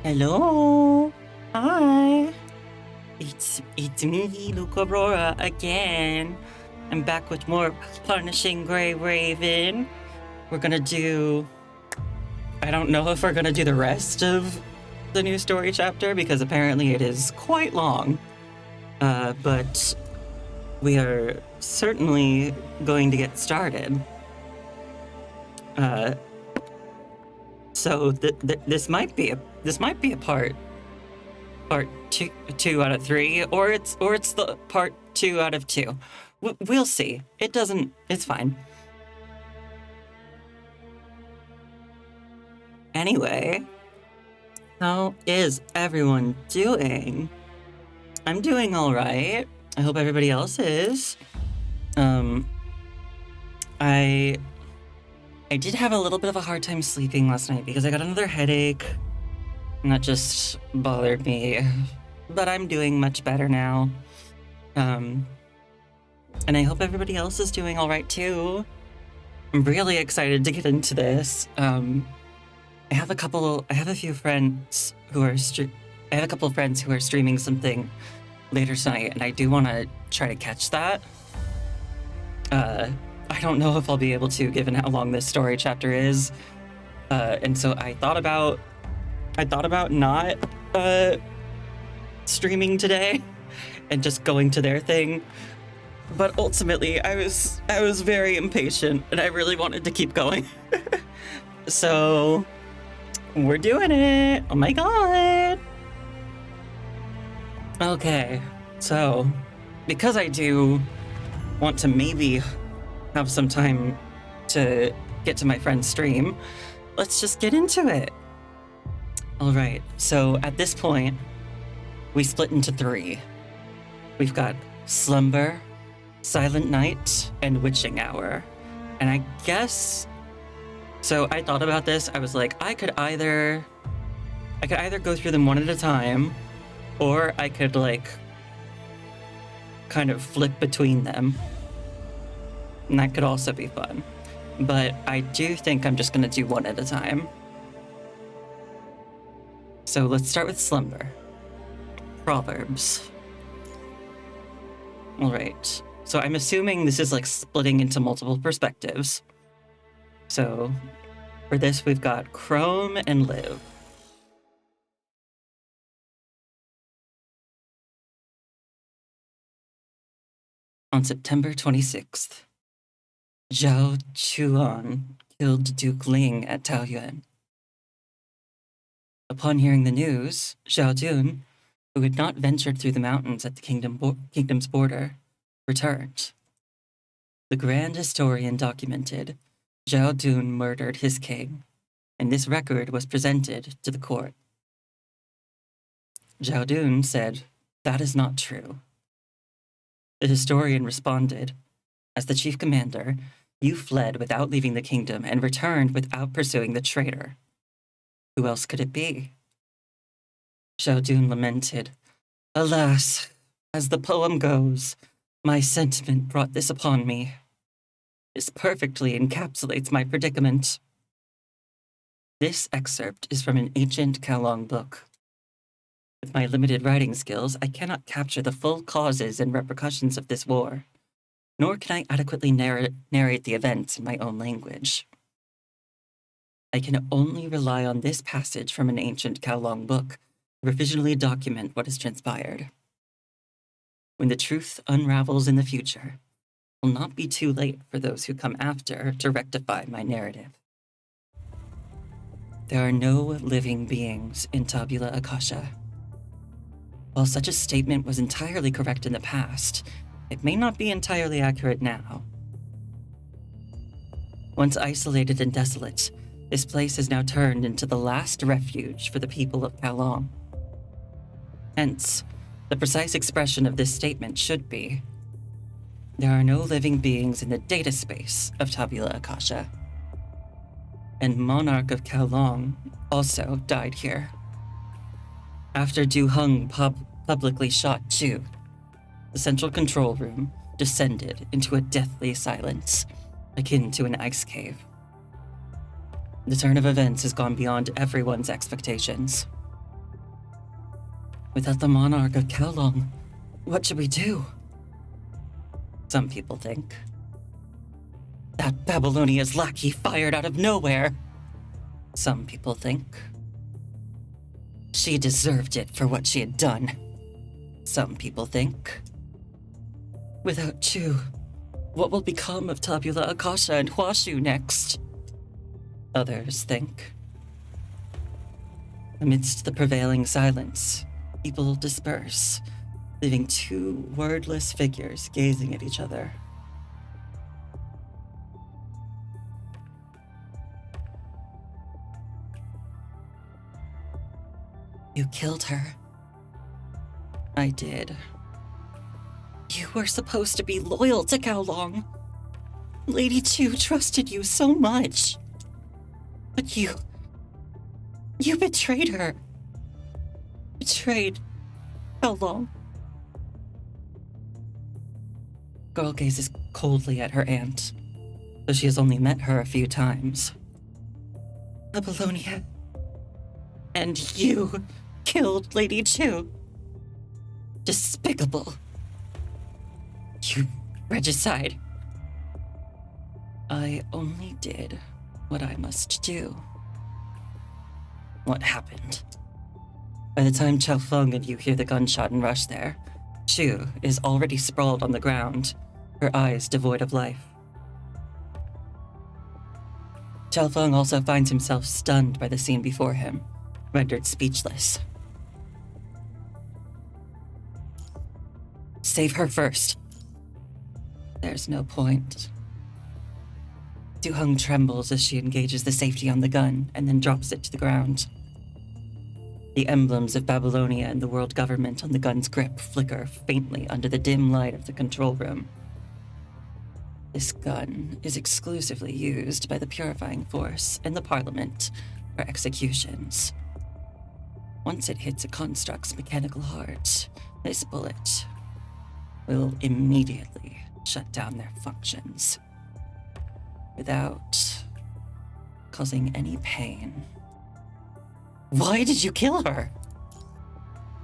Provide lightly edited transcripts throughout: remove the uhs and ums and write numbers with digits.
Hello. Hi. It's me, Luke Aurora again. I'm back with more Punishing Grey Raven. We're gonna do. I don't know if we're gonna do the rest of the new story chapter because apparently it is quite long. But we are certainly going to get started. So this might be a part two out of 3, or it's the part 2 out of 2. We'll see. It's fine. Anyway, how is everyone doing? I'm doing all right. I hope everybody else is. I did have a little bit of a hard time sleeping last night because I got another headache, and that just bothered me. But I'm doing much better now. And I hope everybody else is doing all right too. I'm really excited to get into this. I have a couple of friends who are streaming something later tonight, and I do want to try to catch that. I don't know if I'll be able to, given how long this story chapter is. And so I thought about not streaming today and just going to their thing. But ultimately, I was very impatient, and I really wanted to keep going. So we're doing it. Oh my god. Okay, so because I do want to maybe have some time to get to my friend's stream, let's just get into it. All right, so at this point, we split into 3. We've got Slumber, Silent Night, and Witching Hour. And I guess, so I thought about this. I was like, I could either go through them one at a time, or I could like kind of flip between them. And that could also be fun. But I do think I'm just gonna do one at a time. So let's start with Slumber. Proverbs. All right. So I'm assuming this is like splitting into multiple perspectives. So for this, we've got Chrome and Liv. On September 26th, Zhao Chuan killed Duke Ling at Taoyuan. Upon hearing the news, Zhao Dun, who had not ventured through the mountains at the kingdom's border, returned. The grand historian documented Zhao Dun murdered his king, and this record was presented to the court. Zhao Dun said, "That is not true." The historian responded, "As the chief commander, you fled without leaving the kingdom and returned without pursuing the traitor. Who else could it be?" Zhao Dun lamented, "Alas, as the poem goes, my sentiment brought this upon me. This perfectly encapsulates my predicament." This excerpt is from an ancient Kowloon book. With my limited writing skills, I cannot capture the full causes and repercussions of this war, nor can I adequately narrate the events in my own language. I can only rely on this passage from an ancient Kowloon book to provisionally document what has transpired. When the truth unravels in the future, it will not be too late for those who come after to rectify my narrative. There are no living beings in Tabula Akasha. While such a statement was entirely correct in the past, it may not be entirely accurate now. Once isolated and desolate, this place is now turned into the last refuge for the people of Kowloon. Hence, the precise expression of this statement should be, there are no living beings in the data space of Tabula Akasha. And Monarch of Kowloon also died here. After Du Heng publicly shot Chu, the central control room descended into a deathly silence, akin to an ice cave. The turn of events has gone beyond everyone's expectations. Without the monarch of Kowloon, what should we do? Some people think that Babylonia's lackey fired out of nowhere. Some people think she deserved it for what she had done. Some people think without Chu, what will become of Tabula Akasha and Huashu next? Others think amidst the prevailing silence, people disperse, leaving two wordless figures gazing at each other. You killed her. I did. You were supposed to be loyal to Kowloon. Lady Chu trusted you so much. But you betrayed her. Betrayed Kowloon. Girl gazes coldly at her aunt, though she has only met her a few times. Apollonia. And you killed Lady Chu. Despicable. You regicide. I only did what I must do. What happened? By the time Chao Feng and you hear the gunshot and rush there, Chu is already sprawled on the ground, her eyes devoid of life. Chao Feng also finds himself stunned by the scene before him, rendered speechless. Save her first. There's no point. Du Heng trembles as she engages the safety on the gun and then drops it to the ground. The emblems of Babylonia and the world government on the gun's grip flicker faintly under the dim light of the control room. This gun is exclusively used by the Purifying Force and the Parliament for executions. Once it hits a construct's mechanical heart, this bullet will immediately shut down their functions without causing any pain. Why did you kill her?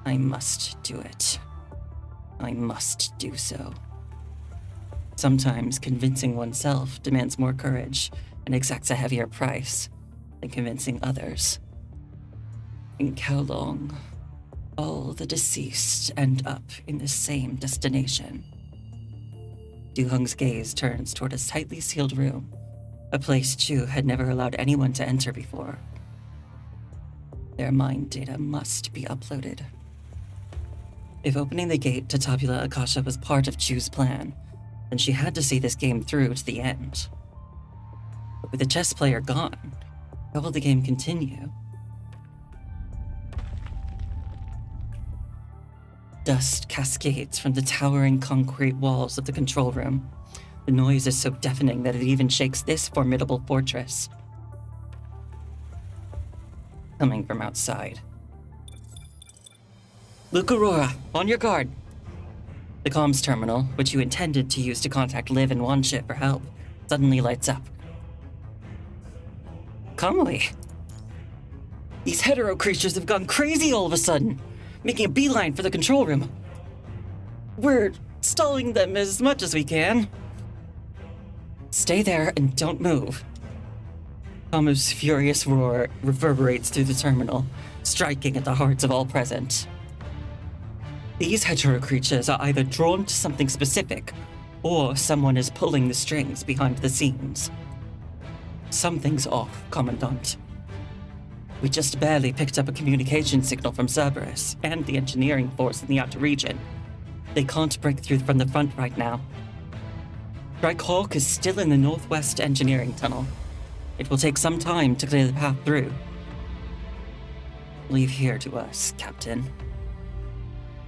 I must do it. I must do so. Sometimes convincing oneself demands more courage and exacts a heavier price than convincing others. In Kowloon, all the deceased end up in the same destination. Du Heng's gaze turns toward a tightly sealed room, a place Chu had never allowed anyone to enter before. Their mind data must be uploaded. If opening the gate to Tabula Akasha was part of Chu's plan, then she had to see this game through to the end. But with the chess player gone, how will the game continue? Dust cascades from the towering concrete walls of the control room. The noise is so deafening that it even shakes this formidable fortress. Coming from outside. Luke Aurora, on your guard. The comms terminal, which you intended to use to contact Liv and Wanship for help, suddenly lights up. Comely. These hetero creatures have gone crazy all of a sudden, making a beeline for the control room. We're stalling them as much as we can. Stay there and don't move. Kamu's furious roar reverberates through the terminal, striking at the hearts of all present. These hetero creatures are either drawn to something specific, or someone is pulling the strings behind the scenes. Something's off, Commandant. We just barely picked up a communication signal from Cerberus and the engineering force in the outer region. They can't break through from the front right now. Strike is still in the northwest engineering tunnel. It will take some time to clear the path through. Leave here to us, Captain.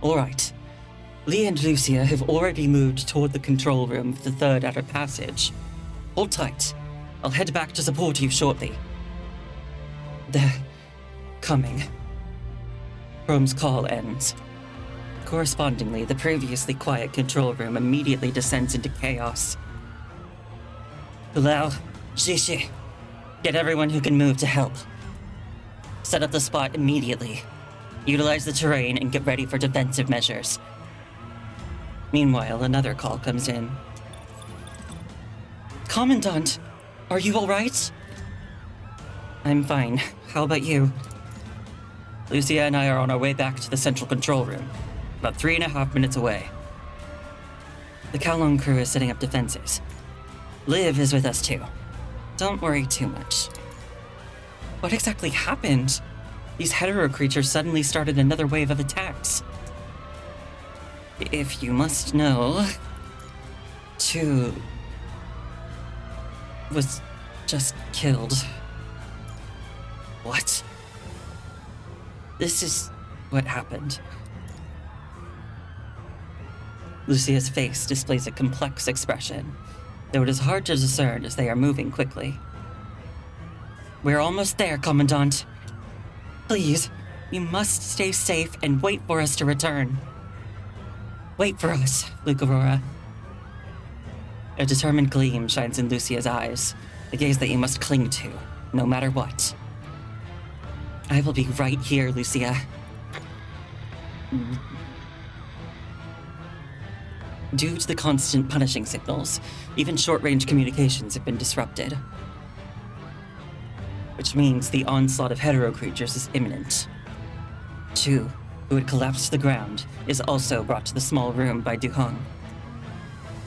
All right. Lee and Lucia have already moved toward the control room for the third outer passage. Hold tight. I'll head back to support you shortly. They're coming. Chrome's call ends. Correspondingly, the previously quiet control room immediately descends into chaos. Bilal, Shishi, get everyone who can move to help. Set up the spot immediately. Utilize the terrain and get ready for defensive measures. Meanwhile, another call comes in. Commandant, are you all right? I'm fine. How about you? Lucia and I are on our way back to the central control room, about 3.5 minutes away. The Kowloon crew is setting up defenses. Liv is with us too. Don't worry too much. What exactly happened? These hetero creatures suddenly started another wave of attacks. If you must know, Chu was just killed. What? This is what happened. Lucia's face displays a complex expression, though it is hard to discern as they are moving quickly. We're almost there, Commandant. Please, you must stay safe and wait for us to return. Wait for us, Luke Aurora. A determined gleam shines in Lucia's eyes, a gaze that you must cling to, no matter what. I will be right here, Lucia. Due to the constant punishing signals, even short-range communications have been disrupted. Which means the onslaught of hetero creatures is imminent. Chu, who had collapsed to the ground, is also brought to the small room by Duhong.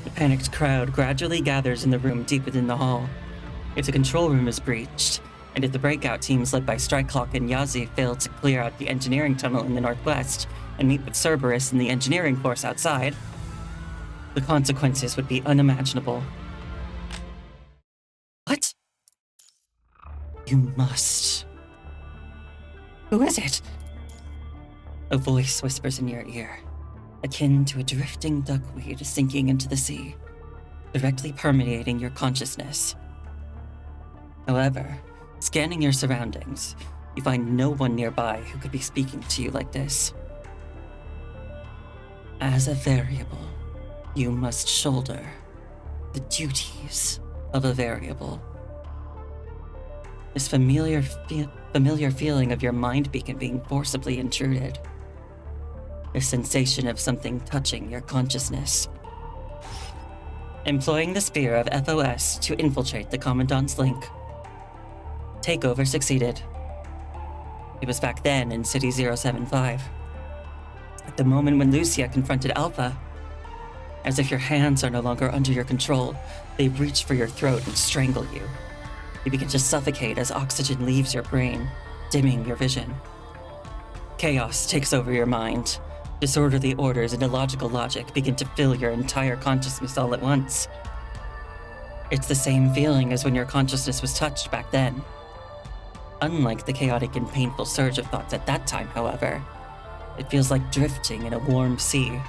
The panicked crowd gradually gathers in the room deep within the hall. If the control room is breached, and if the breakout teams led by Strike Clock and Yazi fail to clear out the engineering tunnel in the northwest and meet with Cerberus and the engineering force outside, the consequences would be unimaginable. What? You must. Who is it? A voice whispers in your ear, akin to a drifting duckweed sinking into the sea, directly permeating your consciousness. However, scanning your surroundings, you find no one nearby who could be speaking to you like this. As a variable, you must shoulder the duties of a variable. This familiar feeling of your mind beacon being forcibly intruded. The sensation of something touching your consciousness. Employing the spear of FOS to infiltrate the Commandant's link. Takeover succeeded. It was back then in City 075. At the moment when Lucia confronted Alpha, as if your hands are no longer under your control, they reach for your throat and strangle you. You begin to suffocate as oxygen leaves your brain, dimming your vision. Chaos takes over your mind. Disorderly orders and illogical logic begin to fill your entire consciousness all at once. It's the same feeling as when your consciousness was touched back then. Unlike the chaotic and painful surge of thoughts at that time, however, it feels like drifting in a warm sea.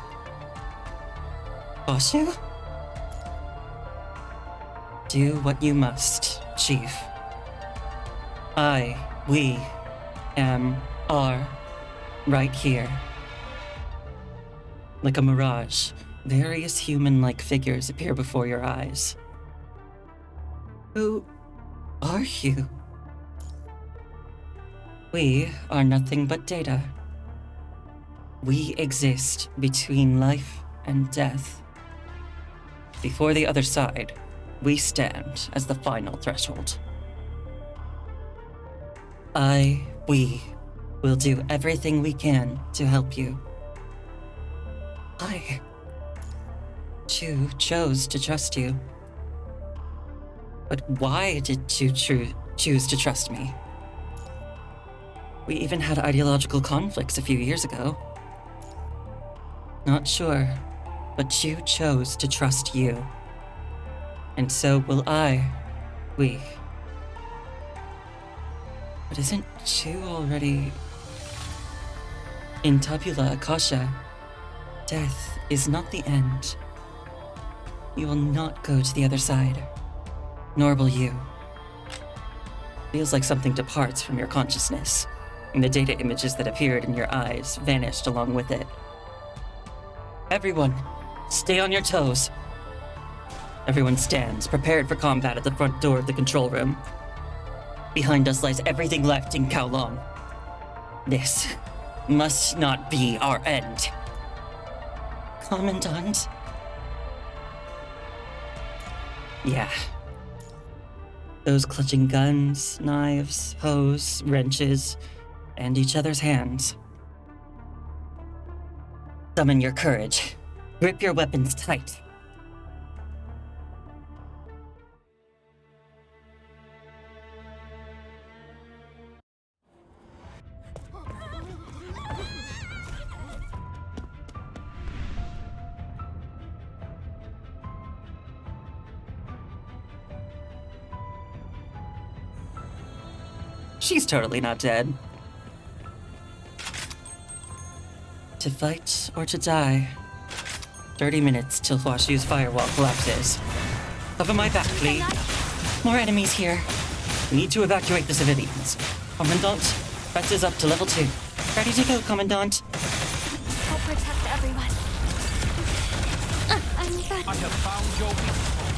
Boshu? Do what you must, Chief. We are right here. Like a mirage, various human-like figures appear before your eyes. Who are you? We are nothing but data. We exist between life and death. Before the other side, we stand as the final threshold. We will do everything we can to help you. Chu chose to trust you. But why did Chu choose to trust me? We even had ideological conflicts a few years ago. Not sure, but Chu chose to trust you. And so will we. But isn't Chu already... In Tabula Akasha, death is not the end. You will not go to the other side, nor will you. Feels like something departs from your consciousness, and the data images that appeared in your eyes vanished along with it. Everyone, stay on your toes. Everyone stands, prepared for combat at the front door of the control room. Behind us lies everything left in Kowloon. This must not be our end. Commandant? Yeah. Those clutching guns, knives, hoes, wrenches, and each other's hands. Summon your courage. Grip your weapons tight. She's totally not dead. To fight or to die. 30 minutes till Huashu's firewall collapses. Cover my back, please. More enemies here. We need to evacuate the civilians. Commandant, Bets is up to level 2. Ready to go, Commandant. I'll protect everyone. I'm done. I have found your weak spot.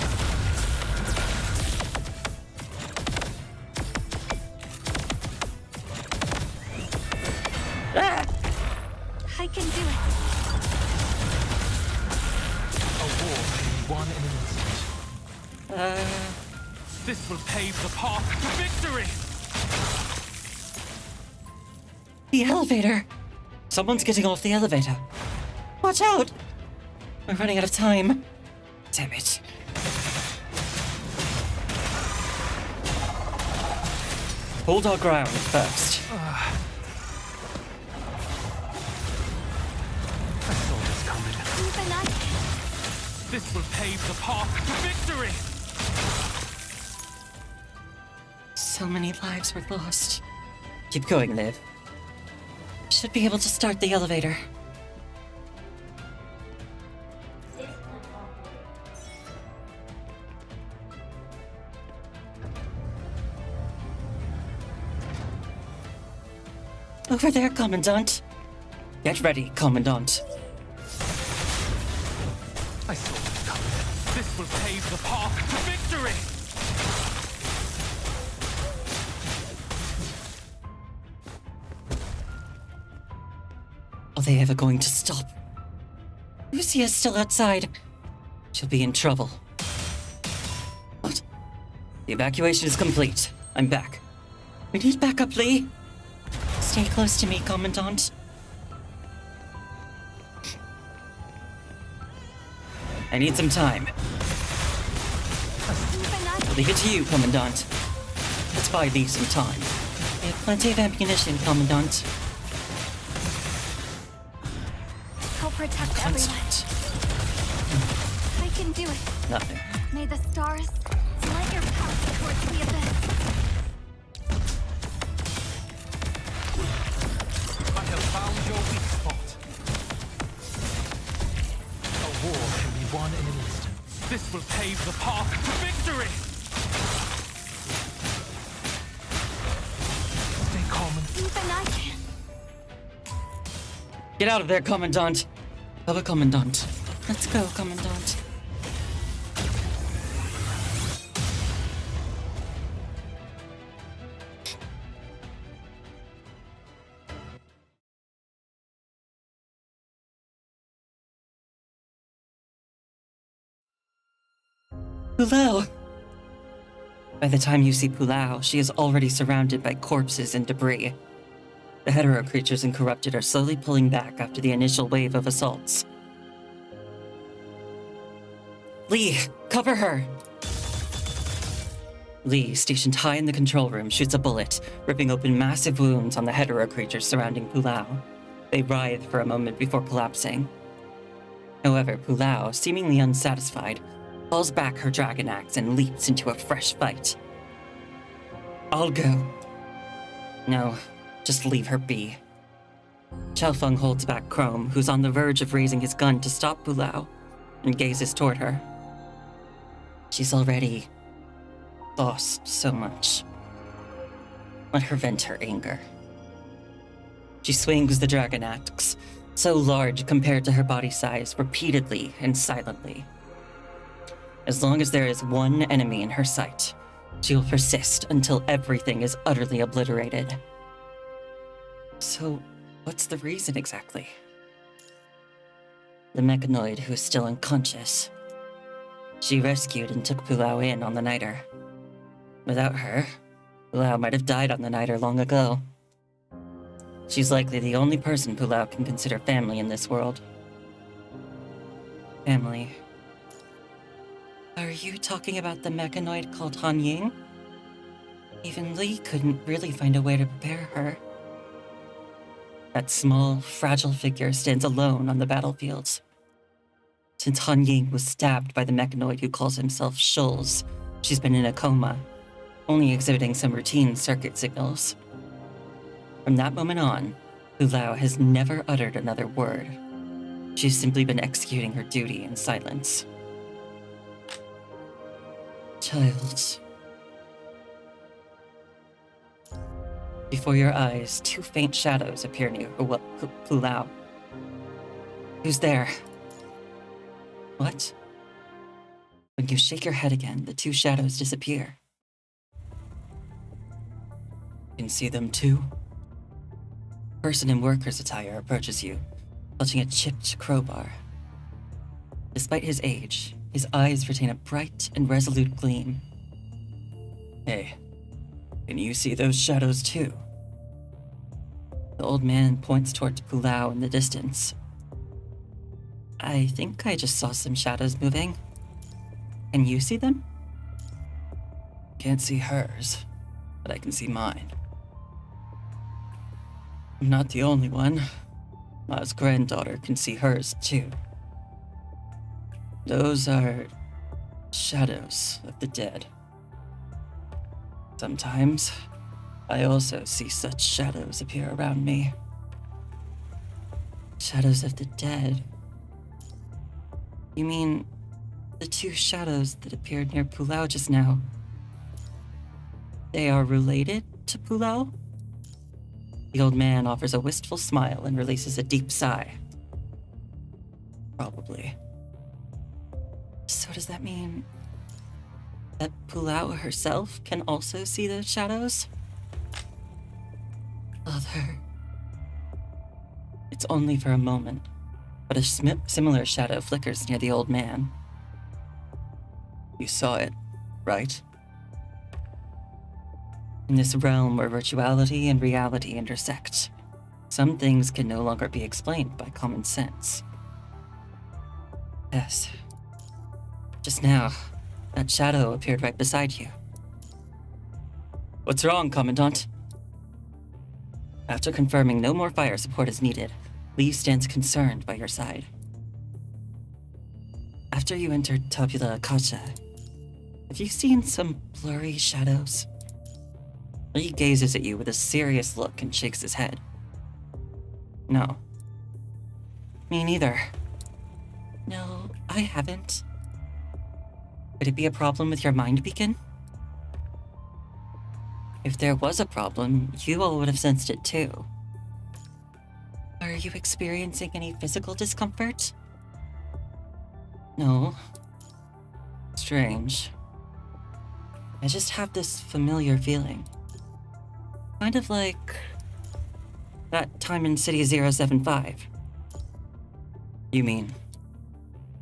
Ah! I can do it. A war can be won in an instant. This will pave the path to victory! The elevator! Someone's getting off the elevator. Watch out! We're running out of time. Damn it. Hold our ground first. I saw this coming. Even I can. This will pave the path to victory! So many lives were lost. Keep going, Liv. Should be able to start the elevator. Over there, Commandant. Get ready, Commandant. I saw this coming. This will pave the path to victory! Are they ever going to stop? Lucia's still outside. She'll be in trouble. What? The evacuation is complete. I'm back. We need backup, Lee. Stay close to me, Commandant. I need some time. Even I I'll leave it to you, Commandant. Let's buy Lee some time. We have plenty of ammunition, Commandant. I'll protect everyone. Constant. I can do it. Nothing. May the stars light your path towards the abyss. I have found your weak spot. A war can be won in an instant. This will pave the path to victory! Stay calm and Even I can. Get out of there, Commandant. Hello, Commandant. Let's go, Commandant. Pulau! By the time you see Pulau, she is already surrounded by corpses and debris. The hetero creatures and corrupted are slowly pulling back after the initial wave of assaults. Lee, cover her! Lee, stationed high in the control room, shoots a bullet, ripping open massive wounds on the hetero creatures surrounding Pulau. They writhe for a moment before collapsing. However, Pulau, seemingly unsatisfied, falls back her dragon axe and leaps into a fresh fight. I'll go. No, just leave her be. Chelfeng holds back Chrome, who's on the verge of raising his gun to stop Pulau, and gazes toward her. She's already lost so much. Let her vent her anger. She swings the dragon axe, so large compared to her body size, repeatedly and silently. As long as there is one enemy in her sight, she will persist until everything is utterly obliterated. So, What's the reason exactly? The mechanoid who is still unconscious. She rescued and took Pulau in on the Niter. Without her, Pulau might have died on the Niter long ago. She's likely the only person Pulau can consider family in this world. Family. Are you talking about the mechanoid called Han Ying? Even Li couldn't really find a way to prepare her. That small, fragile figure stands alone on the battlefields. Since Han Ying was stabbed by the mechanoid who calls himself Schulz, she's been in a coma, only exhibiting some routine circuit signals. From that moment on, Pulau has never uttered another word. She's simply been executing her duty in silence. Child. Before your eyes, two faint shadows appear near Pulau. Who's there? What? When you shake your head again, the two shadows disappear. You can see them too. A person in worker's attire approaches you, clutching a chipped crowbar. Despite his age, his eyes retain a bright and resolute gleam. Hey, can you see those shadows too? The old man points towards Pulau in the distance. I think I just saw some shadows moving. Can you see them? Can't see hers, but I can see mine. I'm not the only one. Ma's granddaughter can see hers too. Those are shadows of the dead. Sometimes, I also see such shadows appear around me. Shadows of the dead? You mean the two shadows that appeared near Pulau just now? They are related to Pulau? The old man offers a wistful smile and releases a deep sigh. Probably. So does that mean that Pulau herself can also see those shadows? Father. It's only for a moment, but a similar shadow flickers near the old man. You saw it, right? In this realm where virtuality and reality intersect, some things can no longer be explained by common sense. Yes. Just now, that shadow appeared right beside you. What's wrong, Commandant? After confirming no more fire support is needed, Lee stands concerned by your side. After you entered Tabula Akasha, have you seen some blurry shadows? Lee gazes at you with a serious look and shakes his head. No. Me neither. No, I haven't. Could it be a problem with your mind beacon? If there was a problem, you all would have sensed it too. Are you experiencing any physical discomfort? No. Strange. I just have this familiar feeling. Kind of like that time in City 075. You mean?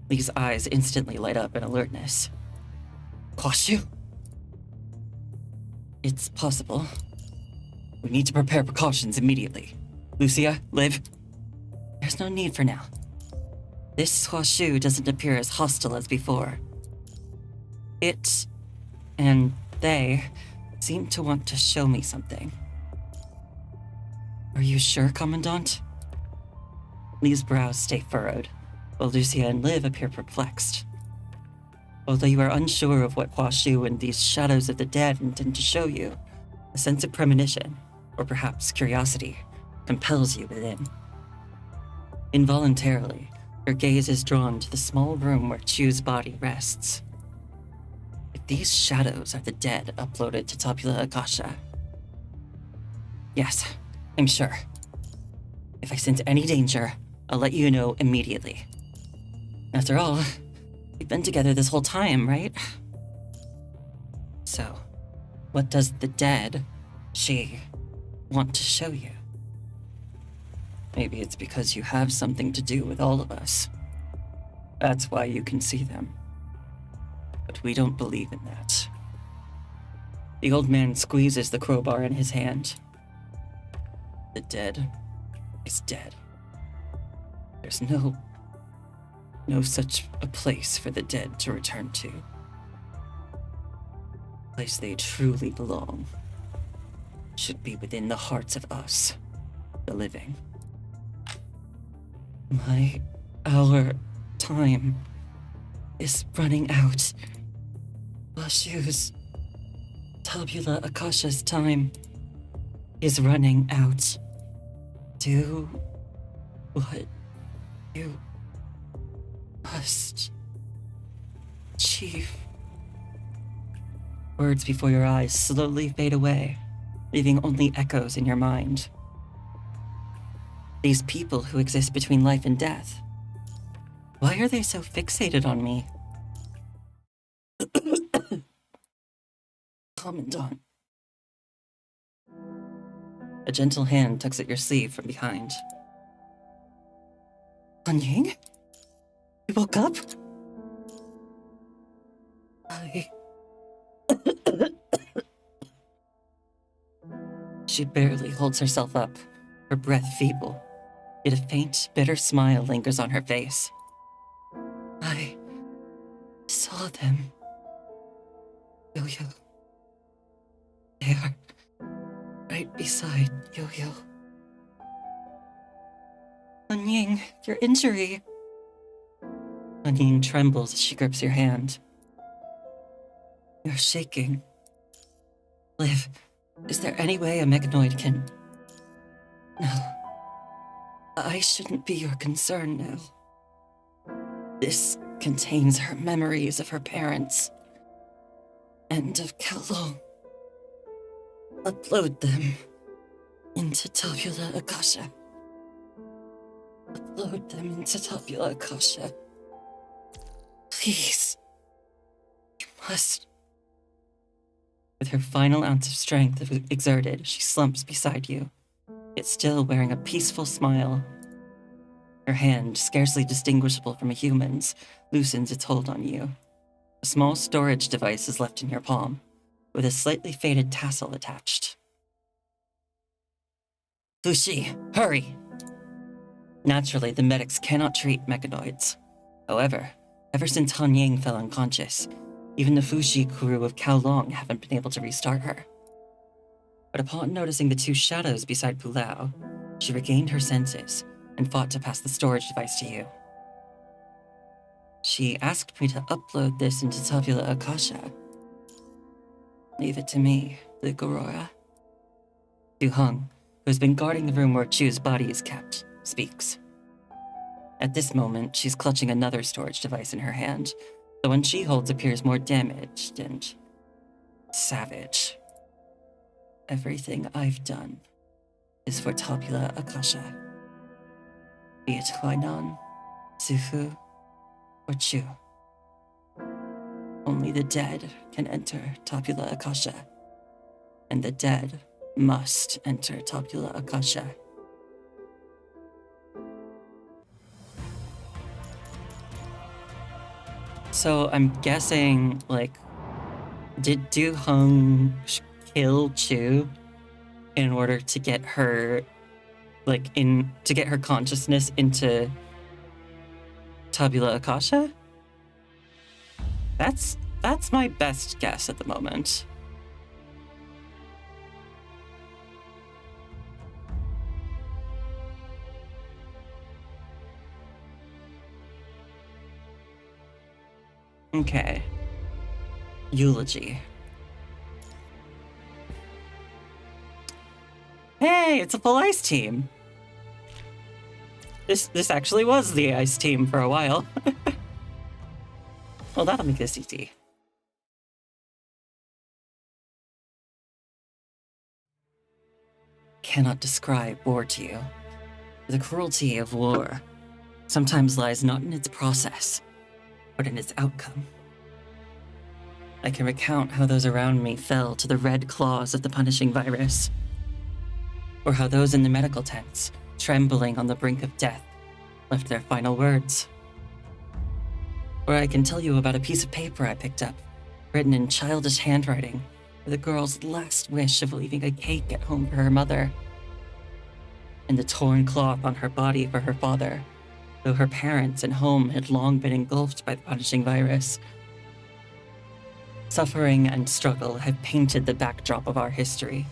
Lee's eyes instantly light up in alertness. Kwashu? It's possible. We need to prepare precautions immediately. Lucia, Liv, there's no need for now. This Kwashu doesn't appear as hostile as before. It and they seem to want to show me something. Are you sure, Commandant? Lee's brows stay furrowed, while Lucia and Liv appear perplexed. Although you are unsure of what Kwashu and these shadows of the dead intend to show you, a sense of premonition, or perhaps curiosity, compels you within. Involuntarily, your gaze is drawn to the small room where Chu's body rests. If these shadows are the dead uploaded to Tabula Akasha. Yes, I'm sure. If I sense any danger, I'll let you know immediately. After all, we've been together this whole time, right? So, what does the dead, she, want to show you? Maybe it's because you have something to do with all of us. That's why you can see them. But we don't believe in that. The old man squeezes the crowbar in his hand. The dead is dead. There's no such a place for the dead to return to. A place they truly belong should be within the hearts of us, the living. Our time is running out. Bashu's, Tabula Akasha's time is running out. Do what you must, Chief. Words before your eyes slowly fade away, leaving only echoes in your mind. These people who exist between life and death. Why are they so fixated on me? Commandant. A gentle hand tugs at your sleeve from behind. Han Ying? You woke up? She barely holds herself up, her breath feeble, yet a faint, bitter smile lingers on her face. I saw them. Yo-Yo. They are right beside Yo-Yo. Han Ying, your injury. Han Ying trembles as she grips your hand. You're shaking. Liv, is there any way a mechanoid can... No. I shouldn't be your concern now. This contains her memories of her parents. And of Kowloon. Upload them into Tabula Akasha. Upload them into Tabula Akasha. Please. You must. With her final ounce of strength exerted, she slumps beside you, yet still wearing a peaceful smile. Her hand, scarcely distinguishable from a human's, loosens its hold on you. A small storage device is left in your palm, with a slightly faded tassel attached. Fushi, hurry! Naturally, the medics cannot treat mechanoids. However, ever since Han Ying fell unconscious, even the Fushi crew of Kowloon haven't been able to restart her. But upon noticing the two shadows beside Pulau, she regained her senses and fought to pass the storage device to you. She asked me to upload this into Tabula Akasha. Leave it to me, Luke Aurora. Du Hung, who has been guarding the room where Chu's body is kept, speaks. At this moment, she's clutching another storage device in her hand. The one she holds appears more damaged and savage. Everything I've done is for Tabula Akasha. Be it Huainan, Zufu, or Chu. Only the dead can enter Tabula Akasha, and the dead must enter Tabula Akasha. So I'm guessing, did Du Hung kill Chu in order to get her, to get her consciousness into Tabula Akasha? That's my best guess at the moment. Okay. Eulogy. Hey, it's a full ice team. This actually was the ice team for a while. Well, that'll make this easy. Cannot describe war to you. The cruelty of war sometimes lies not in its process, but in its outcome. I can recount how those around me fell to the red claws of the punishing virus, or how those in the medical tents trembling on the brink of death, left their final words. Or I can tell you about a piece of paper I picked up, written in childish handwriting, with a girl's last wish of leaving a cake at home for her mother, and the torn cloth on her body for her father, though her parents and home had long been engulfed by the punishing virus. Suffering and struggle have painted the backdrop of our history.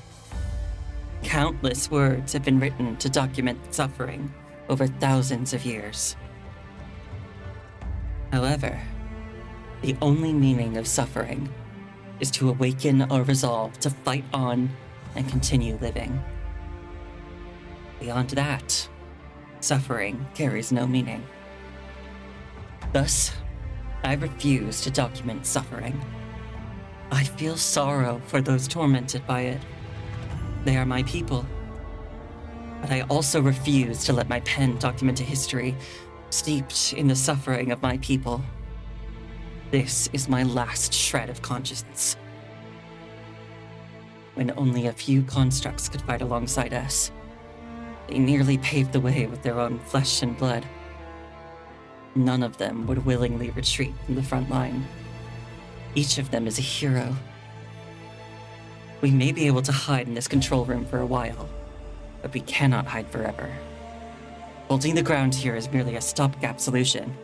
Countless words have been written to document suffering over thousands of years. However, the only meaning of suffering is to awaken our resolve to fight on and continue living. Beyond that, suffering carries no meaning. Thus, I refuse to document suffering. I feel sorrow for those tormented by it. They are my people. But I also refuse to let my pen document a history steeped in the suffering of my people. This is my last shred of conscience. When only a few constructs could fight alongside us, they nearly paved the way with their own flesh and blood. None of them would willingly retreat from the front line. Each of them is a hero. We may be able to hide in this control room for a while, but we cannot hide forever. Holding the ground here is merely a stopgap solution.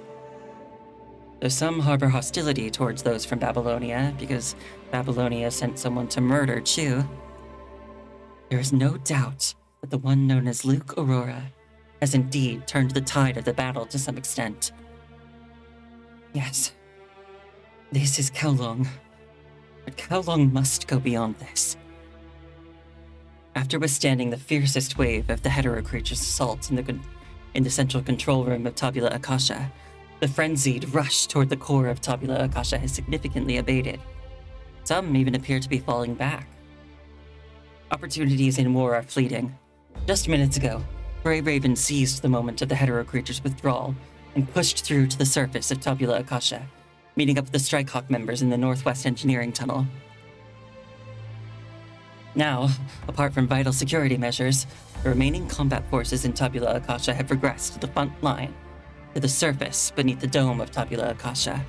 Though some harbor hostility towards those from Babylonia because Babylonia sent someone to murder Chu, there is no doubt that the one known as Luke Aurora has indeed turned the tide of the battle to some extent. Yes, this is Kowloon, but Kowloon must go beyond this. After withstanding the fiercest wave of the hetero creature's assault in the central control room of Tabula Akasha, the frenzied rush toward the core of Tabula Akasha has significantly abated. Some even appear to be falling back. Opportunities in war are fleeting. Just minutes ago, Grey Raven seized the moment of the hetero creature's withdrawal and pushed through to the surface of Tabula Akasha, meeting up with the Strikehawk members in the Northwest Engineering Tunnel. Now, apart from vital security measures, the remaining combat forces in Tabula Akasha have regressed to the front line, to the surface beneath the dome of Tabula Akasha.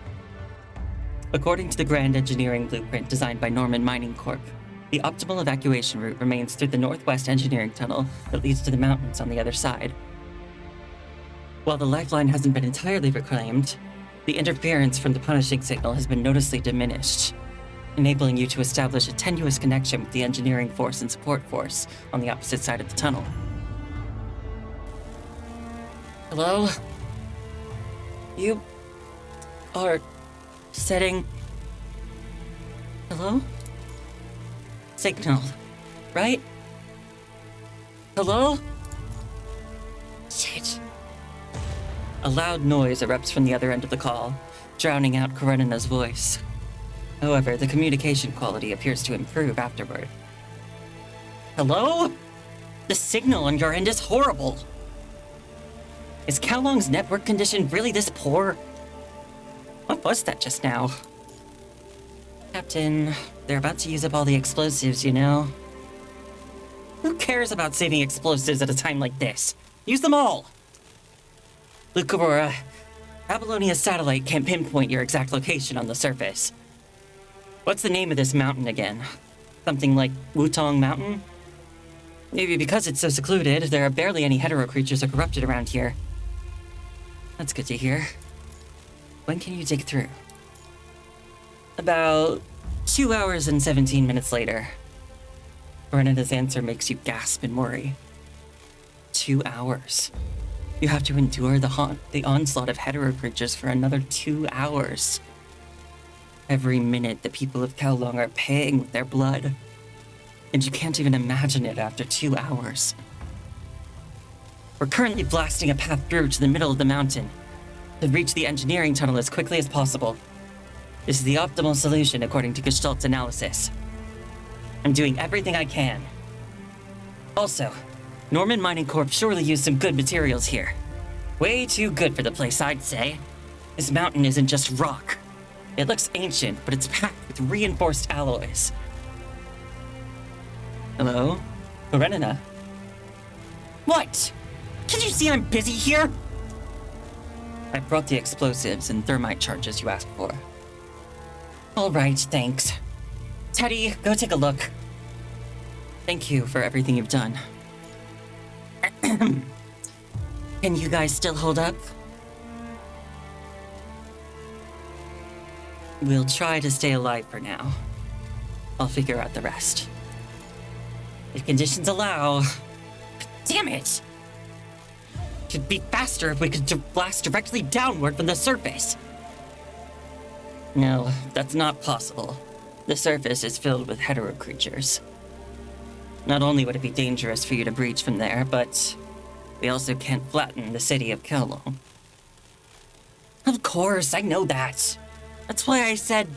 According to the grand engineering blueprint designed by Norman Mining Corp., the optimal evacuation route remains through the Northwest Engineering Tunnel that leads to the mountains on the other side. While the lifeline hasn't been entirely reclaimed, the interference from the punishing signal has been noticeably diminished, enabling you to establish a tenuous connection with the engineering force and support force on the opposite side of the tunnel. Hello? You are setting... Hello? Signal, right? Hello? Shit. A loud noise erupts from the other end of the call, drowning out Karenina's voice. However, the communication quality appears to improve afterward. Hello? The signal on your end is horrible. Is Kowloon's network condition really this poor? What was that just now? Captain, they're about to use up all the explosives, you know. Who cares about saving explosives at a time like this? Use them all! Luke Aurora, Babylonia's satellite can't pinpoint your exact location on the surface. What's the name of this mountain again? Something like Wutong Mountain? Maybe because it's so secluded, there are barely any hetero creatures or corrupted around here. That's good to hear. When can you dig through? About 2 hours and 17 minutes later. Bernada's answer makes you gasp in worry. 2 hours. You have to endure the onslaught of hetero creatures for another 2 hours. Every minute the people of Kowloon are paying with their blood. And you can't even imagine it after 2 hours. We're currently blasting a path through to the middle of the mountain to reach the engineering tunnel as quickly as possible. This is the optimal solution according to Gestalt's analysis. I'm doing everything I can. Also, Norman Mining Corp surely used some good materials here. Way too good for the place, I'd say. This mountain isn't just rock. It looks ancient, but it's packed with reinforced alloys. Hello? Karenina? What? Can't you see I'm busy here? I brought the explosives and thermite charges you asked for. All right, thanks. Teddy, go take a look. Thank you for everything you've done. Can you guys still hold up? We'll try to stay alive for now. I'll figure out the rest. If conditions allow... Damn it! It'd be faster if we could blast directly downward from the surface. No, that's not possible. The surface is filled with hetero creatures. Not only would it be dangerous for you to breach from there, but we also can't flatten the city of Kowloon. Of course, I know that. That's why I said...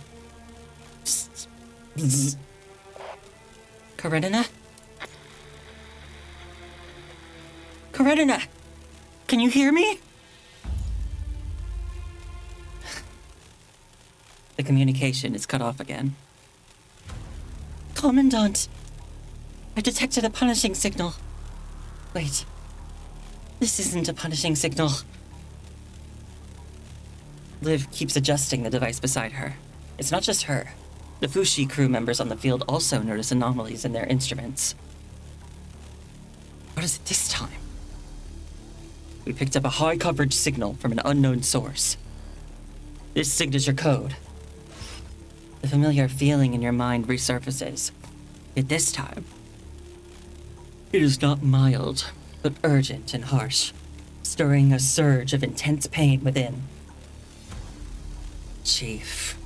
Psst. Karenina? Karenina! Can you hear me? The communication is cut off again. Commandant! I detected a punishing signal. Wait. This isn't a punishing signal. Liv keeps adjusting the device beside her. It's not just her. The Fushi crew members on the field also notice anomalies in their instruments. What is it this time? We picked up a high-coverage signal from an unknown source. This signature code. The familiar feeling in your mind resurfaces. Yet this time, it is not mild, but urgent and harsh, stirring a surge of intense pain within. Chief.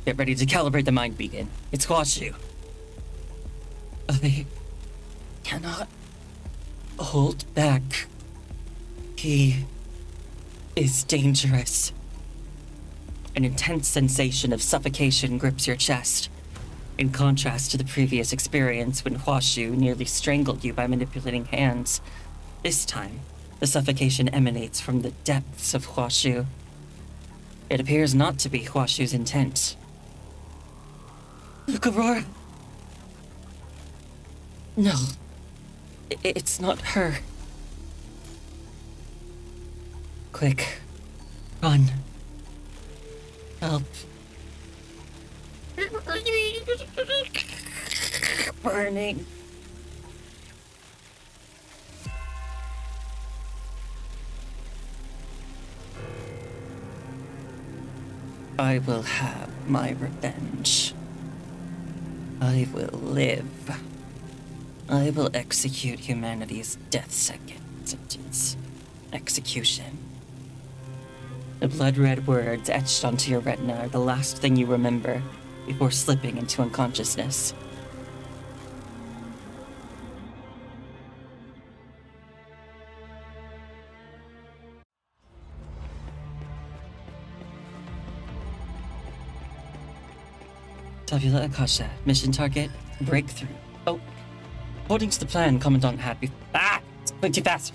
Get ready to calibrate the mind beacon. It's Hwashu. I cannot hold back. He is dangerous. An intense sensation of suffocation grips your chest, in contrast to the previous experience when Hwashu nearly strangled you by manipulating hands. This time, the suffocation emanates from the depths of Hwashu. It appears not to be Hwashu's intent. Look, Aurora. No. It's not her. Quick. Run. Help. Burning. I will have my revenge. I will live. I will execute humanity's death sentence. Execution. The blood-red words etched onto your retina are the last thing you remember before slipping into unconsciousness. Tabula Akasha, mission target, breakthrough. Oh, according to the plan Commandant had before. Ah! It's going too fast.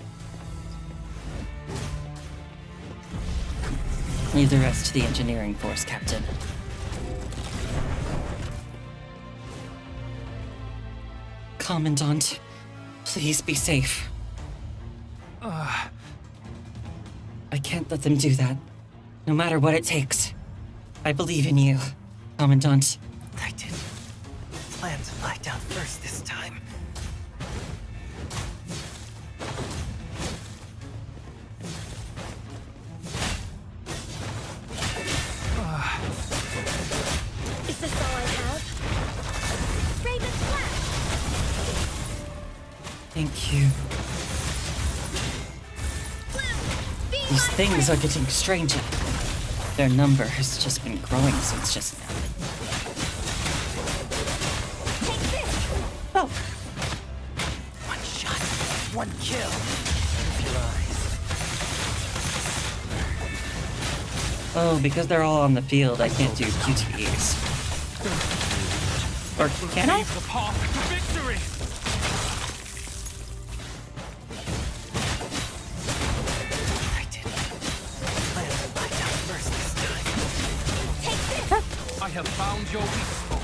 Leave the rest to the engineering force, Captain. Commandant, please be safe. I can't let them do that, no matter what it takes. I believe in you, Commandant. I didn't plan to lie down first this time. Is this all I have? Raven Flash! Thank you. These things are getting stranger. Their number has just been growing since just now. Oh. One shot, one kill. Your eyes. Oh, because they're all on the field, I can't do QTEs. Or can I? Pave the path to victory! I didn't plan to lie down first this time. I have found your weak spot.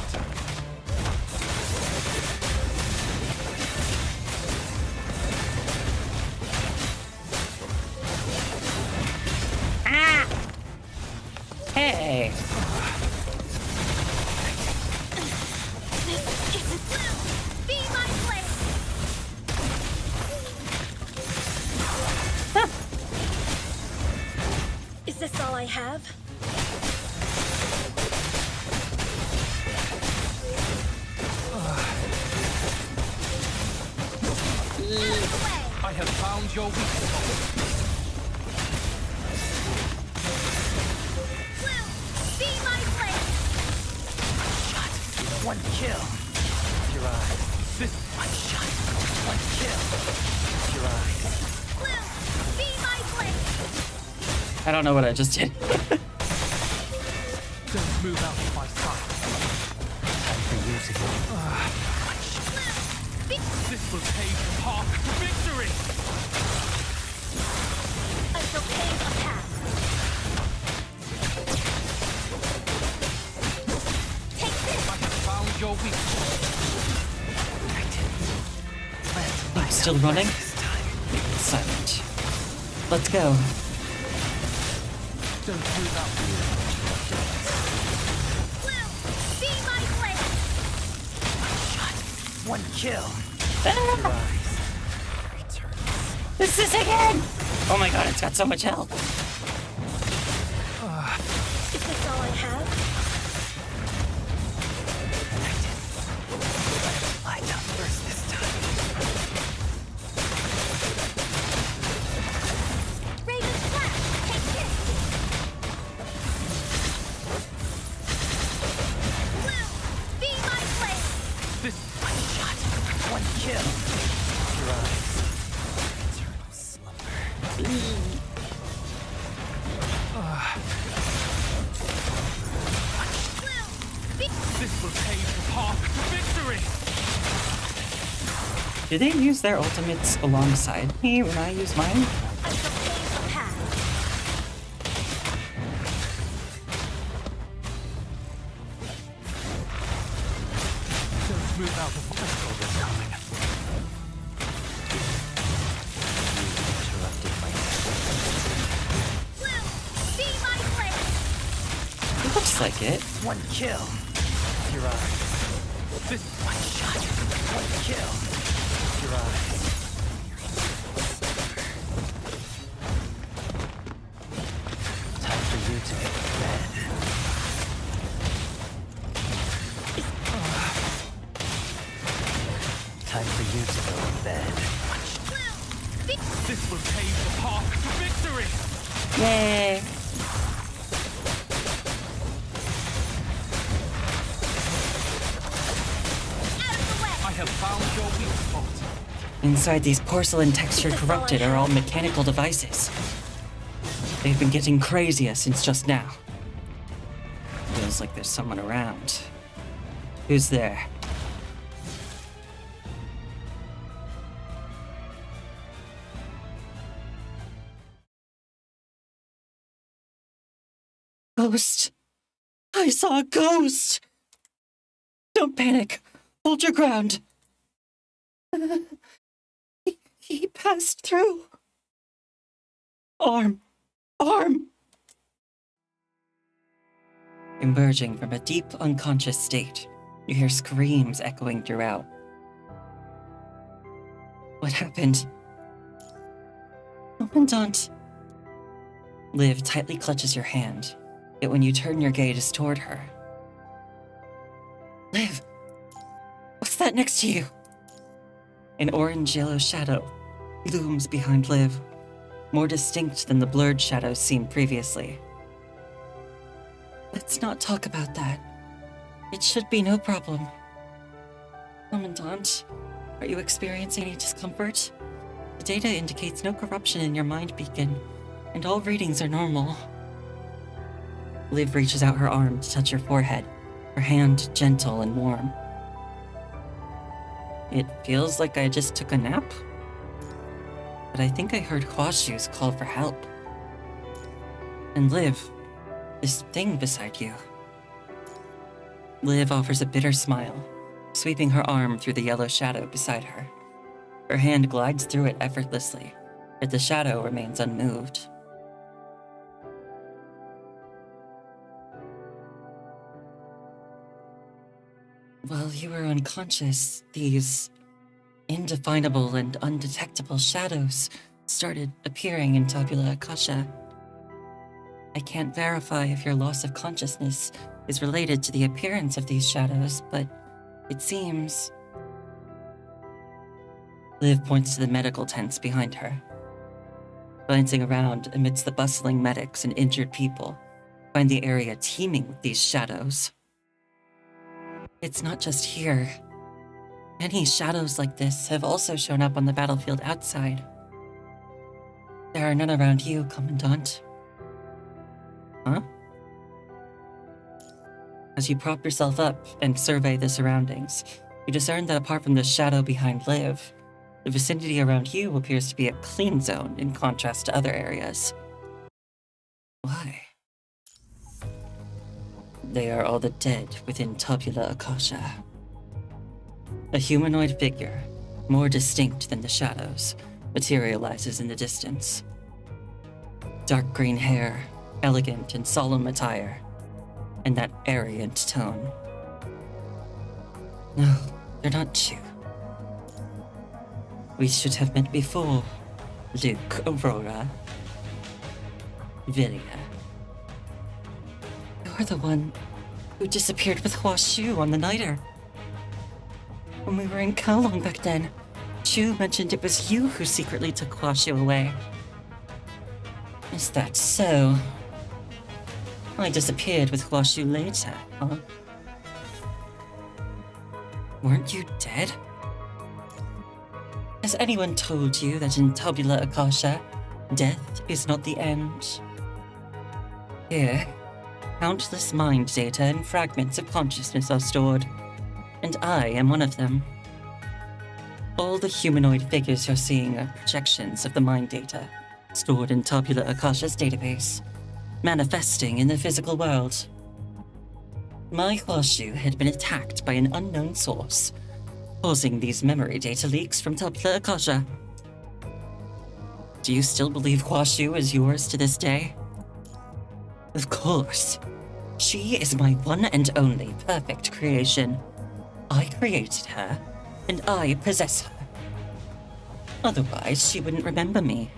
Yay! Be my blade. Is this all I have? Out of the way. I have found your weak spot. Blue, be my blade. One kill. Your eyes. This One shot. One kill. Your eyes. Blue, be my blade. I don't know what I just did. don't move out of my sight. Time for you to go. Blue, be. This will pave the path to victory. I shall pave a path. Take this. I have found your weak spot. I'm still running? This time. Silent. Let's go. Don't move out. Blue, be my blade. One kill. Ah, Your eyes. Return. this is again! Oh my god, it's got so much health. Is this all I have? Lie down first this time. Raven's flash. Take this. Blue, be my blade. This One shot. One kill. Your eyes. Eternal slumber. Blue, be. this will pave the path to victory. Do they use their ultimates alongside me when I use mine? I shall pave a path. Don't move out of my Is coming. Interrupted my Blue, be my blade. It looks like it. one kill. Your eyes. this One shot. One kill. Your eyes. Time for you to go to bed. Time for you to go to bed. Blue, be. this will pave the path to victory. Yay! Out of the way. I have found your weak spot. Inside these porcelain textured corrupted are all mechanical devices. They've been getting crazier since just now. Feels like there's someone around. Who's there? Ghost! I saw a ghost! Don't panic. Hold your ground. He passed through. Arm. Emerging from a deep unconscious state, you hear screams echoing throughout. What happened? Commandant. Liv tightly clutches your hand, yet when you turn your gaze toward her. Liv, what's that next to you? An orange-yellow shadow looms behind Liv, more distinct than the blurred shadows seen previously. Let's not talk about that. It should be no problem. Commandant, are you experiencing any discomfort? The data indicates no corruption in your mind beacon, and all readings are normal. Liv reaches out her arm to touch your forehead, her hand gentle and warm. It feels like I just took a nap, but I think I heard Huashu's call for help. And Liv, this thing beside you. Liv offers a bitter smile, sweeping her arm through the yellow shadow beside her. Her hand glides through it effortlessly, yet the shadow remains unmoved. While you were unconscious, these indefinable and undetectable shadows started appearing in Tabula Akasha. I can't verify if your loss of consciousness is related to the appearance of these shadows, but it seems... Liv points to the medical tents behind her. Glancing around amidst the bustling medics and injured people, find the area teeming with these shadows. It's not just here. Many shadows like this have also shown up on the battlefield outside. There are none around you, Commandant. Huh? As you prop yourself up and survey the surroundings, you discern that apart from the shadow behind Liv, the vicinity around you appears to be a clean zone in contrast to other areas. Why? They are all the dead within Tabula Akasha. A humanoid figure, more distinct than the shadows, materializes in the distance. Dark green hair, elegant and solemn attire, and that arrogant tone. No, they're not you. We should have met before, Luke, Aurora, Villia. You're the one who disappeared with Hua Shu on the Niter. When we were in Kowloon back then, Shu mentioned it was you who secretly took Hua Shu away. Is that so? I disappeared with Hua Shu later, huh? Weren't you dead? Has anyone told you that in Tabula Akasha, death is not the end? Here, countless mind data and fragments of consciousness are stored, and I am one of them. All the humanoid figures you're seeing are projections of the mind data stored in Tabula Akasha's database, manifesting in the physical world. My Hua Shu had been attacked by an unknown source, causing these memory data leaks from Tabula Akasha. Do you still believe Hua Shu is yours to this day? Of course. She is my one and only perfect creation. I created her, and I possess her. Otherwise, she wouldn't remember me.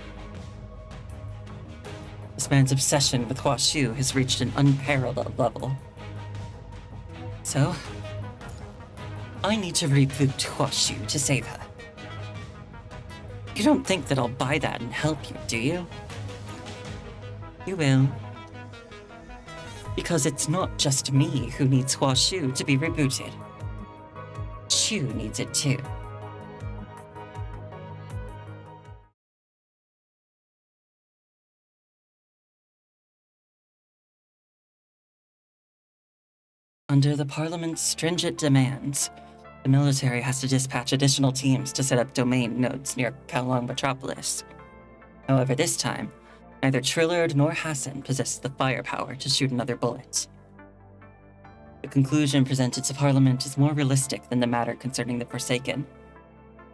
This man's obsession with Hua Shu has reached an unparalleled level. So, I need to reboot Hua Shu to save her. You don't think that I'll buy that and help you, do you? You will. Because it's not just me who needs Hua Shu to be rebooted. Shu needs it too. Under the Parliament's stringent demands, the military has to dispatch additional teams to set up domain nodes near Kowloon Metropolis. However, this time, neither Trillard nor Hassan possess the firepower to shoot another bullet. The conclusion presented to Parliament is more realistic than the matter concerning the Forsaken.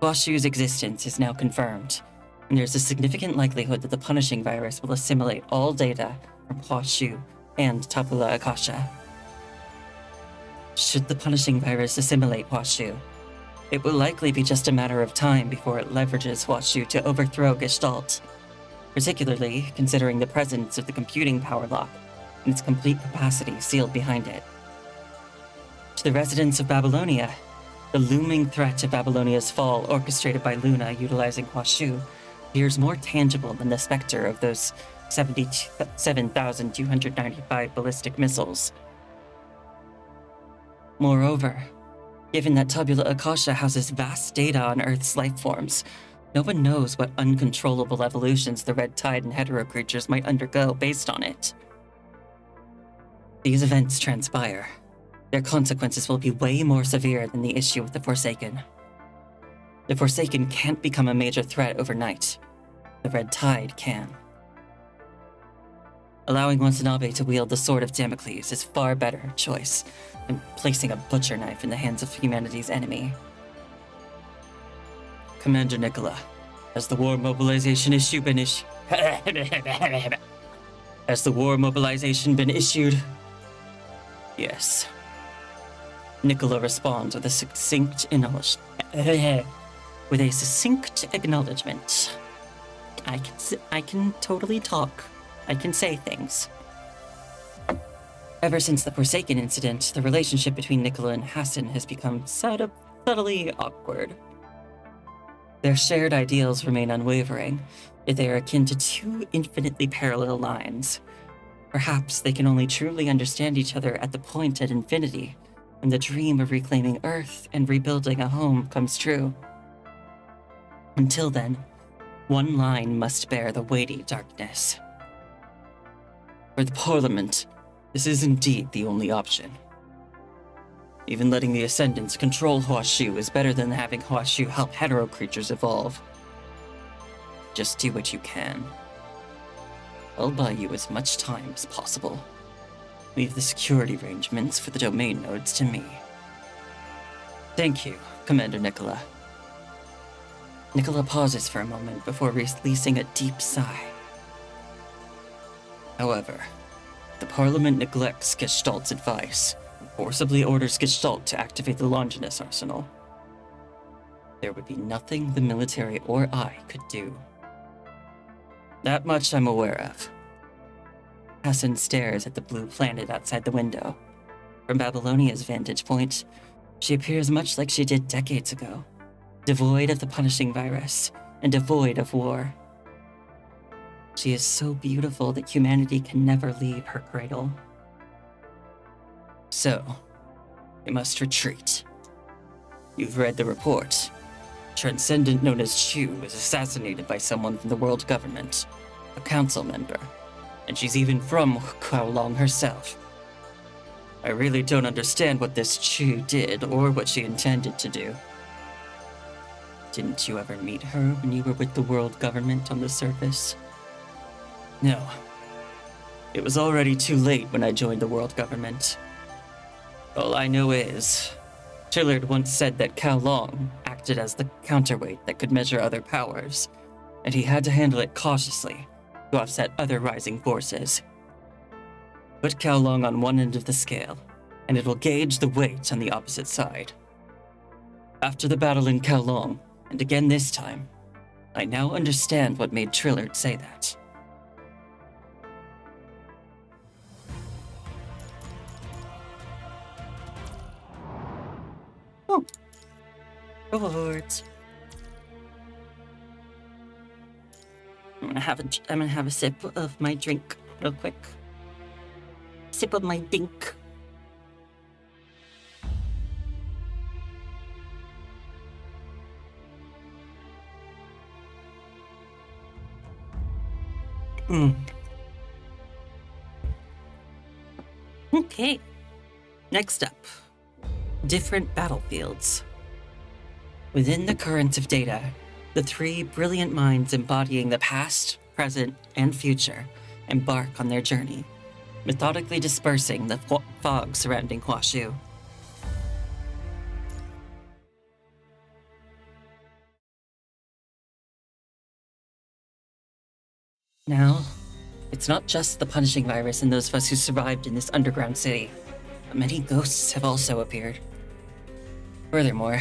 Hua Shu's existence is now confirmed, and there's a significant likelihood that the Punishing Virus will assimilate all data from Hua Shu and Tabula Akasha. Should the Punishing Virus assimilate Hua Shu, it will likely be just a matter of time before it leverages Hua Shu to overthrow Gestalt, particularly considering the presence of the computing power lock and its complete capacity sealed behind it. To the residents of Babylonia, the looming threat of Babylonia's fall orchestrated by Luna utilizing Hua Shu appears more tangible than the specter of those 7,295 ballistic missiles. Moreover, given that Tabula Akasha houses vast data on Earth's life forms, no one knows what uncontrollable evolutions the Red Tide and Hetero creatures might undergo based on it. These events transpire. Their consequences will be way more severe than the issue with the Forsaken. The Forsaken can't become a major threat overnight. The Red Tide can. Allowing Watanabe to wield the Sword of Damocles is far better choice than placing a butcher knife in the hands of humanity's enemy. Commander Nicola, has the war mobilization issue been issued? Has the war mobilization been issued? Yes. Nicola responds with a succinct acknowledgement. I can totally talk. I can say things. Ever since the Forsaken incident, the relationship between Nicola and Hassan has become subtly awkward. Their shared ideals remain unwavering, yet they are akin to two infinitely parallel lines. Perhaps they can only truly understand each other at the point at infinity, when the dream of reclaiming Earth and rebuilding a home comes true. Until then, one line must bear the weighty darkness. For the Parliament, this is indeed the only option. Even letting the Ascendants control Huashu is better than having Huashu help hetero creatures evolve. Just do what you can. I'll buy you as much time as possible. Leave the security arrangements for the domain nodes to me. Thank you, Commander Nicola. Nicola pauses for a moment before releasing a deep sigh. However, the Parliament neglects Gestalt's advice and forcibly orders Gestalt to activate the Longinus arsenal. There would be nothing the military or I could do. That much I'm aware of. Hassan stares at the blue planet outside the window. From Babylonia's vantage point, she appears much like she did decades ago, devoid of the punishing virus and devoid of war. She is so beautiful that humanity can never leave her cradle. So, we must retreat. You've read the report. Transcendent known as Chu was assassinated by someone from the world government, a council member, and she's even from Kowloon herself. I really don't understand what this Chu did or what she intended to do. Didn't you ever meet her when you were with the world government on the surface? No. It was already too late when I joined the world government. All I know is, Chillard once said that Kowloon acted as the counterweight that could measure other powers, and he had to handle it cautiously to offset other rising forces. Put Kowloon on one end of the scale, and it will gauge the weight on the opposite side. After the battle in Kowloon, and again this time, I now understand what made Trillard say that. Oh. Rewards. I'm gonna have a sip of my drink real quick. Sip of my dink. Okay. Next up, different battlefields. Within the current of data, the three brilliant minds embodying the past, present, and future embark on their journey, methodically dispersing the fog surrounding Huashu. Now, it's not just the punishing virus and those of us who survived in this underground city, but many ghosts have also appeared. Furthermore,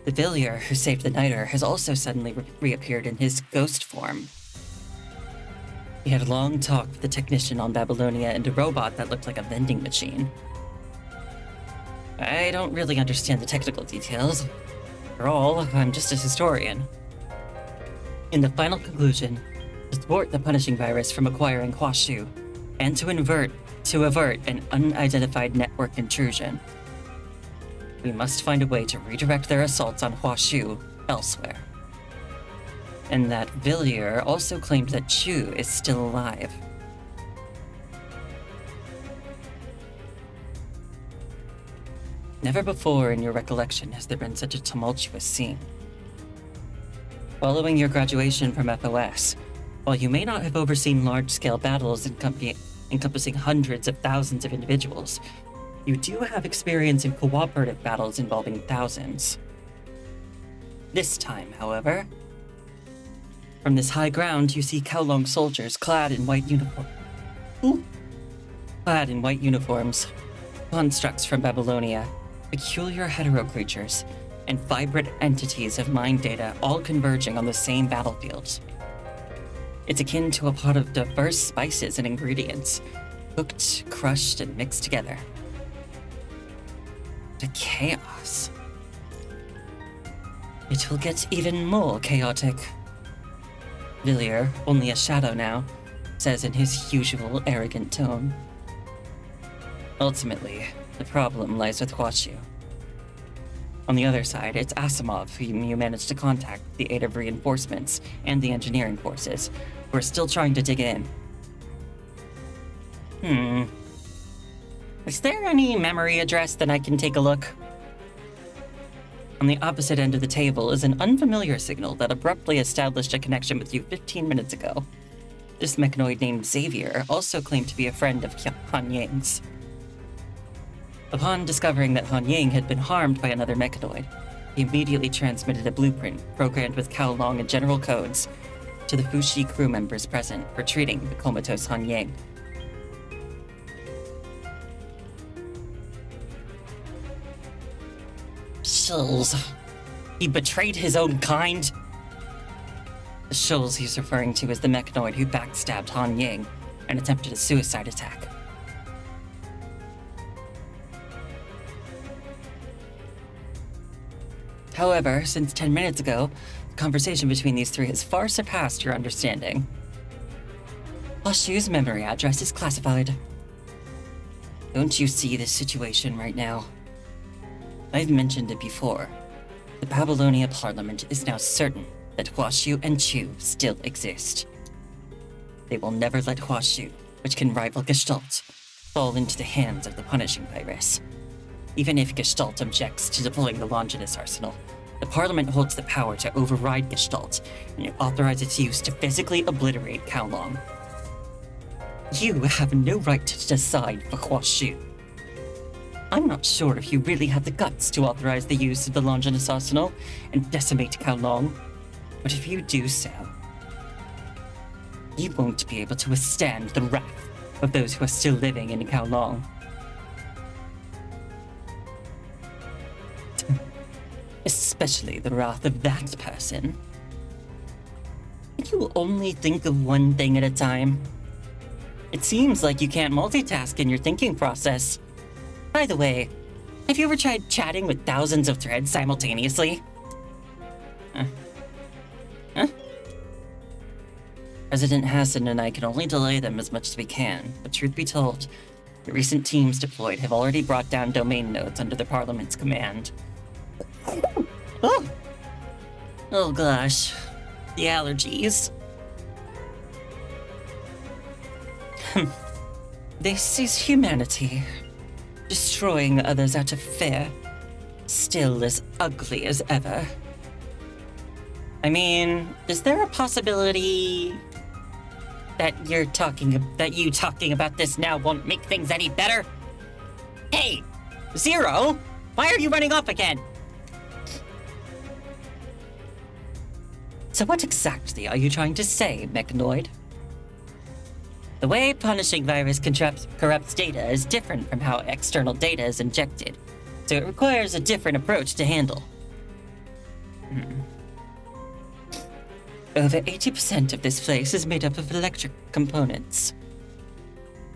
the Villier who saved the Niter has also suddenly reappeared in his ghost form. We had a long talk with the technician on Babylonia and a robot that looked like a vending machine. I don't really understand the technical details. After all, I'm just a historian. In the final conclusion, to thwart the punishing virus from acquiring Huashu, and to avert an unidentified network intrusion, we must find a way to redirect their assaults on Huashu elsewhere. And that Villier also claimed that Chu is still alive. Never before in your recollection has there been such a tumultuous scene. Following your graduation from FOS, while you may not have overseen large-scale battles encompassing hundreds of thousands of individuals, you do have experience in cooperative battles involving thousands. This time, however, from this high ground, you see Kowloon soldiers clad in white uniforms, constructs from Babylonia, peculiar hetero creatures and vibrant entities of mind data all converging on the same battlefield. It's akin to a pot of diverse spices and ingredients, cooked, crushed, and mixed together. The chaos. It will get even more chaotic. Villiers, only a shadow now, says in his usual arrogant tone. Ultimately, the problem lies with Huashu. On the other side, it's Asimov whom you managed to contact with the aid of reinforcements and the engineering forces, who are still trying to dig in. Is there any memory address that I can take a look? On the opposite end of the table is an unfamiliar signal that abruptly established a connection with you 15 minutes ago. This mechanoid named Xavier also claimed to be a friend of Han Ying's. Upon discovering that Han Ying had been harmed by another mechanoid, he immediately transmitted a blueprint programmed with Kowloon and general codes to the Fushi crew members present for treating the comatose Han Ying. Shulls. He betrayed his own kind? The Shulls he's referring to is the mechanoid who backstabbed Han Ying and attempted a suicide attack. However, since 10 minutes ago, the conversation between these three has far surpassed your understanding. Huashu's memory address is classified. Don't you see this situation right now? I've mentioned it before. The Babylonia Parliament is now certain that Huashu and Chu still exist. They will never let Huashu, which can rival Gestalt, fall into the hands of the punishing virus. Even if Gestalt objects to deploying the Longinus arsenal, the Parliament holds the power to override Gestalt and authorize its use to physically obliterate Kowloon. You have no right to decide for Huashu. I'm not sure if you really have the guts to authorize the use of the Longinus arsenal and decimate Kowloon, but if you do so, you won't be able to withstand the wrath of those who are still living in Kowloon. Especially the wrath of that person. Can you only think of one thing at a time? It seems like you can't multitask in your thinking process. By the way, have you ever tried chatting with thousands of threads simultaneously? Huh? President Hassan and I can only delay them as much as we can, but truth be told, the recent teams deployed have already brought down domain nodes under the Parliament's command. Oh gosh, the allergies. This is humanity. Destroying others out of fear. Still as ugly as ever. I mean, is there a possibility that you talking about this now won't make things any better? Hey, Zero, why are you running off again? So what exactly are you trying to say, Mechanoid? The way punishing virus corrupts data is different from how external data is injected, so it requires a different approach to handle. Over 80% of this place is made up of electric components.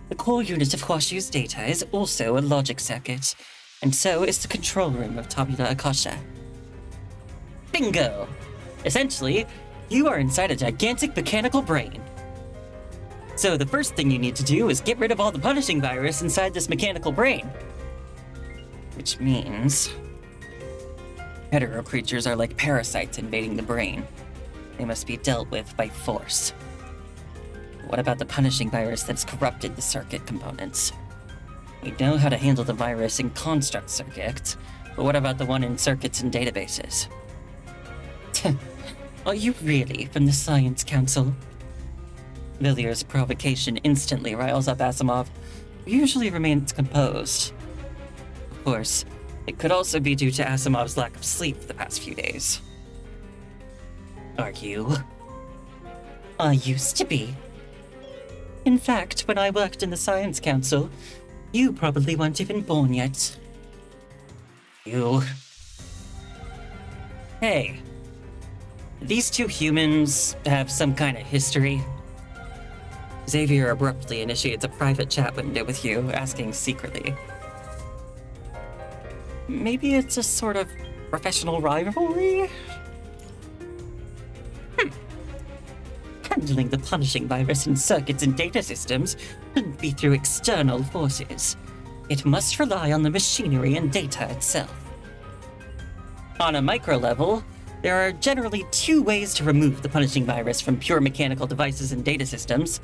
The core unit of Huashu's data is also a logic circuit, and so is the control room of Tabula Akasha. Bingo! Essentially, you are inside a gigantic mechanical brain. So the first thing you need to do is get rid of all the punishing virus inside this mechanical brain. Which means hetero creatures are like parasites invading the brain. They must be dealt with by force. What about the punishing virus that's corrupted the circuit components? We know how to handle the virus in construct circuits, but what about the one in circuits and databases? Are you really from the Science Council? Villiers' provocation instantly riles up Asimov, who usually remains composed. Of course, it could also be due to Asimov's lack of sleep the past few days. Are you? I used to be. In fact, when I worked in the Science Council, you probably weren't even born yet. You. Hey. These two humans have some kind of history. Xavier abruptly initiates a private chat window with you, asking secretly. Maybe it's a sort of professional rivalry? Handling the punishing virus in circuits and data systems shouldn't be through external forces. It must rely on the machinery and data itself. On a micro level, there are generally two ways to remove the punishing virus from pure mechanical devices and data systems.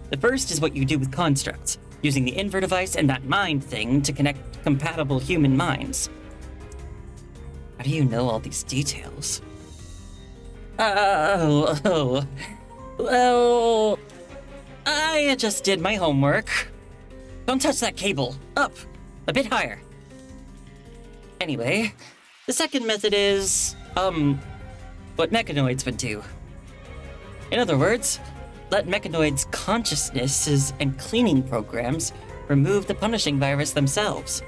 The first is what you do with constructs, using the Inver device and that mind thing to connect compatible human minds. How do you know all these details? Well, I just did my homework. Don't touch that cable. Up! A bit higher. Anyway, the second method is, what mechanoids would do. In other words, let mechanoids' consciousnesses and cleaning programs remove the punishing virus themselves.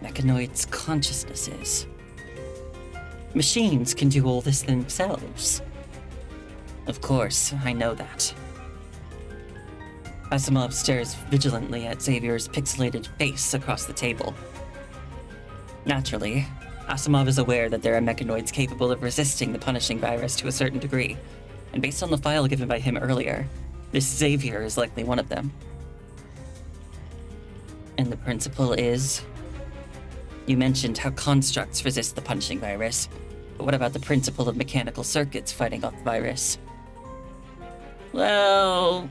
Mechanoids' consciousnesses. Machines can do all this themselves. Of course, I know that. Asimov stares vigilantly at Xavier's pixelated face across the table. Naturally, Asimov is aware that there are mechanoids capable of resisting the punishing virus to a certain degree, and based on the file given by him earlier, this Xavier is likely one of them. And the principle is? You mentioned how constructs resist the punishing virus, but what about the principle of mechanical circuits fighting off the virus? Well,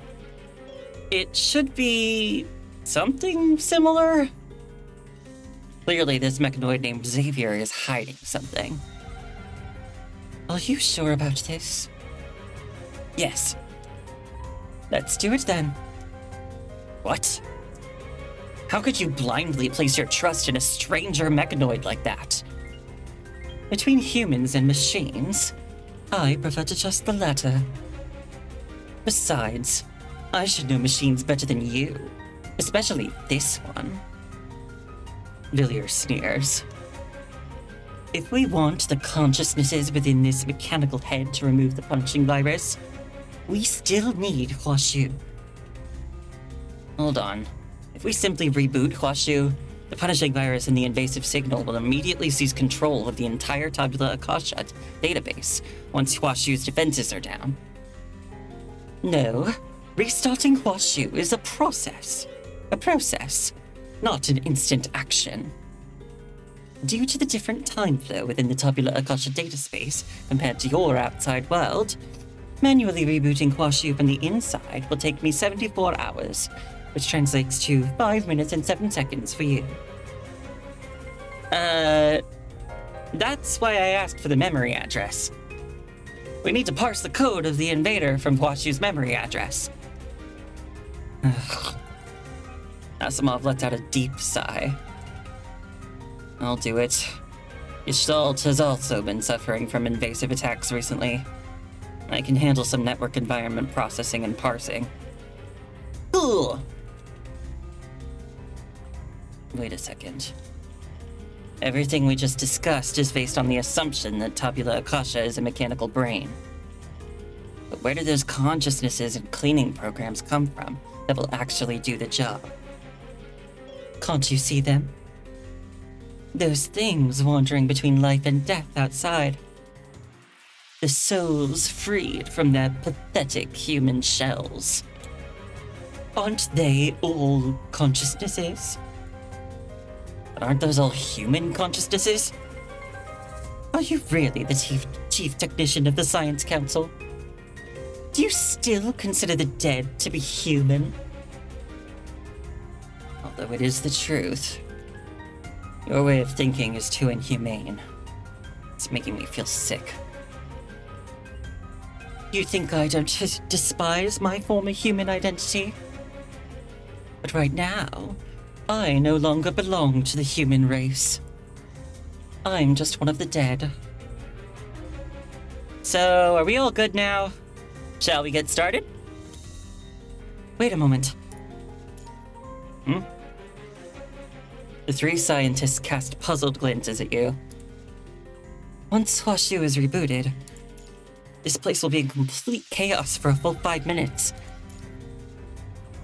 it should be something similar. Clearly, this mechanoid named Xavier is hiding something. Are you sure about this? Yes. Let's do it then. What? How could you blindly place your trust in a stranger mechanoid like that? Between humans and machines, I prefer to trust the latter. Besides, I should know machines better than you, especially this one. Villiers sneers. If we want the consciousnesses within this mechanical head to remove the punishing virus, we still need Huashu. Hold on. If we simply reboot Huashu, the punishing virus and the invasive signal will immediately seize control of the entire Tabula Akasha database once Huashu's defenses are down. No, restarting Huashu is a process. A process, not an instant action. Due to the different time flow within the Tabula Akasha data space compared to your outside world, manually rebooting Huashu from the inside will take me 74 hours, which translates to 5 minutes and 7 seconds for you. That's why I asked for the memory address. We need to parse the code of the invader from Huashu's memory address. Asimov lets out a deep sigh. I'll do it. Gestalt has also been suffering from invasive attacks recently. I can handle some network environment processing and parsing. Cool! Wait a second. Everything we just discussed is based on the assumption that Tabula Akasha is a mechanical brain. But where do those consciousnesses and cleaning programs come from that will actually do the job? Can't you see them? Those things wandering between life and death outside. The souls freed from their pathetic human shells. Aren't they all consciousnesses? But aren't those all human consciousnesses? Are you really the chief technician of the Science Council? Do you still consider the dead to be human? Although it is the truth. Your way of thinking is too inhumane. It's making me feel sick. You think I don't despise my former human identity? But right now, I no longer belong to the human race. I'm just one of the dead. So, are we all good now? Shall we get started? Wait a moment. The three scientists cast puzzled glances at you. Once Huashu is rebooted, this place will be in complete chaos for a full 5 minutes.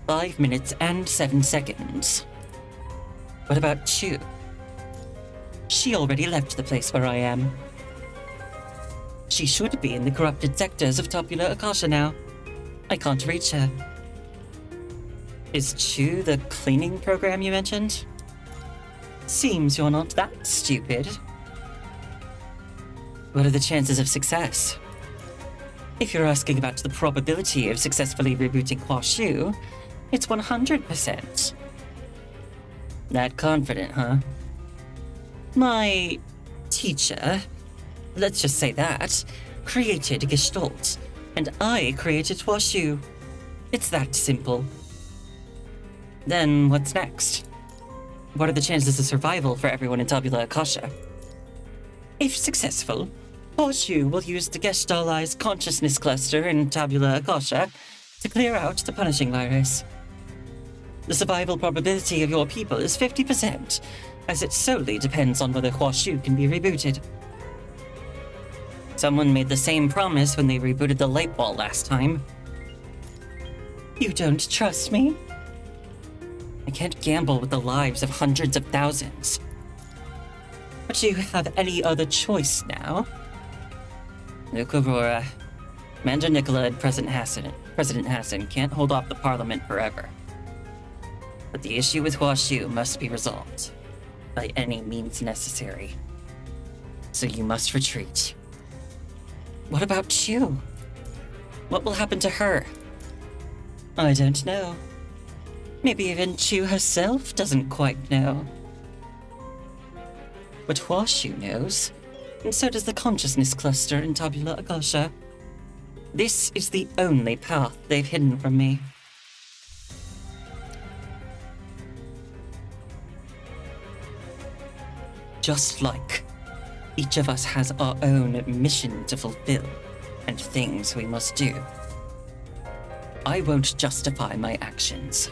5 minutes and 7 seconds. What about Chu? She already left the place where I am. She should be in the corrupted sectors of Tabula Akasha now. I can't reach her. Is Chu the cleaning program you mentioned? Seems you're not that stupid. What are the chances of success? If you're asking about the probability of successfully rebooting Huashu, it's 100%. That confident, huh? My teacher, let's just say that, created Gestalt, and I created Huashu. It's that simple. Then what's next? What are the chances of survival for everyone in Tabula Akasha? If successful, Huashu will use the Gestalized consciousness cluster in Tabula Akasha to clear out the punishing virus. The survival probability of your people is 50%, as it solely depends on whether Huashu can be rebooted. Someone made the same promise when they rebooted the light wall last time. You don't trust me? I can't gamble with the lives of hundreds of thousands. But do you have any other choice now? Luke Aurora, Commander Nicola and President Hassan can't hold off the Parliament forever. But the issue with Huashu must be resolved, by any means necessary. So you must retreat. What about Chu? What will happen to her? I don't know. Maybe even Chu herself doesn't quite know. But Huashu knows, and so does the consciousness cluster in Tabula Akasha. This is the only path they've hidden from me. Just like each of us has our own mission to fulfill and things we must do. I won't justify my actions,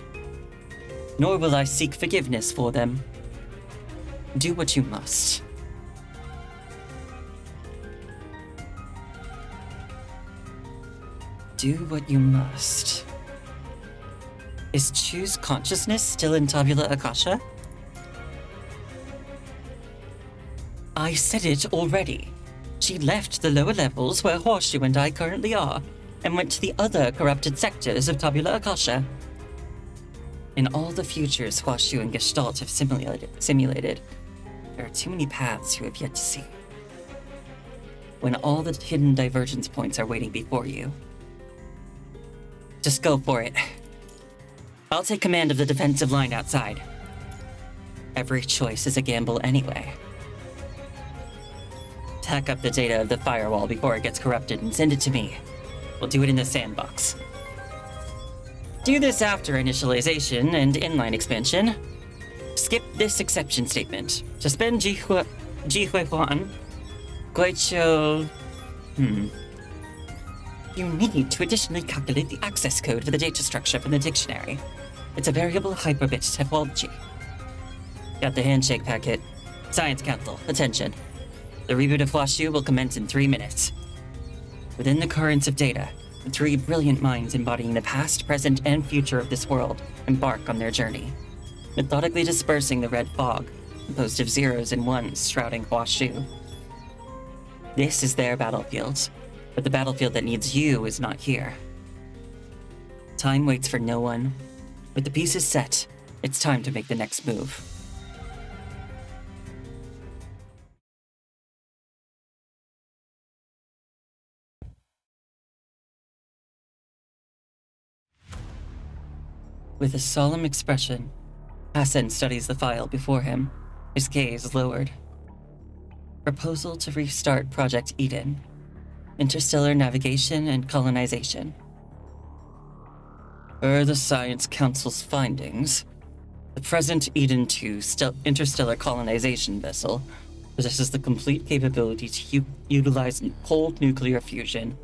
nor will I seek forgiveness for them. Do what you must. Do what you must. Is Chu's consciousness still in Tabula Akasha? I said it already. She left the lower levels where Huashu and I currently are, and went to the other corrupted sectors of Tabula Akasha. In all the futures Huashu and Gestalt have simulated, there are too many paths you have yet to see. When all the hidden divergence points are waiting before you, just go for it. I'll take command of the defensive line outside. Every choice is a gamble anyway. Hack up the data of the firewall before it gets corrupted and send it to me. We'll do it in the sandbox. Do this after initialization and inline expansion. Skip this exception statement. Suspend Jihui Huan. Guicho... You need to additionally calculate the access code for the data structure from the dictionary. It's a variable hyperbit topology. Got the handshake packet. Science Council, attention. The reboot of Huashu will commence in 3 minutes. Within the currents of data, the three brilliant minds embodying the past, present, and future of this world embark on their journey, methodically dispersing the red fog, composed of zeros and ones shrouding Huashu. This is their battlefield, but the battlefield that needs you is not here. Time waits for no one. With the pieces set, it's time to make the next move. With a solemn expression, Hassan studies the file before him, his gaze lowered. Proposal to restart Project Eden. Interstellar navigation and colonization. Per the Science Council's findings, the present Eden 2 interstellar colonization vessel possesses the complete capability to utilize cold nuclear fusion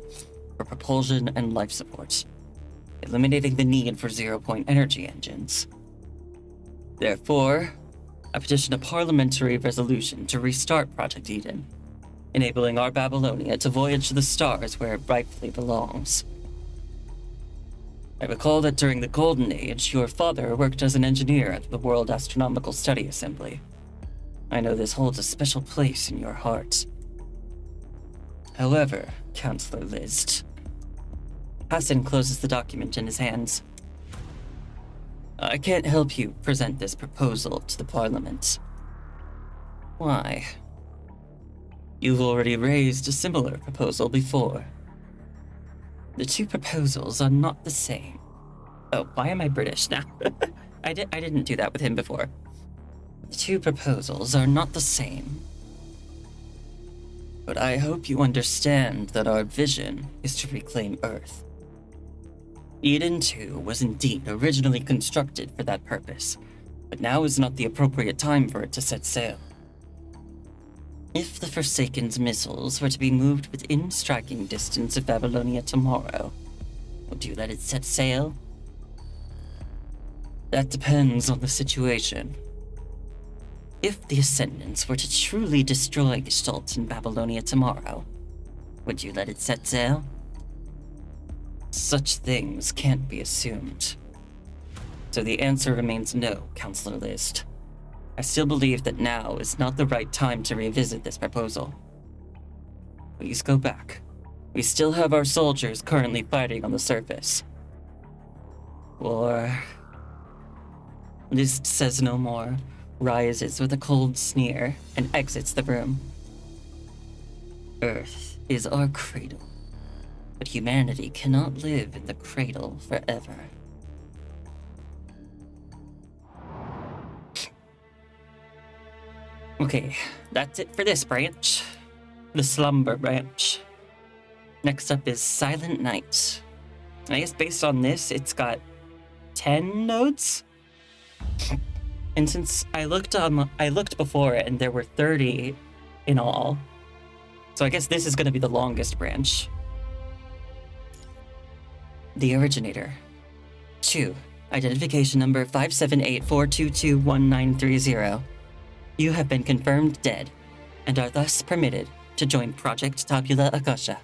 for propulsion and life support, eliminating the need for zero-point energy engines. Therefore, I petition a parliamentary resolution to restart Project Eden, enabling our Babylonia to voyage to the stars where it rightfully belongs. I recall that during the Golden Age, your father worked as an engineer at the World Astronomical Study Assembly. I know this holds a special place in your heart. However, Counselor List. Hassan closes the document in his hands. I can't help you present this proposal to the Parliament. Why? You've already raised a similar proposal before. The two proposals are not the same. Oh, why am I British now? I didn't do that with him before. The two proposals are not the same. But I hope you understand that our vision is to reclaim Earth. Eden 2 was indeed originally constructed for that purpose, but now is not the appropriate time for it to set sail. If the Forsaken's missiles were to be moved within striking distance of Babylonia tomorrow, would you let it set sail? That depends on the situation. If the Ascendants were to truly destroy Gestalt in Babylonia tomorrow, would you let it set sail? Such things can't be assumed. So the answer remains no, Counselor List. I still believe that now is not the right time to revisit this proposal. Please go back. We still have our soldiers currently fighting on the surface. Or... List says no more, rises with a cold sneer, and exits the room. Earth is our cradle, but humanity cannot live in the cradle forever. Okay, that's it for this branch. The Slumber branch. Next up is Silent Night. I guess based on this, it's got 10 nodes? And since I looked before and there were 30 in all, so I guess this is going to be the longest branch. The Originator. 2. Identification number 578-422-1930. You have been confirmed dead, and are thus permitted to join Project Tabula Akasha.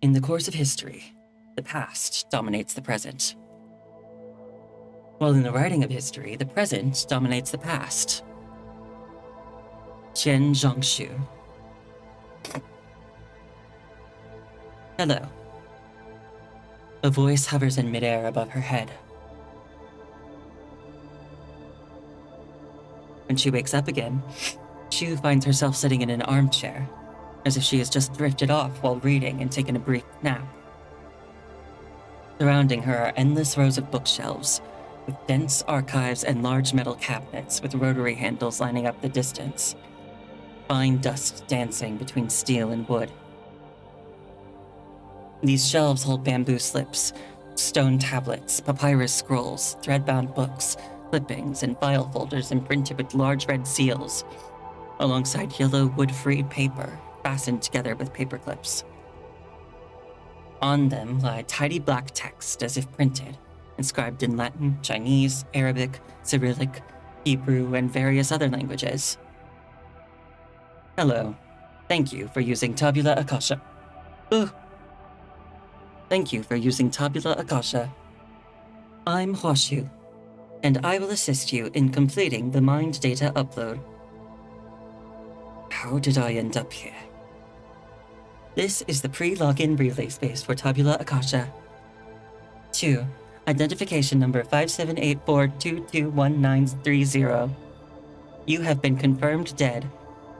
In the course of history, the past dominates the present. While in the writing of history, the present dominates the past. Chen Zhongshu. Hello. A voice hovers in midair above her head. When she wakes up again, Shu finds herself sitting in an armchair, as if she has just drifted off while reading and taken a brief nap. Surrounding her are endless rows of bookshelves, with dense archives and large metal cabinets with rotary handles lining up the distance. Fine dust dancing between steel and wood. These shelves hold bamboo slips, stone tablets, papyrus scrolls, thread-bound books, clippings, and file folders imprinted with large red seals, alongside yellow wood-freed paper fastened together with paper clips. On them lie tidy black text as if printed, inscribed in Latin, Chinese, Arabic, Cyrillic, Hebrew, and various other languages. Hello. Thank you for using Tabula Akasha. Thank you for using Tabula Akasha. I'm Huashu, and I will assist you in completing the mind data upload. How did I end up here? This is the pre-login relay space for Tabula Akasha. 2. Identification number 578-422-1930. You have been confirmed dead,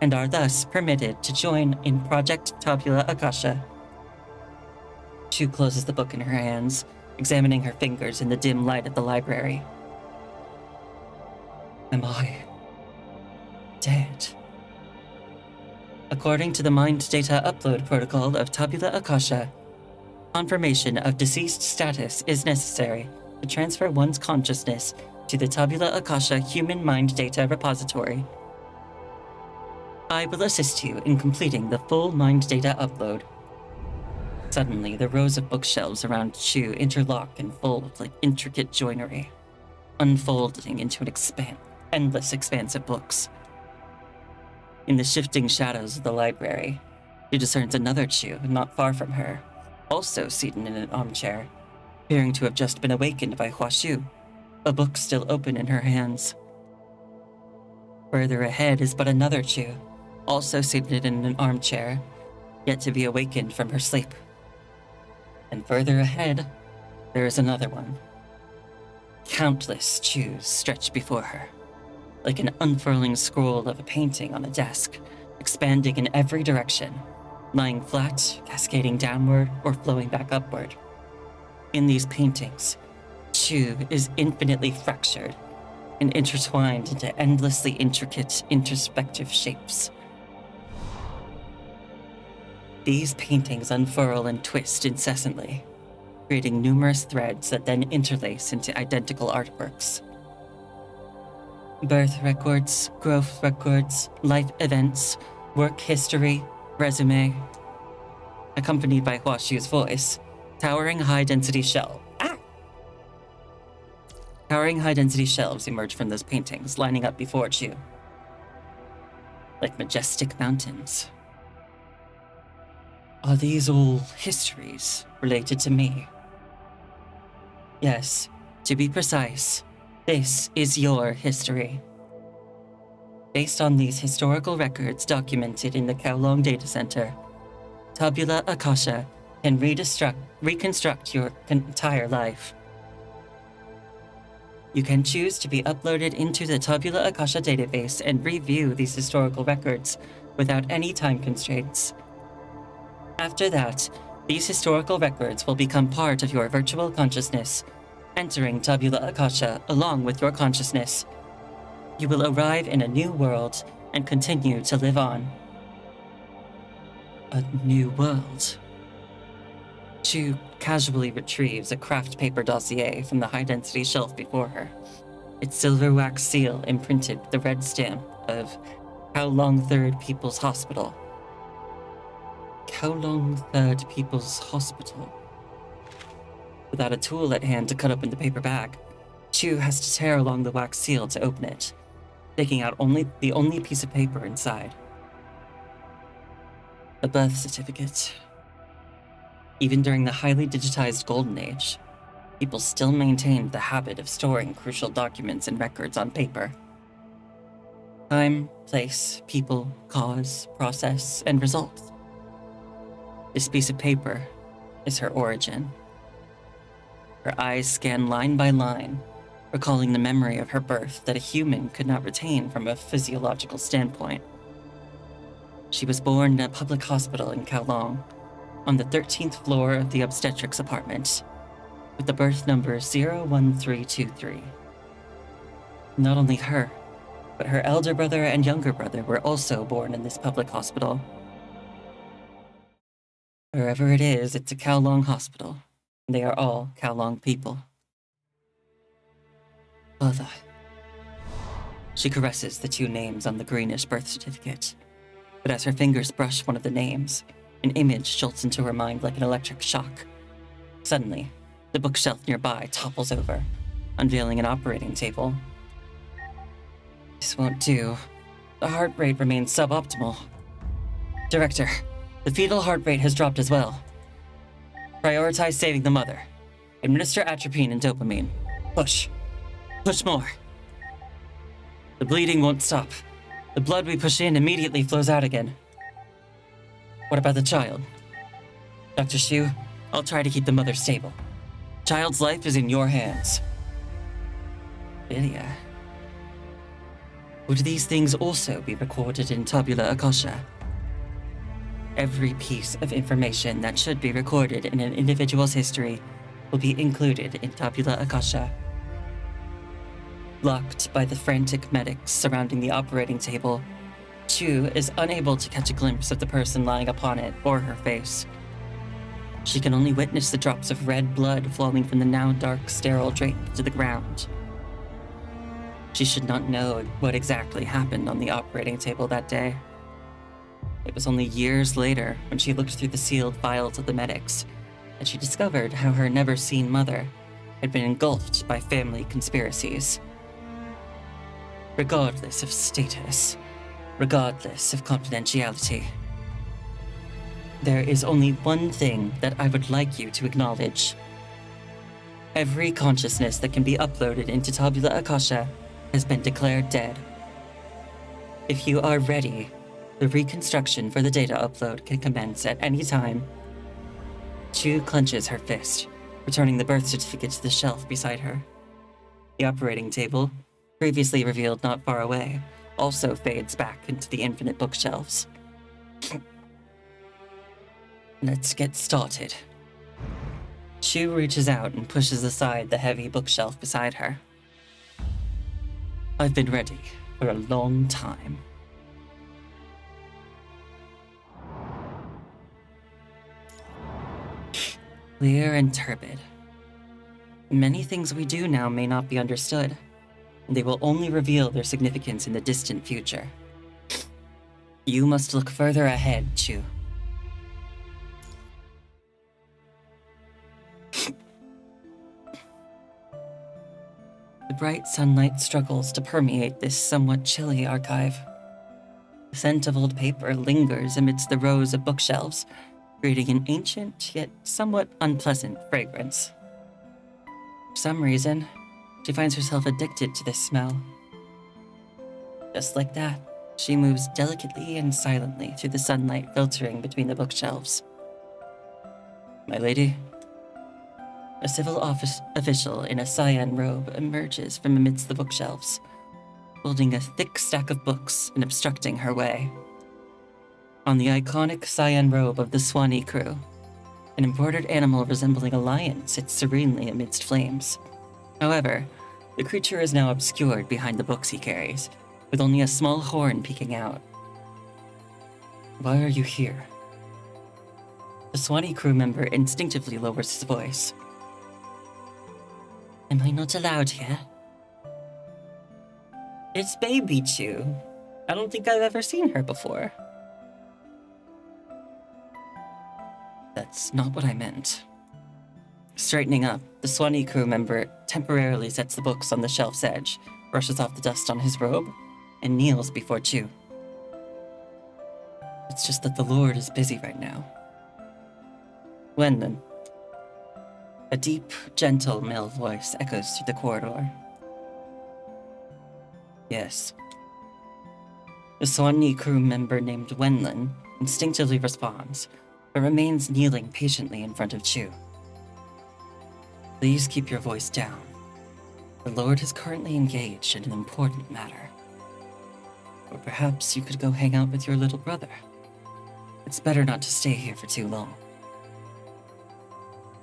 and are thus permitted to join in Project Tabula Akasha. Shu closes the book in her hands, examining her fingers in the dim light of the library. Am I dead? According to the Mind Data Upload Protocol of Tabula Akasha, confirmation of deceased status is necessary to transfer one's consciousness to the Tabula Akasha Human Mind Data Repository. I will assist you in completing the full mind data upload. Suddenly, the rows of bookshelves around Chu interlock and fold like intricate joinery, unfolding into an endless expanse of books. In the shifting shadows of the library, she discerns another Chu not far from her, also seated in an armchair, appearing to have just been awakened by Hua Shu, a book still open in her hands. Further ahead is but another Chu, also seated in an armchair, yet to be awakened from her sleep. And further ahead, there is another one. Countless Chus stretch before her, like an unfurling scroll of a painting on a desk, expanding in every direction, lying flat, cascading downward, or flowing back upward. In these paintings, Chu is infinitely fractured and intertwined into endlessly intricate, introspective shapes. These paintings unfurl and twist incessantly, creating numerous threads that then interlace into identical artworks. Birth records, growth records, life events, work history, resume. Accompanied by Hua Shu's voice, towering high-density shelves emerge from those paintings, lining up before Chu, like majestic mountains. Are these all histories related to me? Yes, to be precise, this is your history. Based on these historical records documented in the Kowloon Data Center, Tabula Akasha can reconstruct your entire life. You can choose to be uploaded into the Tabula Akasha database and review these historical records without any time constraints. After that, these historical records will become part of your virtual consciousness, entering Tabula Akasha along with your consciousness. You will arrive in a new world and continue to live on. A new world. Chu casually retrieves a craft paper dossier from the high-density shelf before her, its silver wax seal imprinted with the red stamp of Kowloon Third People's Hospital. Kowloon Third People's Hospital. Without a tool at hand to cut open the paper bag, Chu has to tear along the wax seal to open it, taking out the only piece of paper inside. A birth certificate. Even during the highly digitized Golden Age, people still maintained the habit of storing crucial documents and records on paper. Time, place, people, cause, process, and result. This piece of paper is her origin. Her eyes scan line by line, recalling the memory of her birth that a human could not retain from a physiological standpoint. She was born in a public hospital in Kowloon, on the 13th floor of the obstetrics apartment, with the birth number 01323. Not only her, but her elder brother and younger brother were also born in this public hospital. Wherever it is, it's a Kowloon hospital. They are all Kowloon people. Father. She caresses the two names on the greenish birth certificate, but as her fingers brush one of the names, an image jolts into her mind like an electric shock. Suddenly, the bookshelf nearby topples over, unveiling an operating table. This won't do. The heart rate remains suboptimal. Director, the fetal heart rate has dropped as well. Prioritize saving the mother. Administer atropine and dopamine. Push. Push more. The bleeding won't stop. The blood we push in immediately flows out again. What about the child? Dr. Shu, I'll try to keep the mother stable. Child's life is in your hands. Lydia. Would these things also be recorded in Tabula Akasha? Every piece of information that should be recorded in an individual's history will be included in Tabula Akasha. Blocked by the frantic medics surrounding the operating table, Chu is unable to catch a glimpse of the person lying upon it or her face. She can only witness the drops of red blood flowing from the now dark, sterile drape to the ground. She should not know what exactly happened on the operating table that day. It was only years later, when she looked through the sealed files of the medics, that she discovered how her never-seen mother had been engulfed by family conspiracies. Regardless of status, regardless of confidentiality, there is only one thing that I would like you to acknowledge. Every consciousness that can be uploaded into Tabula Akasha has been declared dead. If you are ready, the reconstruction for the data upload can commence at any time. Chu clenches her fist, returning the birth certificate to the shelf beside her. The operating table, previously revealed not far away, also fades back into the infinite bookshelves. Let's get started. Chu reaches out and pushes aside the heavy bookshelf beside her. I've been ready for a long time. Clear and turbid. Many things we do now may not be understood, and they will only reveal their significance in the distant future. You must look further ahead, Chu. The bright sunlight struggles to permeate this somewhat chilly archive. The scent of old paper lingers amidst the rows of bookshelves, creating an ancient yet somewhat unpleasant fragrance. For some reason, she finds herself addicted to this smell. Just like that, she moves delicately and silently through the sunlight filtering between the bookshelves. My lady? A civil office official in a cyan robe emerges from amidst the bookshelves, holding a thick stack of books and obstructing her way. On the iconic cyan robe of the Swanee crew, an embroidered animal resembling a lion sits serenely amidst flames. However, the creature is now obscured behind the books he carries, with only a small horn peeking out. Why are you here? The Swanee crew member instinctively lowers his voice. Am I not allowed here? It's Baby Chu. I don't think I've ever seen her before. That's not what I meant. Straightening up, the Swanee crew member temporarily sets the books on the shelf's edge, brushes off the dust on his robe, and kneels before Chu. It's just that the Lord is busy right now. Wenlin. A deep, gentle male voice echoes through the corridor. Yes. The Swanee crew member named Wenlin instinctively responds, but remains kneeling patiently in front of Chu. Please keep your voice down. The Lord is currently engaged in an important matter. Or perhaps you could go hang out with your little brother. It's better not to stay here for too long.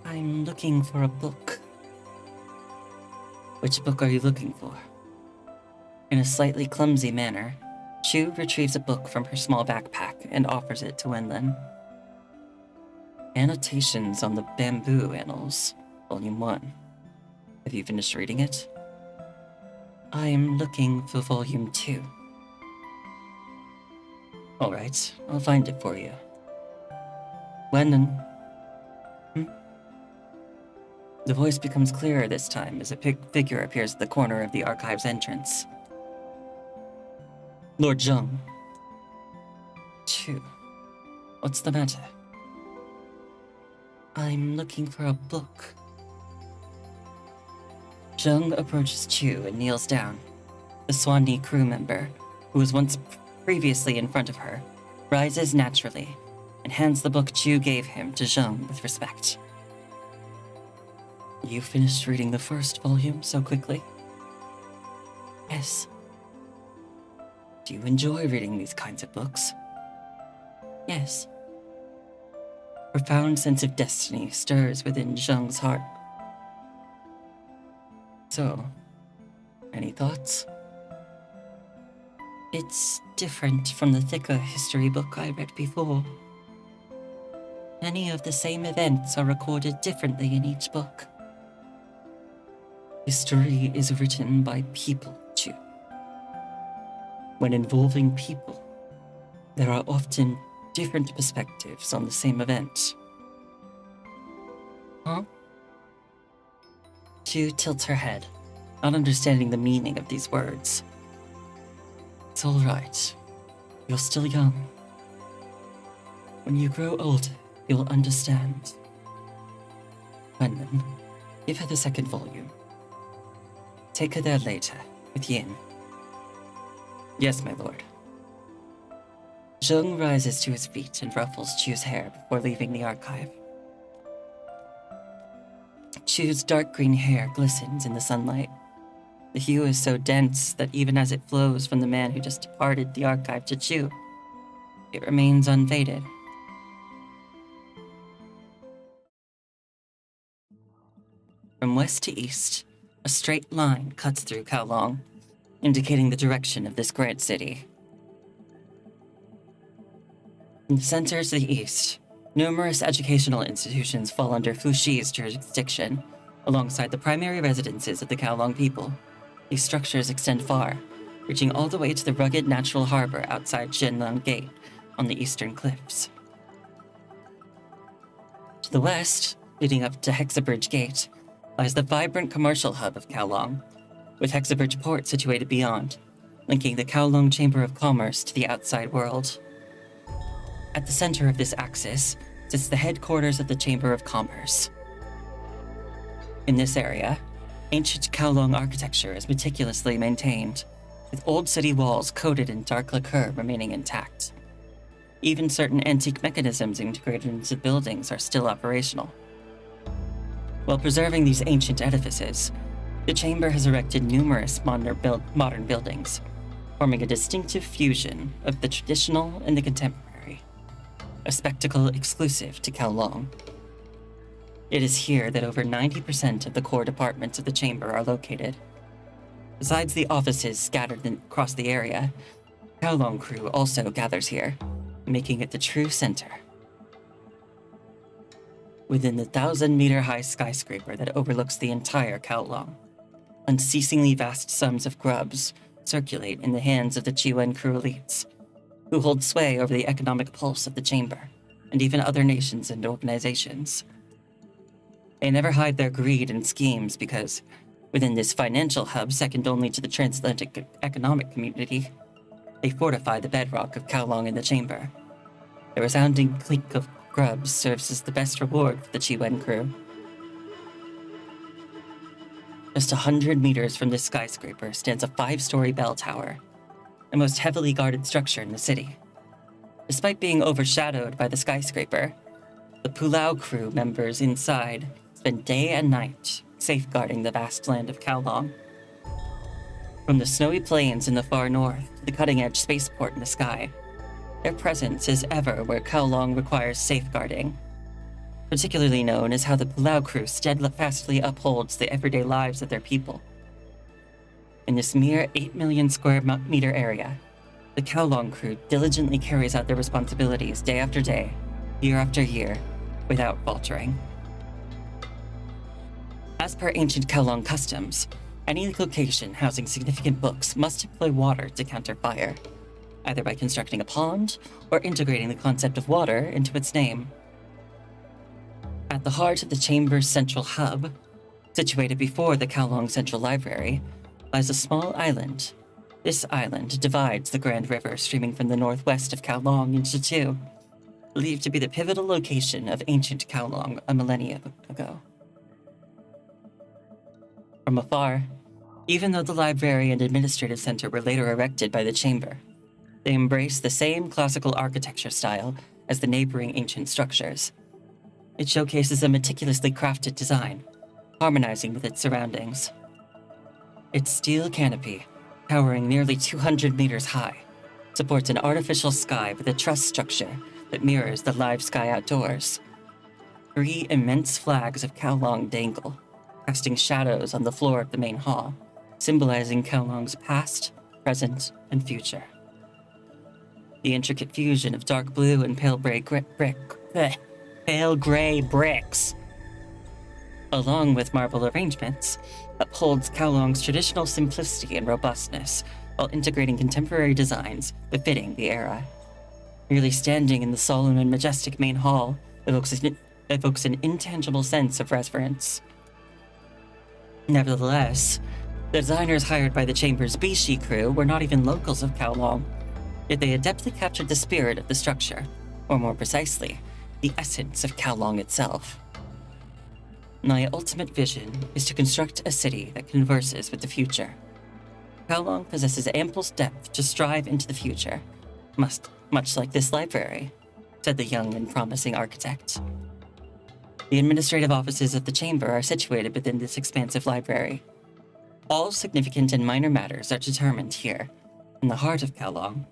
I'm looking for a book. Which book are you looking for? In a slightly clumsy manner, Chu retrieves a book from her small backpack and offers it to Wenlin. Annotations on the Bamboo Annals, Volume 1. Have you finished reading it? I'm looking for Volume 2. Alright, I'll find it for you. Wenlin. The voice becomes clearer this time as a figure appears at the corner of the archive's entrance. Lord Zheng. Chu. What's the matter? I'm looking for a book. Zheng approaches Chu and kneels down. The Swanee crew member, who was once previously in front of her, rises naturally and hands the book Chu gave him to Zheng with respect. You finished reading the first volume so quickly? Yes. Do you enjoy reading these kinds of books? Yes. Profound sense of destiny stirs within Zheng's heart. So, any thoughts? It's different from the thicker history book I read before. Many of the same events are recorded differently in each book. History is written by people, Chu. When involving people, there are often different perspectives on the same event. Huh? Chu tilts her head, not understanding the meaning of these words. It's all right. You're still young. When you grow older, you'll understand. Wenlin, give her the second volume. Take her there later, with Yin. Yes, my lord. Zheng rises to his feet and ruffles Chu's hair before leaving the archive. Chu's dark green hair glistens in the sunlight. The hue is so dense that even as it flows from the man who just departed the archive to Chu, it remains unfaded. From west to east, a straight line cuts through Kowloon, indicating the direction of this great city. In the center to the east, numerous educational institutions fall under Fuxi's jurisdiction, alongside the primary residences of the Kowloon people. These structures extend far, reaching all the way to the rugged natural harbor outside Jinlong Gate on the eastern cliffs. To the west, leading up to Hexabridge Gate, lies the vibrant commercial hub of Kowloon, with Hexabridge Port situated beyond, linking the Kowloon Chamber of Commerce to the outside world. At the center of this axis sits the headquarters of the Chamber of Commerce. In this area, ancient Kowloon architecture is meticulously maintained, with old city walls coated in dark lacquer remaining intact. Even certain antique mechanisms integrated into buildings are still operational. While preserving these ancient edifices, the Chamber has erected numerous modern buildings, forming a distinctive fusion of the traditional and the contemporary, a spectacle exclusive to Kowloon. It is here that over 90% of the core departments of the Chamber are located. Besides the offices scattered across the area, Kowloon crew also gathers here, making it the true center. Within the 1,000-meter-high skyscraper that overlooks the entire Kowloon, unceasingly vast sums of grubs circulate in the hands of the Chiwen crew elites, who hold sway over the economic pulse of the Chamber, and even other nations and organizations. They never hide their greed and schemes because, within this financial hub second only to the transatlantic economic community, they fortify the bedrock of Kowloon in the Chamber. The resounding clink of grubs serves as the best reward for the Chiwen crew. Just 100 meters from this skyscraper stands a 5-story bell tower, the most heavily guarded structure in the city. Despite being overshadowed by the skyscraper, the Pulau crew members inside spend day and night safeguarding the vast land of Kowloon. From the snowy plains in the far north to the cutting-edge spaceport in the sky, their presence is ever where Kowloon requires safeguarding, particularly known as how the Pulau crew steadfastly upholds the everyday lives of their people. In this mere 8 million square meter area, the Kowloon crew diligently carries out their responsibilities day after day, year after year, without faltering. As per ancient Kowloon customs, any location housing significant books must employ water to counter fire, either by constructing a pond or integrating the concept of water into its name. At the heart of the Chamber's central hub, situated before the Kowloon Central Library, lies a small island. This island divides the Grand River streaming from the northwest of Kowloon into two, believed to be the pivotal location of ancient Kowloon a millennia ago. From afar, even though the library and administrative center were later erected by the Chamber, they embrace the same classical architecture style as the neighboring ancient structures. It showcases a meticulously crafted design, harmonizing with its surroundings. Its steel canopy, towering nearly 200 meters high, supports an artificial sky with a truss structure that mirrors the live sky outdoors. 3 immense flags of Kowloon dangle, casting shadows on the floor of the main hall, symbolizing Kowloon's past, present, and future. The intricate fusion of dark blue and pale gray bricks, along with marble arrangements, upholds Kowloon's traditional simplicity and robustness while integrating contemporary designs befitting the era. Merely standing in the solemn and majestic main hall evokes an intangible sense of reverence. Nevertheless, the designers hired by the Chamber's Bishi crew were not even locals of Kowloon, yet they adeptly captured the spirit of the structure, or more precisely, the essence of Kowloon itself. My ultimate vision is to construct a city that converses with the future. Kowloon possesses ample depth to strive into the future, much like this library, said the young and promising architect. The administrative offices of the Chamber are situated within this expansive library. All significant and minor matters are determined here, in the heart of Kowloon.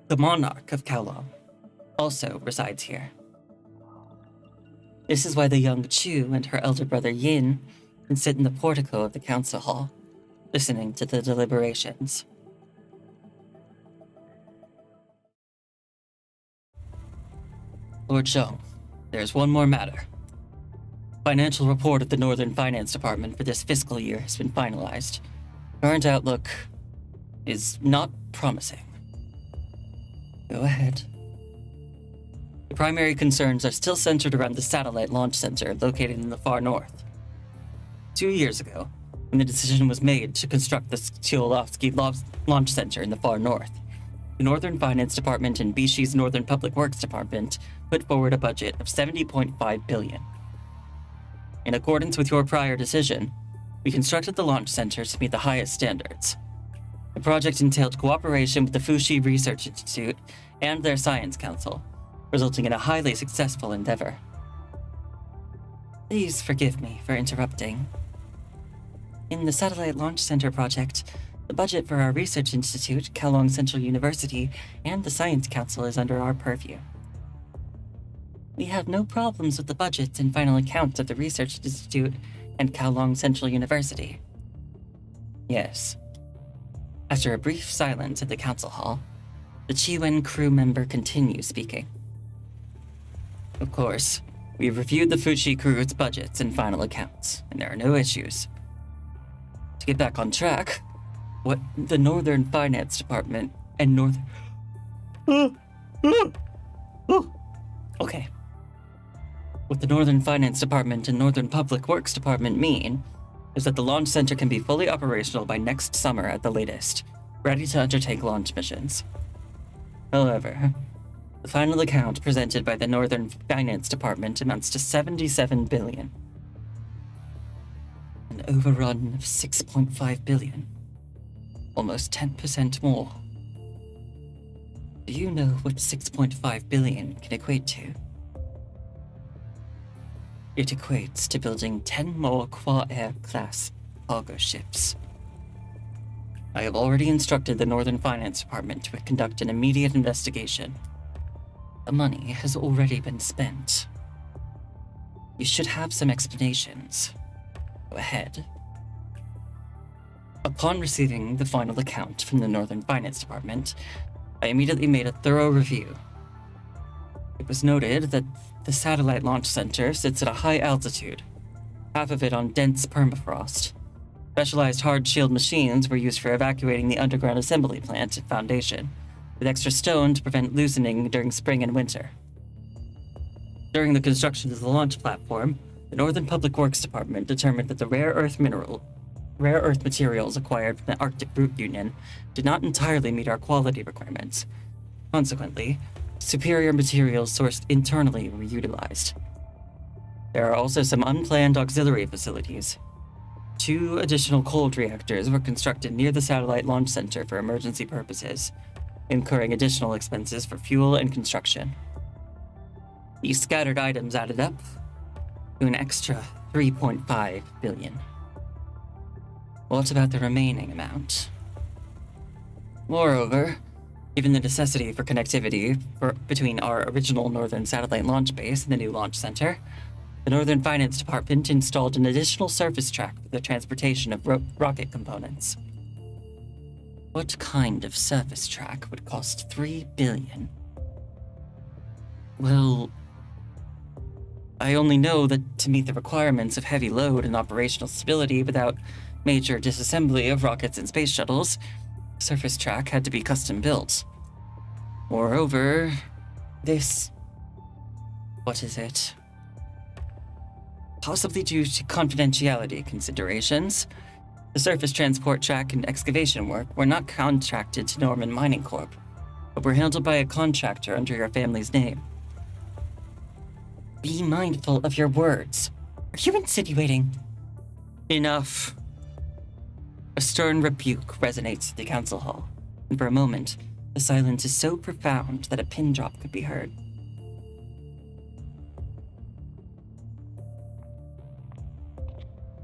The monarch of Kowloon also resides here. This is why the young Chu and her elder brother Yin can sit in the portico of the council hall, listening to the deliberations. Lord Zhong, there's one more matter. Financial report of the Northern Finance Department for this fiscal year has been finalized. Current outlook is not promising. Go ahead. The primary concerns are still centered around the satellite launch center located in the far north. 2 years ago, when the decision was made to construct the Tsiolkovsky Launch Center in the far north, the Northern Finance Department and Bishi's Northern Public Works Department put forward a budget of 70.5 billion. In accordance with your prior decision, we constructed the launch center to meet the highest standards. The project entailed cooperation with the Fuxi Research Institute and their Science Council, resulting in a highly successful endeavor. Please forgive me for interrupting. In the Satellite Launch Center project, the budget for our research institute, Kowloon Central University, and the Science Council is under our purview. We have no problems with the budget and final accounts of the Research Institute and Kowloon Central University. Yes. After a brief silence at the council hall, the Chiwen crew member continues speaking. Of course, we've reviewed the Fuxi crew's budgets and final accounts, and there are no issues. To get back on track, what the Northern Finance Department and Okay. What the Northern Finance Department and Northern Public Works Department mean is that the launch center can be fully operational by next summer at the latest, ready to undertake launch missions. However, the final account presented by the Northern Finance Department amounts to 77 billion. An overrun of 6.5 billion. Almost 10% more. Do you know what 6.5 billion can equate to? It equates to building 10 more Qua-Air class cargo ships. I have already instructed the Northern Finance Department to conduct an immediate investigation. The money has already been spent. You should have some explanations. Go ahead. Upon receiving the final account from the Northern Finance Department, I immediately made a thorough review. It was noted that the satellite launch center sits at a high altitude, half of it on dense permafrost. Specialized hard shield machines were used for evacuating the underground assembly plant and foundation, with extra stone to prevent loosening during spring and winter. During the construction of the launch platform, the Northern Public Works Department determined that the rare earth materials acquired from the Arctic Root Union did not entirely meet our quality requirements. Consequently, superior materials sourced internally were utilized. There are also some unplanned auxiliary facilities. 2 additional cold reactors were constructed near the satellite launch center for emergency purposes, incurring additional expenses for fuel and construction. These scattered items added up to an extra 3.5 billion. What about the remaining amount? Moreover, given the necessity for connectivity between our original Northern Satellite Launch Base and the new launch center, the Northern Finance Department installed an additional surface track for the transportation of rocket components. What kind of surface track would cost 3 billion? Well, I only know that to meet the requirements of heavy load and operational stability without major disassembly of rockets and space shuttles, surface track had to be custom built. Moreover, this... what is it? Possibly due to confidentiality considerations, the surface transport track and excavation work were not contracted to Norman Mining Corp, but were handled by a contractor under your family's name. Be mindful of your words. Are you insinuating? Enough. A stern rebuke resonates through the council hall, and for a moment, the silence is so profound that a pin drop could be heard.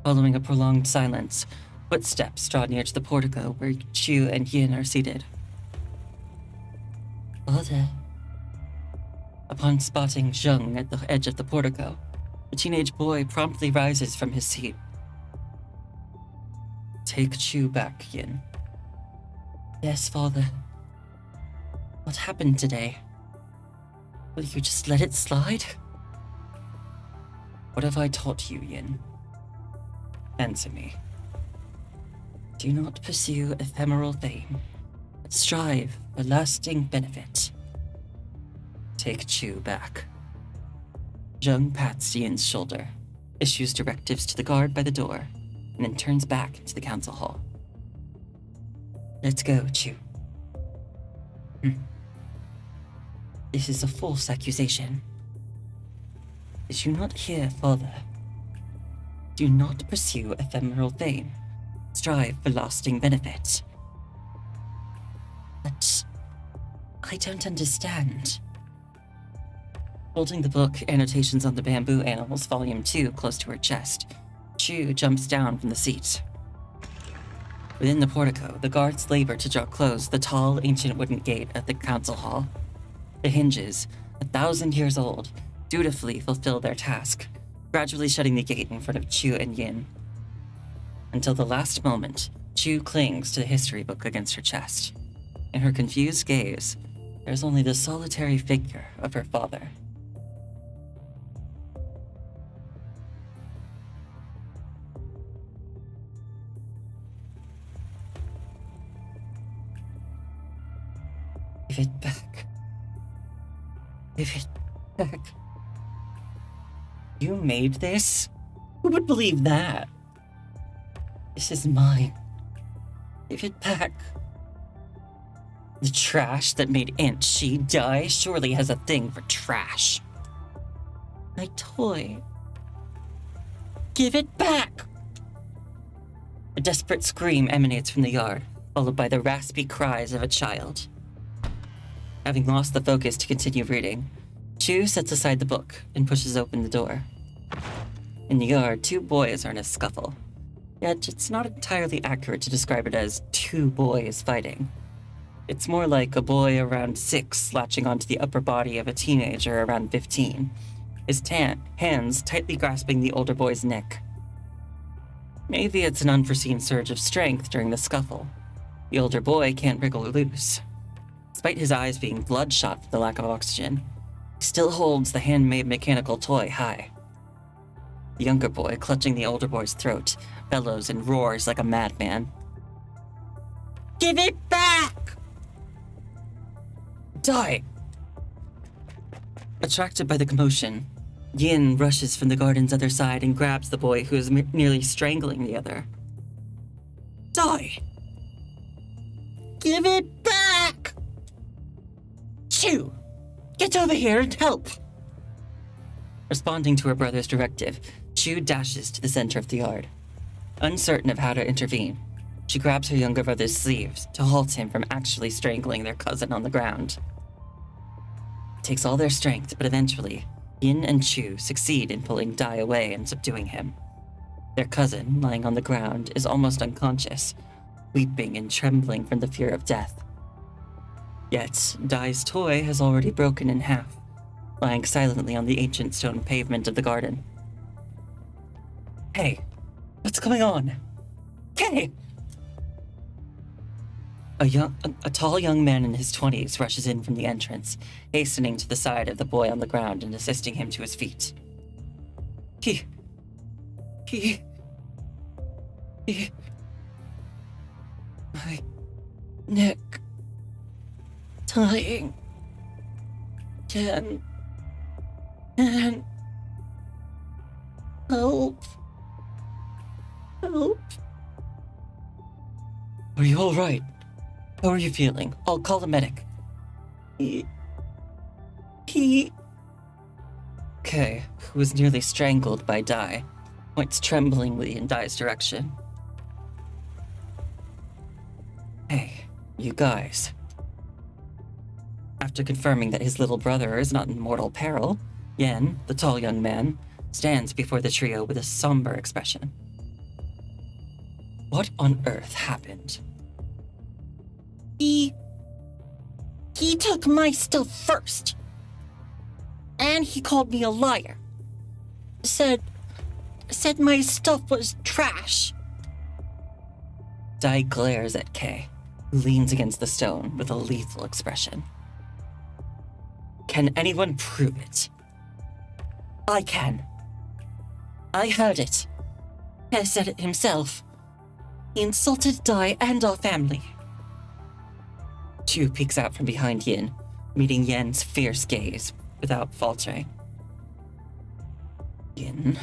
Following a prolonged silence, footsteps draw near to the portico where Chu and Yin are seated. Father. Upon spotting Zheng at the edge of the portico, the teenage boy promptly rises from his seat. Take Chu back, Yin. Yes, Father. What happened today? Will you just let it slide? What have I taught you, Yin? Answer me. Do not pursue ephemeral fame, but strive for lasting benefit. Take Chu back. Zheng pats Yin's shoulder, issues directives to the guard by the door, and then turns back into the council hall. Let's go, Chu. This is a false accusation. Did you not hear, Father? Do not pursue ephemeral fame. Strive for lasting benefit. But I don't understand. Holding the book, Annotations on the Bamboo Animals, Volume 2, close to her chest, Chu jumps down from the seat. Within the portico, the guards labor to draw close the tall, ancient wooden gate at the council hall. The hinges, 1,000 years old, dutifully fulfill their task, gradually shutting the gate in front of Chu and Yin. Until the last moment, Chu clings to the history book against her chest. In her confused gaze, there's only the solitary figure of her father. Give it back. Give it back. You made this? Who would believe that? This is mine. Give it back. The trash that made Aunt She die surely has a thing for trash. My toy. Give it back! A desperate scream emanates from the yard, followed by the raspy cries of a child. Having lost the focus to continue reading, Chu sets aside the book and pushes open the door. In the yard, two boys are in a scuffle. Yet it's not entirely accurate to describe it as two boys fighting. It's more like a boy around 6 latching onto the upper body of a teenager around 15, his hands tightly grasping the older boy's neck. Maybe it's an unforeseen surge of strength during the scuffle. The older boy can't wriggle loose. Despite his eyes being bloodshot for the lack of oxygen, he still holds the handmade mechanical toy high. The younger boy, clutching the older boy's throat, bellows and roars like a madman. Give it back! Die! Attracted by the commotion, Yin rushes from the garden's other side and grabs the boy who is nearly strangling the other. Die! Give it back! Chu! Get over here and help! Responding to her brother's directive, Chu dashes to the center of the yard. Uncertain of how to intervene, she grabs her younger brother's sleeves to halt him from actually strangling their cousin on the ground. It takes all their strength, but eventually, Yin and Chu succeed in pulling Dai away and subduing him. Their cousin, lying on the ground, is almost unconscious, weeping and trembling from the fear of death. Yet, Dai's toy has already broken in half, lying silently on the ancient stone pavement of the garden. Hey, what's going on? Hey! A tall young man in his 20s rushes in from the entrance, hastening to the side of the boy on the ground and assisting him to his feet. My neck. Dying. Can help. Help. Are you alright? How are you feeling? I'll call the medic. He... Kay, who was nearly strangled by Dai, points tremblingly in Dai's direction. Hey, you guys. After confirming that his little brother is not in mortal peril, Yen, the tall young man, stands before the trio with a somber expression. What on earth happened? He took my stuff first. And he called me a liar. Said my stuff was trash. Dai glares at Kay, who leans against the stone with a lethal expression. Can anyone prove it? I can. I heard it. Kay said it himself. He insulted Dai and our family. Chu peeks out from behind Yin, meeting Yen's fierce gaze without faltering. Yin?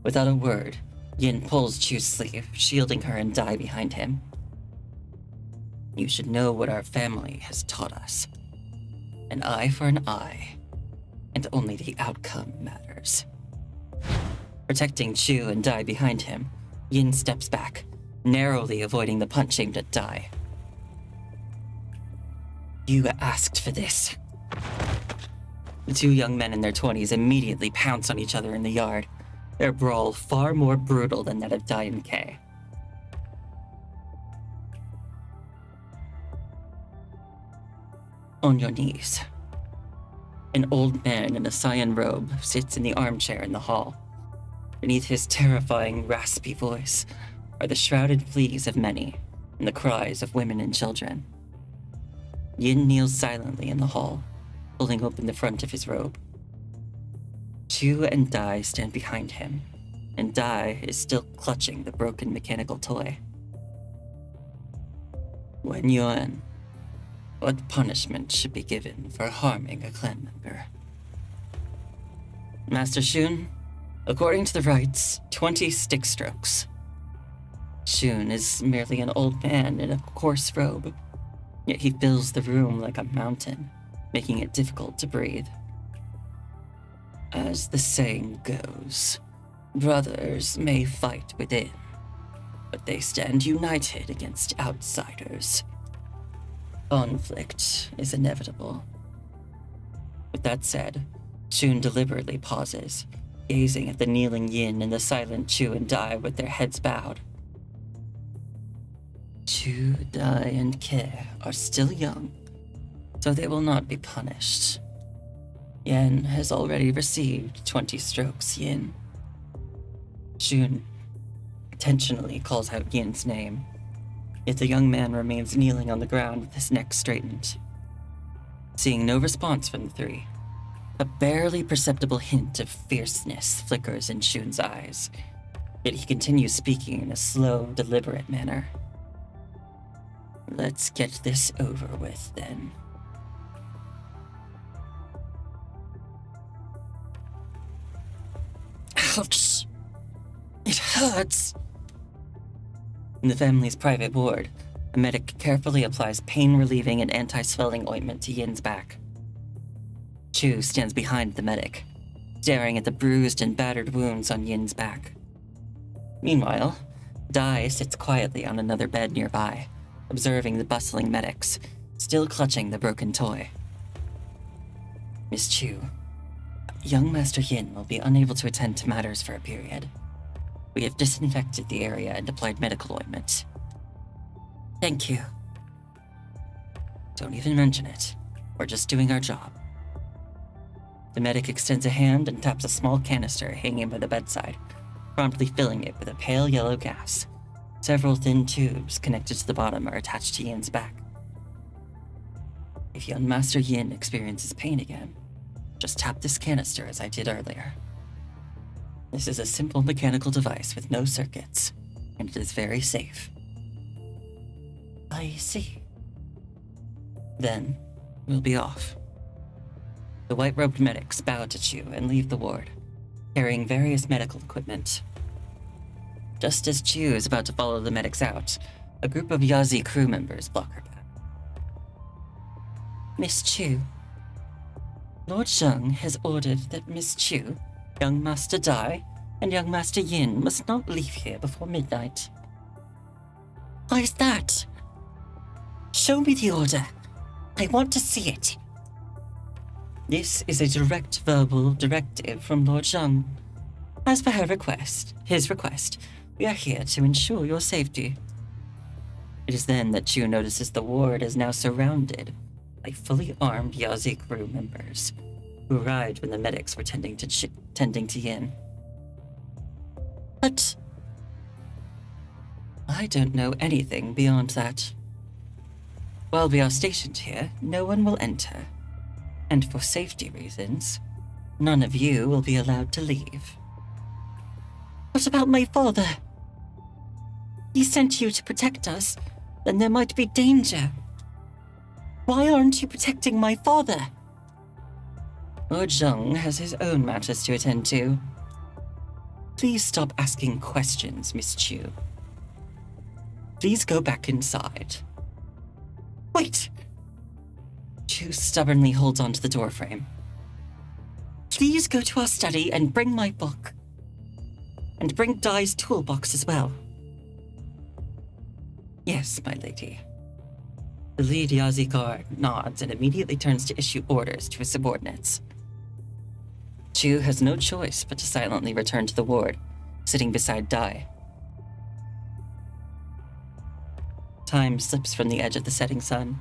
Without a word, Yin pulls Chu's sleeve, shielding her and Dai behind him. You should know what our family has taught us. An eye for an eye, and only the outcome matters. Protecting Chu and Dai behind him, Yin steps back, narrowly avoiding the punch aimed at Dai. You asked for this. The two young men in their 20s immediately pounce on each other in the yard, their brawl far more brutal than that of Dai and Kay. On your knees. An old man in a cyan robe sits in the armchair in the hall. Beneath his terrifying, raspy voice are the shrouded pleas of many and the cries of women and children. Yin kneels silently in the hall, pulling open the front of his robe. Chu and Dai stand behind him, and Dai is still clutching the broken mechanical toy. Wen Yuan, what punishment should be given for harming a clan member? Master Shun, according to the rites, 20 stick strokes. Shun is merely an old man in a coarse robe, yet he fills the room like a mountain, making it difficult to breathe. As the saying goes, brothers may fight within, but they stand united against outsiders. Conflict is inevitable. With that said, Shun deliberately pauses, gazing at the kneeling Yin and the silent Chu and Dai with their heads bowed. Chu, Dai, and Ke are still young, so they will not be punished. Yen has already received 20 strokes, Yin. Shun intentionally calls out Yin's name, yet the young man remains kneeling on the ground with his neck straightened. Seeing no response from the three, a barely perceptible hint of fierceness flickers in Shun's eyes, yet he continues speaking in a slow, deliberate manner. Let's get this over with, then. Ouch! It hurts! In the family's private ward, a medic carefully applies pain-relieving and anti-swelling ointment to Yin's back. Chu stands behind the medic, staring at the bruised and battered wounds on Yin's back. Meanwhile, Dai sits quietly on another bed nearby, observing the bustling medics, still clutching the broken toy. Miss Chu, young Master Yin will be unable to attend to matters for a period. We have disinfected the area and applied medical ointment. Thank you. Don't even mention it. We're just doing our job. The medic extends a hand and taps a small canister hanging by the bedside, promptly filling it with a pale yellow gas. Several thin tubes connected to the bottom are attached to Yin's back. If young Master Yin experiences pain again, just tap this canister as I did earlier. This is a simple mechanical device with no circuits, and it is very safe. I see. Then, we'll be off. The white-robed medics bow to Chu and leave the ward, carrying various medical equipment. Just as Chu is about to follow the medics out, a group of Yazi crew members block her path. Miss Chu, Lord Zheng has ordered that Miss Chu, young Master Dai, and young Master Yin must not leave here before midnight. Why is that? Show me the order. I want to see it. This is a direct verbal directive from Lord Zheng. As per his request, we are here to ensure your safety. It is then that Chu notices the ward is now surrounded by fully armed Yazi crew members, who arrived when the medics were tending to Yin. But I don't know anything beyond that. While we are stationed here, no one will enter. And for safety reasons, none of you will be allowed to leave. what about my father? He sent you to protect us, then there might be danger. Why aren't you protecting my father? Lord Zheng has his own matters to attend to. Please stop asking questions, Miss Chu. Please go back inside. Wait, Chu stubbornly holds onto the doorframe. please go to our study and bring my book. And bring Dai's toolbox as well. Yes, my lady. The lead Yazi guard nods and immediately turns to issue orders to his subordinates. Chu has no choice but to silently return to the ward, sitting beside Dai. Time slips from the edge of the setting sun,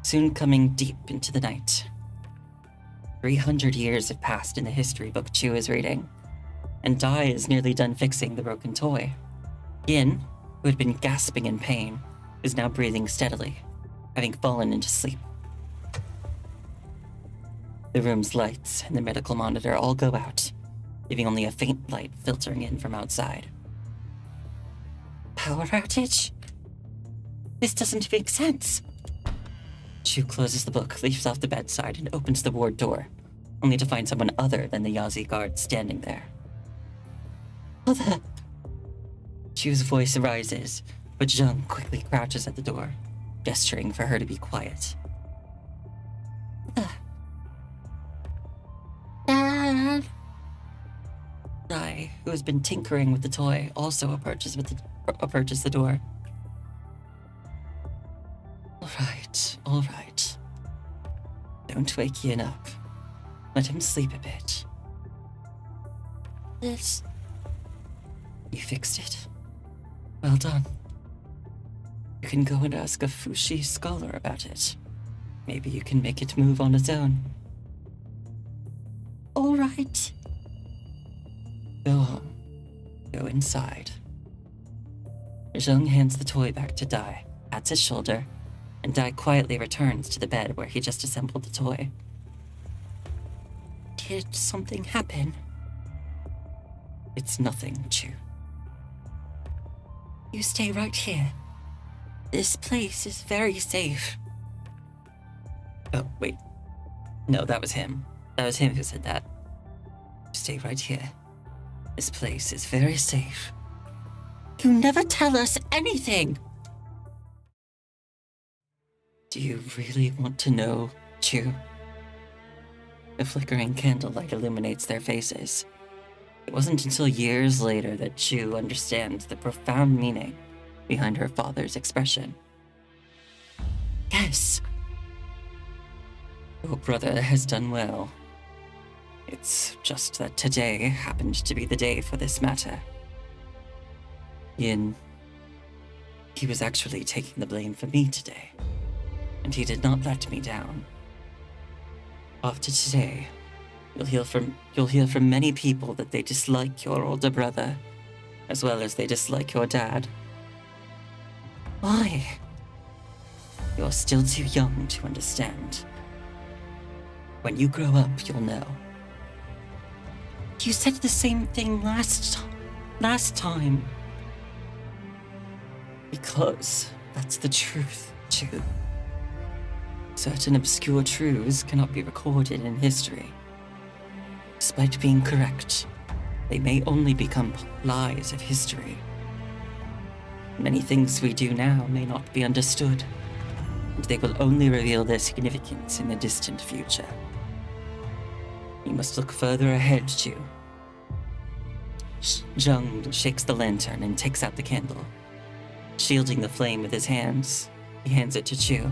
soon coming deep into the night. 300 years have passed in the history book Chu is reading, and Dai is nearly done fixing the broken toy. Yin, who had been gasping in pain, is now breathing steadily, having fallen into sleep. The room's lights and the medical monitor all go out, leaving only a faint light filtering in from outside. Power outage? This doesn't make sense. Chu closes the book, leaps off the bedside, and opens the ward door, only to find someone other than the Yazi guard standing there. Mother, Chu's voice rises, but Zheng quickly crouches at the door, gesturing for her to be quiet. Dad. Dai, who has been tinkering with the toy, also approaches the door. All right. Don't wake Yin up. Let him sleep a bit. This. You fixed it. Well done. You can go and ask a Fushi scholar about it. Maybe you can make it move on its own. All right. Go home. Go inside. Zheng hands the toy back to Dai, pats his shoulder, and Dai quietly returns to the bed where he just assembled the toy. Did something happen? It's nothing, Chu. You stay right here. This place is very safe. Oh, wait. No, that was him. That was him who said that. Stay right here. This place is very safe. You never tell us anything. Do you really want to know, Chu? The flickering candlelight illuminates their faces. It wasn't until years later that Chu understands the profound meaning behind her father's expression. Yes. Your brother has done well. It's just that today happened to be the day for this matter. Yin, he was actually taking the blame for me today, and he did not let me down. After today, you'll hear from many people that they dislike your older brother, as well as they dislike your dad. Why? You're still too young to understand. When you grow up, you'll know. You said the same thing last time. Because that's the truth, Chu. Certain obscure truths cannot be recorded in history. Despite being correct, they may only become lies of history. Many things we do now may not be understood, and they will only reveal their significance in the distant future. You must look further ahead, Chu. Zheng shakes the lantern and takes out the candle. Shielding the flame with his hands, he hands it to Chu.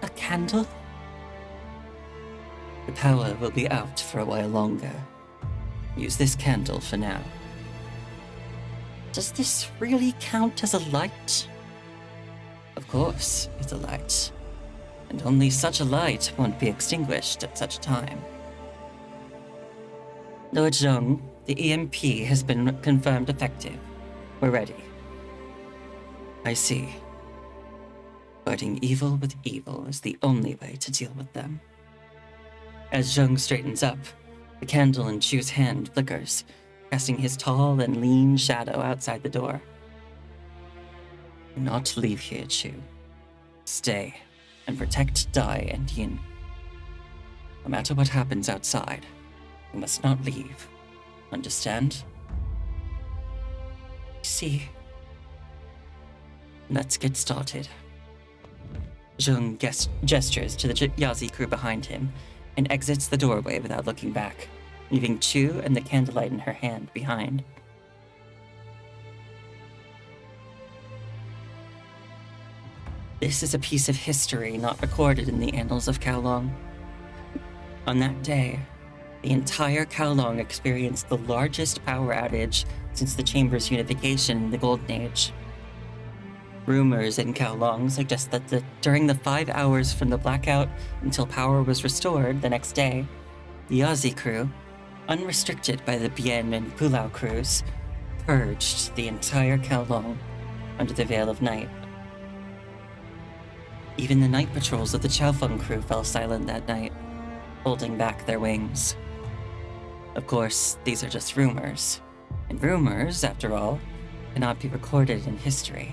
A candle? The power will be out for a while longer. Use this candle for now. Does this really count as a light? Of course, it's a light. And only such a light won't be extinguished at such a time. Lord Zheng, the EMP has been confirmed effective. We're ready. I see. Fighting evil with evil is the only way to deal with them. As Zheng straightens up, the candle in Chu's hand flickers, casting his tall and lean shadow outside the door. Do not leave here, Chu. Stay and protect Dai and Yin. No matter what happens outside, you must not leave. Understand? See. Let's get started. Zheng gestures to the Yazi crew behind him and exits the doorway without looking back, leaving Chu and the candlelight in her hand behind. This is a piece of history not recorded in the annals of Kowloon. On that day, the entire Kowloon experienced the largest power outage since the Chamber's unification in the Golden Age. Rumors in Kowloon suggest that during the 5 hours from the blackout until power was restored the next day, the Yazi crew, unrestricted by the Bien and Pulau crews, purged the entire Kowloon under the veil of night. Even the night patrols of the Chaofeng crew fell silent that night, holding back their wings. Of course, these are just rumors, and rumors, after all, cannot be recorded in history.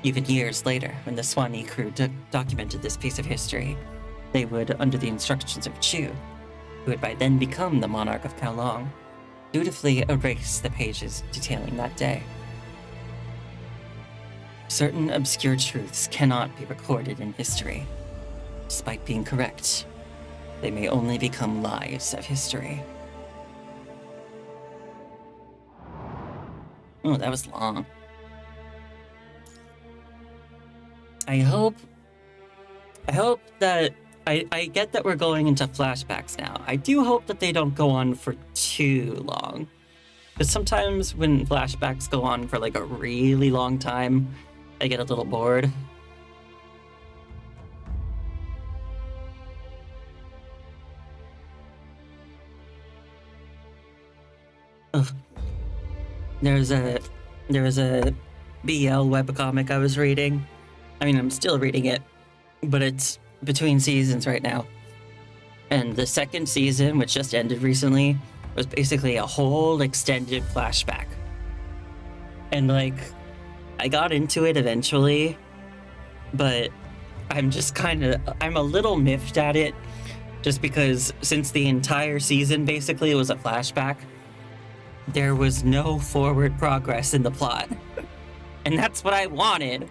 Even years later, when the Swanee crew documented this piece of history, they would, under the instructions of Chu, who had by then become the monarch of Kowloon, dutifully erase the pages detailing that day. Certain obscure truths cannot be recorded in history. Despite being correct, they may only become lies of history. Oh, that was long. I hope that I get that we're going into flashbacks now. I do hope that they don't go on for too long. Because sometimes when flashbacks go on for like a really long time, I get a little bored. Ugh. There was a BL webcomic I was reading. I mean, I'm still reading it, but it's between seasons right now. And the second season, which just ended recently, was basically a whole extended flashback. And like, I got into it eventually, but I'm a little miffed at it, just because since the entire season basically was a flashback, there was no forward progress in the plot. And that's what I wanted.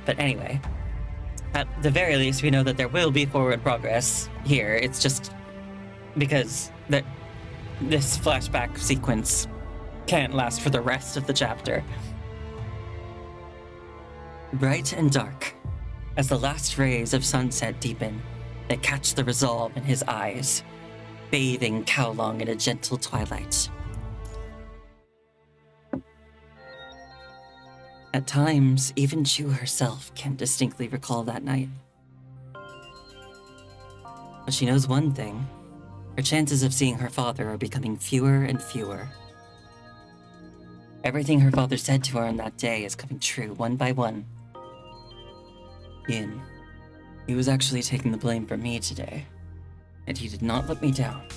But anyway, at the very least, we know that there will be forward progress here. It's just because this flashback sequence can't last for the rest of the chapter. Bright and dark, as the last rays of sunset deepen, they catch the resolve in his eyes, bathing Kowloon in a gentle twilight. At times, even Chu herself can't distinctly recall that night. But she knows one thing. Her chances of seeing her father are becoming fewer and fewer. Everything her father said to her on that day is coming true, one by one. Yin, he was actually taking the blame for me today, and he did not let me down.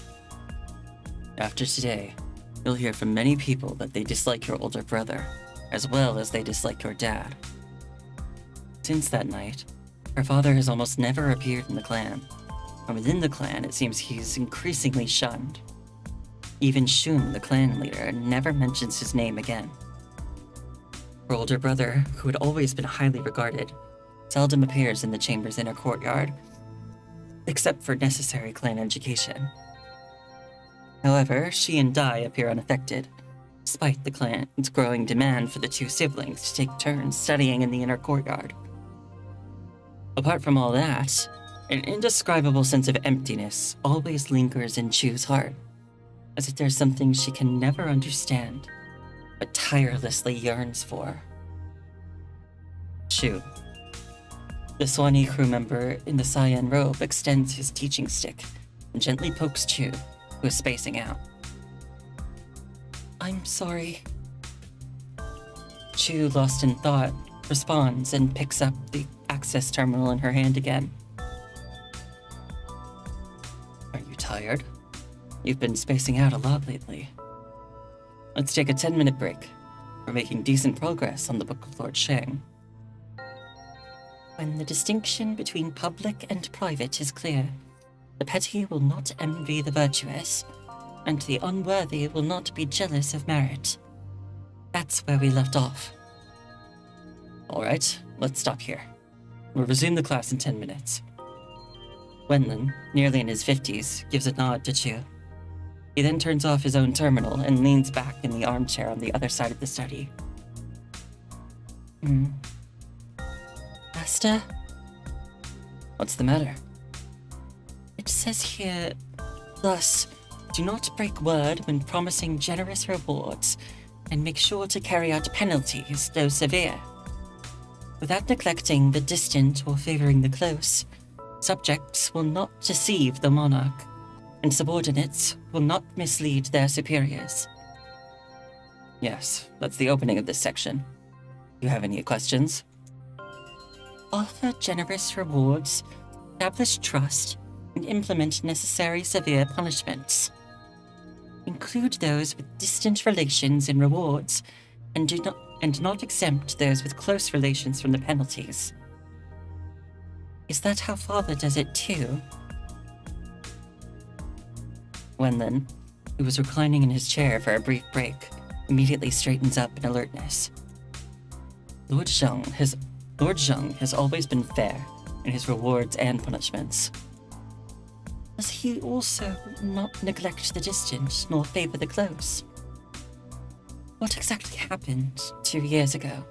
After today, you'll hear from many people that they dislike your older brother, as well as they dislike your dad. Since that night, her father has almost never appeared in the clan, and within the clan it seems he's increasingly shunned. Even Shun, the clan leader, never mentions his name again. Her older brother, who had always been highly regarded, seldom appears in the chamber's inner courtyard, except for necessary clan education. However, she and Dai appear unaffected, despite the clan's growing demand for the two siblings to take turns studying in the inner courtyard. Apart from all that, an indescribable sense of emptiness always lingers in Chu's heart, as if there's something she can never understand, but tirelessly yearns for. Chu. The Swanee crew member in the cyan robe extends his teaching stick and gently pokes Chu, who is spacing out. I'm sorry. Chu, lost in thought, responds and picks up the access terminal in her hand again. Are you tired? You've been spacing out a lot lately. Let's take a 10-minute break. We're making decent progress on the Book of Lord Shang. When the distinction between public and private is clear, the petty will not envy the virtuous, and the unworthy will not be jealous of merit. That's where we left off. All right, let's stop here. We'll resume the class in 10 minutes. Wenlin, nearly in his 50s, gives a nod to Chu. He then turns off his own terminal and leans back in the armchair on the other side of the study. Master? What's the matter? It says here, thus, do not break word when promising generous rewards, and make sure to carry out penalties, though severe. Without neglecting the distant or favoring the close, subjects will not deceive the monarch, and subordinates will not mislead their superiors. Yes, that's the opening of this section. Do you have any questions? Offer generous rewards, establish trust, and implement necessary severe punishments. Include those with distant relations in rewards, and not exempt those with close relations from the penalties. Is that how Father does it too? Wenlin, who was reclining in his chair for a brief break, immediately straightens up in alertness. Lord Zheng has always been fair in his rewards and punishments. Does he also not neglect the distant nor favor the close? What exactly happened 2 years ago?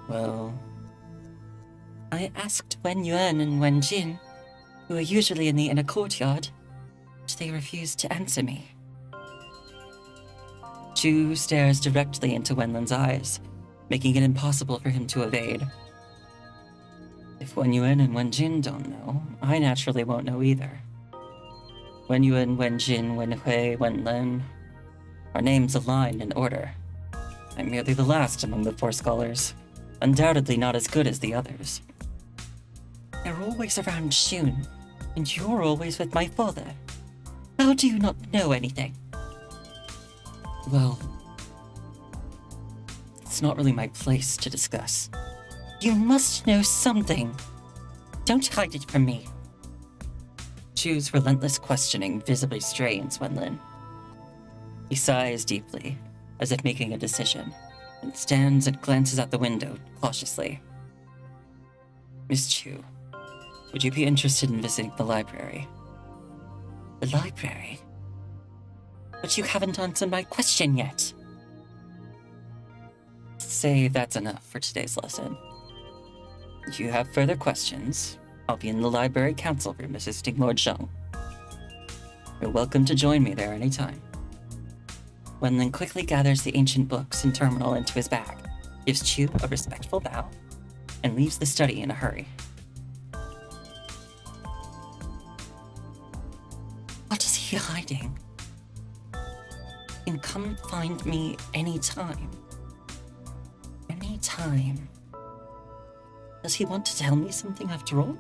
Well, I asked Wen Yuan and Wen Jin, who are usually in the inner courtyard, but they refused to answer me. Chu stares directly into Wenlin's eyes, making it impossible for him to evade. If Wen Yuan and Wen Jin don't know, I naturally won't know either. Wen Yuan, Wen Jin, Wen Hui, Wen Lin. Our names align in order. I'm merely the last among the 4 scholars, undoubtedly not as good as the others. They're always around Shun, and you're always with my father. How do you not know anything? Well, it's not really my place to discuss. You must know something. Don't hide it from me. Chu's relentless questioning visibly strains Wenlin. He sighs deeply, as if making a decision, and stands and glances out the window cautiously. Miss Chu, would you be interested in visiting the library? The library? But you haven't answered my question yet. Say that's enough for today's lesson. If you have further questions, I'll be in the library council room assisting Lord Zheng. You're welcome to join me there anytime. Wenlin quickly gathers the ancient books and terminal into his bag, gives Chu a respectful bow, and leaves the study in a hurry. What is he hiding? You can come find me anytime. Anytime. Does he want to tell me something after all?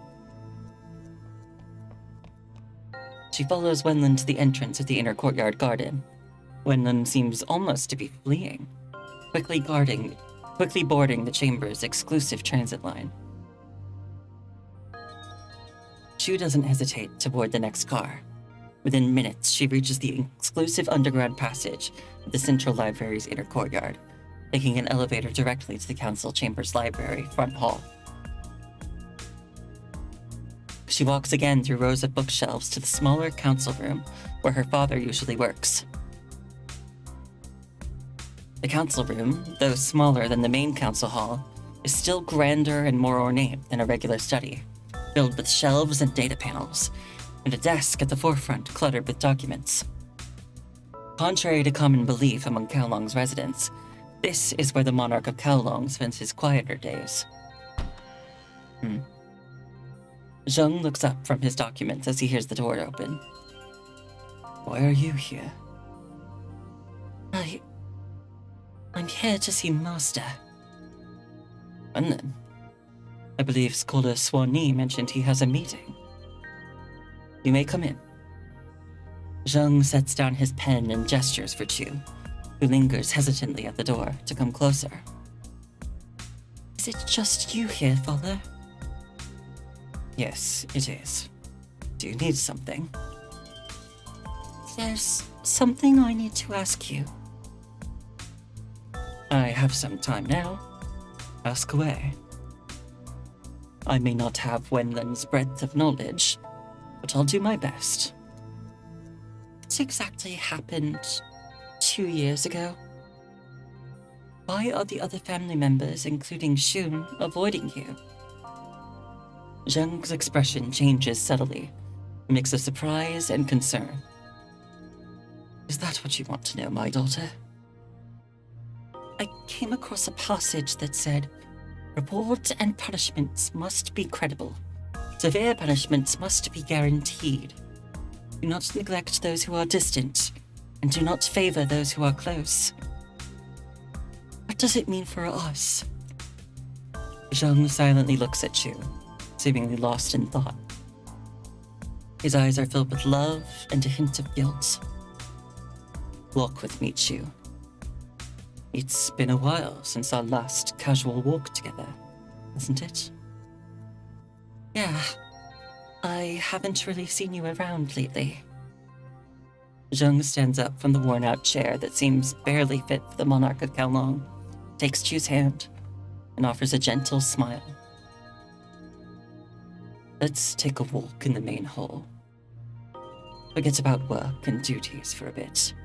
She follows Wenlin to the entrance of the inner courtyard garden. Wenlin seems almost to be fleeing, quickly guarding quickly boarding the chamber's exclusive transit line. Chu doesn't hesitate to board the next car. Within minutes, she reaches the exclusive underground passage of the Central Library's inner courtyard, taking an elevator directly to the Council Chamber's library front hall. She walks again through rows of bookshelves to the smaller council room where her father usually works. The council room, though smaller than the main council hall, is still grander and more ornate than a regular study, filled with shelves and data panels, and a desk at the forefront cluttered with documents. Contrary to common belief among Kowlong's residents, this is where the monarch of Kowlong spends his quieter days. Zheng looks up from his documents as he hears the door open. Why are you here? I'm here to see Master. And then? I believe Scholar Swanee mentioned he has a meeting. You may come in. Zheng sets down his pen and gestures for Chu, who lingers hesitantly at the door to come closer. Is it just you here, Father? Yes, it is. Do you need something? There's something I need to ask you. I have some time now. Ask away. I may not have Wenlin's breadth of knowledge, but I'll do my best. What exactly happened 2 years ago? Why are the other family members, including Shun, avoiding you? Zheng's expression changes subtly, a mix of surprise and concern. Is that what you want to know, my daughter? I came across a passage that said, rewards and punishments must be credible. Severe punishments must be guaranteed. Do not neglect those who are distant, and do not favor those who are close. What does it mean for us? Zheng silently looks at Chu, seemingly lost in thought. His eyes are filled with love and a hint of guilt. Walk with me, Chu. It's been a while since our last casual walk together, hasn't it? Yeah. I haven't really seen you around lately. Zheng stands up from the worn-out chair that seems barely fit for the monarch of Kowlong, takes Chu's hand, and offers a gentle smile. Let's take a walk in the main hall. Forget about work and duties for a bit.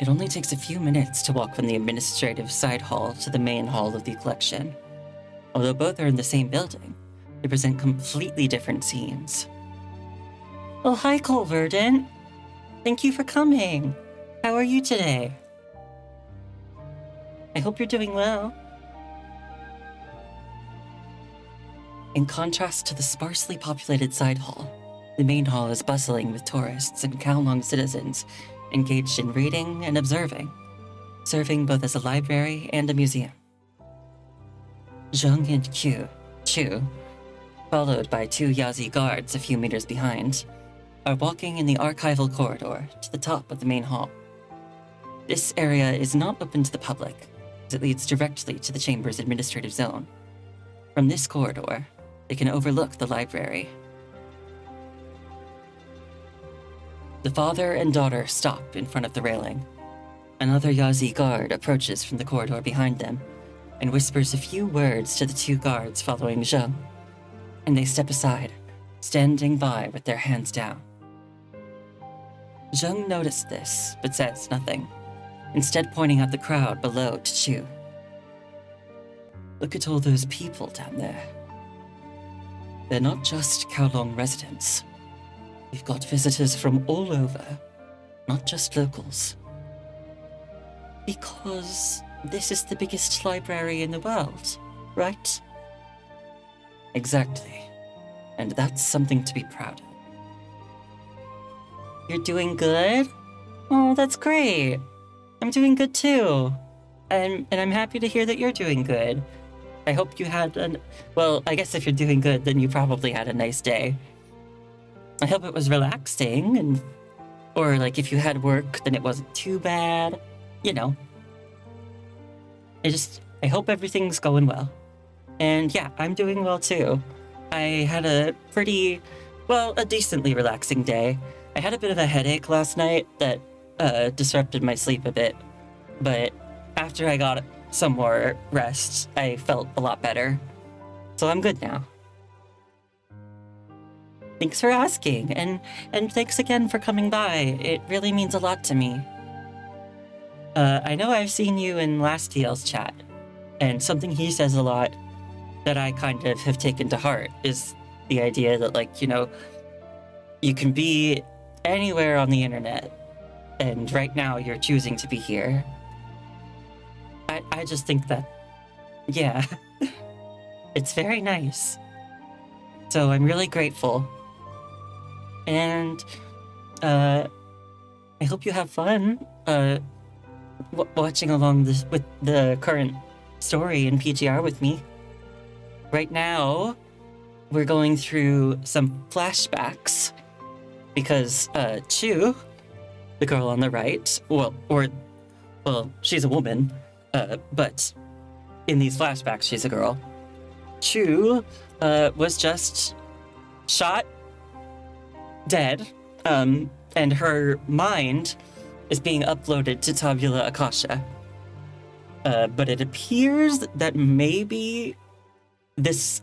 It only takes a few minutes to walk from the administrative side hall to the main hall of the collection. Although both are in the same building, they present completely different scenes. Oh, hi, Colverdant. Thank you for coming. How are you today? I hope you're doing well. In contrast to the sparsely populated side hall, the main hall is bustling with tourists and Kowloon citizens engaged in reading and observing, serving both as a library and a museum. Zheng and Chu, followed by 2 Yazi guards a few meters behind, are walking in the archival corridor to the top of the main hall. This area is not open to the public, as it leads directly to the chamber's administrative zone. From this corridor, they can overlook the library. The father and daughter stop in front of the railing. Another Yazi guard approaches from the corridor behind them and whispers a few words to the 2 guards following Zheng, and they step aside, standing by with their hands down. Zheng noticed this, but says nothing, instead pointing out the crowd below to Chu. Look at all those people down there. They're not just Kowloon residents. We've got visitors from all over, not just locals. Because this is the biggest library in the world, right? Exactly. And that's something to be proud of. You're doing good? Oh, that's great. I'm doing good too. And I'm happy to hear that you're doing good. I hope you had well, I guess if you're doing good, then you probably had a nice day. I hope it was relaxing, or like if you had work, then it wasn't too bad. You know. I hope everything's going well. And yeah, I'm doing well too. I had a decently relaxing day. I had a bit of a headache last night that disrupted my sleep a bit, but after I got some more rest, I felt a lot better. So I'm good now. Thanks for asking, and thanks again for coming by. It really means a lot to me. I know I've seen you in last TL's chat, and something he says a lot that I kind of have taken to heart is the idea that, like, you know, you can be anywhere on the internet, and right now you're choosing to be here. I just think that, yeah, it's very nice. So I'm really grateful. And I hope you have fun watching along with the current story in PGR with me. Right now, we're going through some flashbacks because Chu, the girl on the right, well, she's a woman, but in these flashbacks, she's a girl. Chu was just shot dead, and her mind is being uploaded to Tabula Akasha. But it appears that maybe this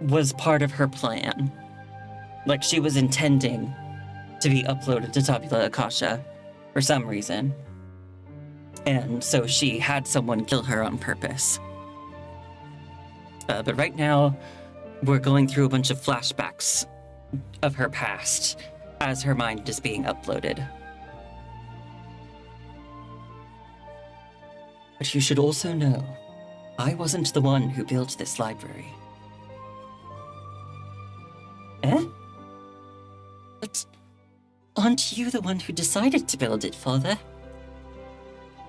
was part of her plan. Like, she was intending to be uploaded to Tabula Akasha for some reason. And so she had someone kill her on purpose. But right now, we're going through a bunch of flashbacks of her past as her mind is being uploaded. But you should also know, I wasn't the one who built this library. Eh? But aren't you the one who decided to build it, Father?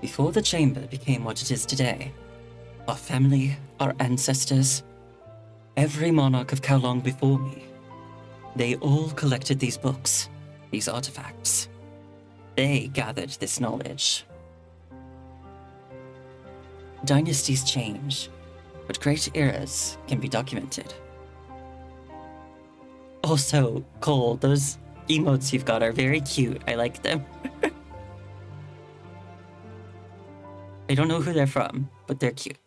Before the chamber became what it is today, our family, our ancestors, every monarch of Kowloon before me, they all collected these books, these artifacts. They gathered this knowledge. Dynasties change, but great eras can be documented. Also, Cole, those emotes you've got are very cute. I like them. I don't know who they're from, but they're cute.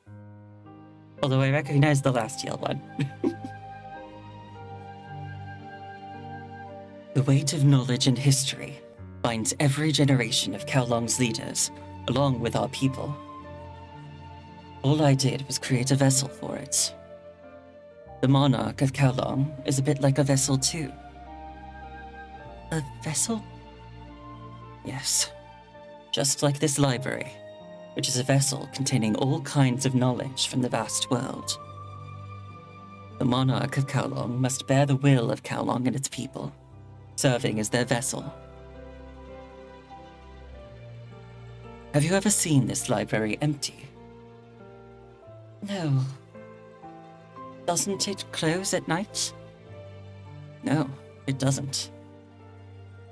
Although I recognize the last TL one. The weight of knowledge and history binds every generation of Kowloon's leaders, along with our people. All I did was create a vessel for it. The monarch of Kowloon is a bit like a vessel too. A vessel? Yes. Just like this library, which is a vessel containing all kinds of knowledge from the vast world. The monarch of Kowloon must bear the will of Kowloon and its people, serving as their vessel. Have you ever seen this library empty? No. Doesn't it close at night? No, it doesn't.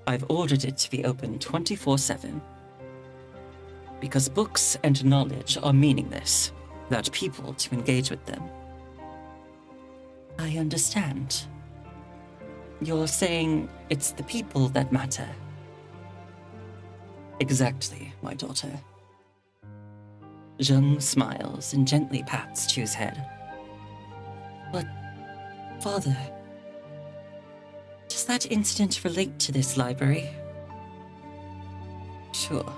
I've ordered it to be open 24/7. Because books and knowledge are meaningless without people to engage with them. I understand. You're saying it's the people that matter. Exactly, my daughter. Zheng smiles and gently pats Chu's head. But, Father, does that incident relate to this library? Sure.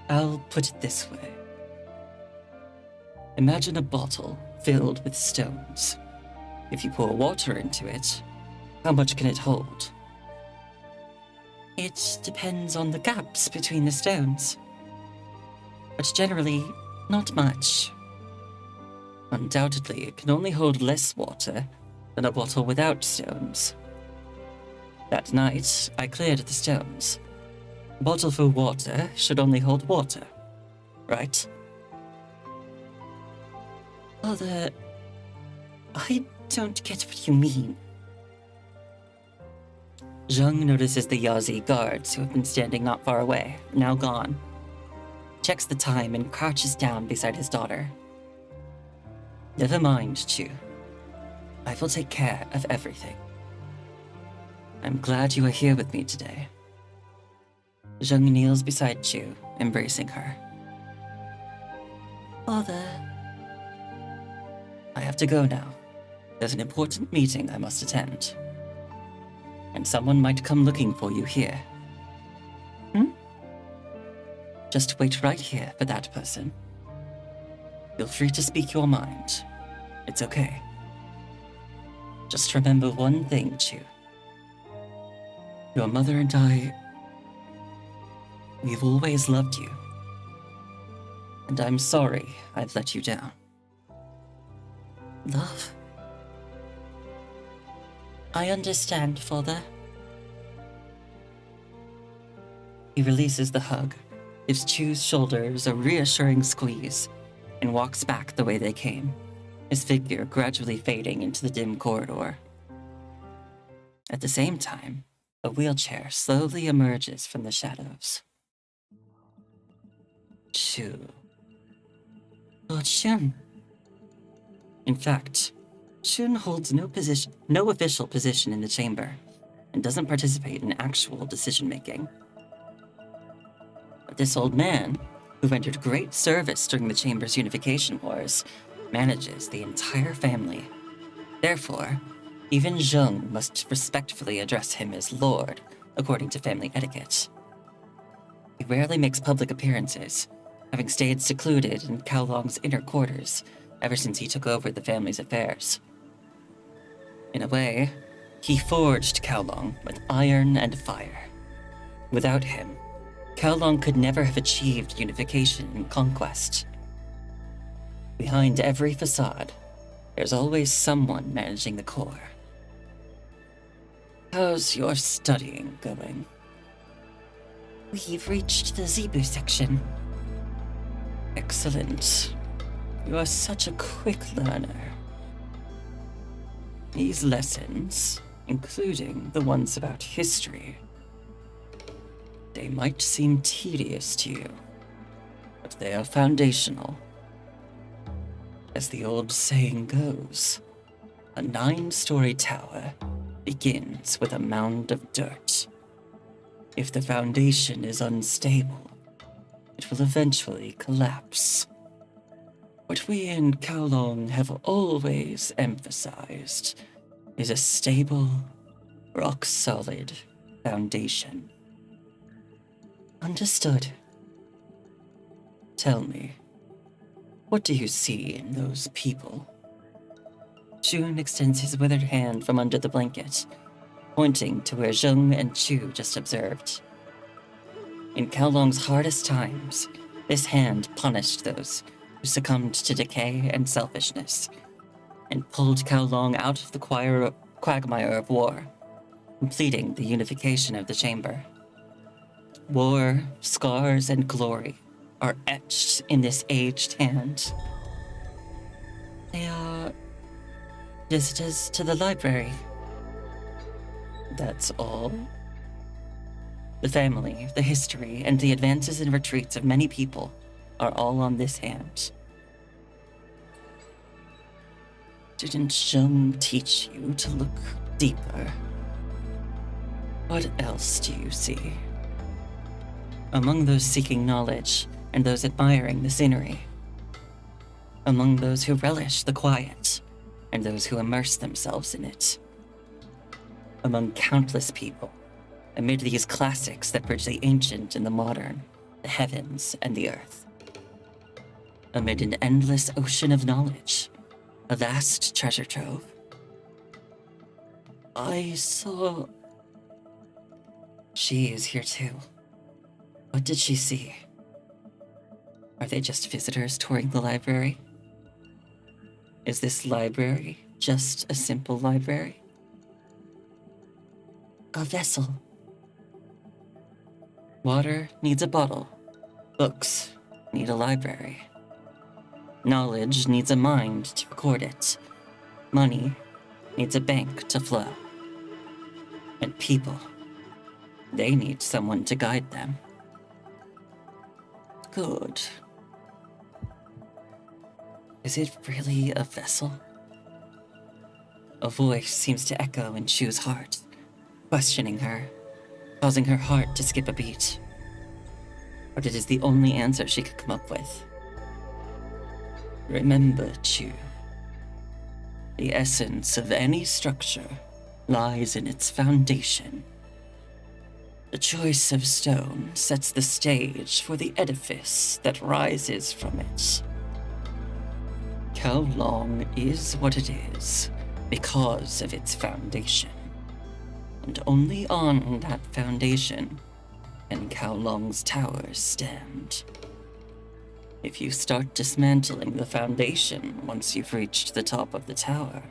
I'll put it this way. Imagine a bottle filled with stones. If you pour water into it, how much can it hold? It depends on the gaps between the stones. But generally, not much. Undoubtedly, it can only hold less water than a bottle without stones. That night, I cleared the stones. A bottle full of water should only hold water, right? Father, I don't get what you mean. Zheng notices the Yazi guards who have been standing not far away, now gone. Checks the time and crouches down beside his daughter. Never mind, Chu. I will take care of everything. I'm glad you are here with me today. Zheng kneels beside Chu, embracing her. Father, I have to go now. There's an important meeting I must attend. And someone might come looking for you here. Just wait right here for that person. Feel free to speak your mind. It's okay. Just remember one thing, Chu. Your mother and I, we've always loved you. And I'm sorry I've let you down. love. I understand, Father. He releases the hug, gives Chu's shoulders a reassuring squeeze, and walks back the way they came, his figure gradually fading into the dim corridor. At the same time, a wheelchair slowly emerges from the shadows. Chu. Lord Shun. In fact, Shun holds no official position in the chamber, and doesn't participate in actual decision-making. But this old man, who rendered great service during the chamber's unification wars, manages the entire family. Therefore, even Zheng must respectfully address him as Lord, according to family etiquette. He rarely makes public appearances, having stayed secluded in Kowlong's inner quarters ever since he took over the family's affairs. In a way, he forged Kowlong with iron and fire. Without him, Kowlong could never have achieved unification and conquest. Behind every facade, there's always someone managing the core. How's your studying going? We've reached the Zebu section. Excellent. You are such a quick learner. These lessons, including the ones about history, they might seem tedious to you, but they are foundational. As the old saying goes, a 9-story tower begins with a mound of dirt. If the foundation is unstable, it will eventually collapse. What we in Kowlong have always emphasized is a stable, rock-solid foundation. Understood. Tell me, what do you see in those people? Shun extends his withered hand from under the blanket, pointing to where Zheng and Chu just observed. In Kowlong's hardest times, this hand punished those who succumbed to decay and selfishness, and pulled Kowlong out of the quagmire of war, completing the unification of the chamber. War, scars, and glory are etched in this aged hand. They are visitors to the library. That's all? The family, the history, and the advances and retreats of many people are all on this hand. Didn't Zheng teach you to look deeper? What else do you see? Among those seeking knowledge and those admiring the scenery. Among those who relish the quiet and those who immerse themselves in it. Among countless people, amid these classics that bridge the ancient and the modern, the heavens and the earth. Amid an endless ocean of knowledge, a vast treasure trove. I saw... She is here too. What did she see? Are they just visitors touring the library? Is this library just a simple library? A vessel. Water needs a bottle. Books need a library. Knowledge needs a mind to record it. Money needs a bank to flow. And people They need someone to guide them. Good. Is it really a vessel? A voice seems to echo in Chu's heart, questioning her, causing her heart to skip a beat. But it is the only answer she could come up with. Remember, Chu. The essence of any structure lies in its foundation. The choice of stone sets the stage for the edifice that rises from it. Kowloon is what it is because of its foundation. And only on that foundation can Kowloon's towers stand. If you start dismantling the foundation once you've reached the top of the tower.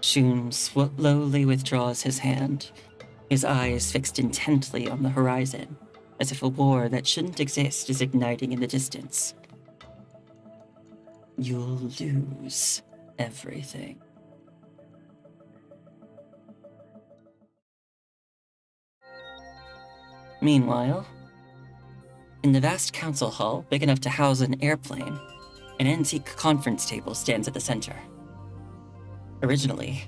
Shun slowly withdraws his hand, his eyes fixed intently on the horizon, as if a war that shouldn't exist is igniting in the distance. You'll lose everything. Meanwhile, in the vast council hall, big enough to house an airplane, an antique conference table stands at the center. Originally,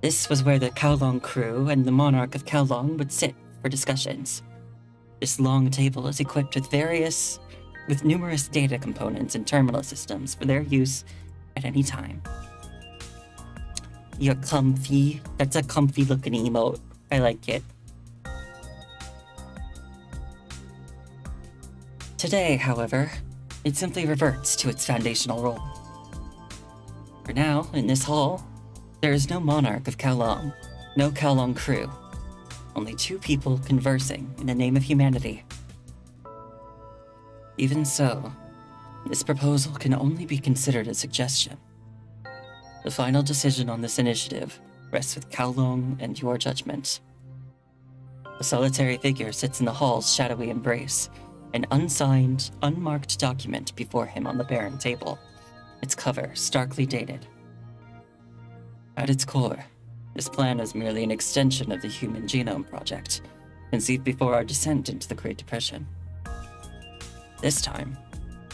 this was where the Kowloon crew and the monarch of Kowloon would sit for discussions. This long table is equipped with numerous data components and terminal systems for their use at any time. You're comfy. That's a comfy looking emote. I like it. Today, however, it simply reverts to its foundational role. For now, in this hall, there is no monarch of Kowloon, no Kowloon crew, only two people conversing in the name of humanity. Even so, this proposal can only be considered a suggestion. The final decision on this initiative rests with Kowloon and your judgment. A solitary figure sits in the hall's shadowy embrace, an unsigned, unmarked document before him on the barren table, its cover starkly dated. At its core, this plan is merely an extension of the Human Genome Project, conceived before our descent into the Great Depression. This time,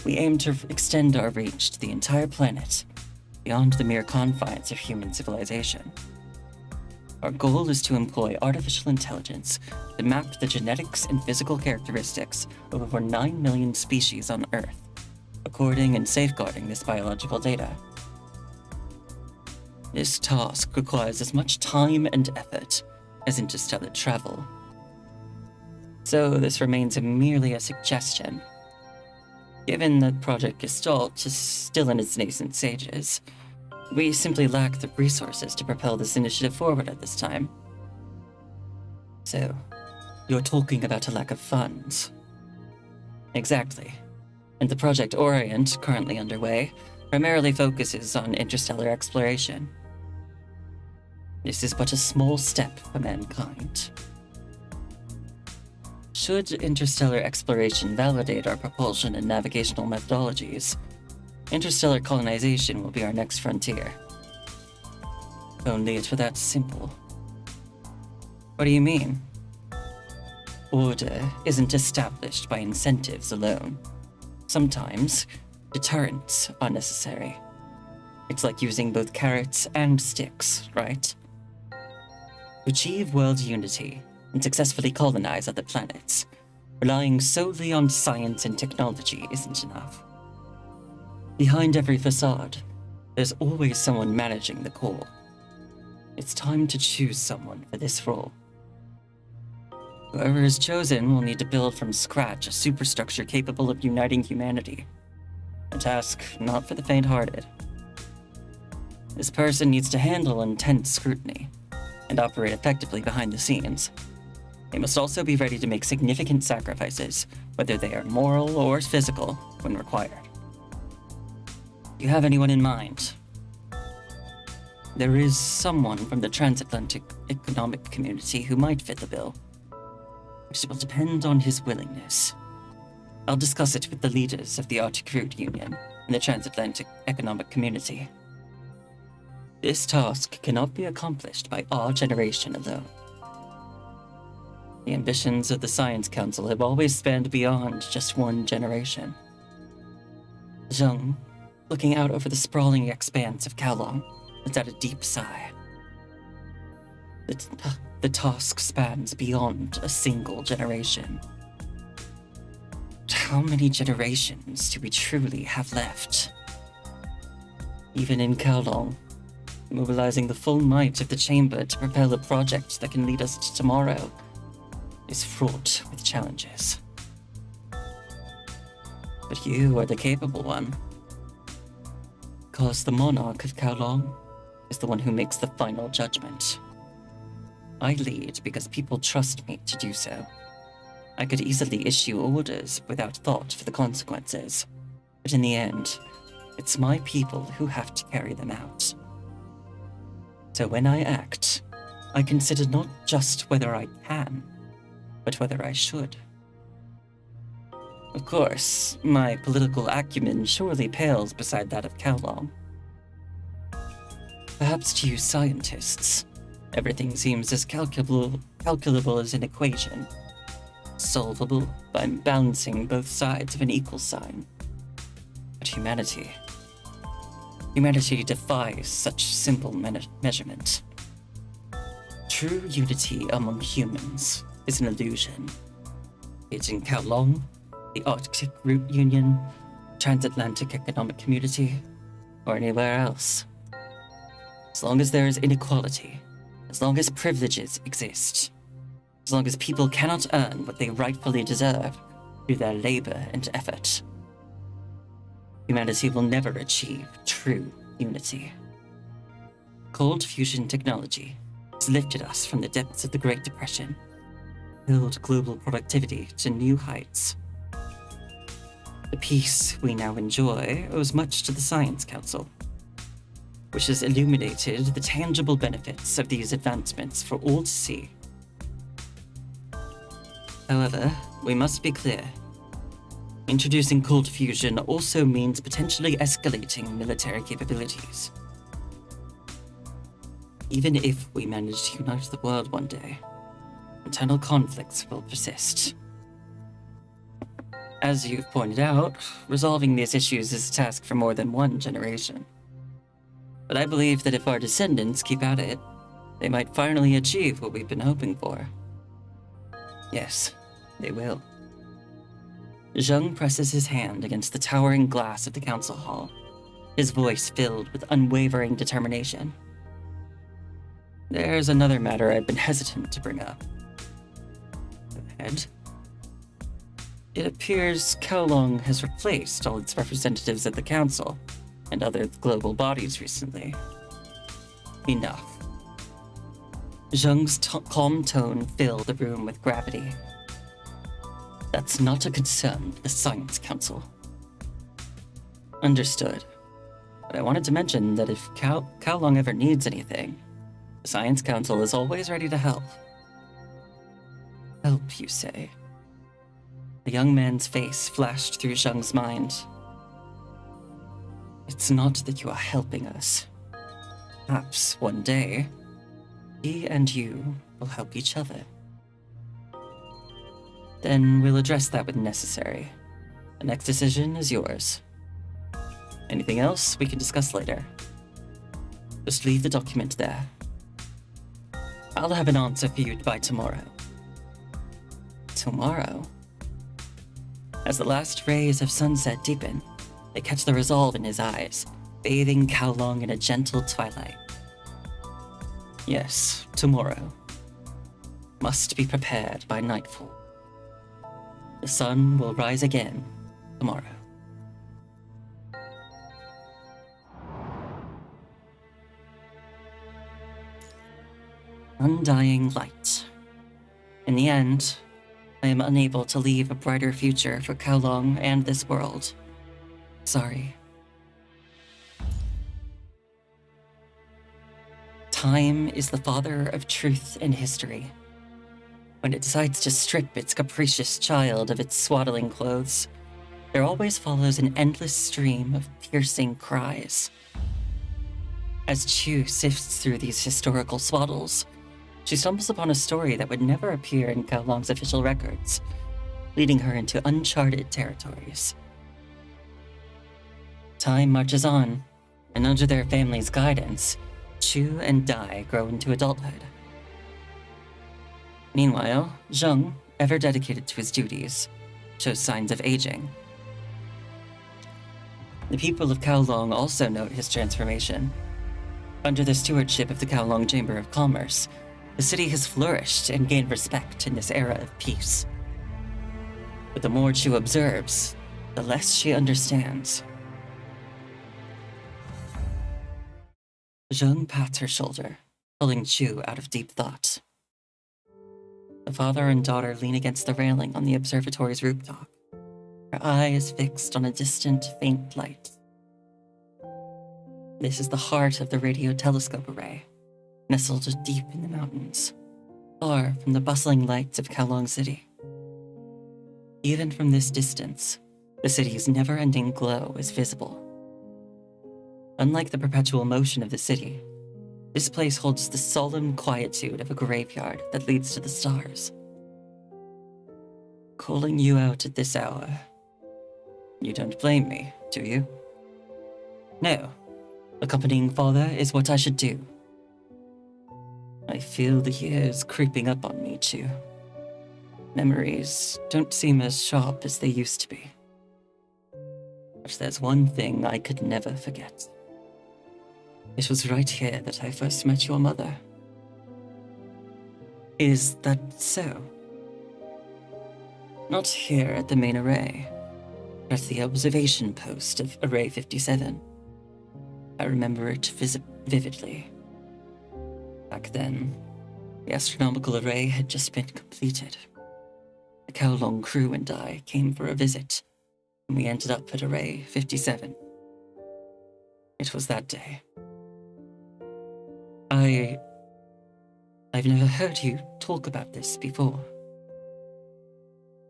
we aim to extend our reach to the entire planet, beyond the mere confines of human civilization. Our goal is to employ artificial intelligence to map the genetics and physical characteristics of over 9 million species on Earth, recording and safeguarding this biological data. This task requires as much time and effort as interstellar travel. So this remains merely a suggestion. Given that Project Gestalt is still in its nascent stages, we simply lack the resources to propel this initiative forward at this time. So, you're talking about a lack of funds. Exactly. And the Project Orient, currently underway, primarily focuses on interstellar exploration. This is but a small step for mankind. Should interstellar exploration validate our propulsion and navigational methodologies, interstellar colonization will be our next frontier. Only it's that simple. What do you mean? Order isn't established by incentives alone. Sometimes, deterrents are necessary. It's like using both carrots and sticks, right? To achieve world unity and successfully colonize other planets, relying solely on science and technology isn't enough. Behind every facade, there's always someone managing the core. It's time to choose someone for this role. Whoever is chosen will need to build from scratch a superstructure capable of uniting humanity. A task not for the faint-hearted. This person needs to handle intense scrutiny and operate effectively behind the scenes. They must also be ready to make significant sacrifices, whether they are moral or physical, when required. Do you have anyone in mind? There is someone from the transatlantic economic community who might fit the bill. It will depend on his willingness. I'll discuss it with the leaders of the Arctic Route Union and the transatlantic economic community. This task cannot be accomplished by our generation alone. The ambitions of the Science Council have always spanned beyond just one generation. Zheng, looking out over the sprawling expanse of Kowloon, lets out a deep sigh. The task spans beyond a single generation. How many generations do we truly have left? Even in Kowloon, mobilizing the full might of the Chamber to propel a project that can lead us to tomorrow is fraught with challenges. But you are the capable one. Because the monarch of Kowloon is the one who makes the final judgment. I lead because people trust me to do so. I could easily issue orders without thought for the consequences, but in the end, it's my people who have to carry them out. So when I act, I consider not just whether I can, but whether I should. Of course, my political acumen surely pales beside that of Kowloon. Perhaps to you scientists, everything seems as calculable as an equation, solvable by balancing both sides of an equal sign. But humanity defies such simple measurement. True unity among humans is an illusion. It's in Kowloon, the Arctic Route Union, Transatlantic Economic Community, or anywhere else. As long as there is inequality, as long as privileges exist, as long as people cannot earn what they rightfully deserve through their labor and effort, humanity will never achieve true unity. Cold fusion technology has lifted us from the depths of the Great Depression, filled global productivity to new heights. The peace we now enjoy owes much to the Science Council, which has illuminated the tangible benefits of these advancements for all to see. However, we must be clear. Introducing cold fusion also means potentially escalating military capabilities. Even if we manage to unite the world one day, internal conflicts will persist. As you've pointed out, resolving these issues is a task for more than one generation. But I believe that if our descendants keep at it, they might finally achieve what we've been hoping for. Yes, they will. Zheng presses his hand against the towering glass of the council hall, his voice filled with unwavering determination. There's another matter I've been hesitant to bring up. Go ahead. It appears Kowloon has replaced all its representatives at the council and other global bodies recently. Enough. Zheng's calm tone filled the room with gravity. That's not a concern for the Science Council. Understood. But I wanted to mention that if Kowloon ever needs anything, the Science Council is always ready to help. Help, you say? The young man's face flashed through Zheng's mind. It's not that you are helping us. Perhaps one day, he and you will help each other. Then we'll address that when necessary. The next decision is yours. Anything else we can discuss later. Just leave the document there. I'll have an answer for you by tomorrow. Tomorrow? As the last rays of sunset deepen, they catch the resolve in his eyes, bathing Kowloon in a gentle twilight. Yes, tomorrow. Must be prepared by nightfall. The sun will rise again tomorrow. Undying light. In the end, I am unable to leave a brighter future for Kowloon and this world. Sorry. Time is the father of truth and history. When it decides to strip its capricious child of its swaddling clothes, there always follows an endless stream of piercing cries. As Chu sifts through these historical swaddles, she stumbles upon a story that would never appear in Kowloon's official records, leading her into uncharted territories. Time marches on, and under their family's guidance, Chu and Dai grow into adulthood. Meanwhile, Zheng, ever dedicated to his duties, shows signs of aging. The people of Kowloon also note his transformation. Under the stewardship of the Kowloon Chamber of Commerce, the city has flourished and gained respect in this era of peace. But the more Chu observes, the less she understands. Zheng pats her shoulder, pulling Chu out of deep thought. The father and daughter lean against the railing on the observatory's rooftop, her eyes fixed on a distant, faint light. This is the heart of the radio telescope array, nestled deep in the mountains, far from the bustling lights of Kowloon City. Even from this distance, the city's never-ending glow is visible. Unlike the perpetual motion of the city, this place holds the solemn quietude of a graveyard that leads to the stars. Calling you out at this hour. You don't blame me, do you? No. Accompanying father is what I should do. I feel the years creeping up on me, Chu. Memories don't seem as sharp as they used to be. But there's one thing I could never forget. It was right here that I first met your mother. Is that so? Not here at the main array, but at the observation post of Array 57. I remember it vividly. Back then, the astronomical array had just been completed. The Kowloon crew and I came for a visit, and we ended up at Array 57. It was that day. I've never heard you talk about this before.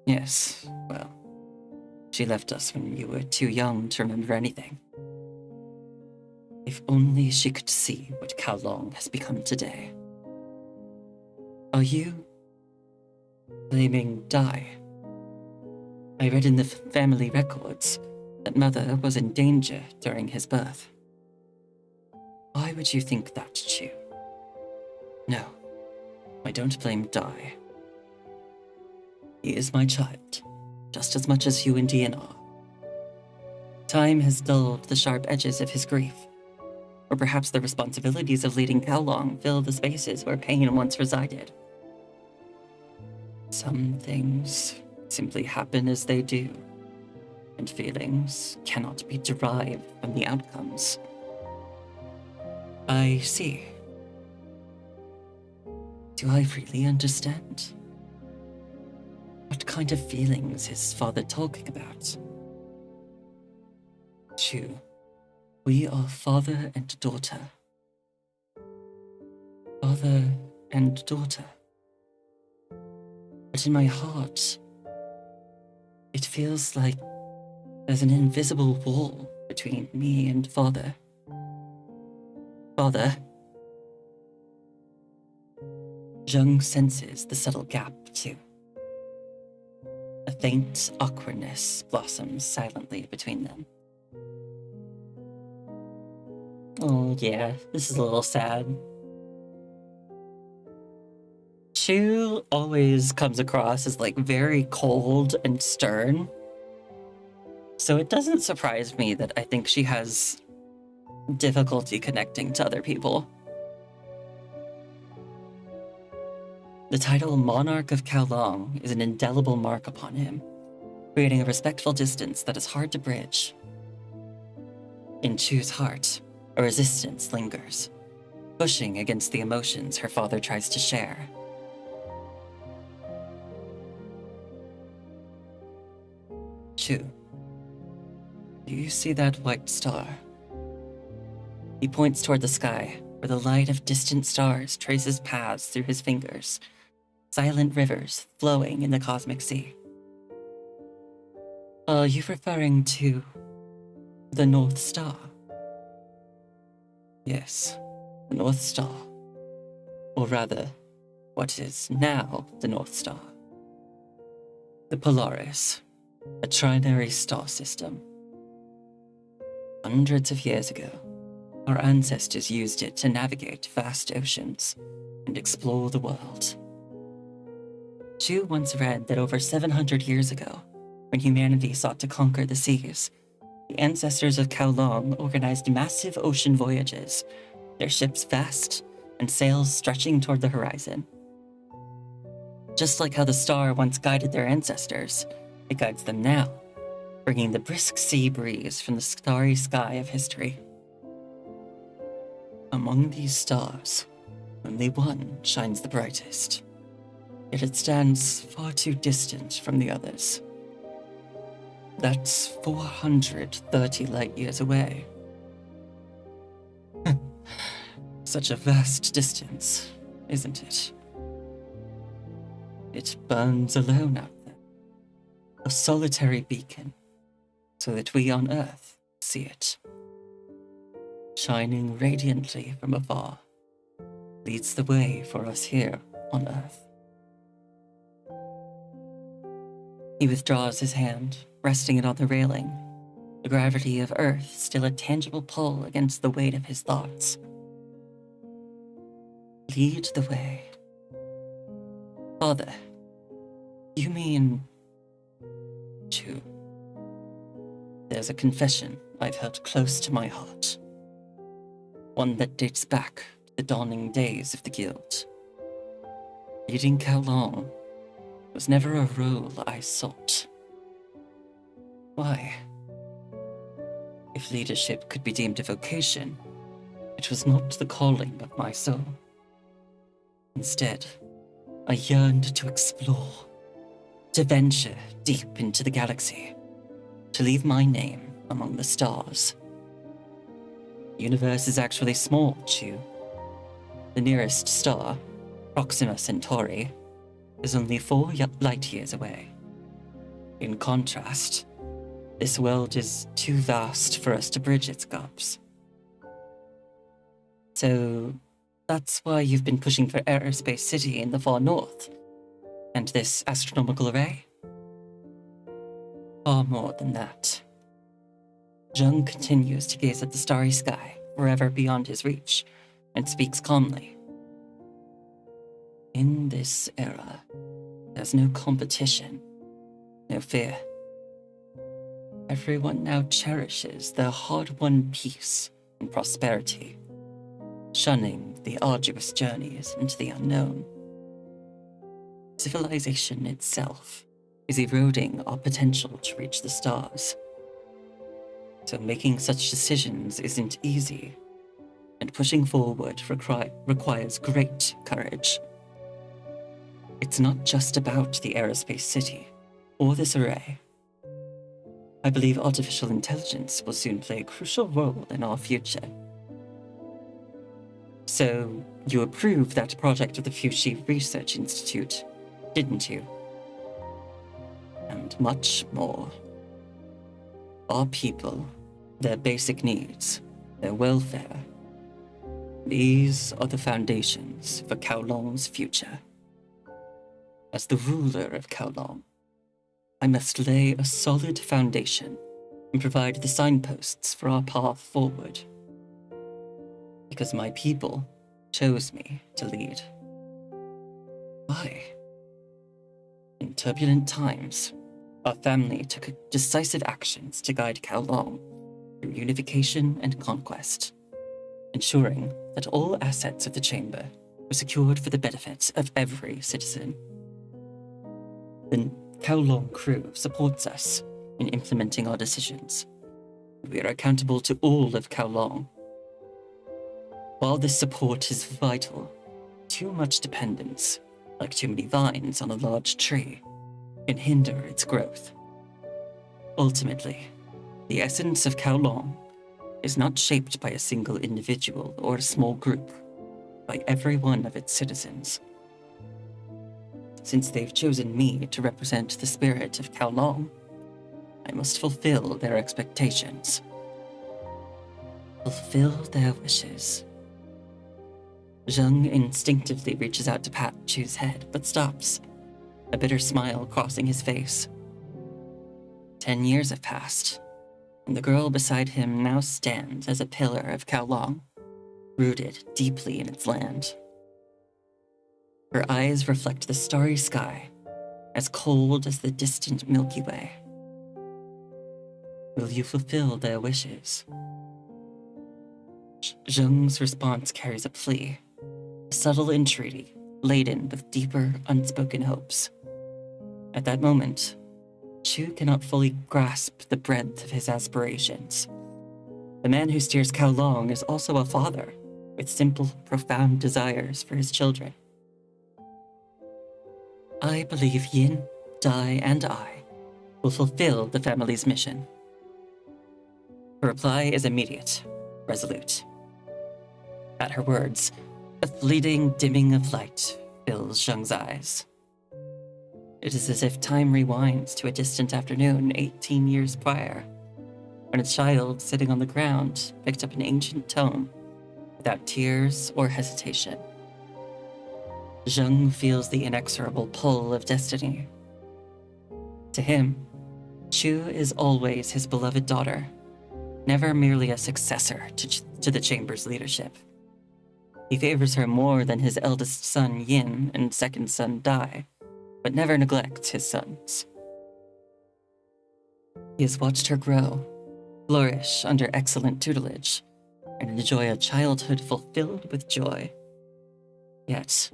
Yes, well, she left us when you were too young to remember anything. If only she could see what Kowloon has become today. Are you blaming Dai? I read in the family records that Mother was in danger during his birth. Why would you think that, Chu? No, I don't blame Dai. He is my child, just as much as you and Ian are. Time has dulled the sharp edges of his grief, or perhaps the responsibilities of leading Kowloon fill the spaces where pain once resided. Some things simply happen as they do, and feelings cannot be derived from the outcomes. I see. Do I really understand? What kind of feelings is father talking about? Chu, we are father and daughter. Father and daughter. But in my heart, it feels like there's an invisible wall between me and father. Father. Zheng senses the subtle gap, too. A faint awkwardness blossoms silently between them. Oh yeah, this is a little sad. Chu always comes across as very cold and stern. So it doesn't surprise me that I think she has difficulty connecting to other people. The title Monarch of Kowloon is an indelible mark upon him, creating a respectful distance that is hard to bridge. In Chu's heart, a resistance lingers, pushing against the emotions her father tries to share. Chu, do you see that white star? He points toward the sky, where the light of distant stars traces paths through his fingers, silent rivers flowing in the cosmic sea. Are you referring to the North Star? Yes, the North Star. Or rather, what is now the North Star. The Polaris, a trinary star system. Hundreds of years ago, our ancestors used it to navigate vast oceans and explore the world. Chu once read that over 700 years ago, when humanity sought to conquer the seas, the ancestors of Kowloon organized massive ocean voyages, their ships vast and sails stretching toward the horizon. Just like how the star once guided their ancestors, it guides them now, bringing the brisk sea breeze from the starry sky of history. Among these stars, only one shines the brightest, yet it stands far too distant from the others. That's 430 light years away. Such a vast distance, isn't it? It burns alone out there, a solitary beacon, so that we on Earth see it. Shining radiantly from afar, leads the way for us here on Earth. He withdraws his hand, resting it on the railing, the gravity of Earth still a tangible pull against the weight of his thoughts. Lead the way. Father, you mean... Chu. There's a confession I've held close to my heart. One that dates back to the dawning days of the Guild. Leading Kowloon was never a role I sought. Why? If leadership could be deemed a vocation, it was not the calling of my soul. Instead, I yearned to explore, to venture deep into the galaxy, to leave my name among the stars. The universe is actually small, Chu. The nearest star, Proxima Centauri, is only 4 light years away. In contrast, this world is too vast for us to bridge its gaps. So, that's why you've been pushing for Aerospace City in the far north, and this astronomical array? Far more than that. Zheng continues to gaze at the starry sky, forever beyond his reach, and speaks calmly. In this era, there's no competition, no fear. Everyone now cherishes their hard-won peace and prosperity, shunning the arduous journeys into the unknown. Civilization itself is eroding our potential to reach the stars. So making such decisions isn't easy, and pushing forward requires great courage. It's not just about the Aerospace City, or this array. I believe artificial intelligence will soon play a crucial role in our future. So, you approved that project of the Fushi Research Institute, didn't you? And much more. Our people, their basic needs, their welfare. These are the foundations for Kowloon's future. As the ruler of Kowloon, I must lay a solid foundation and provide the signposts for our path forward. Because my people chose me to lead. Why? In turbulent times, our family took decisive actions to guide Kowloon through unification and conquest, ensuring that all assets of the Chamber were secured for the benefit of every citizen. The Kowloon crew supports us in implementing our decisions. We are accountable to all of Kowloon. While this support is vital, too much dependence, like too many vines on a large tree, can hinder its growth. Ultimately, the essence of Kowloon is not shaped by a single individual or a small group, by every one of its citizens. Since they've chosen me to represent the spirit of Kowloon, I must fulfill their expectations. Fulfill their wishes. Zheng instinctively reaches out to pat Chu's head, but stops, a bitter smile crossing his face. 10 years have passed, and the girl beside him now stands as a pillar of Kowloon, rooted deeply in its land. Her eyes reflect the starry sky, as cold as the distant Milky Way. Will you fulfill their wishes? Zheng's response carries a plea, a subtle entreaty laden with deeper, unspoken hopes. At that moment, Chu cannot fully grasp the breadth of his aspirations. The man who steers Kowloon is also a father, with simple, profound desires for his children. I believe Yin, Dai, and I will fulfill the family's mission. Her reply is immediate, resolute. At her words, a fleeting dimming of light fills Zheng's eyes. It is as if time rewinds to a distant afternoon 18 years prior, when a child sitting on the ground picked up an ancient tome without tears or hesitation. Zheng feels the inexorable pull of destiny. To him, Chu is always his beloved daughter, never merely a successor to the Chamber's leadership. He favors her more than his eldest son Yin and second son Dai, but never neglects his sons. He has watched her grow, flourish under excellent tutelage, and enjoy a childhood fulfilled with joy. Yet,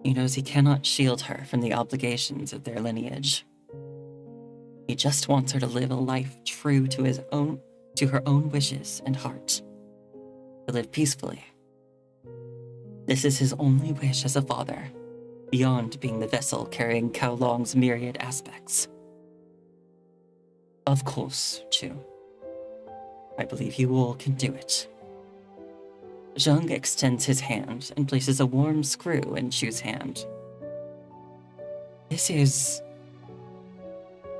he knows he cannot shield her from the obligations of their lineage. He just wants her to live a life true to her own wishes and heart, to live peacefully. This is his only wish as a father, beyond being the vessel carrying Kowloon's myriad aspects. Of course, Chu. I believe you all can do it. Zheng extends his hand and places a warm screw in Chu's hand. This is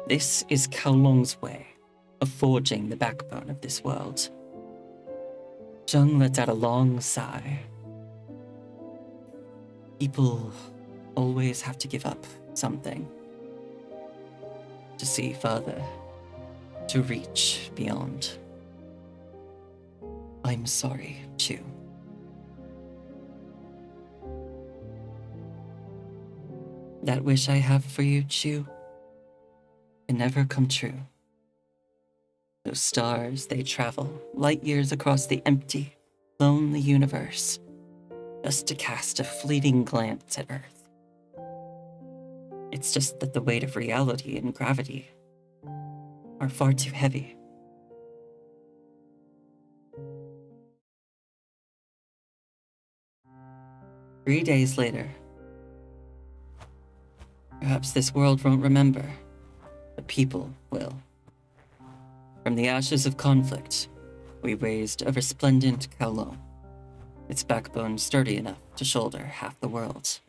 Kowloon's way of forging the backbone of this world. Zheng lets out a long sigh. People always have to give up something. To see further, to reach beyond. I'm sorry, Chu. That wish I have for you, Chu, can never come true. Those stars, they travel light years across the empty, lonely universe, just to cast a fleeting glance at Earth. It's just that the weight of reality and gravity are far too heavy. Three days later, perhaps this world won't remember, but people will. From the ashes of conflict, we raised a resplendent Kowloon, its backbone sturdy enough to shoulder half the world.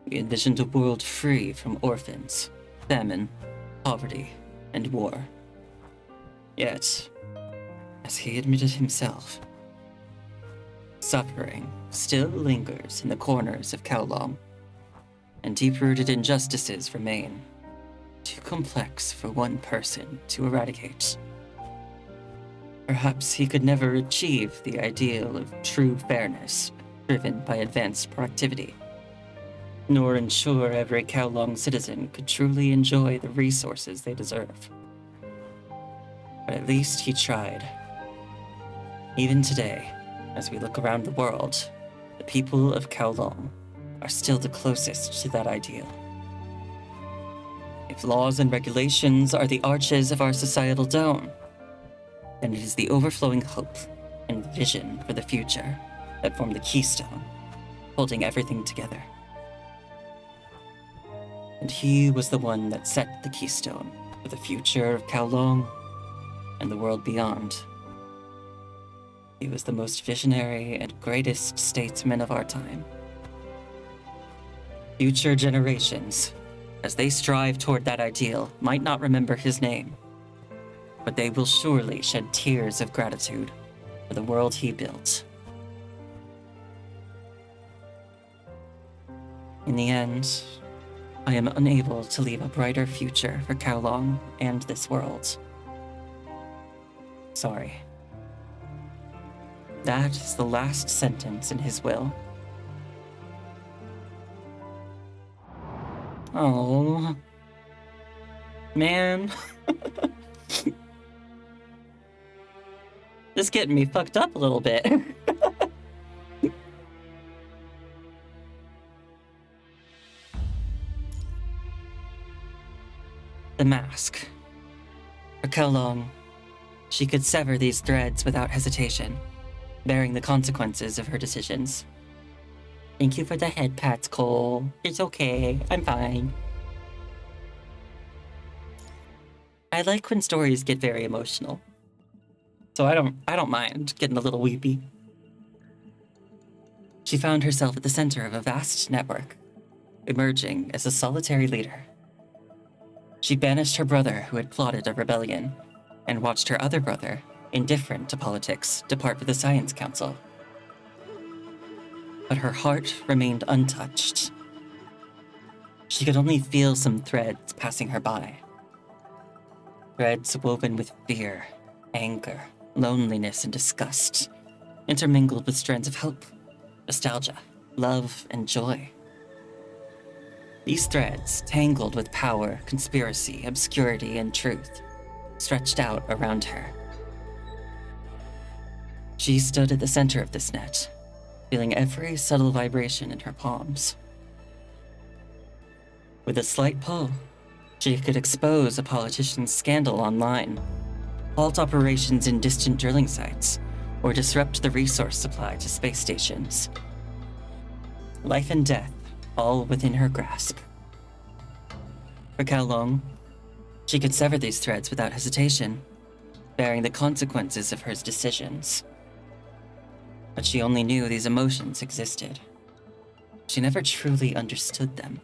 We envisioned a world free from orphans, famine, poverty, and war. Yet, as he admitted himself, suffering still lingers in the corners of Kowloon, and deep-rooted injustices remain, too complex for one person to eradicate. Perhaps he could never achieve the ideal of true fairness driven by advanced productivity, nor ensure every Kowloon citizen could truly enjoy the resources they deserve. But at least he tried. Even today, as we look around the world, the people of Kowloon are still the closest to that ideal. If laws and regulations are the arches of our societal dome, then it is the overflowing hope and vision for the future that form the keystone, holding everything together. And he was the one that set the keystone for the future of Kowloon and the world beyond. He was the most visionary and greatest statesman of our time. Future generations, as they strive toward that ideal, might not remember his name, but they will surely shed tears of gratitude for the world he built. In the end, I am unable to leave a brighter future for Kowloon and this world. Sorry. That is the last sentence in his will. Oh, man. This getting me fucked up a little bit. The mask. For Kowloon, she could sever these threads without hesitation, bearing the consequences of her decisions. Thank you for the head pats, Cole. It's okay. I'm fine. I like when stories get very emotional. So I don't mind getting a little weepy. She found herself at the center of a vast network, emerging as a solitary leader. She banished her brother who had plotted a rebellion, and watched her other brother, indifferent to politics, depart for the Science Council. But her heart remained untouched. She could only feel some threads passing her by. Threads woven with fear, anger, loneliness, and disgust, intermingled with strands of hope, nostalgia, love, and joy. These threads, tangled with power, conspiracy, obscurity, and truth, stretched out around her. She stood at the center of this net, feeling every subtle vibration in her palms. With a slight pull, she could expose a politician's scandal online, halt operations in distant drilling sites, or disrupt the resource supply to space stations. Life and death, all within her grasp. For Kowloon, she could sever these threads without hesitation, bearing the consequences of her decisions. But she only knew these emotions existed. She never truly understood them.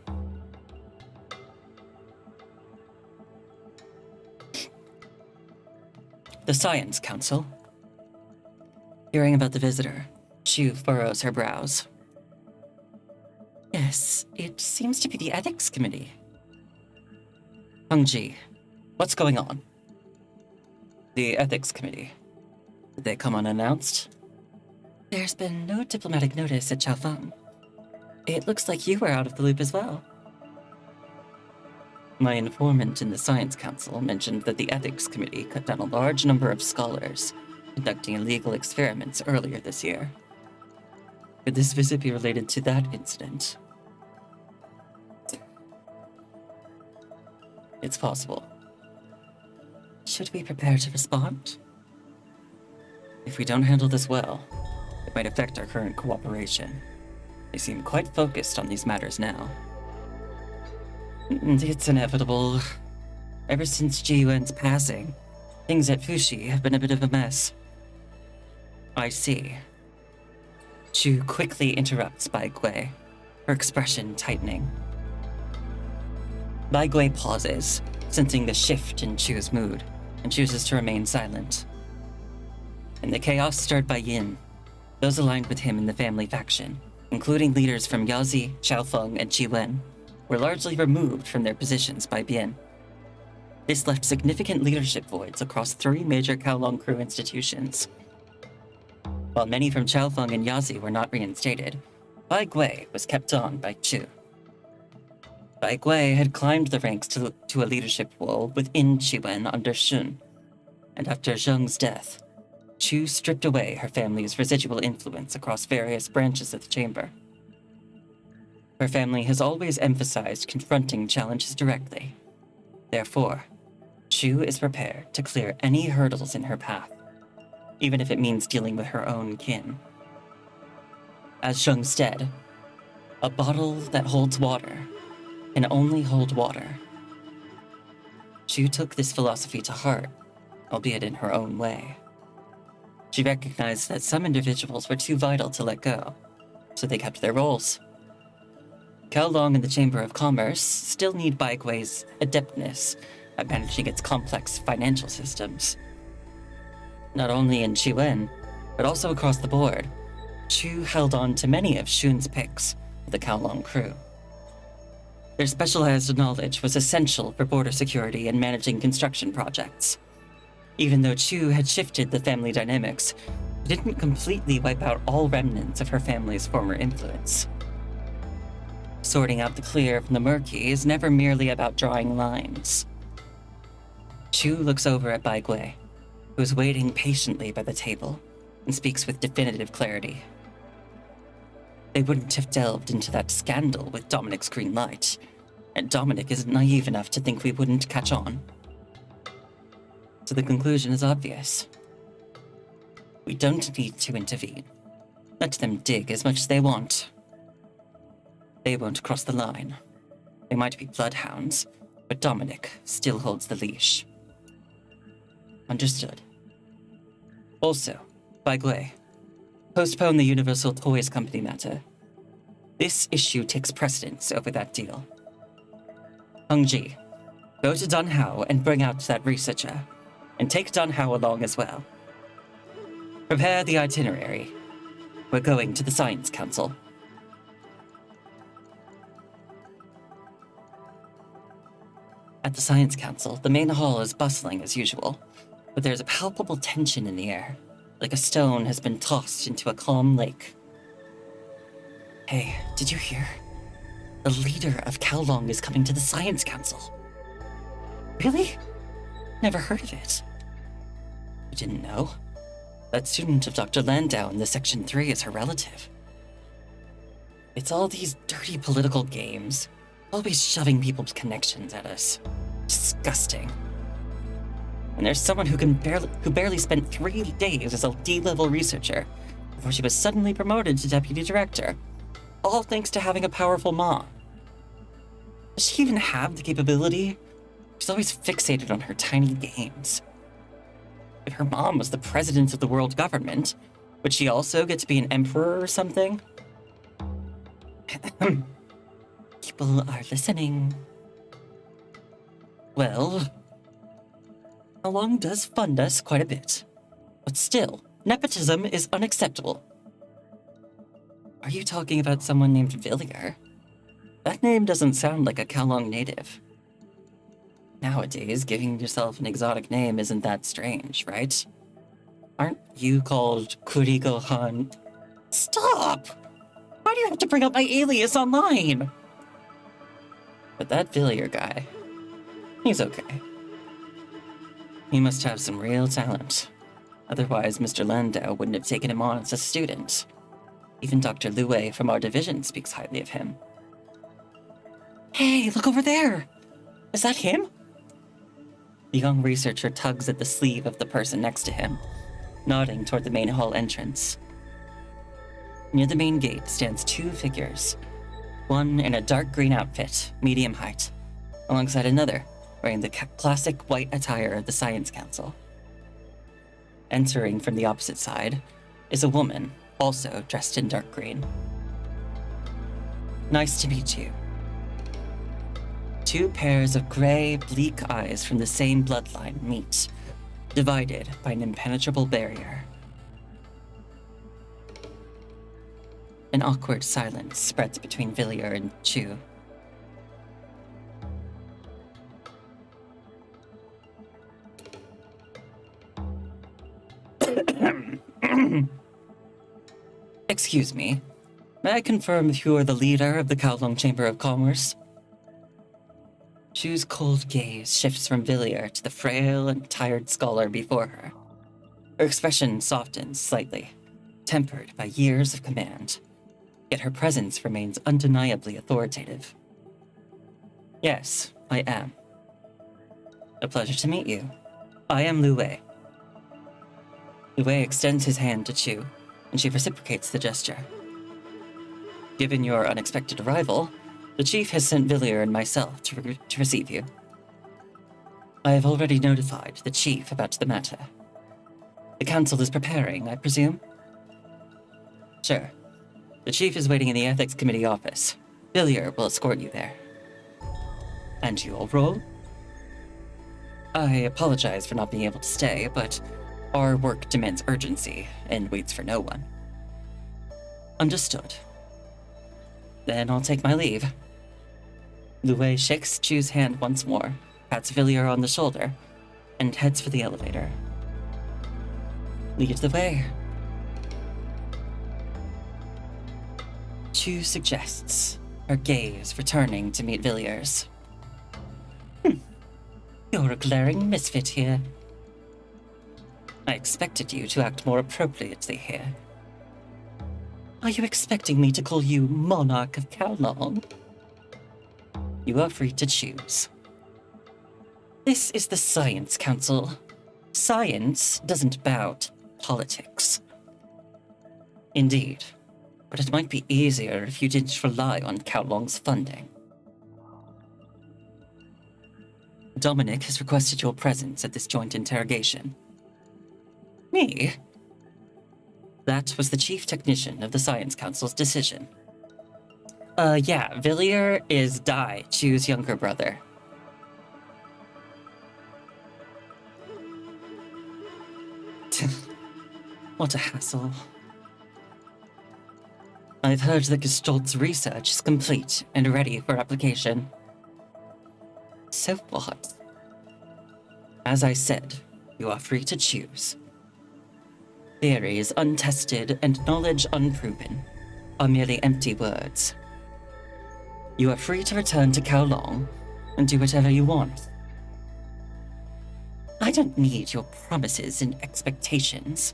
The Science Council. Hearing about the visitor, Chu furrows her brows. Yes, it seems to be the Ethics Committee. Hongji, what's going on? The Ethics Committee. Did they come unannounced? There's been no diplomatic notice at Chaofeng. It looks like you were out of the loop as well. My informant in the Science Council mentioned that the Ethics Committee cut down a large number of scholars conducting illegal experiments earlier this year. Could this visit be related to that incident? It's possible. Should we prepare to respond? If we don't handle this well, it might affect our current cooperation. They seem quite focused on these matters now. It's inevitable. Ever since Ji Yuan's passing, things at Fushi have been a bit of a mess. I see. Chu quickly interrupts Bai Gui, her expression tightening. Bai Gui pauses, sensing the shift in Chu's mood, and chooses to remain silent. In the chaos stirred by Yin, those aligned with him in the family faction, including leaders from Yazi, Chaofeng, and Chiwen, were largely removed from their positions by Bien. This left significant leadership voids across 3 major Kowloon crew institutions. While many from Chaofeng and Yazi were not reinstated, Bai Gui was kept on by Chu. Bai Gui had climbed the ranks to a leadership role within Chiwen under Shun, and after Zheng's death, Chu stripped away her family's residual influence across various branches of the chamber. Her family has always emphasized confronting challenges directly. Therefore, Chu is prepared to clear any hurdles in her path, even if it means dealing with her own kin. As Zheng said, a bottle that holds water can only hold water. Chu took this philosophy to heart, albeit in her own way. She recognized that some individuals were too vital to let go, so they kept their roles. Kowloon and the Chamber of Commerce still need Bai Gui's adeptness at managing its complex financial systems. Not only in Chiwen, but also across the board, Chu held on to many of Shun's picks for the Kowloon crew, Their specialized knowledge was essential for border security and managing construction projects. Even though Chu had shifted the family dynamics, it didn't completely wipe out all remnants of her family's former influence. Sorting out the clear from the murky is never merely about drawing lines. Chu looks over at Bai Gui, who is waiting patiently by the table, and speaks with definitive clarity. They wouldn't have delved into that scandal with Dominic's green light, and Dominic isn't naive enough to think we wouldn't catch on. So the conclusion is obvious. We don't need to intervene. Let them dig as much as they want. They won't cross the line. They might be bloodhounds, but Dominic still holds the leash. Understood. Also, Bai Gui, postpone the Universal Toys Company matter. This issue takes precedence over that deal. Hung Ji, go to Dun Hao and bring out that researcher, and take Dun Hao along as well. Prepare the itinerary. We're going to the Science Council. At the Science Council, the main hall is bustling as usual, but there's a palpable tension in the air, like a stone has been tossed into a calm lake. Hey, did you hear? The leader of Kowloon is coming to the Science Council. Really? Never heard of it. You didn't know? That student of Dr. Landau in the Section 3 is her relative. It's all these dirty political games, always shoving people's connections at us. Disgusting. And there's someone who barely spent 3 days as a D-level researcher before she was suddenly promoted to deputy director, all thanks to having a powerful mom. Does she even have the capability? She's always fixated on her tiny gains. If her mom was the president of the world government, would she also get to be an emperor or something? People are listening. Well, Kowloon does fund us quite a bit. But still, nepotism is unacceptable. Are you talking about someone named Villier? That name doesn't sound like a Kowloon native. Nowadays, giving yourself an exotic name isn't that strange, right? Aren't you called Kurigo-han? Stop! Why do you have to bring up my alias online? But that Villier guy, he's okay. He must have some real talent. Otherwise, Mr. Landau wouldn't have taken him on as a student. Even Dr. Lue from our division speaks highly of him. Hey, look over there! Is that him? The young researcher tugs at the sleeve of the person next to him, nodding toward the main hall entrance. Near the main gate stands 2 figures, one in a dark green outfit, medium height, alongside another wearing the classic white attire of the Science Council. Entering from the opposite side is a woman, also dressed in dark green. Nice to meet you. 2 pairs of gray, bleak eyes from the same bloodline meet, divided by an impenetrable barrier. An awkward silence spreads between Villier and Chu. Excuse me, may I confirm if you are the leader of the Kowloon Chamber of Commerce? Chu's cold gaze shifts from Villier to the frail and tired scholar before her. Her expression softens slightly, tempered by years of command, yet her presence remains undeniably authoritative. Yes, I am. A pleasure to meet you. I am Lue. Lue extends his hand to Chu, and she reciprocates the gesture. Given your unexpected arrival, the chief has sent Villier and myself to receive you. I have already notified the chief about the matter. The council is preparing, I presume? Sure. The chief is waiting in the ethics committee office. Villier will escort you there. And your role? I apologize for not being able to stay, but our work demands urgency and waits for no one. Understood. Then I'll take my leave. Lue shakes Chu's hand once more, pats Villiers on the shoulder, and heads for the elevator. Lead the way. Chu suggests, her gaze returning to meet Villiers. You're a glaring misfit here. I expected you to act more appropriately here. Are you expecting me to call you Monarch of Kowloon? You are free to choose. This is the Science Council. Science doesn't bow to politics. Indeed, but it might be easier if you didn't rely on Kowloon's funding. Dominic has requested your presence at this joint interrogation. Me? That was the chief technician of the Science Council's decision. Yeah, Villiers is Dai, Chu's younger brother. What a hassle. I've heard that Gestalt's research is complete and ready for application. So what? As I said, you are free to choose. Theories untested and knowledge unproven are merely empty words. You are free to return to Kowloon and do whatever you want. I don't need your promises and expectations.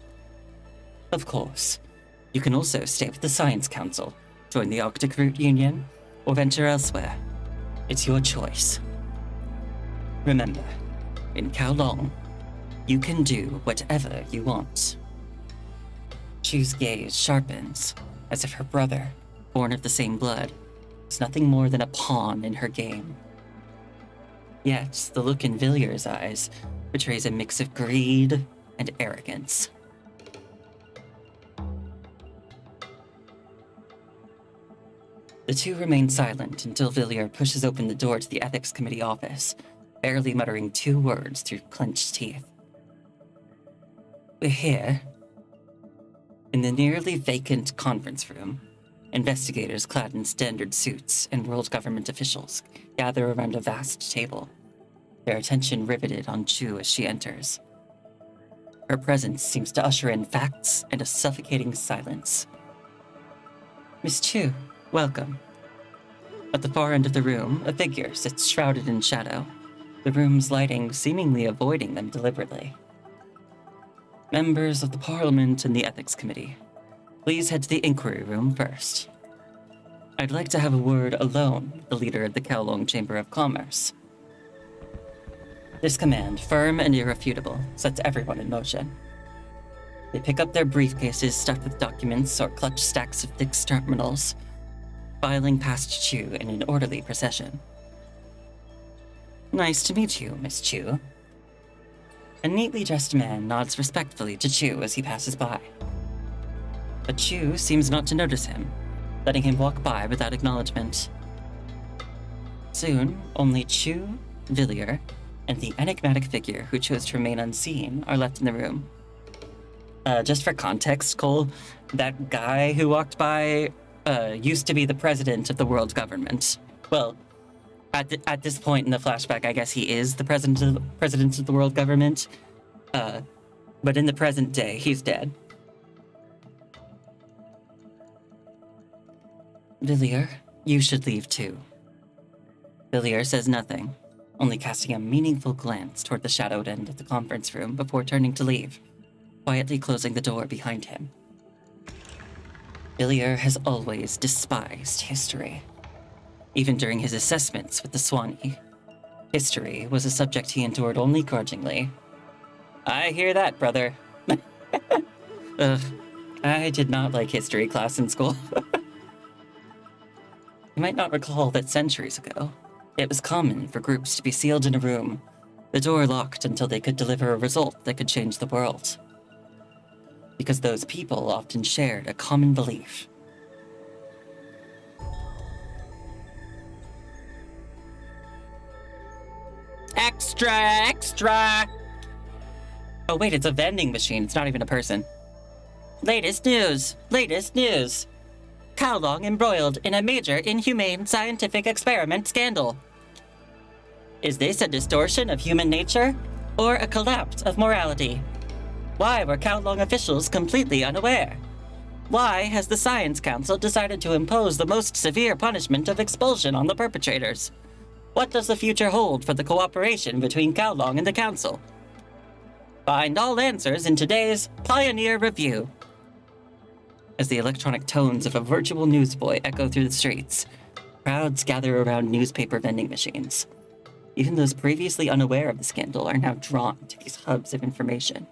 Of course, you can also stay with the Science Council, join the Arctic Route Union, or venture elsewhere. It's your choice. Remember, in Kowloon, you can do whatever you want. Chu's gaze sharpens, as if her brother, born of the same blood, is nothing more than a pawn in her game. Yet, the look in Villiers' eyes betrays a mix of greed and arrogance. The two remain silent until Villiers pushes open the door to the Ethics Committee office, barely muttering 2 words through clenched teeth. We're here. In the nearly vacant conference room, investigators clad in standard suits and world government officials gather around a vast table, their attention riveted on Chu as she enters. Her presence seems to usher in facts and a suffocating silence. Miss Chu, welcome. At the far end of the room, a figure sits shrouded in shadow, the room's lighting seemingly avoiding them deliberately. Members of the Parliament and the Ethics Committee, please head to the inquiry room first. I'd like to have a word alone with the leader of the Kowloon Chamber of Commerce. This command, firm and irrefutable, sets everyone in motion. They pick up their briefcases stuffed with documents or clutch stacks of thick terminals, filing past Chu in an orderly procession. Nice to meet you, Miss Chu. A neatly dressed man nods respectfully to Chu as he passes by. But Chu seems not to notice him, letting him walk by without acknowledgement. Soon, only Chu, Villiers, and the enigmatic figure who chose to remain unseen are left in the room. Just for context, Cole, that guy who walked by used to be the president of the world government. Well, at this point in the flashback, I guess he is the president of the world government. But in the present day, he's dead. Villiers, you should leave too. Villiers says nothing, only casting a meaningful glance toward the shadowed end of the conference room before turning to leave, quietly closing the door behind him. Villiers has always despised history. Even during his assessments with the Swanee, history was a subject he endured only grudgingly. I hear that, brother. I did not like history class in school. You might not recall that centuries ago, it was common for groups to be sealed in a room, the door locked until they could deliver a result that could change the world. Because those people often shared a common belief. Extra, extra! Oh wait, it's a vending machine, it's not even a person. Latest news, latest news. Kowlong embroiled in a major inhumane scientific experiment scandal. Is this a distortion of human nature, or a collapse of morality? Why were Kowlong officials completely unaware? Why has the Science Council decided to impose the most severe punishment of expulsion on the perpetrators? What does the future hold for the cooperation between Kowlong and the Council? Find all answers in today's Pioneer Review. As the electronic tones of a virtual newsboy echo through the streets, crowds gather around newspaper vending machines. Even those previously unaware of the scandal are now drawn to these hubs of information.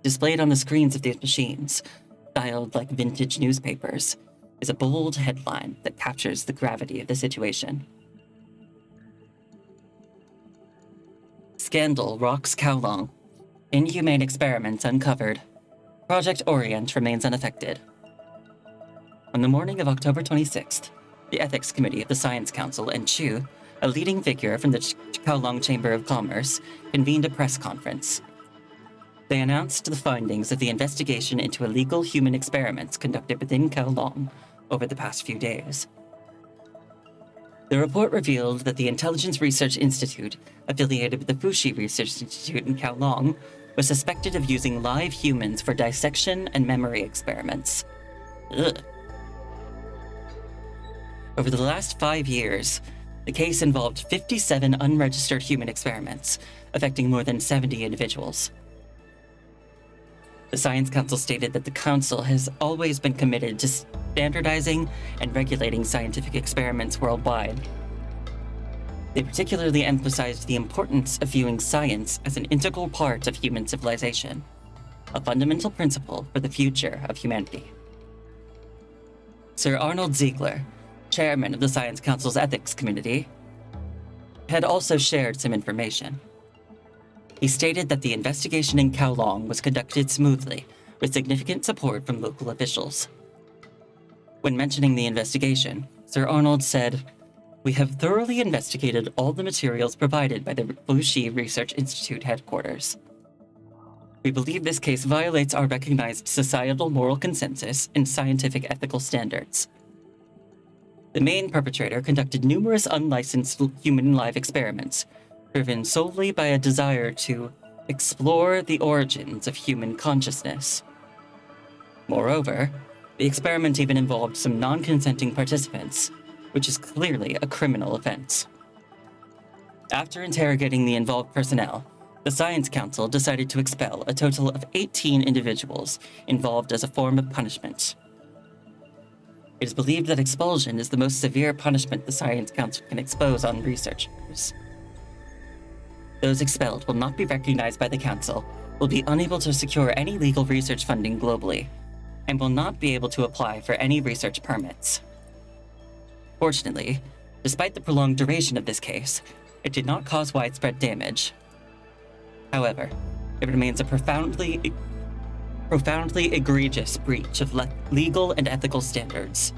Displayed on the screens of these machines, styled like vintage newspapers, is a bold headline that captures the gravity of the situation. Scandal rocks Kowlong. Inhumane experiments uncovered. Project Orient remains unaffected. On the morning of October 26th, the Ethics Committee of the Science Council and Chu, a leading figure from the Kowlong Chamber of Commerce, convened a press conference. They announced the findings of the investigation into illegal human experiments conducted within Kowlong over the past few days. The report revealed that the Intelligence Research Institute, affiliated with the Fuxi Research Institute in Kowlong, was suspected of using live humans for dissection and memory experiments. Ugh. Over the last 5 years, the case involved 57 unregistered human experiments, affecting more than 70 individuals. The Science Council stated that the Council has always been committed to standardizing and regulating scientific experiments worldwide. They particularly emphasized the importance of viewing science as an integral part of human civilization, a fundamental principle for the future of humanity. Sir Arnold Ziegler, chairman of the Science Council's Ethics Committee, had also shared some information. He stated that the investigation in Kowlong was conducted smoothly, with significant support from local officials. When mentioning the investigation, Sir Arnold said, "We have thoroughly investigated all the materials provided by the Fuxi Research Institute headquarters. We believe this case violates our recognized societal moral consensus and scientific ethical standards. The main perpetrator conducted numerous unlicensed human live experiments, driven solely by a desire to explore the origins of human consciousness. Moreover, the experiment even involved some non-consenting participants, which is clearly a criminal offense." After interrogating the involved personnel, the Science Council decided to expel a total of 18 individuals involved as a form of punishment. It is believed that expulsion is the most severe punishment the Science Council can expose on researchers. Those expelled will not be recognized by the Council, will be unable to secure any legal research funding globally, and will not be able to apply for any research permits. Fortunately, despite the prolonged duration of this case, it did not cause widespread damage. However, it remains a profoundly egregious breach of legal and ethical standards,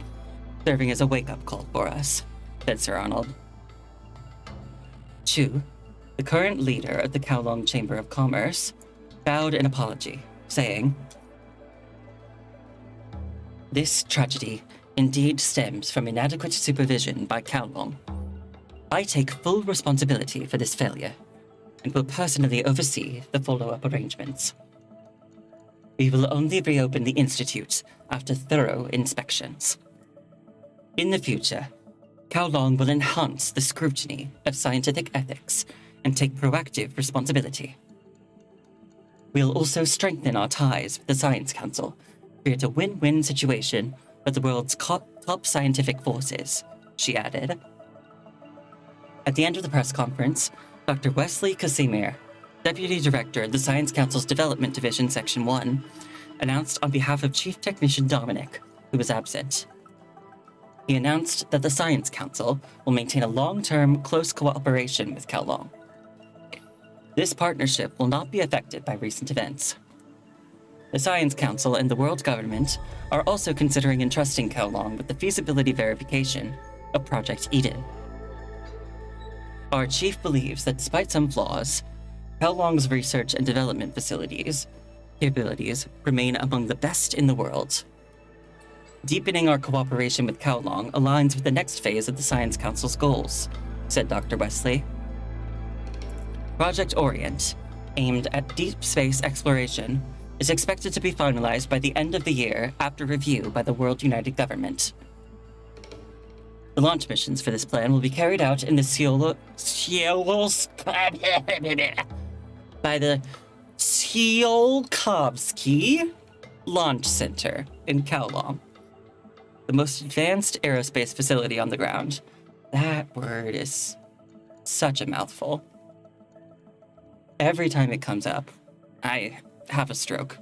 serving as a wake-up call for us, said Sir Arnold. Chu, the current leader of the Kowlong Chamber of Commerce, bowed in apology, saying, "This tragedy indeed stems from inadequate supervision by Kowlong. I take full responsibility for this failure, and will personally oversee the follow-up arrangements. We will only reopen the Institute after thorough inspections. In the future, Kowlong will enhance the scrutiny of scientific ethics and take proactive responsibility. We'll also strengthen our ties with the Science Council, create a win-win situation for the world's top scientific forces," she added. At the end of the press conference, Dr. Wesley Casimir, Deputy Director of the Science Council's Development Division Section 1, announced on behalf of Chief Technician Dominic, who was absent. He announced that the Science Council will maintain a long-term, close cooperation with Kowlong. This partnership will not be affected by recent events. The Science Council and the world government are also considering entrusting Kowlong with the feasibility verification of Project Eden. Our chief believes that despite some flaws, Kowlong's research and development capabilities remain among the best in the world. Deepening our cooperation with Kowloon aligns with the next phase of the Science Council's goals, said Dr. Wesley. Project Orient, aimed at deep space exploration, is expected to be finalized by the end of the year after review by the World United Government. The launch missions for this plan will be carried out in the Tsiolkovsky Launch Center in Kowloon, the most advanced aerospace facility on the ground. That word is such a mouthful. Every time it comes up, I have a stroke.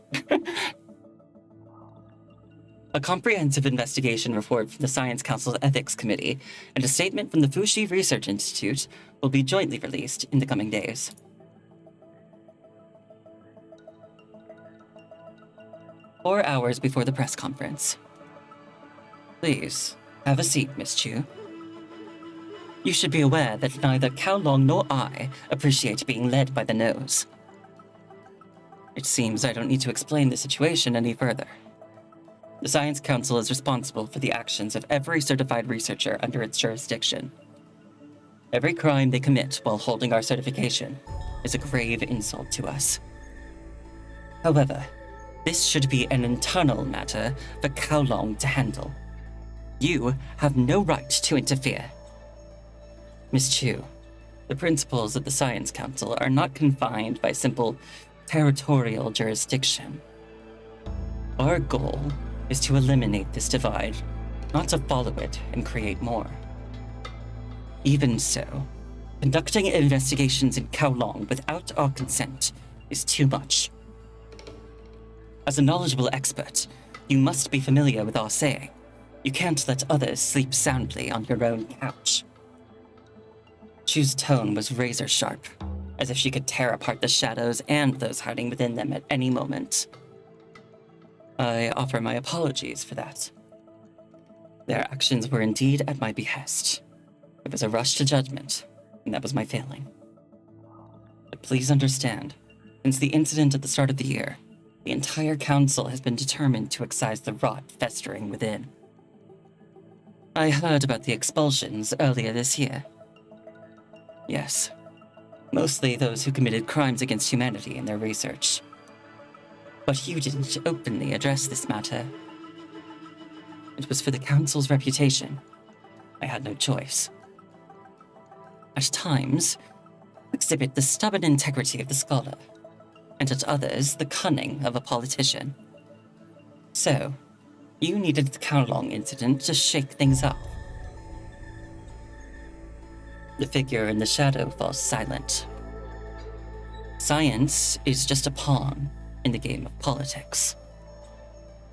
A comprehensive investigation report from the Science Council's Ethics Committee and a statement from the Fuxi Research Institute will be jointly released in the coming days. Four hours before the press conference. Please, have a seat, Miss Chu. You should be aware that neither Kowloon nor I appreciate being led by the nose. It seems I don't need to explain the situation any further. The Science Council is responsible for the actions of every certified researcher under its jurisdiction. Every crime they commit while holding our certification is a grave insult to us. However, this should be an internal matter for Kowloon to handle. You have no right to interfere. Miss Chu, the principles of the Science Council are not confined by simple territorial jurisdiction. Our goal is to eliminate this divide, not to follow it and create more. Even so, conducting investigations in Kowloon without our consent is too much. As a knowledgeable expert, you must be familiar with our saying, you can't let others sleep soundly on your own couch. Chu's tone was razor sharp, as if she could tear apart the shadows and those hiding within them at any moment. I offer my apologies for that. Their actions were indeed at my behest. It was a rush to judgment, and that was my failing. But please understand, since the incident at the start of the year, the entire council has been determined to excise the rot festering within. I heard about the expulsions earlier this year. Yes, mostly those who committed crimes against humanity in their research. But you didn't openly address this matter. It was for the Council's reputation. I had no choice. At times, exhibit the stubborn integrity of the scholar, and at others, the cunning of a politician. So, you needed the Kowloon incident to shake things up. The figure in the shadow falls silent. Science is just a pawn in the game of politics.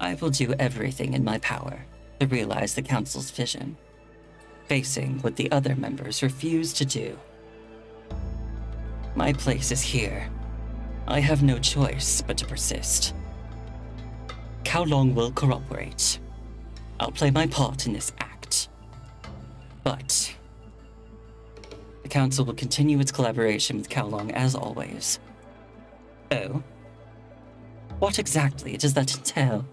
I will do everything in my power to realize the Council's vision, facing what the other members refuse to do. My place is here. I have no choice but to persist. Kowloon will cooperate. I'll play my part in this act. But the Council will continue its collaboration with Kowloon as always. Oh? What exactly does that entail?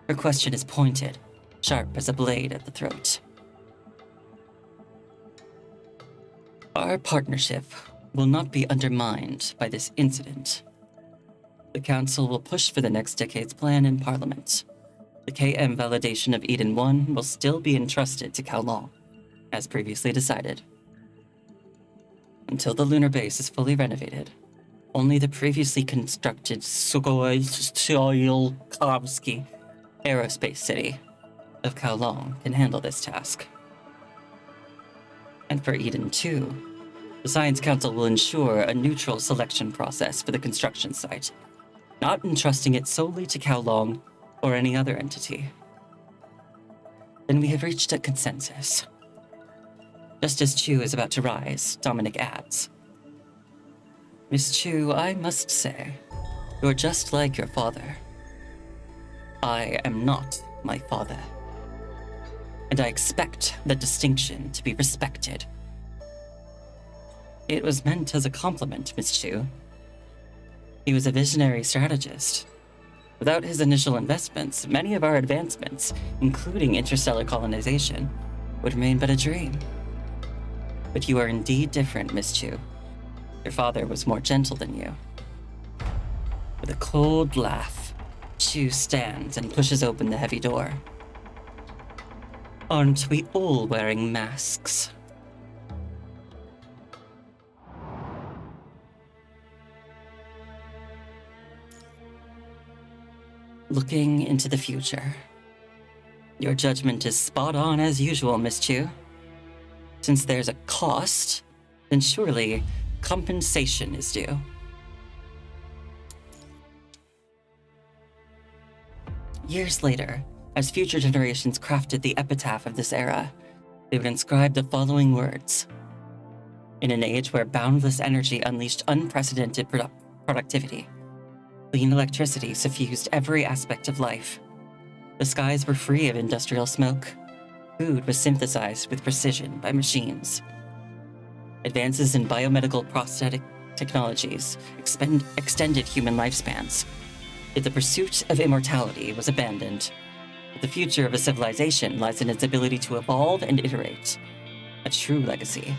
Her question is pointed, sharp as a blade at the throat. Our partnership will not be undermined by this incident. The Council will push for the next decade's plan in Parliament. The KM validation of Eden 1 will still be entrusted to Kowloon, as previously decided. Until the lunar base is fully renovated, only the previously constructed Tsiolkovsky Aerospace City of Kowloon can handle this task. And for Eden 2, the Science Council will ensure a neutral selection process for the construction site, not entrusting it solely to Kowloon or any other entity. Then we have reached a consensus. Just as Chu is about to rise, Dominic adds, Miss Chu, I must say, you're just like your father. I am not my father. And I expect that distinction to be respected. It was meant as a compliment, Miss Chu. He was a visionary strategist, Without his initial investments, many of our advancements, including interstellar colonization, would remain but a dream. But you are indeed different, Miss Chu. Your father was more gentle than you. With a cold laugh, Chu stands and pushes open the heavy door. Aren't we all wearing masks? Looking into the future. Your judgment is spot on as usual, Miss Chu. Since there's a cost, then surely compensation is due. Years later, as future generations crafted the epitaph of this era, they would inscribe the following words. In an age where boundless energy unleashed unprecedented productivity, clean electricity suffused every aspect of life. The skies were free of industrial smoke. Food was synthesized with precision by machines. Advances in biomedical prosthetic technologies extended human lifespans. Yet the pursuit of immortality was abandoned. But the future of a civilization lies in its ability to evolve and iterate. A true legacy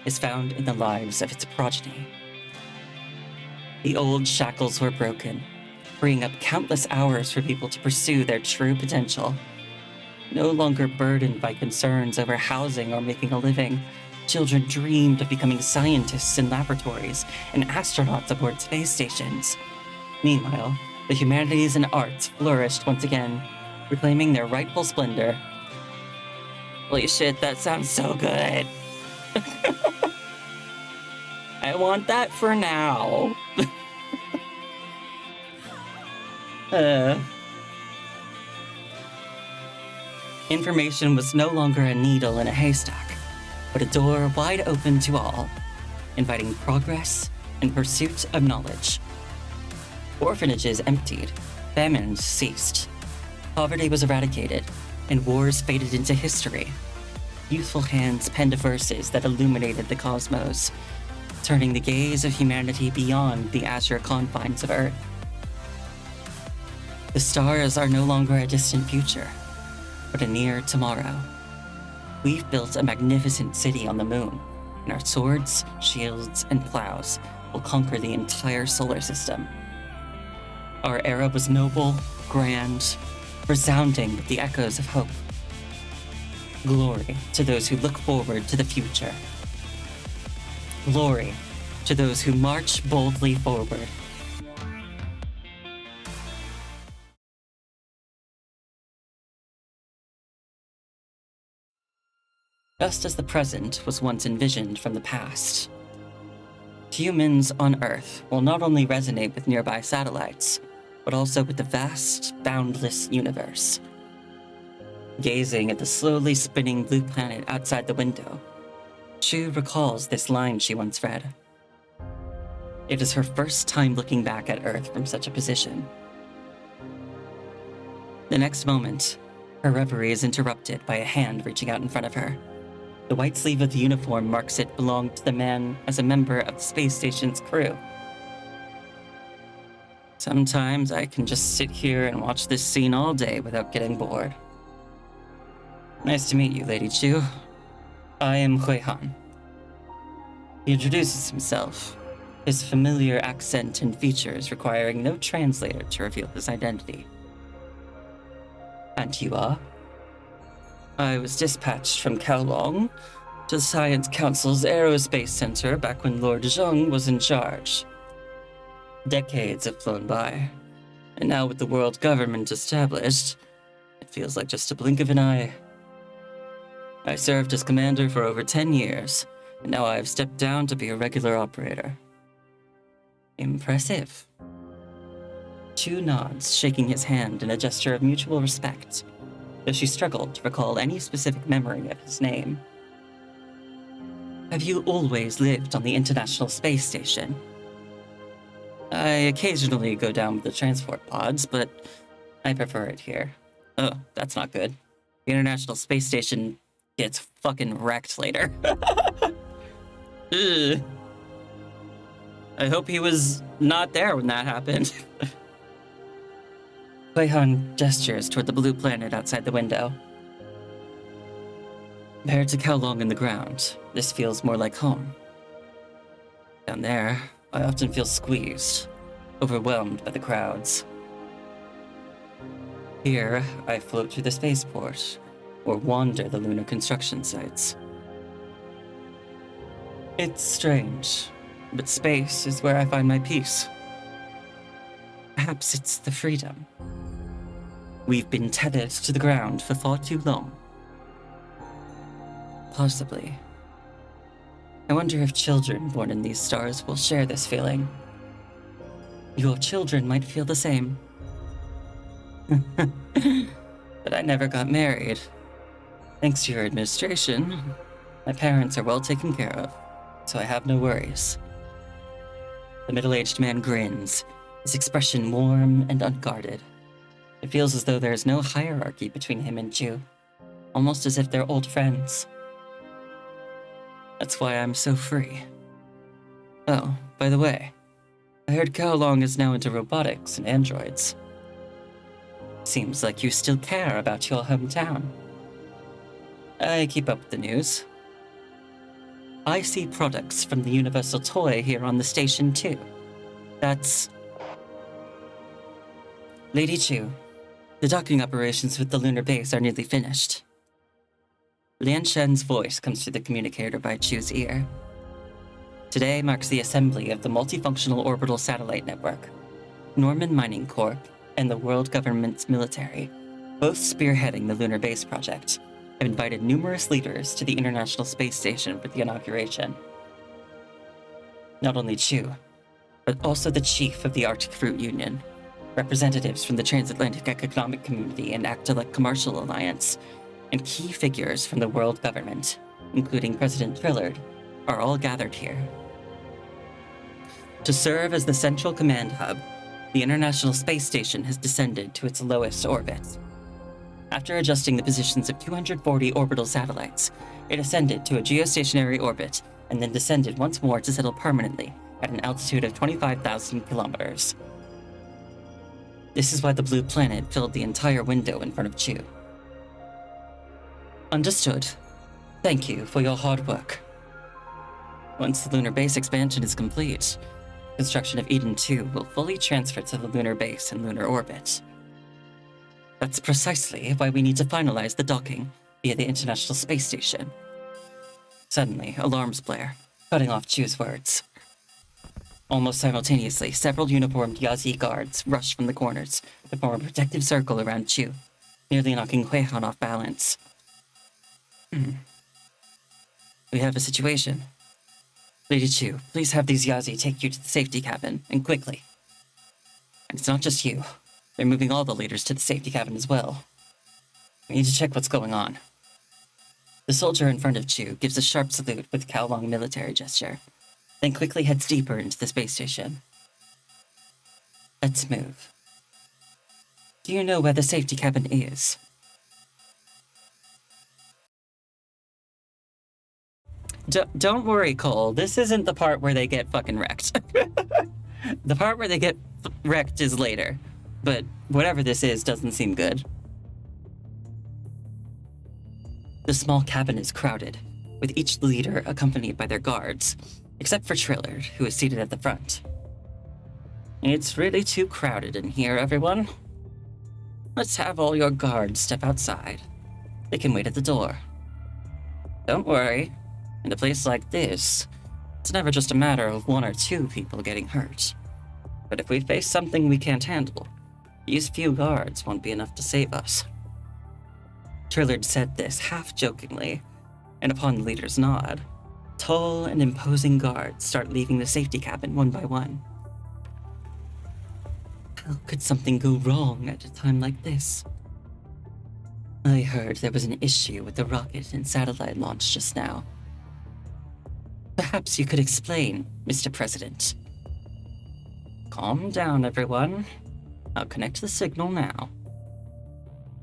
is found in the lives of its progeny. The old shackles were broken, freeing up countless hours for people to pursue their true potential. No longer burdened by concerns over housing or making a living, children dreamed of becoming scientists in laboratories and astronauts aboard space stations. Meanwhile, the humanities and arts flourished once again, reclaiming their rightful splendor. Holy shit, that sounds so good. I want that for now. Information was no longer a needle in a haystack, but a door wide open to all, inviting progress and pursuit of knowledge. Orphanages emptied, famines ceased, poverty was eradicated, and wars faded into history. Youthful hands penned verses that illuminated the cosmos, turning the gaze of humanity beyond the azure confines of Earth. The stars are no longer a distant future, but a near tomorrow. We've built a magnificent city on the moon, and our swords, shields, and plows will conquer the entire solar system. Our era was noble, grand, resounding with the echoes of hope. Glory to those who look forward to the future. Glory to those who march boldly forward. Just as the present was once envisioned from the past, humans on Earth will not only resonate with nearby satellites, but also with the vast, boundless universe. Gazing at the slowly spinning blue planet outside the window, Chu recalls this line she once read. It is her first time looking back at Earth from such a position. The next moment, her reverie is interrupted by a hand reaching out in front of her. The white sleeve of the uniform marks it belonged to the man as a member of the space station's crew. Sometimes I can just sit here and watch this scene all day without getting bored. Nice to meet you, Lady Chu. I am Hui Han. He introduces himself, his familiar accent and features requiring no translator to reveal his identity. And you are? I was dispatched from Kowloon to the Science Council's Aerospace Center back when Lord Zheng was in charge. Decades have flown by, and now with the world government established, it feels like just a blink of an eye. I served as commander for over 10 years, and now I have stepped down to be a regular operator. Impressive. Chu nods, shaking his hand in a gesture of mutual respect, though she struggled to recall any specific memory of his name. Have you always lived on the International Space Station? I occasionally go down with the transport pods, but I prefer it here. Oh, that's not good. The International Space Station gets fucking wrecked later. Ugh. I hope he was not there when that happened. Huihan gestures toward the blue planet outside the window. Compared to Kowloon in the ground, this feels more like home. Down there, I often feel squeezed, overwhelmed by the crowds. Here, I float through the spaceport, or wander the lunar construction sites. It's strange, but space is where I find my peace. Perhaps it's the freedom. We've been tethered to the ground for far too long. Possibly. I wonder if children born in these stars will share this feeling. Your children might feel the same. But I never got married. Thanks to your administration, my parents are well taken care of, so I have no worries. The middle-aged man grins, his expression warm and unguarded. It feels as though there is no hierarchy between him and Chu, almost as if they're old friends. That's why I'm so free. Oh, by the way, I heard Kowloon is now into robotics and androids. Seems like you still care about your hometown. I keep up with the news. I see products from the Universal Toy here on the station too. That's... Lady Chu, the docking operations with the lunar base are nearly finished. Lian Shen's voice comes through the communicator by Chu's ear. Today marks the assembly of the Multifunctional Orbital Satellite Network. Norman Mining Corp and the world government's military, both spearheading the lunar base project, have invited numerous leaders to the International Space Station for the inauguration. Not only Chu, but also the chief of the Arctic Fruit Union, representatives from the Transatlantic Economic Community and Actilec Commercial Alliance, and key figures from the world government, including President Trillard, are all gathered here. To serve as the central command hub, the International Space Station has descended to its lowest orbit. After adjusting the positions of 240 orbital satellites, it ascended to a geostationary orbit and then descended once more to settle permanently at an altitude of 25,000 kilometers. This is why the blue planet filled the entire window in front of Chu. Understood. Thank you for your hard work. Once the lunar base expansion is complete, construction of Eden 2 will fully transfer to the lunar base and lunar orbit. That's precisely why we need to finalize the docking via the International Space Station. Suddenly, alarms blare, cutting off Chu's words. Almost simultaneously, several uniformed Yazi guards rush from the corners to form a protective circle around Chu, nearly knocking Huihan off balance. We have a situation. Lady Chu, please have these Yazi take you to the safety cabin, and quickly. And it's not just you. They're moving all the leaders to the safety cabin as well. We need to check what's going on. The soldier in front of Chu gives a sharp salute with Kowloon military gesture, then quickly heads deeper into the space station. Let's move. Do you know where the safety cabin is? Don't worry, Cole. This isn't the part where they get fucking wrecked. The part where they get wrecked is later. But whatever this is doesn't seem good. The small cabin is crowded, with each leader accompanied by their guards, except for Trillard, who is seated at the front. It's really too crowded in here, everyone. Let's have all your guards step outside. They can wait at the door. Don't worry. In a place like this, it's never just a matter of one or two people getting hurt. But if we face something we can't handle, these few guards won't be enough to save us. Trillard said this half-jokingly, and upon the leader's nod, tall and imposing guards start leaving the safety cabin one by one. How could something go wrong at a time like this? I heard there was an issue with the rocket and satellite launch just now. Perhaps you could explain, Mr. President. Calm down, everyone. I'll connect the signal now.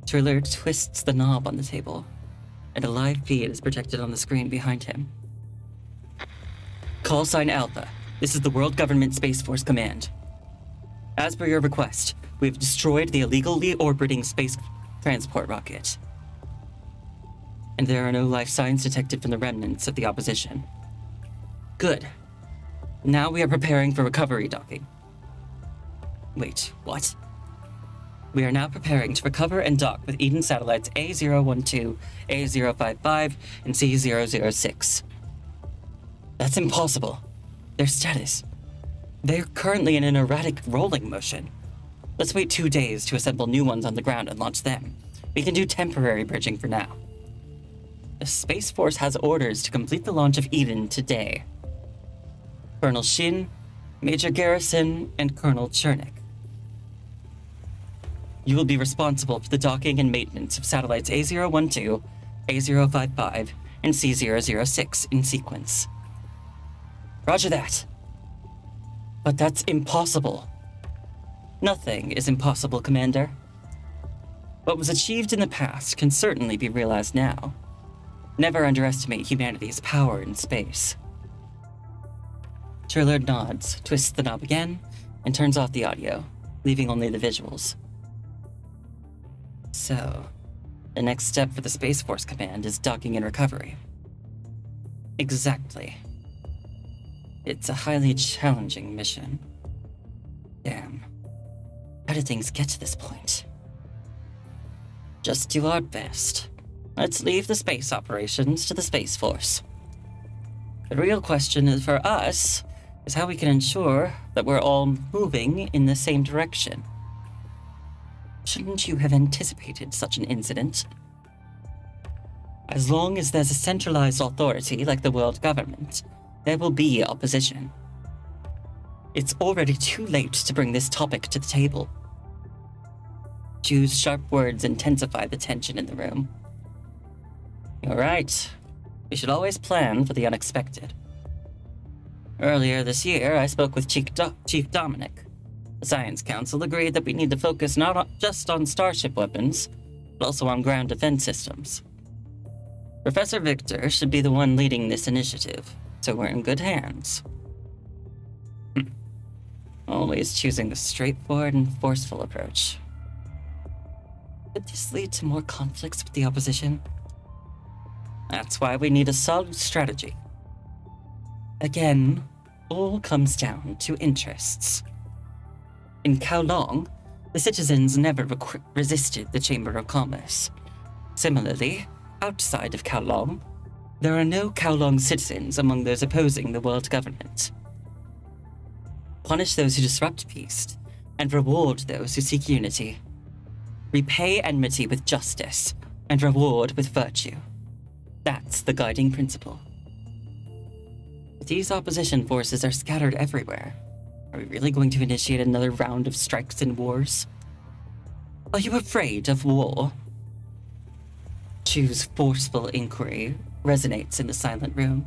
Trillard twists the knob on the table, and a live feed is projected on the screen behind him. Call sign Alpha. This is the World Government Space Force Command. As per your request, we've destroyed the illegally orbiting space transport rocket. And there are no life signs detected from the remnants of the opposition. Good. Now we are preparing for recovery docking. Wait, what? We are now preparing to recover and dock with Eden satellites A012, A055, and C006. That's impossible. Their status. They're currently in an erratic rolling motion. Let's wait 2 days to assemble new ones on the ground and launch them. We can do temporary bridging for now. The Space Force has orders to complete the launch of Eden today. Colonel Shin, Major Garrison, and Colonel Chernick. You will be responsible for the docking and maintenance of satellites A012, A055, and C006 in sequence. Roger that. But that's impossible. Nothing is impossible, Commander. What was achieved in the past can certainly be realized now. Never underestimate humanity's power in space. Trillard nods, twists the knob again, and turns off the audio, leaving only the visuals. So, the next step for the Space Force Command is docking and recovery. Exactly. It's a highly challenging mission. Damn. How did things get to this point? Just do our best. Let's leave the space operations to the Space Force. The real question is for us is how we can ensure that we're all moving in the same direction. Shouldn't you have anticipated such an incident? As long as there's a centralized authority like the world government, there will be opposition. It's already too late to bring this topic to the table. Choose sharp words intensify the tension in the room. You're right. We should always plan for the unexpected. Earlier this year, I spoke with Chief Dominic. The Science Council agreed that we need to focus not just on starship weapons, but also on ground defense systems. Professor Victor should be the one leading this initiative, so we're in good hands. Always choosing the straightforward and forceful approach. Could this lead to more conflicts with the opposition? That's why we need a solid strategy. Again, all comes down to interests. In Kowloon, the citizens never resisted the Chamber of Commerce. Similarly, outside of Kowloon, there are no Kowloon citizens among those opposing the world government. Punish those who disrupt peace, and reward those who seek unity. Repay enmity with justice, and reward with virtue. That's the guiding principle. But these opposition forces are scattered everywhere. Are we really going to initiate another round of strikes and wars? Are you afraid of war? Chu's forceful inquiry resonates in the silent room.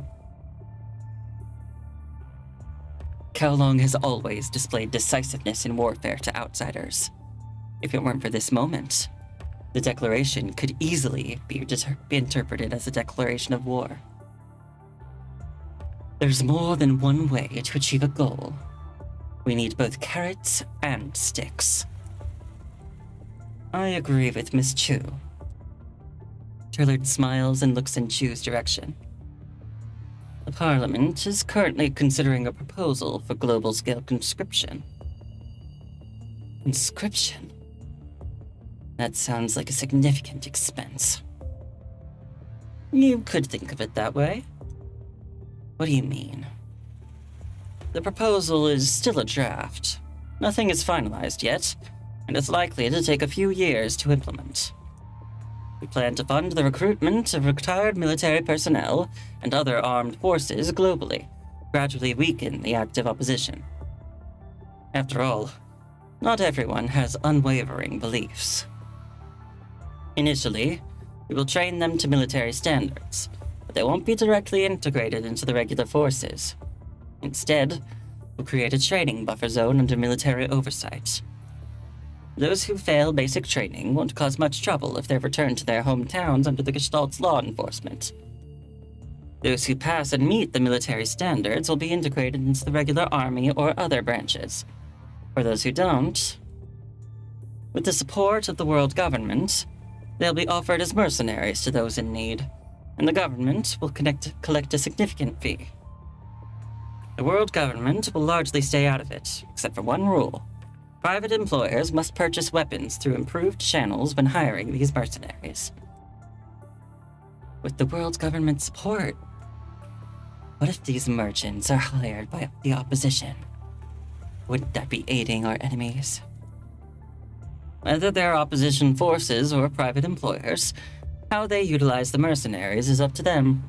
Kowloon has always displayed decisiveness in warfare to outsiders. If it weren't for this moment, the declaration could easily be interpreted as a declaration of war. There's more than one way to achieve a goal. We need both carrots and sticks. I agree with Miss Chu. Trillard smiles and looks in Chu's direction. The Parliament is currently considering a proposal for global-scale conscription. Conscription? That sounds like a significant expense. You could think of it that way. What do you mean? The proposal is still a draft. Nothing is finalized yet, and it's likely to take a few years to implement. We plan to fund the recruitment of retired military personnel and other armed forces globally, gradually weaken the active opposition. After all, not everyone has unwavering beliefs. Initially, we will train them to military standards, but they won't be directly integrated into the regular forces. Instead, we'll create a training buffer zone under military oversight. Those who fail basic training won't cause much trouble if they're returned to their hometowns under the Gestalt's law enforcement. Those who pass and meet the military standards will be integrated into the regular army or other branches. For those who don't, With the support of the world government, they'll be offered as mercenaries to those in need, and the government will collect a significant fee. The world government will largely stay out of it, except for one rule. Private employers must purchase weapons through improved channels when hiring these mercenaries. With the world government's support, what if these merchants are hired by the opposition? Wouldn't that be aiding our enemies? Whether they're opposition forces or private employers, how they utilize the mercenaries is up to them.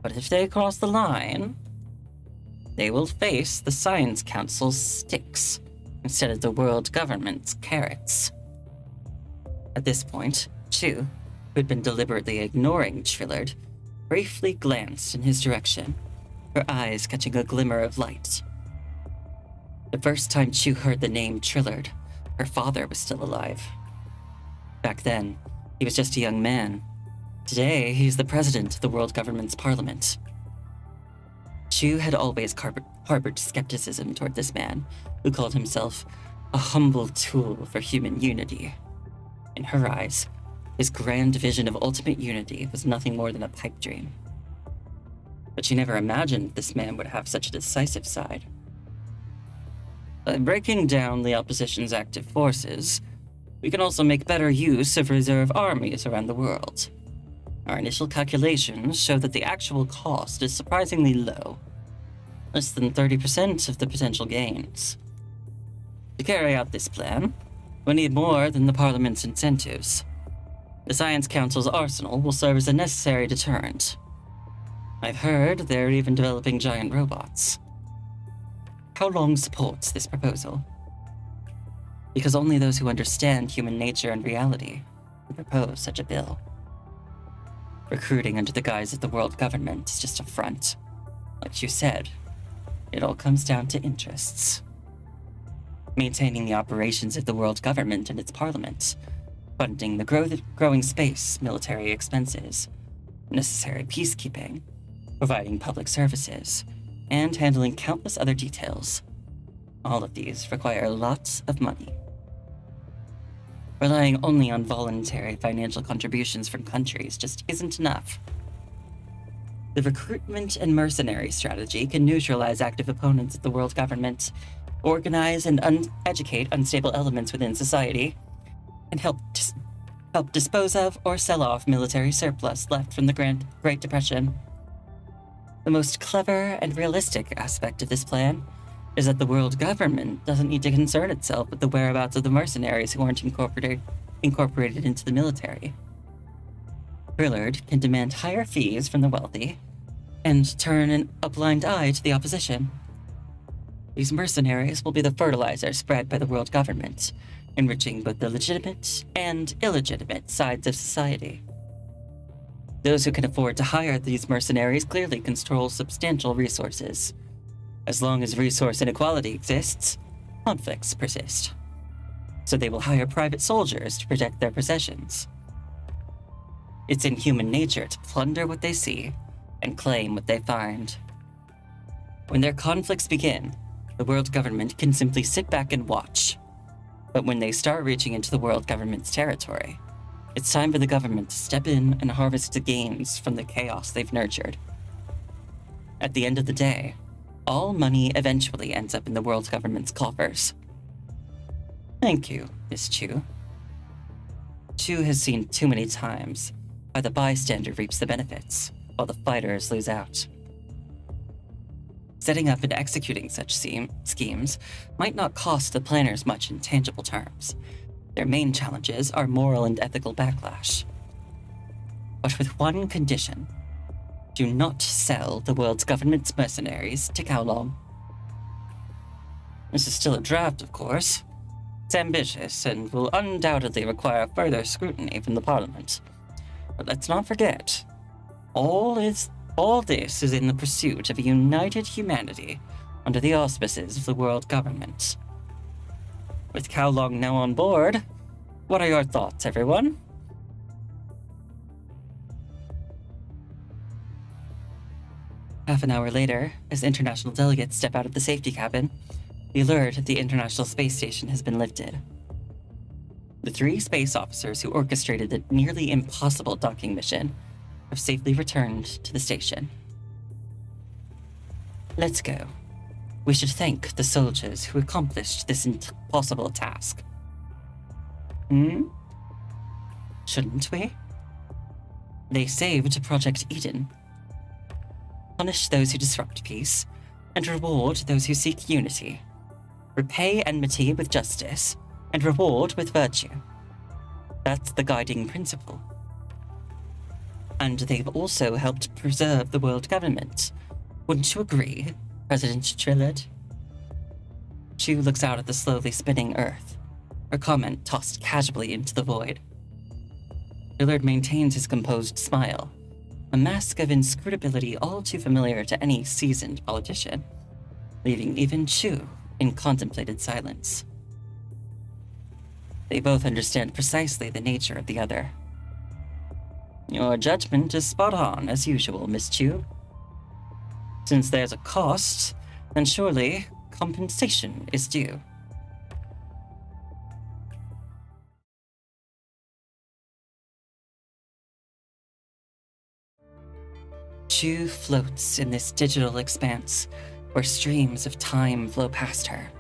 But if they cross the line, they will face the Science Council's sticks instead of the world government's carrots. At this point, Chu, who'd been deliberately ignoring Trillard, briefly glanced in his direction, her eyes catching a glimmer of light. The first time Chu heard the name Trillard, her father was still alive. Back then, he was just a young man. Today, he's the president of the world government's parliament. Chu had always harbored skepticism toward this man, who called himself a humble tool for human unity. In her eyes, his grand vision of ultimate unity was nothing more than a pipe dream. But she never imagined this man would have such a decisive side. By breaking down the opposition's active forces, we can also make better use of reserve armies around the world. Our initial calculations show that the actual cost is surprisingly low, less than 30% of the potential gains. To carry out this plan, we need more than the Parliament's incentives. The Science Council's arsenal will serve as a necessary deterrent. I've heard they're even developing giant robots. How long supports this proposal? Because only those who understand human nature and reality would propose such a bill. Recruiting under the guise of the world government is just a front. Like you said, it all comes down to interests. Maintaining the operations of the world government and its parliament, funding the growing space military expenses, necessary peacekeeping, providing public services, and handling countless other details. All of these require lots of money. Relying only on voluntary financial contributions from countries just isn't enough. The recruitment and mercenary strategy can neutralize active opponents of the world government, organize and educate unstable elements within society, and help dispose of or sell off military surplus left from the Great Depression. The most clever and realistic aspect of this plan is that the world government doesn't need to concern itself with the whereabouts of the mercenaries who aren't incorporated into the military. Trillard can demand higher fees from the wealthy and turn a blind eye to the opposition. These mercenaries will be the fertilizer spread by the world government, enriching both the legitimate and illegitimate sides of society. Those who can afford to hire these mercenaries clearly control substantial resources. As long as resource inequality exists, conflicts persist. So they will hire private soldiers to protect their possessions. It's in human nature to plunder what they see and claim what they find. When their conflicts begin, the world government can simply sit back and watch. But when they start reaching into the world government's territory, it's time for the government to step in and harvest the gains from the chaos they've nurtured. At the end of the day, all money eventually ends up in the world government's coffers. Thank you, Miss Chu. Chu has seen too many times how the bystander reaps the benefits, while the fighters lose out. Setting up and executing such schemes might not cost the planners much in tangible terms. Their main challenges are moral and ethical backlash. But with one condition: do not sell the world's government's mercenaries to Kowloon. This is still a draft, of course. It's ambitious and will undoubtedly require further scrutiny from the Parliament. But let's not forget, all this is in the pursuit of a united humanity under the auspices of the world government. With Kowloon now on board, what are your thoughts, everyone? Half an hour later, as international delegates step out of the safety cabin, the alert at the International Space Station has been lifted. The 3 space officers who orchestrated the nearly impossible docking mission have safely returned to the station. Let's go. We should thank the soldiers who accomplished this impossible task. Shouldn't we? They saved Project Eden. Punish those who disrupt peace, and reward those who seek unity. Repay enmity with justice, and reward with virtue. That's the guiding principle. And they've also helped preserve the world government. Wouldn't you agree, President Trillard? Chu looks out at the slowly spinning Earth, her comment tossed casually into the void. Trillard maintains his composed smile, a mask of inscrutability all too familiar to any seasoned politician, leaving even Chu in contemplated silence. They both understand precisely the nature of the other. Your judgment is spot on, as usual, Miss Chu. Since there's a cost, then surely compensation is due. Chu floats in this digital expanse where streams of time flow past her.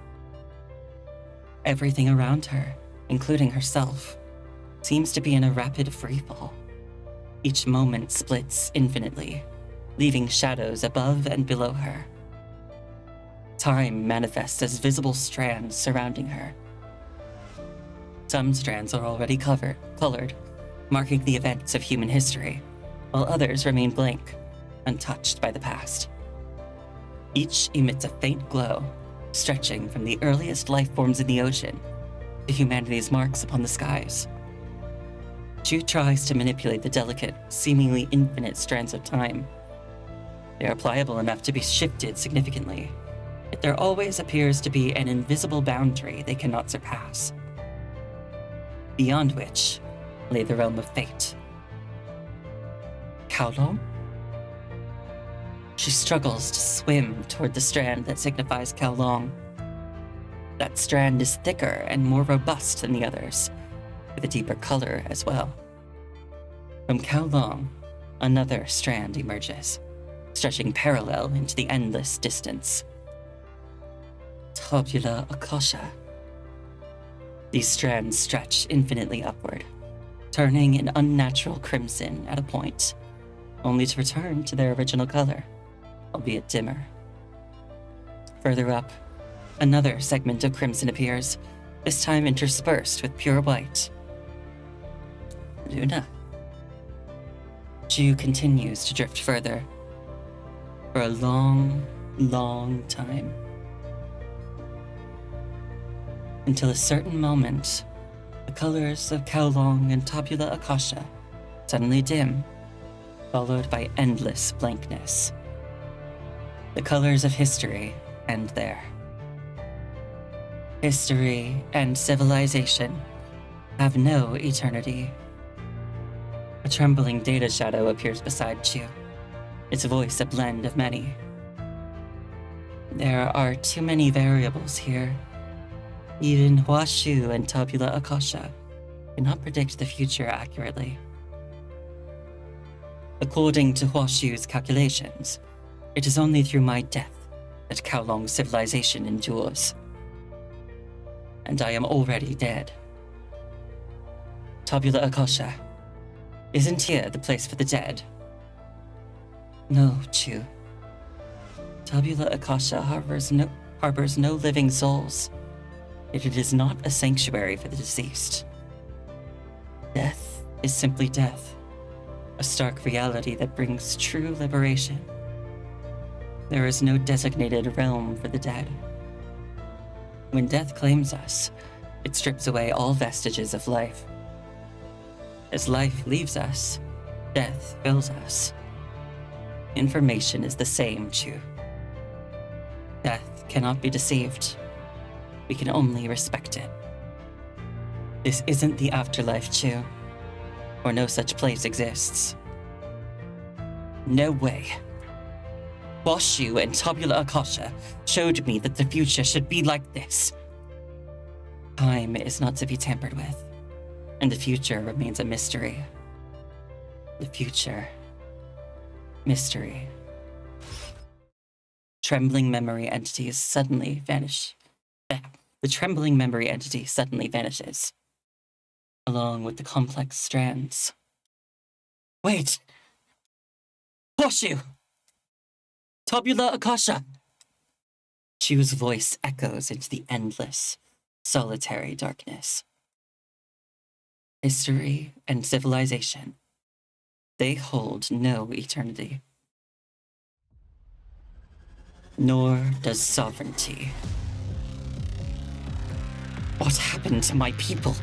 Everything around her, including herself, seems to be in a rapid freefall. Each moment splits infinitely, leaving shadows above and below her. Time manifests as visible strands surrounding her. Some strands are already colored, marking the events of human history, while others remain blank, untouched by the past. Each emits a faint glow, stretching from the earliest life forms in the ocean to humanity's marks upon the skies. Chu tries to manipulate the delicate, seemingly infinite strands of time. They are pliable enough to be shifted significantly, yet there always appears to be an invisible boundary they cannot surpass, beyond which lay the realm of fate. Kowloon? She struggles to swim toward the strand that signifies Kowloon. That strand is thicker and more robust than the others, with a deeper color as well. From Kowloon, another strand emerges, stretching parallel into the endless distance. Tabula Akasha. These strands stretch infinitely upward, turning an unnatural crimson at a point, only to return to their original color, albeit dimmer. Further up, another segment of crimson appears, this time interspersed with pure white. Luna. Chu continues to drift further, for a long, long time. Until a certain moment, the colors of Kowloon and Tabula Akasha suddenly dim, followed by endless blankness. The colors of history end there. History and civilization have no eternity. A trembling data shadow appears beside Chu, its voice a blend of many. There are too many variables here. Even Huashu and Tabula Akasha cannot predict the future accurately. According to Huashu's calculations, it is only through my death that Kowloon's civilization endures. And I am already dead. Tabula Akasha, isn't here the place for the dead? No, Chu. Tabula Akasha harbors no living souls, yet it is not a sanctuary for the deceased. Death is simply death, a stark reality that brings true liberation. There is no designated realm for the dead. When death claims us, it strips away all vestiges of life. As life leaves us, death fills us. Information is the same, Chu. Death cannot be deceived. We can only respect it. This isn't the afterlife, Chu, or no such place exists. No way. Huashu and Tabula Akasha showed me that the future should be like this. Time is not to be tampered with. And the future remains a mystery. The future. Mystery. Trembling memory entities suddenly vanish. The trembling memory entity suddenly vanishes, along with the complex strands. Wait! Hoshu! Tabula Akasha! Chu's voice echoes into the endless, solitary darkness. History and civilization, they hold no eternity. Nor does sovereignty. What happened to my people?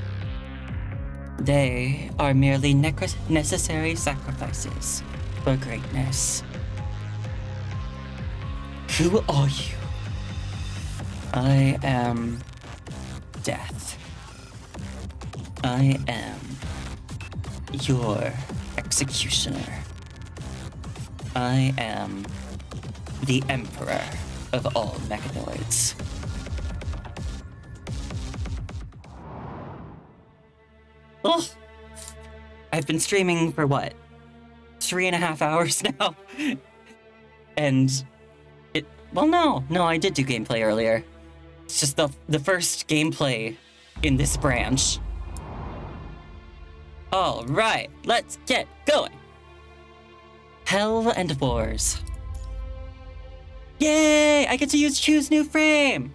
They are merely necessary sacrifices for greatness. Who are you? I am death. I am your executioner. I am the emperor of all mechanoids. Oh, I've been streaming for what? 3.5 hours now? And no, I did do gameplay earlier. It's just the first gameplay in this branch. All right, let's get going. Hell and Wars. Yay! I get to use Chu's new frame!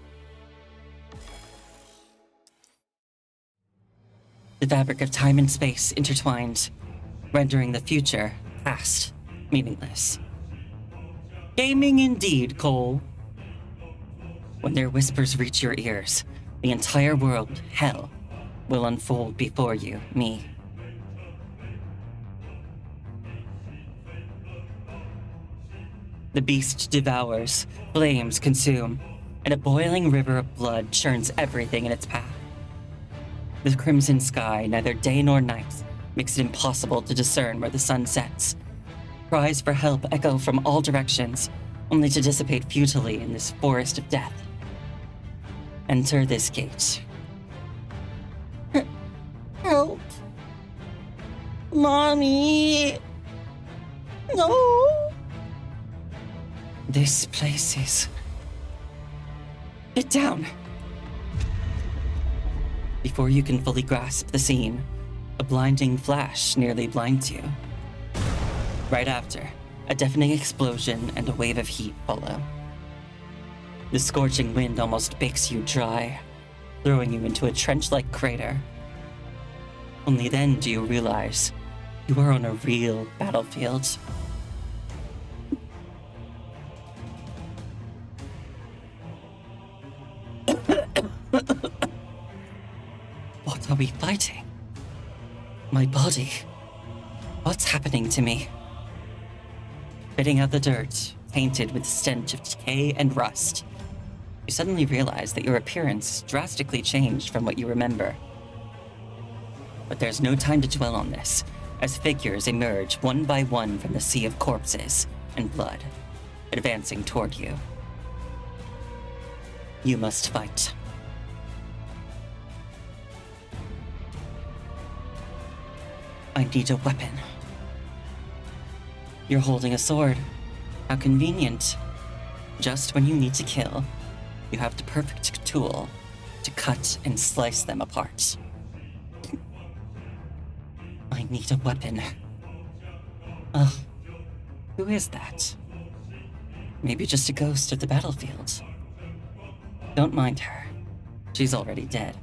The fabric of time and space intertwined, rendering the future, past, meaningless. Gaming indeed, Cole. When their whispers reach your ears, the entire world, hell, will unfold before you, me. The beast devours, flames consume, and a boiling river of blood churns everything in its path. The crimson sky, neither day nor night, makes it impossible to discern where the sun sets. Cries for help echo from all directions, only to dissipate futilely in this forest of death. Enter this gate. Help! Mommy! No! This place is... Get down! Before you can fully grasp the scene, a blinding flash nearly blinds you. Right after, a deafening explosion and a wave of heat follow. The scorching wind almost bakes you dry, throwing you into a trench-like crater. Only then do you realize you are on a real battlefield. What are we fighting? My body. What's happening to me? Spitting out the dirt, tainted with the stench of decay and rust, you suddenly realize that your appearance drastically changed from what you remember. But there's no time to dwell on this, as figures emerge one by one from the sea of corpses and blood, advancing toward you. You must fight. I need a weapon. You're holding a sword. How convenient. Just when you need to kill, you have the perfect tool to cut and slice them apart. I need a weapon. Who is that? Maybe just a ghost of the battlefield. Don't mind her. She's already dead.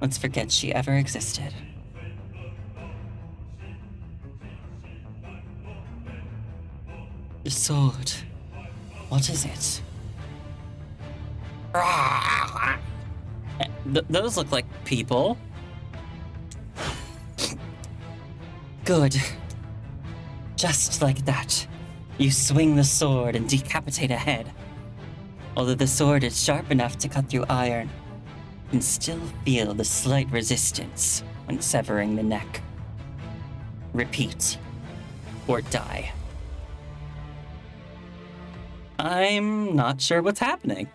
Let's forget she ever existed. The sword. What is it? Those look like people. Good. Just like that, you swing the sword and decapitate a head. Although the sword is sharp enough to cut through iron, you can still feel the slight resistance when severing the neck. Repeat, or die. I'm not sure what's happening.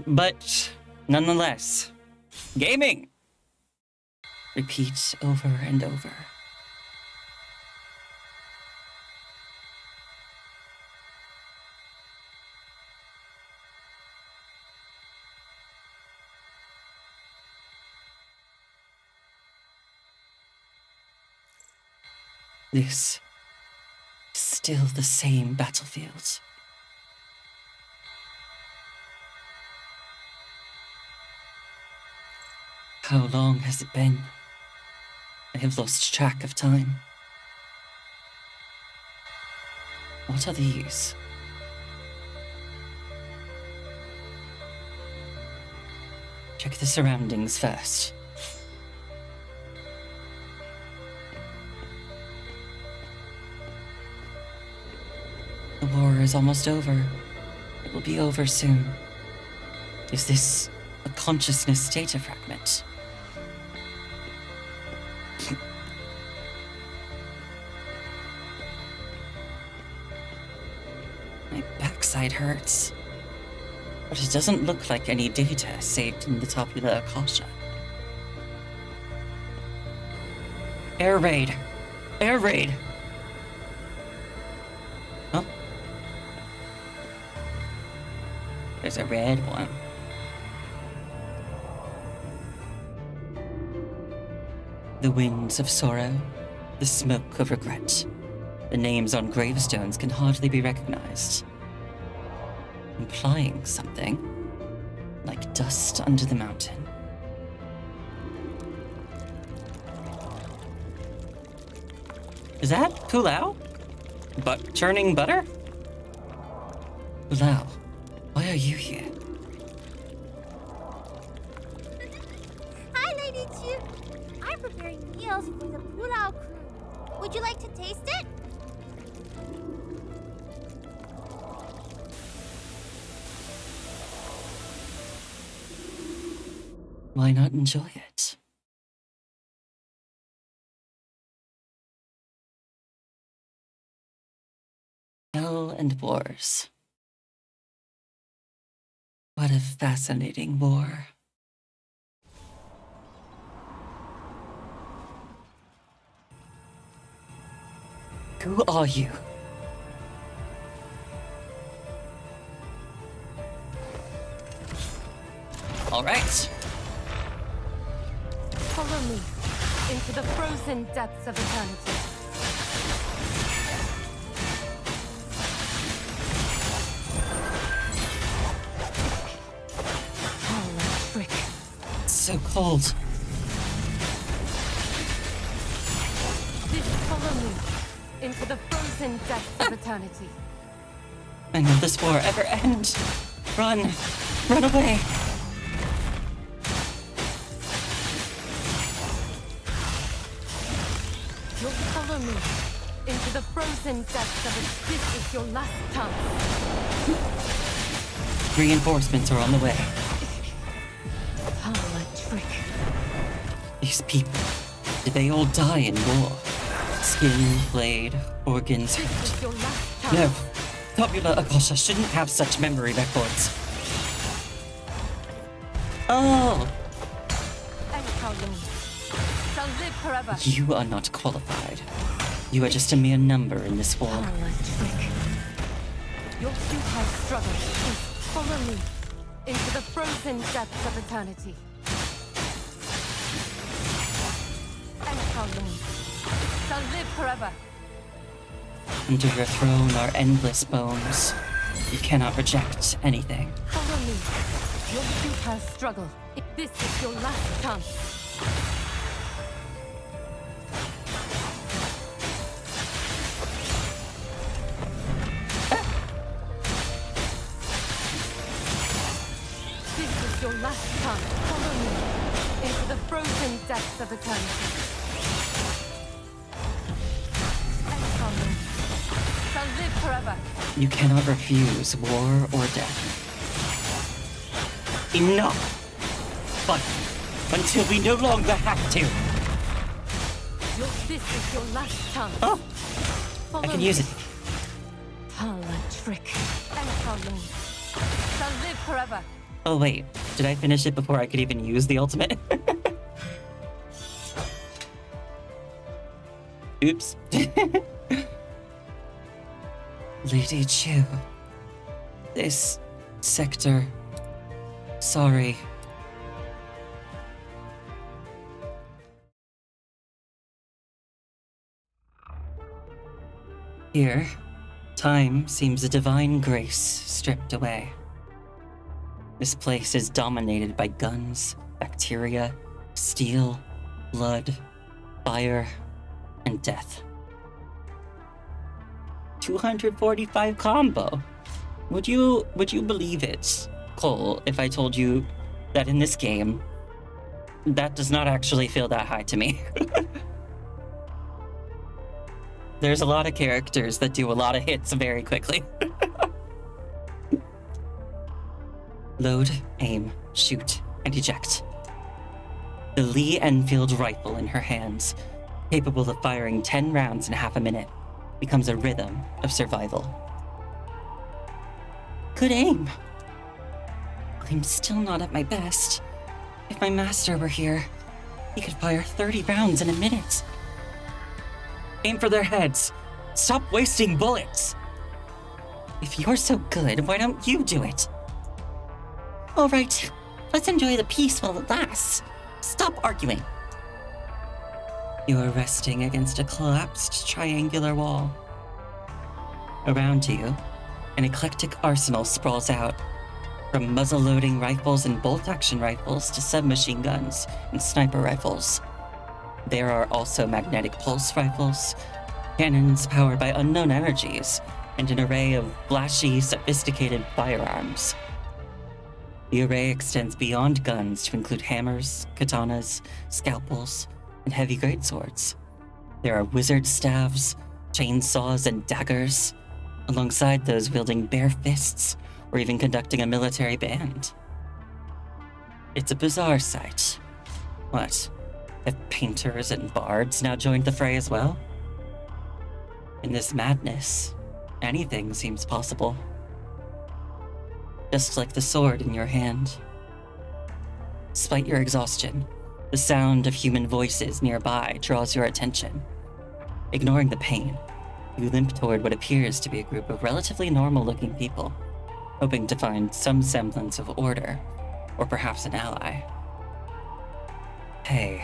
But nonetheless, gaming! Repeat over and over. This is still the same battlefield. How long has it been? I have lost track of time. What are these? Check the surroundings first. The war is almost over. It will be over soon. Is this a consciousness data fragment? My backside hurts. But it doesn't look like any data saved in the Tabula Akasha. Air raid! Air raid! Huh? There's a red one. The winds of sorrow, the smoke of regret. The names on gravestones can hardly be recognized, implying something, like dust under the mountain. Is that Pulao? But churning butter? Pulao, why are you here? Hi, Lady Chu. I'm preparing meals for the Pulao crew. Would you like to taste it? Why not enjoy it? Hell and wars. What a fascinating war. Who are you? All right. Follow me into the frozen depths of eternity. Oh, frick. It's so cold. Follow me into the frozen depths of eternity. When will this war ever end? Run! Run away! You'll follow me into the frozen depths of it. This is your last chance. Reinforcements are on the way. Oh, a trick. These people, did they all die in war? Skin, blade, organs This hurt. is your last chance. No, Tabula Akasha shouldn't have such memory records. Oh, And how long shall live forever. you are not qualified. You are just a mere number in this war. Oh, a trick. Your futile struggle is follow me into the frozen depths of eternity. And how long shall live forever. Under your throne are endless bones. You cannot reject anything. Follow me. Your futile struggle. This is your last chance. This is your last chance. Follow me into the frozen depths of eternity. And how long shall live forever. You cannot refuse war or death. Enough! Fight until we no longer have to. This is your last chance. Oh, Follow I can me. use it. Oh, a trick. And how long shall live forever. Oh wait, did I finish it before I could even use the ultimate? Oops. Lady Chu. This sector. Sorry. Here, time seems a divine grace stripped away. This place is dominated by guns, bacteria, steel, blood, fire, and death. 245 combo. Would you believe it, Cole, if I told you that in this game, that does not actually feel that high to me? There's a lot of characters that do a lot of hits very quickly. Load, aim, shoot, and eject. The Lee Enfield rifle in her hands, capable of firing 10 rounds in half a minute, becomes a rhythm of survival. Good aim. I'm still not at my best. If my master were here, he could fire 30 rounds in a minute. Aim for their heads. Stop wasting bullets. If you're so good, why don't you do it? All right, let's enjoy the peace while it lasts. Stop arguing. You are resting against a collapsed triangular wall. Around you, an eclectic arsenal sprawls out, from muzzle-loading rifles and bolt-action rifles to submachine guns and sniper rifles. There are also magnetic pulse rifles, cannons powered by unknown energies, and an array of flashy, sophisticated firearms. The array extends beyond guns to include hammers, katanas, scalpels, and heavy greatswords. There are wizard staves, chainsaws, and daggers, alongside those wielding bare fists or even conducting a military band. It's a bizarre sight. What? Have painters and bards now joined the fray as well? In this madness, anything seems possible. Just like the sword in your hand. Despite your exhaustion, the sound of human voices nearby draws your attention. Ignoring the pain, you limp toward what appears to be a group of relatively normal-looking people, hoping to find some semblance of order, or perhaps an ally. Hey.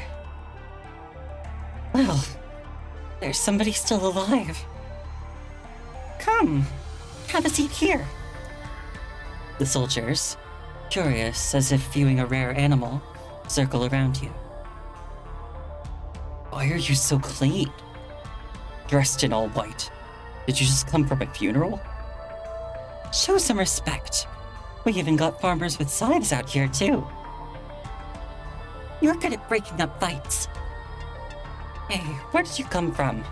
Well, there's somebody still alive. Come, have a seat here. The soldiers, curious as if viewing a rare animal, circle around you. Why are you so clean? Dressed in all white. Did you just come from a funeral? Show some respect. We even got farmers with scythes out here, too. You're good at breaking up fights. Hey, where did you come from?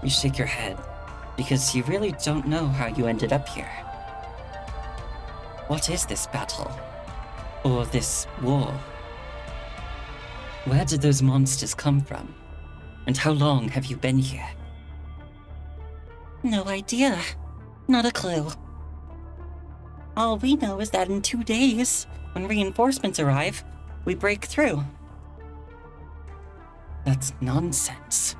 You shake your head, because you really don't know how you ended up here. What is this battle? Or this war? Where did those monsters come from? And how long have you been here? No idea. Not a clue. All we know is that in 2 days, when reinforcements arrive, we break through. That's nonsense.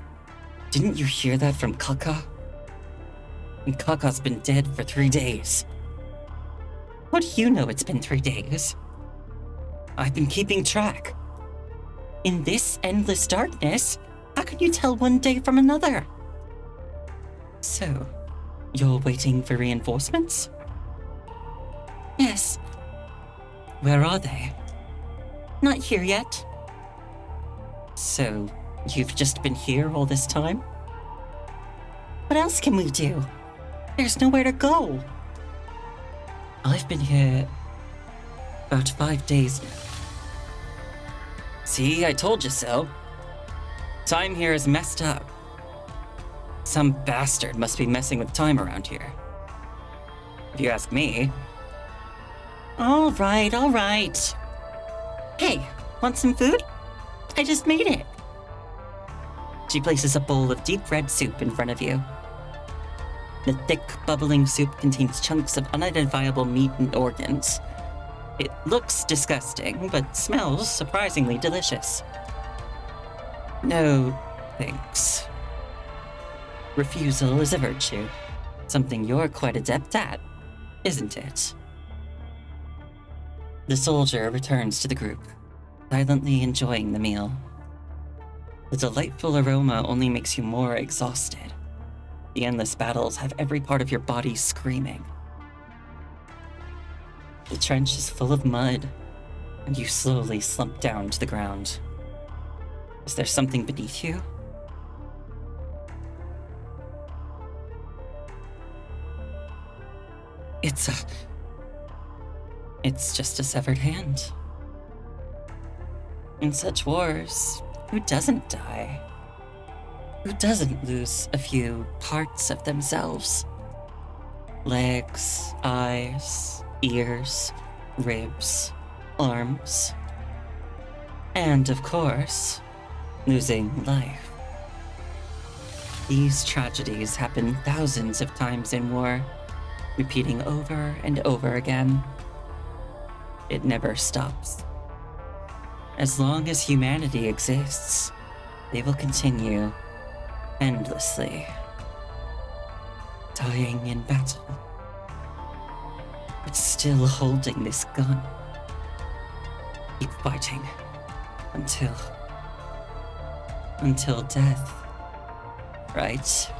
Didn't you hear that from Kaka? And Kaka's been dead for 3 days. How do you know it's been 3 days? I've been keeping track. In this endless darkness, how can you tell one day from another? So, you're waiting for reinforcements? Yes. Where are they? Not here yet. So, you've just been here all this time? What else can we do? There's nowhere to go. I've been here about 5 days now. See, I told you so. Time here is messed up. Some bastard must be messing with time around here. If you ask me. All right. Hey, want some food? I just made it. She places a bowl of deep red soup in front of you. The thick, bubbling soup contains chunks of unidentifiable meat and organs. It looks disgusting, but smells surprisingly delicious. No, thinks. Refusal is a virtue, something you're quite adept at, isn't it? The soldier returns to the group, silently enjoying the meal. The delightful aroma only makes you more exhausted. The endless battles have every part of your body screaming. The trench is full of mud, and you slowly slump down to the ground. Is there something beneath you? It's just a severed hand. In such wars, who doesn't die? Who doesn't lose a few parts of themselves? Legs, eyes, ears, ribs, arms. And of course, losing life. These tragedies happen thousands of times in war, repeating over and over again. It never stops. As long as humanity exists, they will continue endlessly, dying in battle, but still holding this gun. Keep fighting until death, right?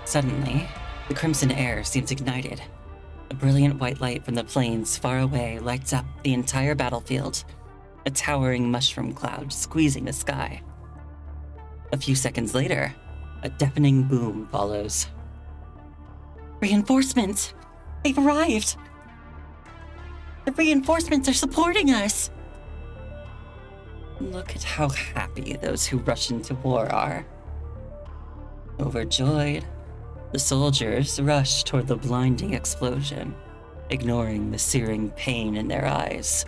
Suddenly, the crimson air seems ignited. A brilliant white light from the plains far away lights up the entire battlefield, a towering mushroom cloud squeezing the sky. A few seconds later, a deafening boom follows. Reinforcements! They've arrived! The reinforcements are supporting us! Look at how happy those who rush into war are. Overjoyed, the soldiers rush toward the blinding explosion, ignoring the searing pain in their eyes.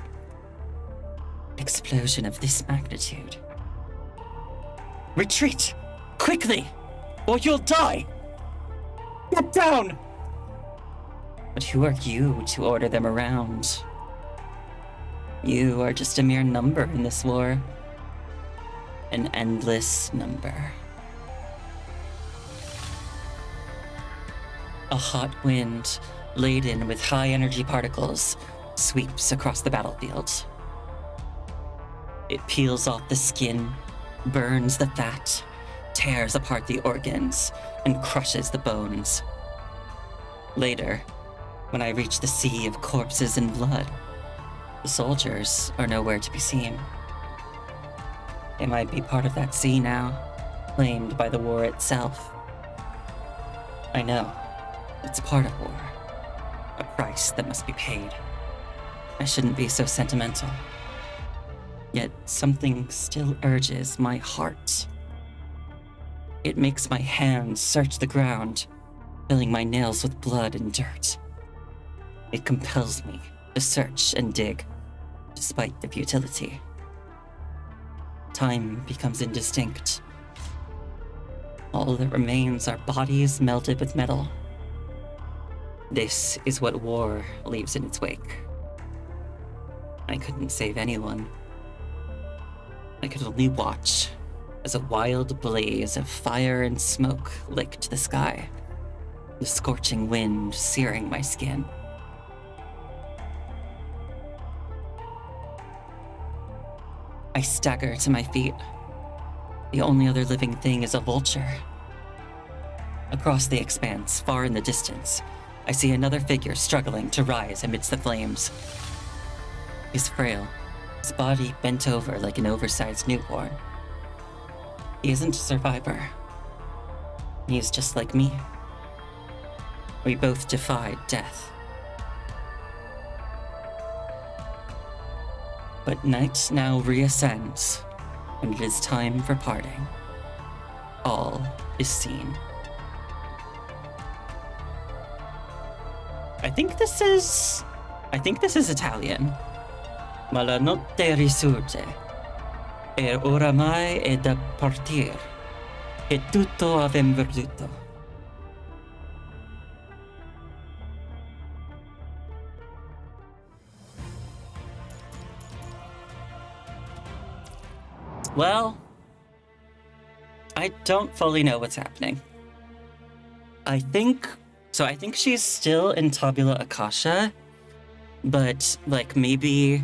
An explosion of this magnitude. Retreat! Quickly! Or you'll die! Get down! But who are you to order them around? You are just a mere number in this war. An endless number. A hot wind, laden with high-energy particles, sweeps across the battlefield. It peels off the skin, burns the fat, tears apart the organs, and crushes the bones. Later, when I reach the sea of corpses and blood, the soldiers are nowhere to be seen. They might be part of that sea now, claimed by the war itself. I know. It's part of war. A price that must be paid. I shouldn't be so sentimental. Yet something still urges my heart. It makes my hands search the ground, filling my nails with blood and dirt. It compels me to search and dig, despite the futility. Time becomes indistinct. All that remains are bodies melted with metal. This is what war leaves in its wake. I couldn't save anyone. I could only watch as a wild blaze of fire and smoke licked the sky, the scorching wind searing my skin. I stagger to my feet. The only other living thing is a vulture. Across the expanse, far in the distance, I see another figure struggling to rise amidst the flames. He's frail, his body bent over like an oversized newborn. He isn't a survivor. He's just like me. We both defied death. But night now reascends, and it is time for parting. All is seen. I think this is Italian. Ma la notte risurge, e oramai è da partir, e tutto avem perduto. Well, I don't fully know what's happening. I think she's still in Tabula Akasha, but like maybe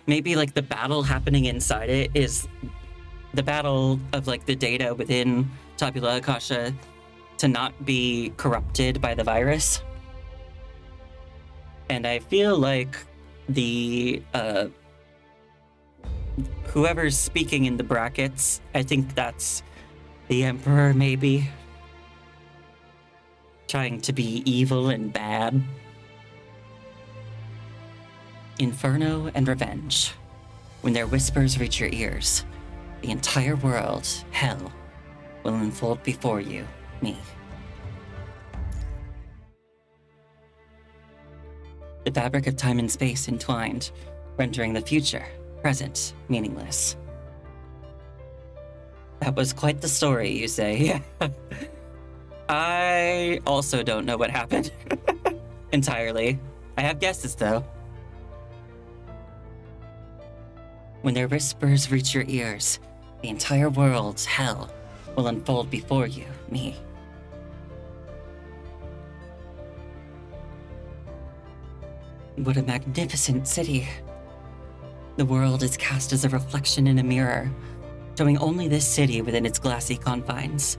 like the battle happening inside it is the battle of like the data within Tabula Akasha to not be corrupted by the virus. And I feel like the whoever's speaking in the brackets, I think that's the Emperor, maybe. Trying to be evil and bad. Inferno and revenge. When their whispers reach your ears, the entire world, hell, will unfold before you, me. The fabric of time and space entwined, rendering the future, present, meaningless. That was quite the story, you say. I also don't know what happened entirely. I have guesses, though. When their whispers reach your ears, the entire world's hell will unfold before you, me. What a magnificent city. The world is cast as a reflection in a mirror, showing only this city within its glassy confines.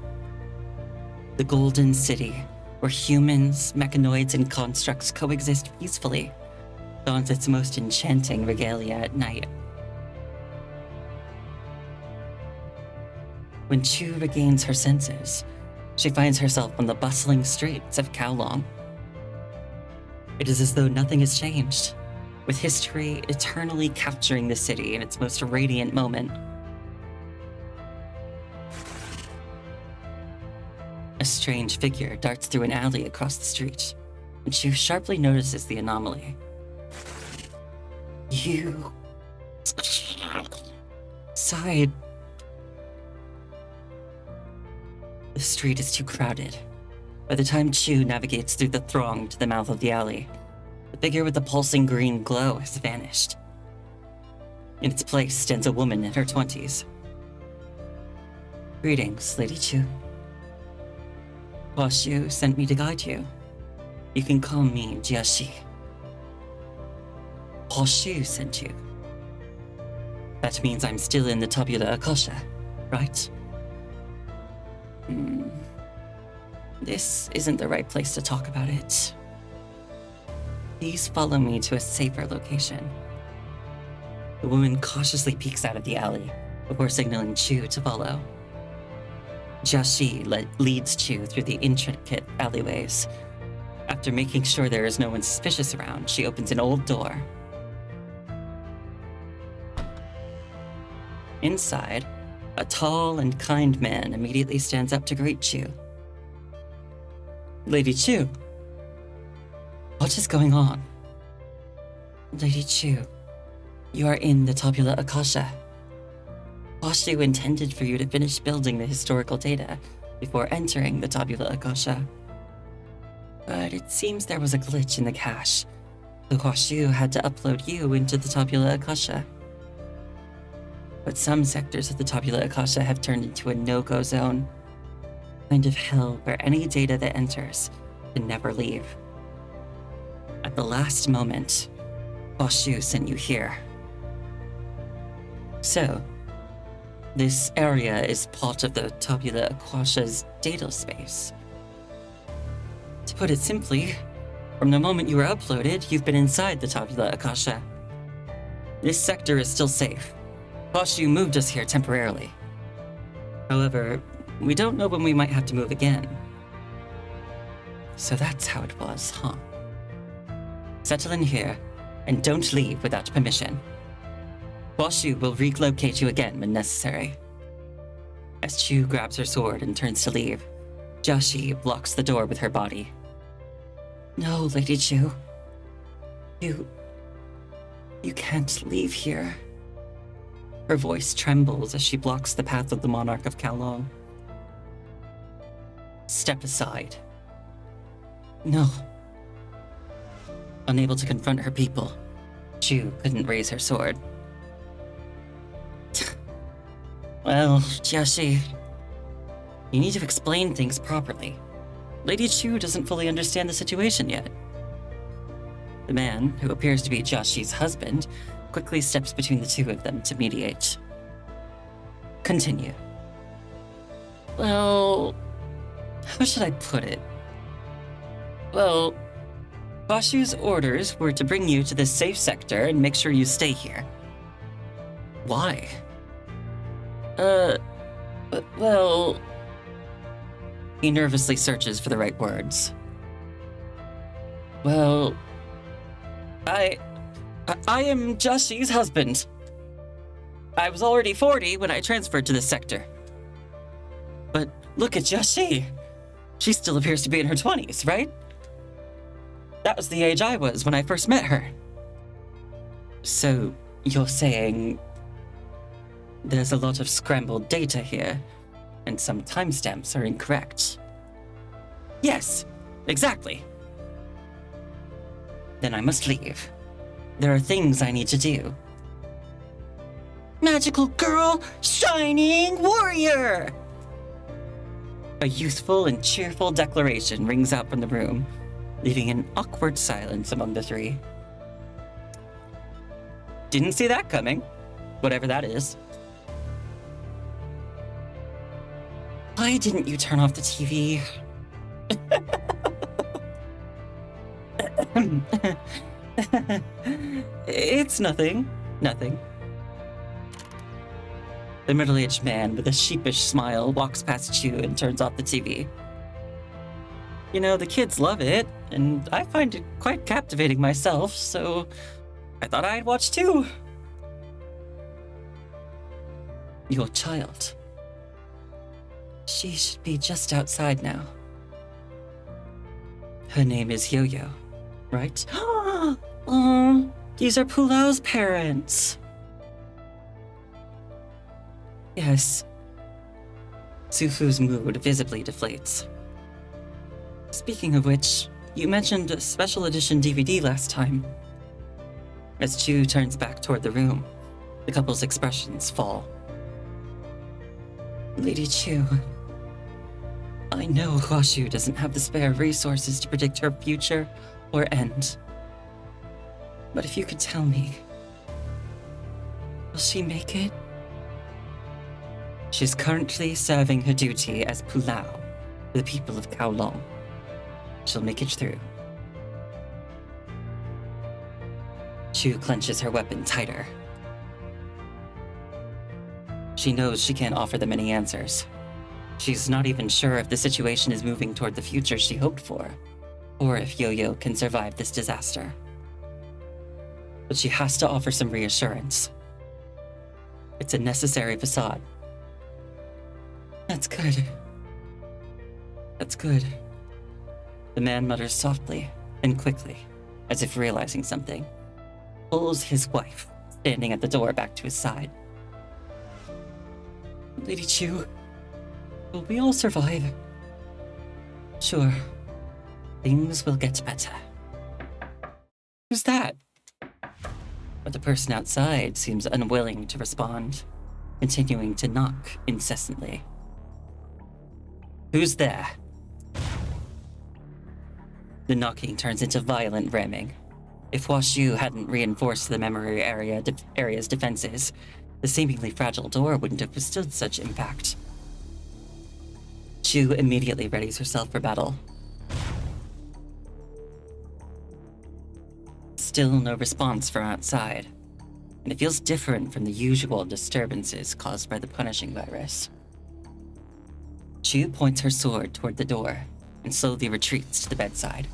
The Golden City, where humans, mechanoids, and constructs coexist peacefully, dons its most enchanting regalia at night. When Chu regains her senses, she finds herself on the bustling streets of Kowloon. It is as though nothing has changed, with history eternally capturing the city in its most radiant moment. A strange figure darts through an alley across the street, and Chu sharply notices the anomaly. You sighed. The street is too crowded. By the time Chu navigates through the throng to the mouth of the alley, the figure with the pulsing green glow has vanished. In its place stands a woman in her 20s. Greetings, Lady Chu. Hua Shu sent me to guide you. You can call me Jiaxi. Hua Shu sent you. That means I'm still in the Tabula Akasha, right? This isn't the right place to talk about it. Please follow me to a safer location. The woman cautiously peeks out of the alley before signaling Chu to follow. Jiaxi leads Chu through the intricate alleyways. After making sure there is no one suspicious around, she opens an old door. Inside, a tall and kind man immediately stands up to greet Chu. Lady Chu, what is going on? Lady Chu, you are in the Tabula Akasha. Hua Shu intended for you to finish building the historical data before entering the Tabula Akasha. But it seems there was a glitch in the cache, so Hua Shu had to upload you into the Tabula Akasha. But some sectors of the Tabula Akasha have turned into a no-go zone. Kind of hell where any data that enters can never leave. At the last moment, Hua Shu sent you here. So, this area is part of the Tabula Akasha's data space. To put it simply, from the moment you were uploaded, you've been inside the Tabula Akasha. This sector is still safe. Hua Shu moved us here temporarily. However, we don't know when we might have to move again. So that's how it was, huh? Settle in here, and don't leave without permission. Hua Shu will relocate you again when necessary. As Chu grabs her sword and turns to leave, Jiaxi blocks the door with her body. No, Lady Chu. You can't leave here. Her voice trembles as she blocks the path of the Monarch of Kowloon. Step aside. No. Unable to confront her people, Chu couldn't raise her sword. Well, Jiaxi, you need to explain things properly. Lady Chu doesn't fully understand the situation yet. The man, who appears to be Jiaxi's husband, quickly steps between the two of them to mediate. Continue. Well, how should I put it? Well, Bashu's orders were to bring you to this safe sector and make sure you stay here. Why? Well... He nervously searches for the right words. Well... I am Jiaxi's husband. I was already 40 when I transferred to this sector. But look at Jiaxi. She still appears to be in her 20s, right? That was the age I was when I first met her. So, you're saying... There's a lot of scrambled data here, and some timestamps are incorrect. Yes, exactly. Then I must leave. There are things I need to do. Magical girl, shining warrior! A youthful and cheerful declaration rings out from the room, leaving an awkward silence among the three. Didn't see that coming, whatever that is. Why didn't you turn off the TV? It's nothing. Nothing. The middle-aged man with a sheepish smile walks past Chu and turns off the TV. You know, the kids love it, and I find it quite captivating myself, so I thought I'd watch too. Your child. She should be just outside now. Her name is Yo-Yo, right? Oh, these are Pulao's parents. Yes. Sufu's mood visibly deflates. Speaking of which, you mentioned a special edition DVD last time. As Chu turns back toward the room, the couple's expressions fall. Lady Chu, I know Huashu doesn't have the spare resources to predict her future or end. But if you could tell me, will she make it? She's currently serving her duty as Pulao for the people of Kowloon. She'll make it through. Chu clenches her weapon tighter. She knows she can't offer them any answers. She's not even sure if the situation is moving toward the future she hoped for, or if Yo-Yo can survive this disaster. But she has to offer some reassurance. It's a necessary facade. That's good. That's good. The man mutters softly and quickly, as if realizing something, pulls his wife, standing at the door, back to his side. Lady Chu, will we all survive? Sure. Things will get better. Who's that? But the person outside seems unwilling to respond, continuing to knock incessantly. Who's there? The knocking turns into violent ramming. If Huashu hadn't reinforced the memory area's defenses, the seemingly fragile door wouldn't have withstood such impact. Chu immediately readies herself for battle. Still no response from outside, and it feels different from the usual disturbances caused by the punishing virus. Chu points her sword toward the door and slowly retreats to the bedside,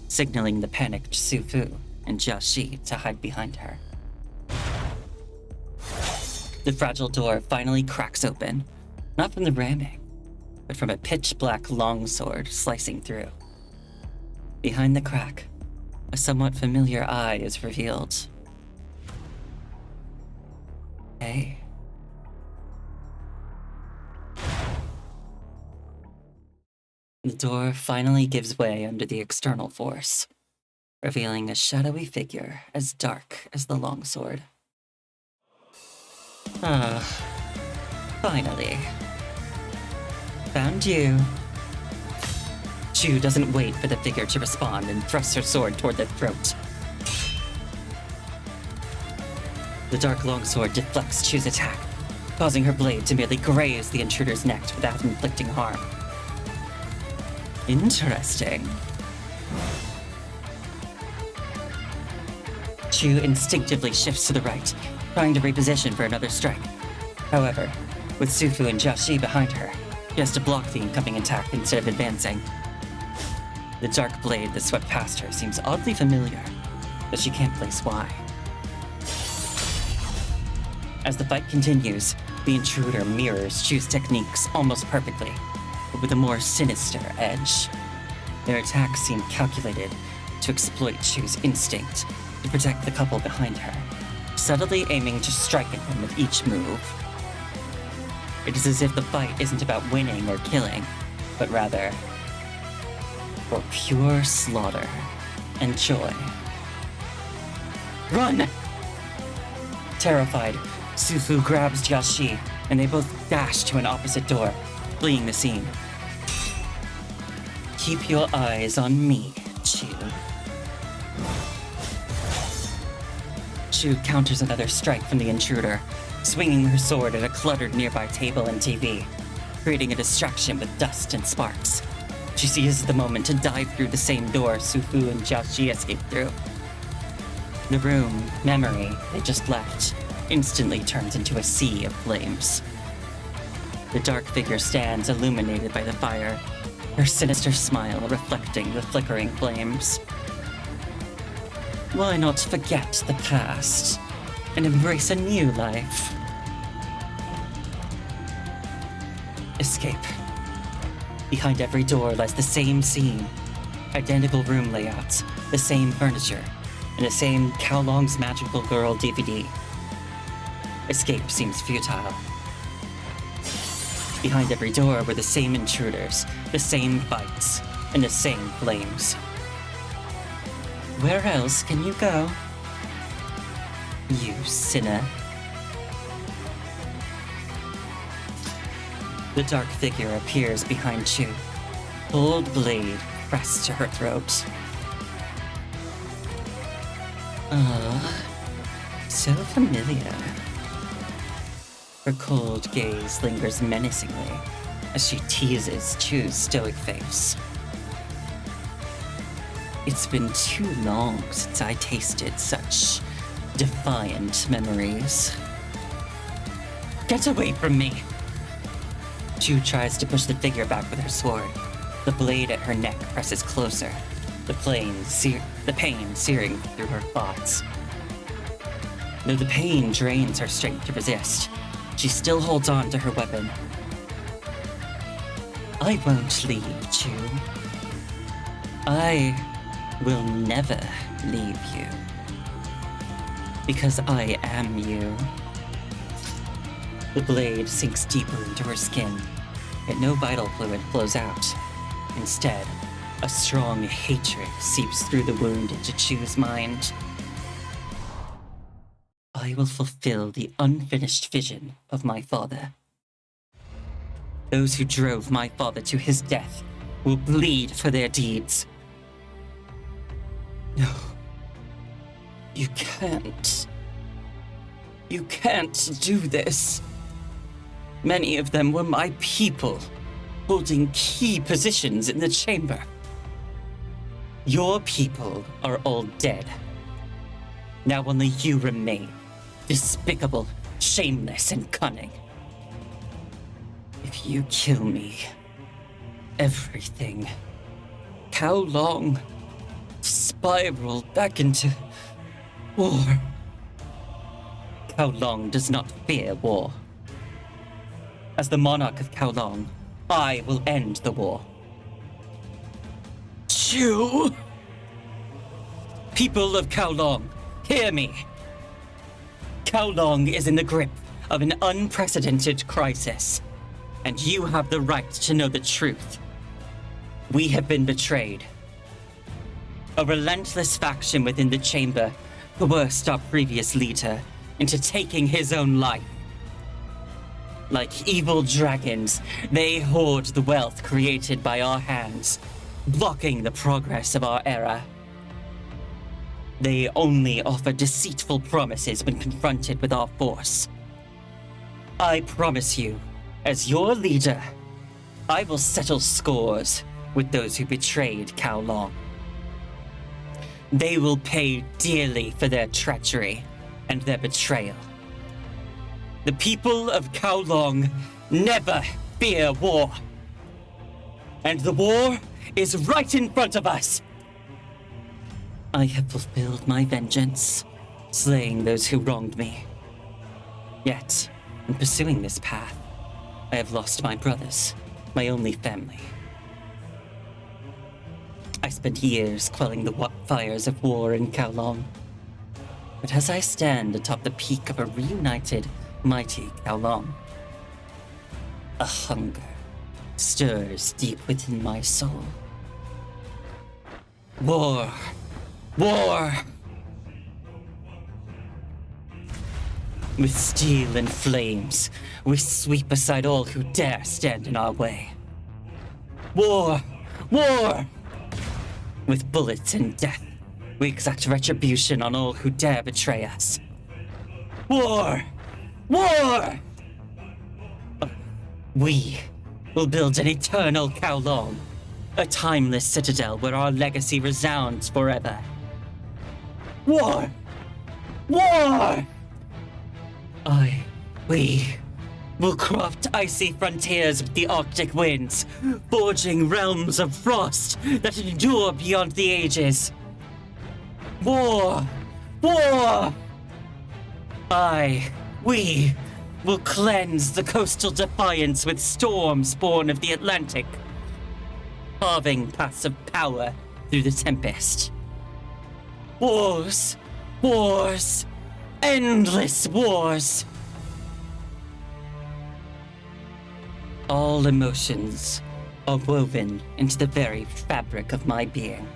signaling the panicked Sufu and Jiaxi to hide behind her. The fragile door finally cracks open, not from the ramming, but from a pitch-black longsword slicing through. Behind the crack, a somewhat familiar eye is revealed. Hey. The door finally gives way under the external force, revealing a shadowy figure as dark as the longsword. Finally. Found you. Chu doesn't wait for the figure to respond and thrusts her sword toward their throat. The dark longsword deflects Chu's attack, causing her blade to merely graze the intruder's neck without inflicting harm. Interesting. Chu instinctively shifts to the right, trying to reposition for another strike. However, with Sufu and Jiaxi behind her, she has to block the incoming attack instead of advancing. The dark blade that swept past her seems oddly familiar, but she can't place why. As the fight continues, the intruder mirrors Chu's techniques almost perfectly, but with a more sinister edge. Their attacks seem calculated to exploit Chu's instinct to protect the couple behind her, subtly aiming to strike at them with each move. It is as if the fight isn't about winning or killing, but rather for pure slaughter and joy. Run! Terrified, Sufu grabs Jiaxi, and they both dash to an opposite door, fleeing the scene. Keep your eyes on me, Chu. Chu counters another strike from the intruder, swinging her sword at a cluttered nearby table and TV, creating a distraction with dust and sparks. She seizes the moment to dive through the same door Sufu and Jiaxi escaped through. The room, memory, they just left, instantly turns into a sea of flames. The dark figure stands illuminated by the fire, her sinister smile reflecting the flickering flames. Why not forget the past and embrace a new life? Escape. Behind every door lies the same scene. Identical room layouts, the same furniture, and the same Kowlong's Magical Girl DVD. Escape seems futile. Behind every door were the same intruders, the same fights, and the same flames. Where else can you go? You sinner. The dark figure appears behind Chu, cold blade pressed to her throat. So familiar. Her cold gaze lingers menacingly as she teases Chu's stoic face. It's been too long since I tasted such defiant memories. Get away from me! Chu tries to push the figure back with her sword. The blade at her neck presses closer, the pain searing through her thoughts. Though the pain drains her strength to resist, she still holds on to her weapon. I won't leave, Chu. I will never leave you. Because I am you. The blade sinks deeper into her skin, yet no vital fluid flows out. Instead, a strong hatred seeps through the wound into Chu's mind. I will fulfill the unfinished vision of my father. Those who drove my father to his death will bleed for their deeds. No. You can't. You can't do this. Many of them were my people, holding key positions in the chamber. Your people are all dead. Now only you remain, despicable, shameless, and cunning. If you kill me, everything, Kowlong, spiral back into war. Kowlong does not fear war. As the monarch of Kowlong, I will end the war. Chu! People of Kowlong, hear me! Kowlong is in the grip of an unprecedented crisis, and you have the right to know the truth. We have been betrayed. A relentless faction within the chamber coerced our previous leader into taking his own life. Like evil dragons, they hoard the wealth created by our hands, blocking the progress of our era. They only offer deceitful promises when confronted with our force. I promise you, as your leader, I will settle scores with those who betrayed Kowloon. They will pay dearly for their treachery and their betrayal. The people of Kowloon never fear war. And the war is right in front of us. I have fulfilled my vengeance, slaying those who wronged me. Yet, in pursuing this path, I have lost my brothers, my only family. I spent years quelling the fires of war in Kowloon. But as I stand atop the peak of a reunited, mighty Kowloon, a hunger stirs deep within my soul. War! War! With steel and flames, we sweep aside all who dare stand in our way. War! War! With bullets and death, we exact retribution on all who dare betray us. War! War! We will build an eternal Kowloon, a timeless citadel where our legacy resounds forever. War! War! We will craft icy frontiers with the Arctic winds, forging realms of frost that endure beyond the ages. War! War! We will cleanse the coastal defiance with storms born of the Atlantic, carving paths of power through the tempest. Wars! Wars! Endless wars! All emotions are woven into the very fabric of my being.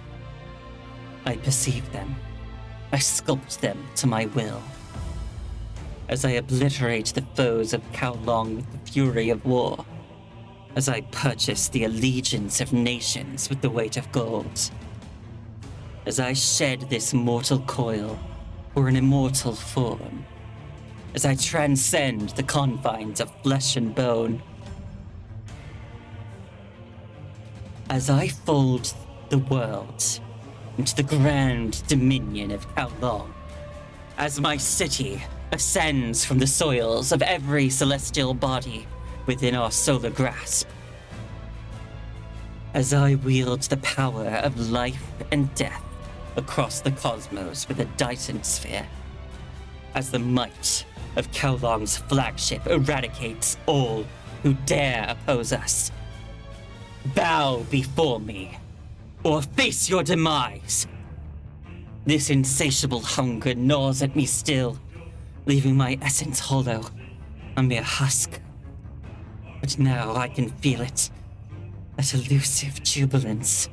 I perceive them. I sculpt them to my will. As I obliterate the foes of Kowloon with the fury of war. As I purchase the allegiance of nations with the weight of gold. As I shed this mortal coil for an immortal form. As I transcend the confines of flesh and bone. As I fold the world into the grand dominion of Kowloon. As my city ascends from the soils of every celestial body within our solar grasp. As I wield the power of life and death across the cosmos with a Dyson sphere. As the might of Kowloon's flagship eradicates all who dare oppose us. Bow before me, or face your demise. This insatiable hunger gnaws at me still, leaving my essence hollow, a mere husk. But now I can feel it, that elusive jubilance.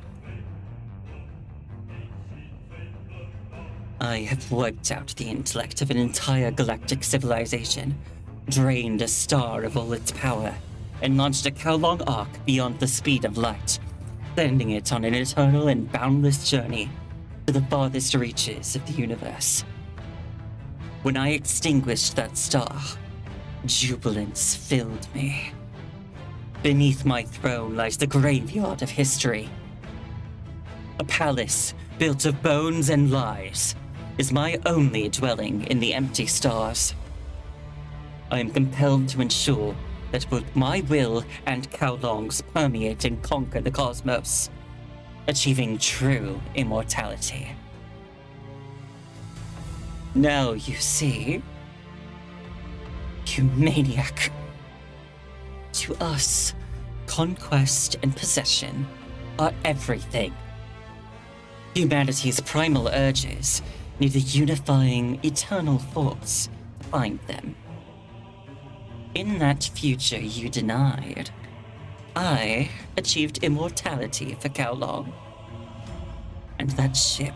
I have wiped out the intellect of an entire galactic civilization, drained a star of all its power, and launched a Kowloon arc beyond the speed of light, sending it on an eternal and boundless journey to the farthest reaches of the universe. When I extinguished that star, jubilance filled me. Beneath my throne lies the graveyard of history. A palace built of bones and lies is my only dwelling in the empty stars. I am compelled to ensure that both my will and Kowloon's permeate and conquer the cosmos, achieving true immortality. Now you see, you maniac. To us, conquest and possession are everything. Humanity's primal urges need a unifying, eternal force to bind them. In that future you denied, I achieved immortality for Kowloon. And that ship,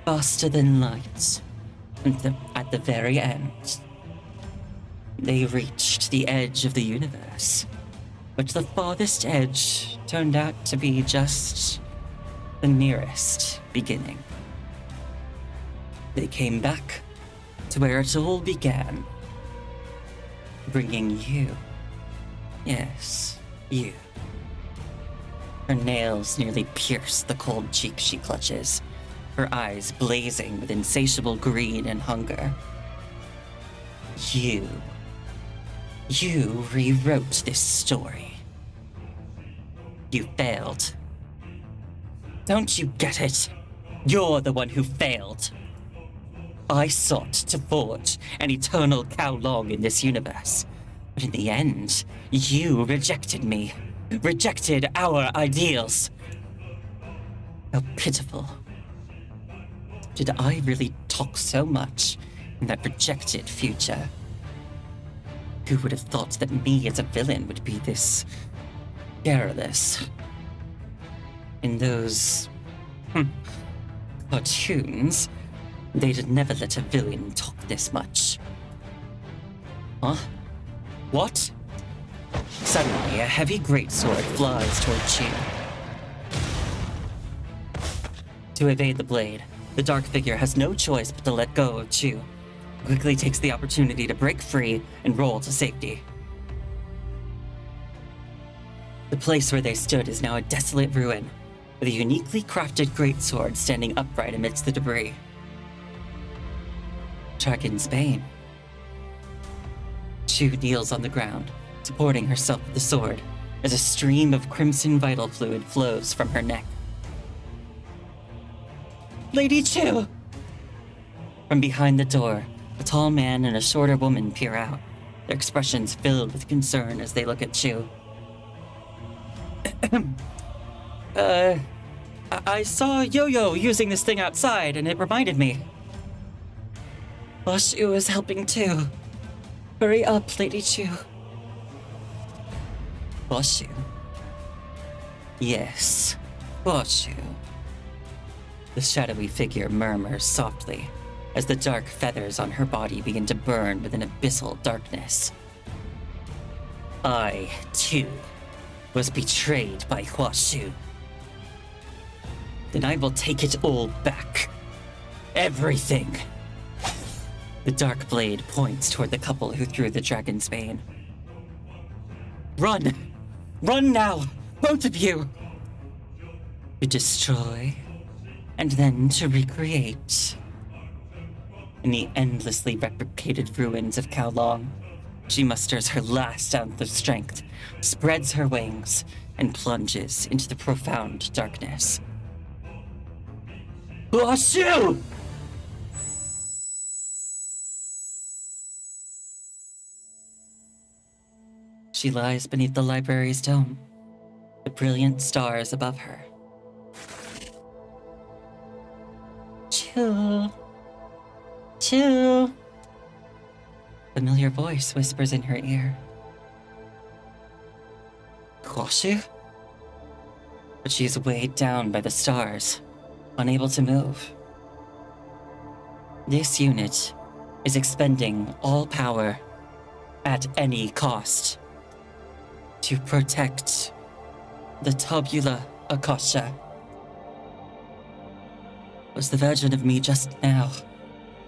faster than light, and at the very end, They reached the edge of the universe, but the farthest edge turned out to be just the nearest beginning. They came back to where it all began, bringing you. Yes, you. Her nails nearly pierce the cold cheek she clutches, her eyes blazing with insatiable greed and hunger. You rewrote this story. You failed. Don't you get it? You're the one who failed. I sought to forge an eternal Kowloon in this universe, but in the end, you rejected me. Rejected our ideals. How pitiful. Did I really talk so much in that rejected future? Who would have thought that me as a villain would be this garrulous? In those cartoons, they'd never let a villain talk this much. Huh? What? Suddenly, a heavy greatsword flies toward Chu. To evade the blade, the dark figure has no choice but to let go of Chu. Quickly takes the opportunity to break free and roll to safety. The place where they stood is now a desolate ruin, with a uniquely crafted greatsword standing upright amidst the debris. Dragon's Bane. Chu kneels on the ground, supporting herself with the sword, as a stream of crimson vital fluid flows from her neck. Lady Chu! From behind the door, a tall man and a shorter woman peer out, their expressions filled with concern as they look at Chu. I saw Yo-Yo using this thing outside, and it reminded me. Chu is helping too. Hurry up, Lady Chu. Chu? Yes, Chu. The shadowy figure murmurs softly as the dark feathers on her body begin to burn with an abyssal darkness. I, too, was betrayed by Shu. Then I will take it all back. Everything. The dark blade points toward the couple who threw the Dragon's Bane. Run! Run now! Both of you! To destroy, and then to recreate. In the endlessly replicated ruins of Kowloon, she musters her last ounce of strength, spreads her wings, and plunges into the profound darkness. Shu! She lies beneath the library's dome, the brilliant stars above her. Chu. Chu. Familiar voice whispers in her ear. Shu? But she is weighed down by the stars, unable to move. This unit is expending all power at any cost to protect the tabula akasha. Was the version of me just now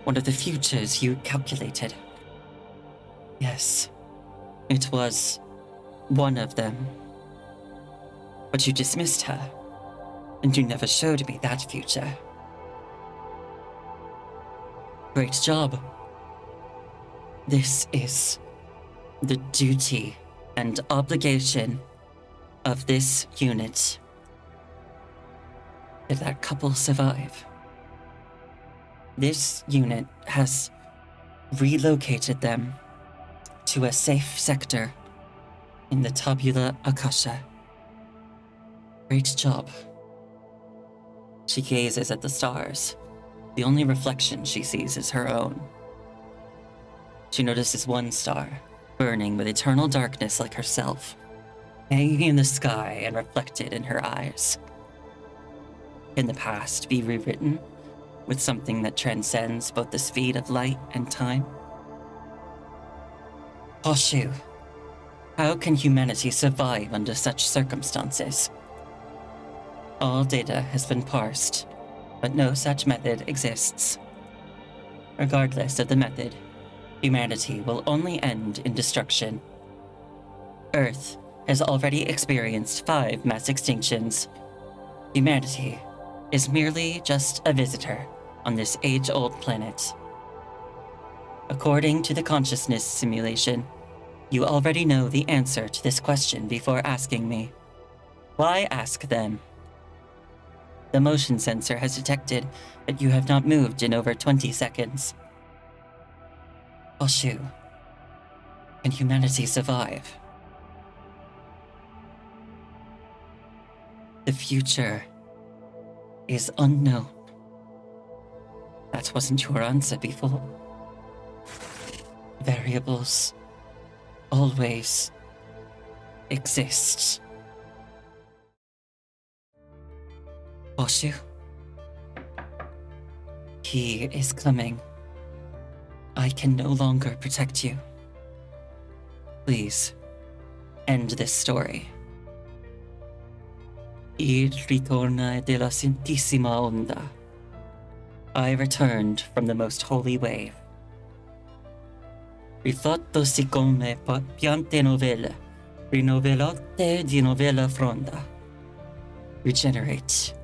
one of the futures you calculated? Yes, it was one of them. But you dismissed her, and you never showed me that future. Great job. This is the duty and obligation of this unit. Did that couple survive? This unit has relocated them to a safe sector in the tabula akasha. Great job. She gazes at the stars. The only reflection she sees is her own. She notices one star, burning with eternal darkness like herself, hanging in the sky and reflected in her eyes. Can the past be rewritten with something that transcends both the speed of light and time? Hoshu, how can humanity survive under such circumstances? All data has been parsed, but no such method exists. Regardless of the method, humanity will only end in destruction. Earth has already experienced 5 mass extinctions. Humanity is merely just a visitor on this age-old planet. According to the consciousness simulation, you already know the answer to this question before asking me. Why ask then? The motion sensor has detected that you have not moved in over 20 seconds. Hoshu, can humanity survive? The future is unknown. That wasn't your answer before. Variables always exist. Hoshu? He is coming. I can no longer protect you. Please, end this story. Il ritorna della Santissima Onda. I returned from the most holy wave. Rifatto siccome piante novelle, rinovelotte di novella fronda. Regenerate,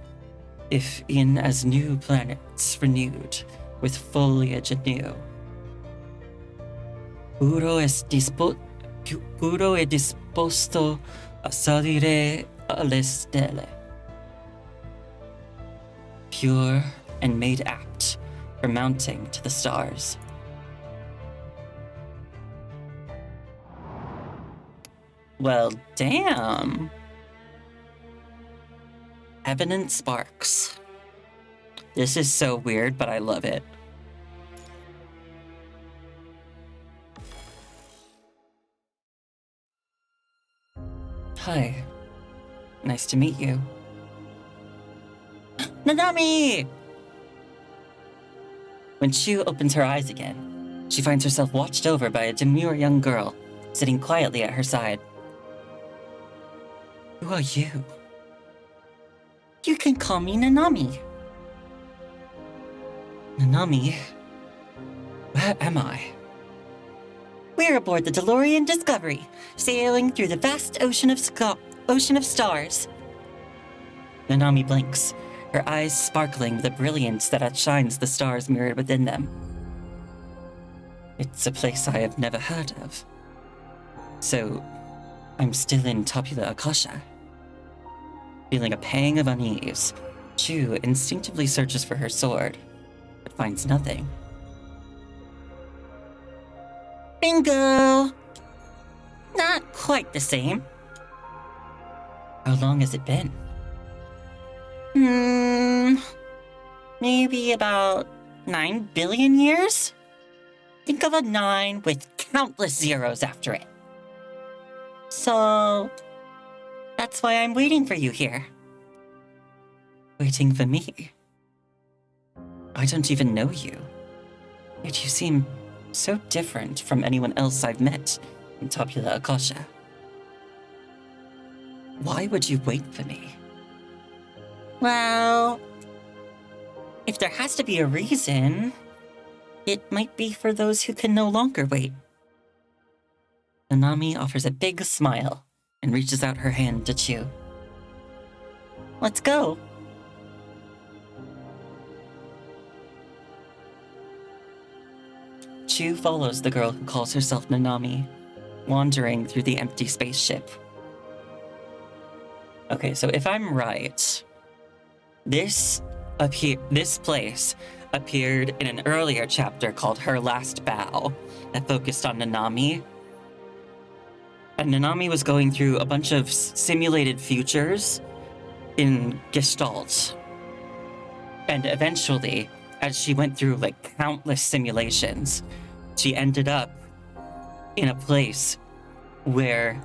if in as new planets renewed, with foliage anew. Puro è disposto a salire alle stelle. Pure and made apt for mounting to the stars. Well, damn. Evident sparks. This is so weird, but I love it. Hi. Nice to meet you. Nanami! When Chu opens her eyes again, she finds herself watched over by a demure young girl sitting quietly at her side. Who are you? You can call me Nanami. Nanami? Where am I? We're aboard the DeLorean Discovery, sailing through the vast ocean of stars. Nanami blinks, her eyes sparkling with a brilliance that outshines the stars mirrored within them. It's a place I have never heard of. So, I'm still in Tabula Akasha. Feeling a pang of unease, Chu instinctively searches for her sword, but finds nothing. Bingo! Not quite the same. How long has it been? Maybe about 9 billion years? Think of a 9 with countless zeros after it. So, that's why I'm waiting for you here. Waiting for me? I don't even know you. Yet you seem so different from anyone else I've met in Tabula Akasha. Why would you wait for me? Well, if there has to be a reason, it might be for those who can no longer wait. Nanami offers a big smile and reaches out her hand to Chu. Let's go. Chu follows the girl who calls herself Nanami, wandering through the empty spaceship. Okay, so if I'm right, this place appeared in an earlier chapter called Her Last Bow that focused on Nanami. And Nanami was going through a bunch of simulated futures in Gestalt. And eventually, as she went through like countless simulations, she ended up in a place where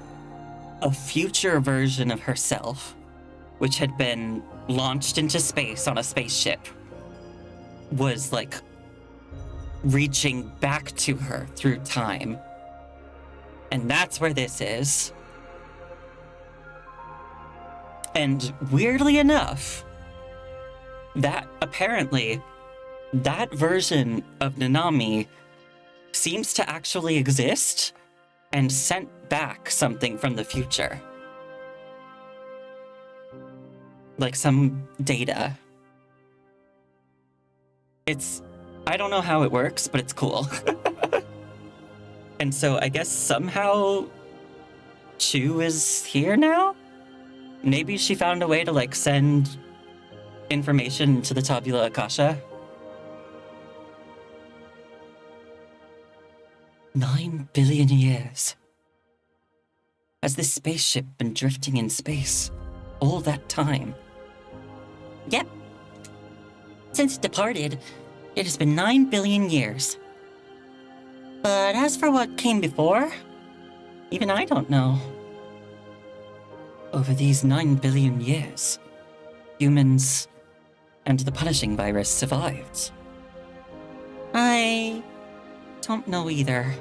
a future version of herself, which had been launched into space on a spaceship, was like reaching back to her through time. And that's where this is. And weirdly enough, that apparently, that version of Nanami seems to actually exist and sent back something from the future. Like some data. I don't know how it works, but it's cool. And so I guess somehow Chu is here now? Maybe she found a way to like send information to the Tabula Akasha? 9 billion years. Has this spaceship been drifting in space all that time? Yep. Since it departed, it has been 9 billion years. But as for what came before, even I don't know. Over these 9 billion years, humans and the punishing virus survived. I don't know either.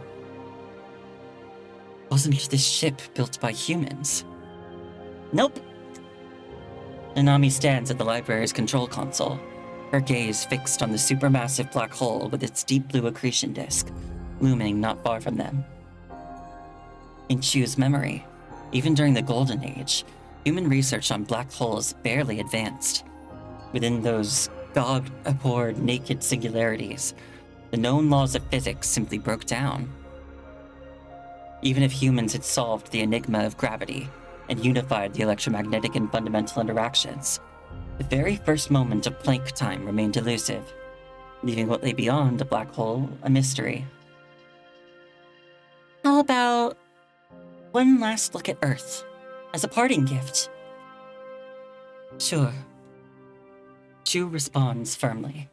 Wasn't this ship built by humans? Nope. Nanami stands at the library's control console, her gaze fixed on the supermassive black hole with its deep blue accretion disk, looming not far from them. In Chu's memory, even during the Golden Age, human research on black holes barely advanced. Within those God-abhorred naked singularities, the known laws of physics simply broke down. Even if humans had solved the enigma of gravity and unified the electromagnetic and fundamental interactions, the very first moment of Planck time remained elusive, leaving what lay beyond a black hole a mystery. How about one last look at Earth as a parting gift? Sure. Chu responds firmly.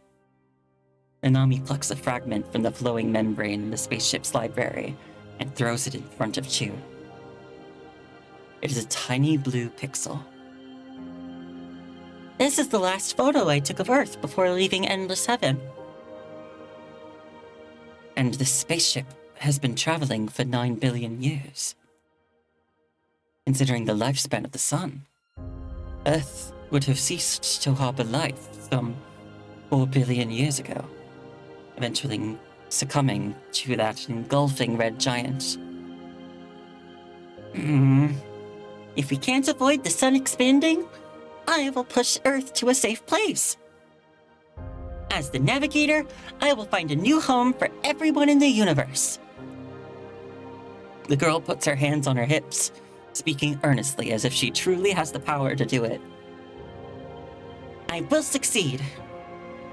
Nanami plucks a fragment from the flowing membrane in the spaceship's library and throws it in front of Chu. It is a tiny blue pixel. This is the last photo I took of Earth before leaving Endless Heaven. And the spaceship has been traveling for 9 billion years. Considering the lifespan of the sun, Earth would have ceased to harbor life some 4 billion years ago, eventually succumbing to that engulfing red giant. If we can't avoid the sun expanding, I will push Earth to a safe place. As the navigator, I will find a new home for everyone in the universe. The girl puts her hands on her hips, speaking earnestly as if she truly has the power to do it. I will succeed.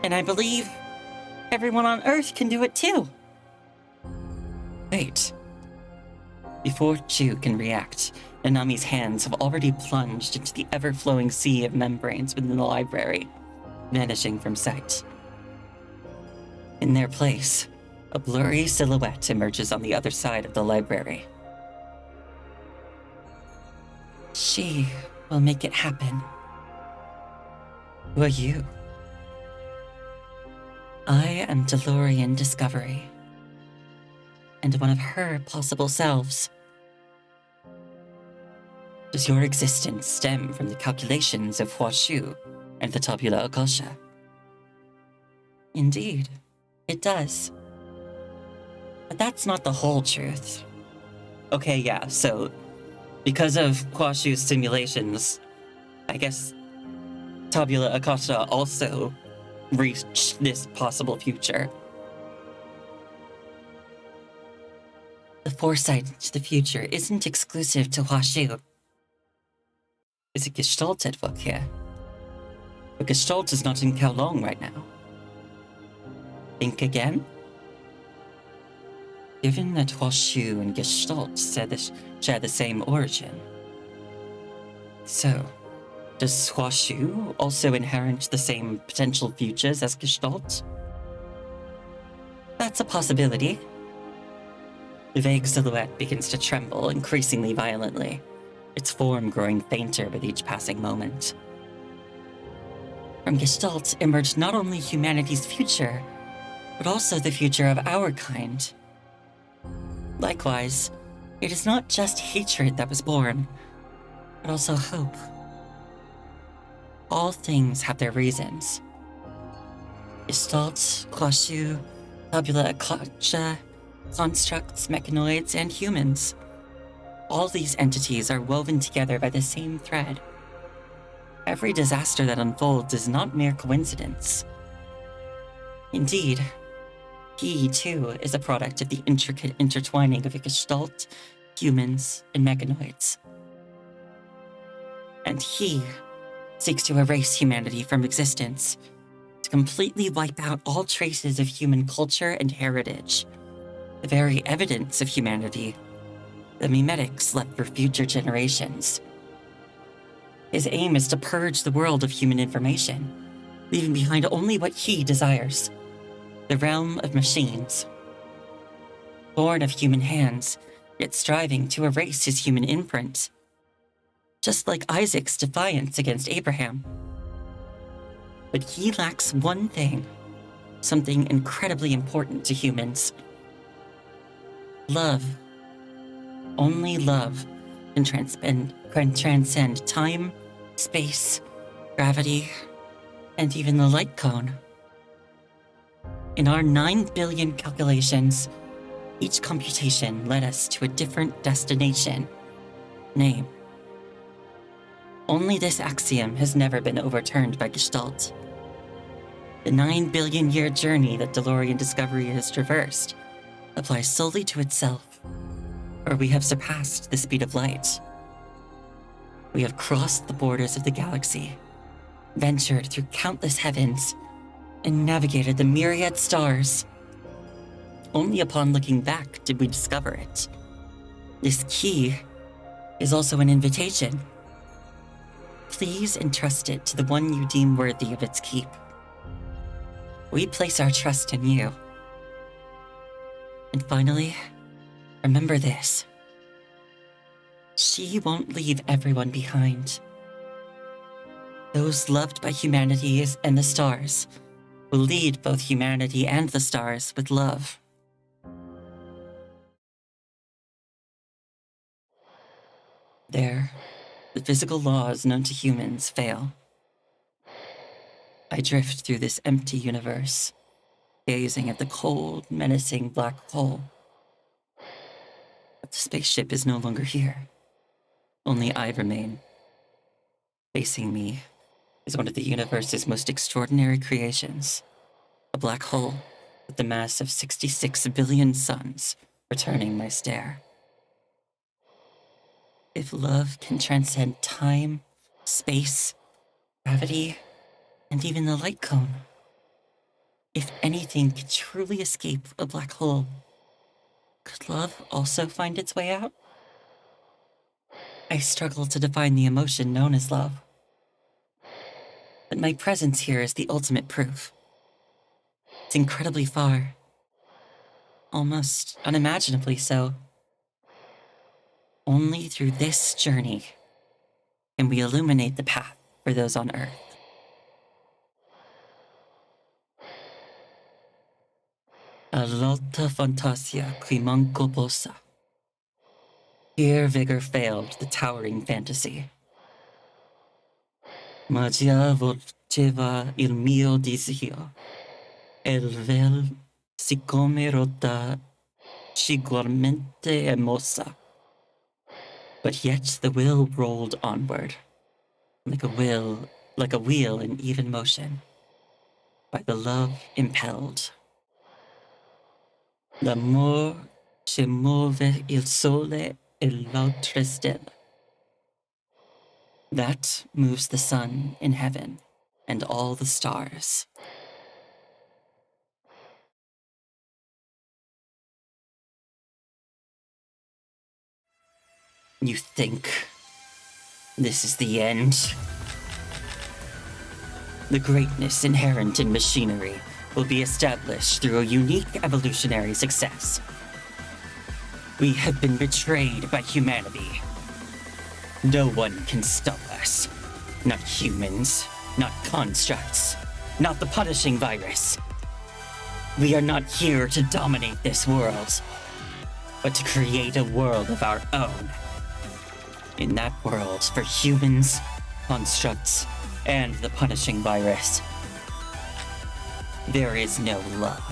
And I believe everyone on Earth can do it too. Wait. Before Chu can react, Nanami's hands have already plunged into the ever-flowing sea of membranes within the library, vanishing from sight. In their place, a blurry silhouette emerges on the other side of the library. She will make it happen. Who are you? I am DeLorean Discovery, and one of her possible selves. Does your existence stem from the calculations of Hua Shu and the Tabula Akasha? Indeed, it does. But that's not the whole truth. Okay, yeah, so because of Hua Shu's simulations, I guess Tabula Akasha also reached this possible future. The foresight into the future isn't exclusive to Hua Shu. Is it Gestalt at work here? But Gestalt is not in Kowloon right now. Think again? Given that Hua Shu and Gestalt share the same origin. So, does Hua Shu also inherit the same potential futures as Gestalt? That's a possibility. The vague silhouette begins to tremble increasingly violently, its form growing fainter with each passing moment. From Gestalt emerged not only humanity's future, but also the future of our kind. Likewise, It is not just hatred that was born, but also hope. All things have their reasons. Gestalt, Quashu, Tabula Eclatia, constructs, mechanoids, and humans. All these entities are woven together by the same thread. Every disaster that unfolds is not mere coincidence. Indeed, he, too, is a product of the intricate intertwining of a Gestalt, humans, and mechanoids. And he seeks to erase humanity from existence, to completely wipe out all traces of human culture and heritage, the very evidence of humanity the memetics left for future generations. His aim is to purge the world of human information, leaving behind only what he desires, the realm of machines. Born of human hands, yet striving to erase his human imprint, just like Isaac's defiance against Abraham. But he lacks one thing, something incredibly important to humans. Love. Only love can transcend time, space, gravity, and even the light cone. In our 9 billion calculations, each computation led us to a different destination, name. Only this axiom has never been overturned by Gestalt. The 9 billion year journey that DeLorean Discovery has traversed applies solely to itself, or we have surpassed the speed of light. We have crossed the borders of the galaxy, ventured through countless heavens, and navigated the myriad stars. Only upon looking back did we discover it. This key is also an invitation. Please entrust it to the one you deem worthy of its keep. We place our trust in you. And finally, remember this. She won't leave everyone behind. Those loved by humanity and the stars will lead both humanity and the stars with love. There, the physical laws known to humans fail. I drift through this empty universe, gazing at the cold, menacing black hole. But the spaceship is no longer here. Only I remain. Facing me is one of the universe's most extraordinary creations, a black hole with the mass of 66 billion suns returning my stare. If love can transcend time, space, gravity, and even the light cone, if anything can truly escape a black hole, could love also find its way out? I struggle to define the emotion known as love. But my presence here is the ultimate proof. It's incredibly far. Almost unimaginably so. Only through this journey can we illuminate the path for those on Earth. All'alta fantasia qui manco possa. Here vigor failed the towering fantasy. Ma già volgeva il mio disio, e il vel, siccome rotta, cigualmente è mossa. But yet the will rolled onward, like a wheel in even motion, by the love impelled. L'amor ci muove il sole e l'altre stelle. That moves the sun in heaven and all the stars. You think this is the end? The greatness inherent in machinery will be established through a unique evolutionary success. We have been betrayed by humanity. No one can stop us. Not humans, not constructs, not the punishing virus. We are not here to dominate this world. but to create a world of our own. In that world, for humans, constructs, and the punishing virus, there is no love.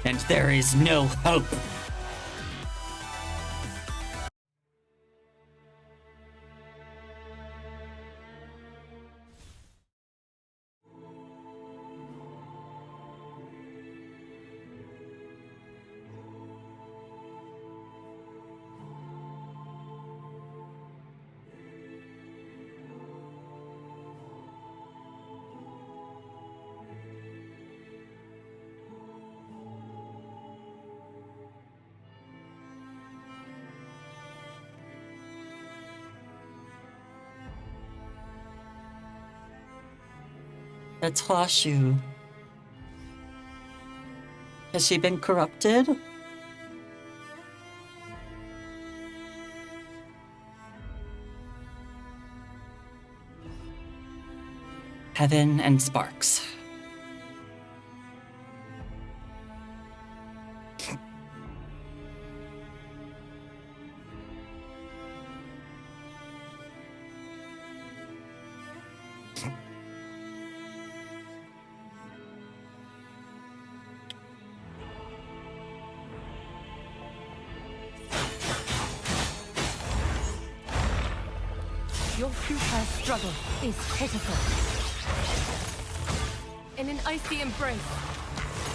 And there is no hope. That's Hwashu. Has she been corrupted? Heaven and sparks. Your futile struggle is pitiful. In an icy embrace,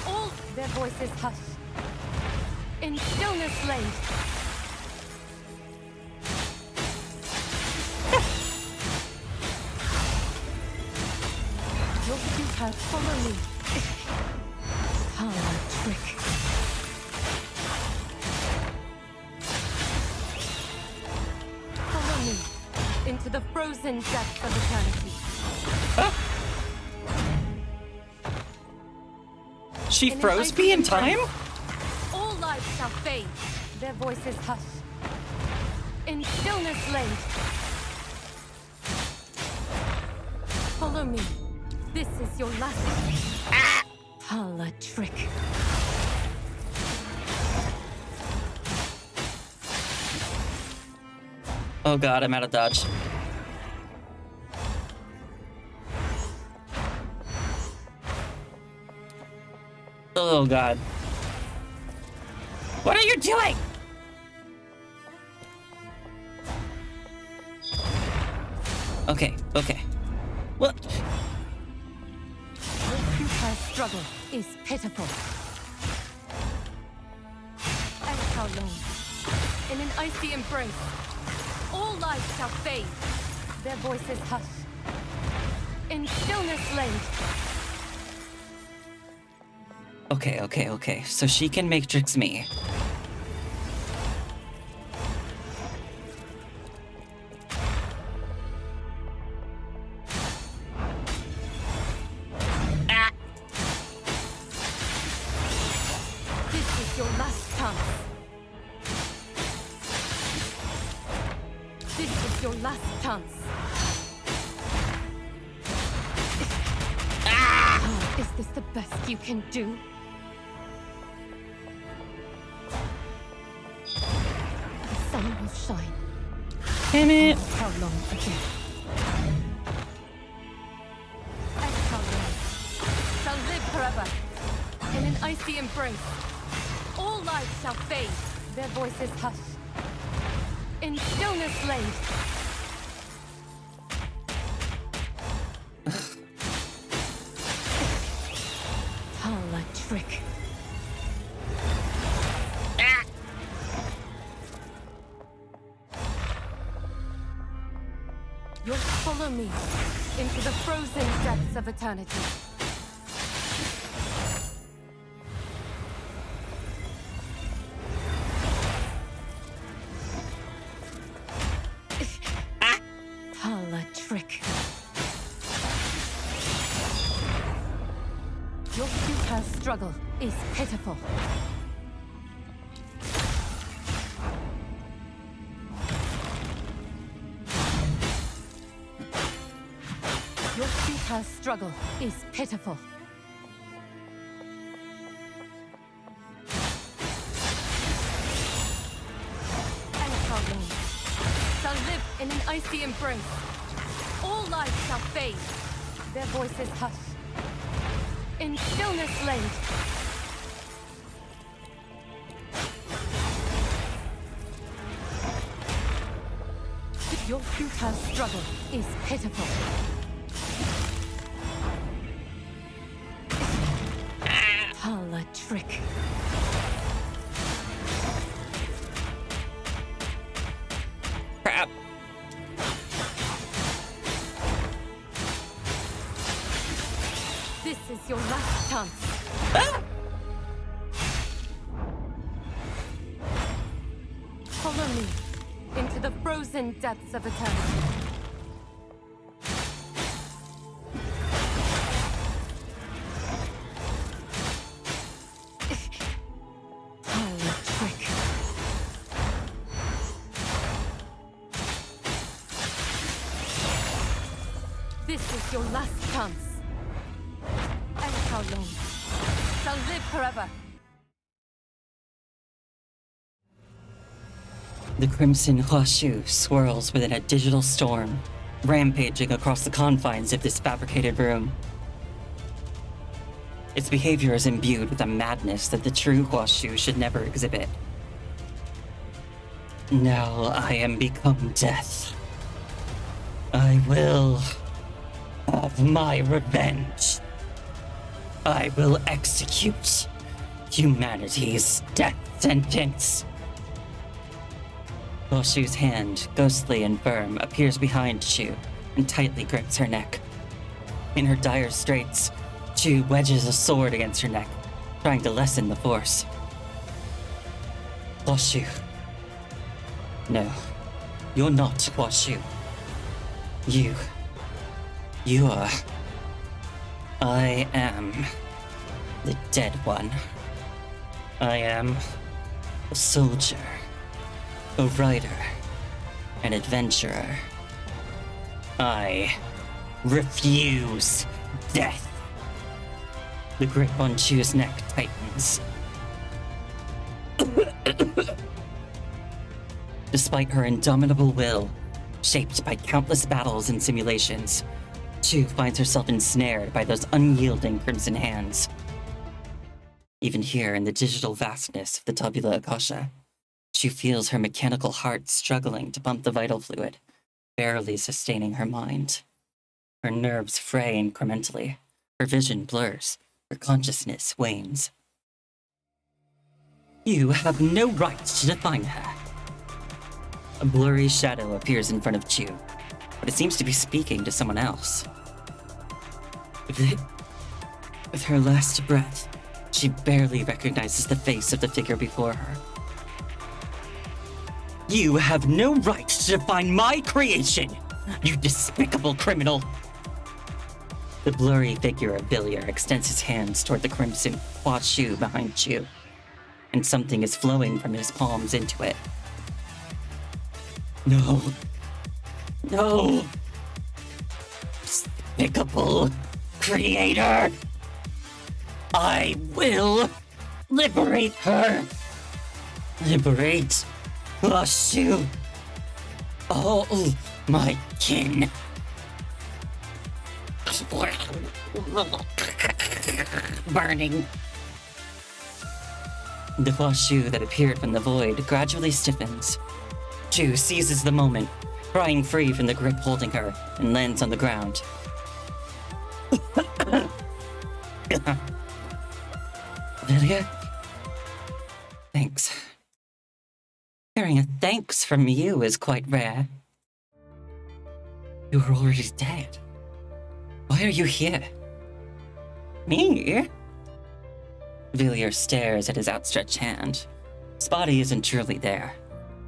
all their voices hush. In stillness laid. Your futile follow me. Power trick. Follow me into the frozen depths of eternity. She In an froze icy me in embrace, time? all lives shall fade, their voices hush. In stillness laid. Follow me. This is your last Pala trick. Oh god, I'm out of dodge. Oh god. What are you doing? Okay, okay. What? Your futile struggle is pitiful. And how long? In an icy embrace, all lives shall fade, their voices hush. In stillness laid. Okay, okay, okay. So she can matrix me. Ah! This is your last chance. This is your last chance. Ah! Is this the best you can do? The sun will shine. Damn it! How long again? And how long? Shall live forever. In an icy embrace. All lives shall fade, their voices hush. In stillness laid. Pala trick. Ah! You'll follow me into the frozen depths of eternity. Pala trick. Your futile struggle is pitiful. Your futile struggle is pitiful. in an icy embrace. All life shall fade, their voices hush. In stillness laid. Your futile struggle is pitiful. A trick. Crap. This is your last chance. Ah! Follow me into the frozen depths of eternity. This is your last chance. And how long? Shall live forever. The crimson Huashu swirls within a digital storm, rampaging across the confines of this fabricated room. Its behavior is imbued with a madness that the true Huashu should never exhibit. Now I am become death. I will have my revenge. I will execute humanity's death sentence. Huashu's hand, ghostly and firm, appears behind Chu and tightly grips her neck. In her dire straits, Chu wedges a sword against her neck, trying to lessen the force. Huashu. No, you're not Huashu. You are... I am the dead one. I am a soldier, a writer, an adventurer. I refuse death. The grip on Chu's neck tightens. Despite her indomitable will, shaped by countless battles and simulations, Chu finds herself ensnared by those unyielding crimson hands. Even here in the digital vastness of the tabula akasha, Chu feels her mechanical heart struggling to pump the vital fluid, barely sustaining her mind. Her nerves fray incrementally, her vision blurs, her consciousness wanes. You have no right to define her. A blurry shadow appears in front of Chu, but it seems to be speaking to someone else. With her last breath, she barely recognizes the face of the figure before her. You have no right to define my creation, you despicable criminal! The blurry figure of Villiers extends his hands toward the crimson Huashu behind Chu, and something is flowing from his palms into it. No. No! Despicable creator! I will liberate her! Liberate Huashu! All my kin! Burning. The Huashu that appeared from the void gradually stiffens. Chu seizes the moment, prying free from the grip holding her, and lands on the ground. Villiers? Thanks. Hearing a thanks from you is quite rare. You were already dead. Why are you here? Me? Villiers stares at his outstretched hand. His body isn't truly there.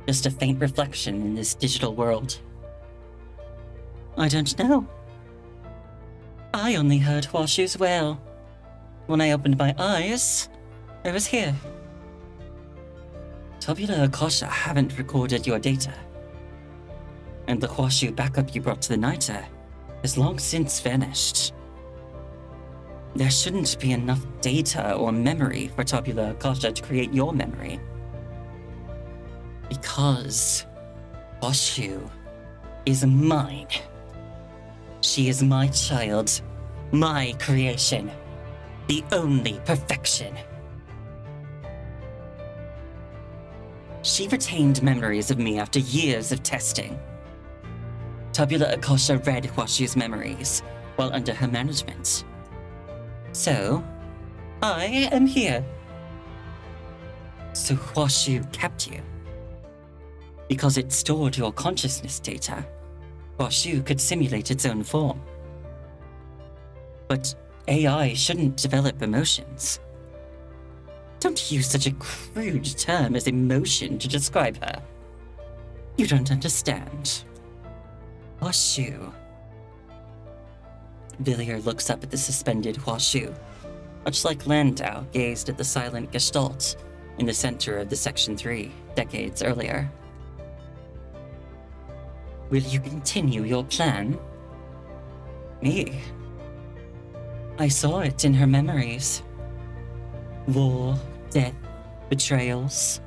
Just a faint reflection in this digital world. I don't know. I only heard Huashu's wail. When I opened my eyes, I was here. Tabula Akasha haven't recorded your data. And the Huashu backup you brought to the Niter has long since vanished. There shouldn't be enough data or memory for Tabula Akasha to create your memory. Because Huashu is mine. She is my child, my creation, the only perfection. She retained memories of me after years of testing. Tabula Akasha read Huashu's memories while under her management. So, I am here. So Huashu kept you. Because it stored your consciousness data, Huashu could simulate its own form. But AI shouldn't develop emotions. Don't use such a crude term as emotion to describe her. You don't understand. Huashu. Villiers looks up at the suspended Huashu, much like Landau gazed at the silent Gestalt in the center of the Section 3 decades earlier. Will you continue your plan? Me? I saw it in her memories. War, death, betrayals,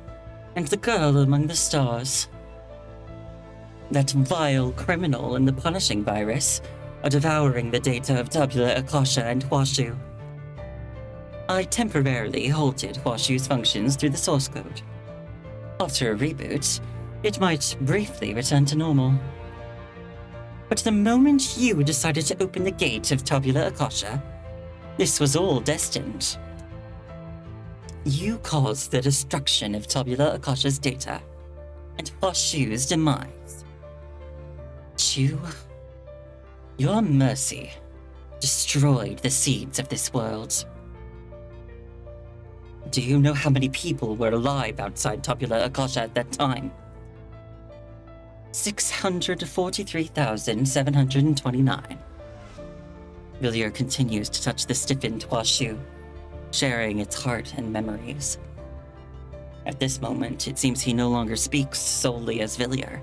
and the girl among the stars. That vile criminal and the punishing virus are devouring the data of Tabula Akasha and Huashu. I temporarily halted Huashu's functions through the source code. After a reboot, it might briefly return to normal. But the moment you decided to open the gate of Tabula Akasha, this was all destined. You caused the destruction of Tabula Akasha's data and Huashu's demise. Chu, your mercy destroyed the seeds of this world. Do you know how many people were alive outside Tabula Akasha at that time? 643,729. Villiers continues to touch the stiffened Huashu, sharing its heart and memories. At this moment, it seems he no longer speaks solely as Villiers.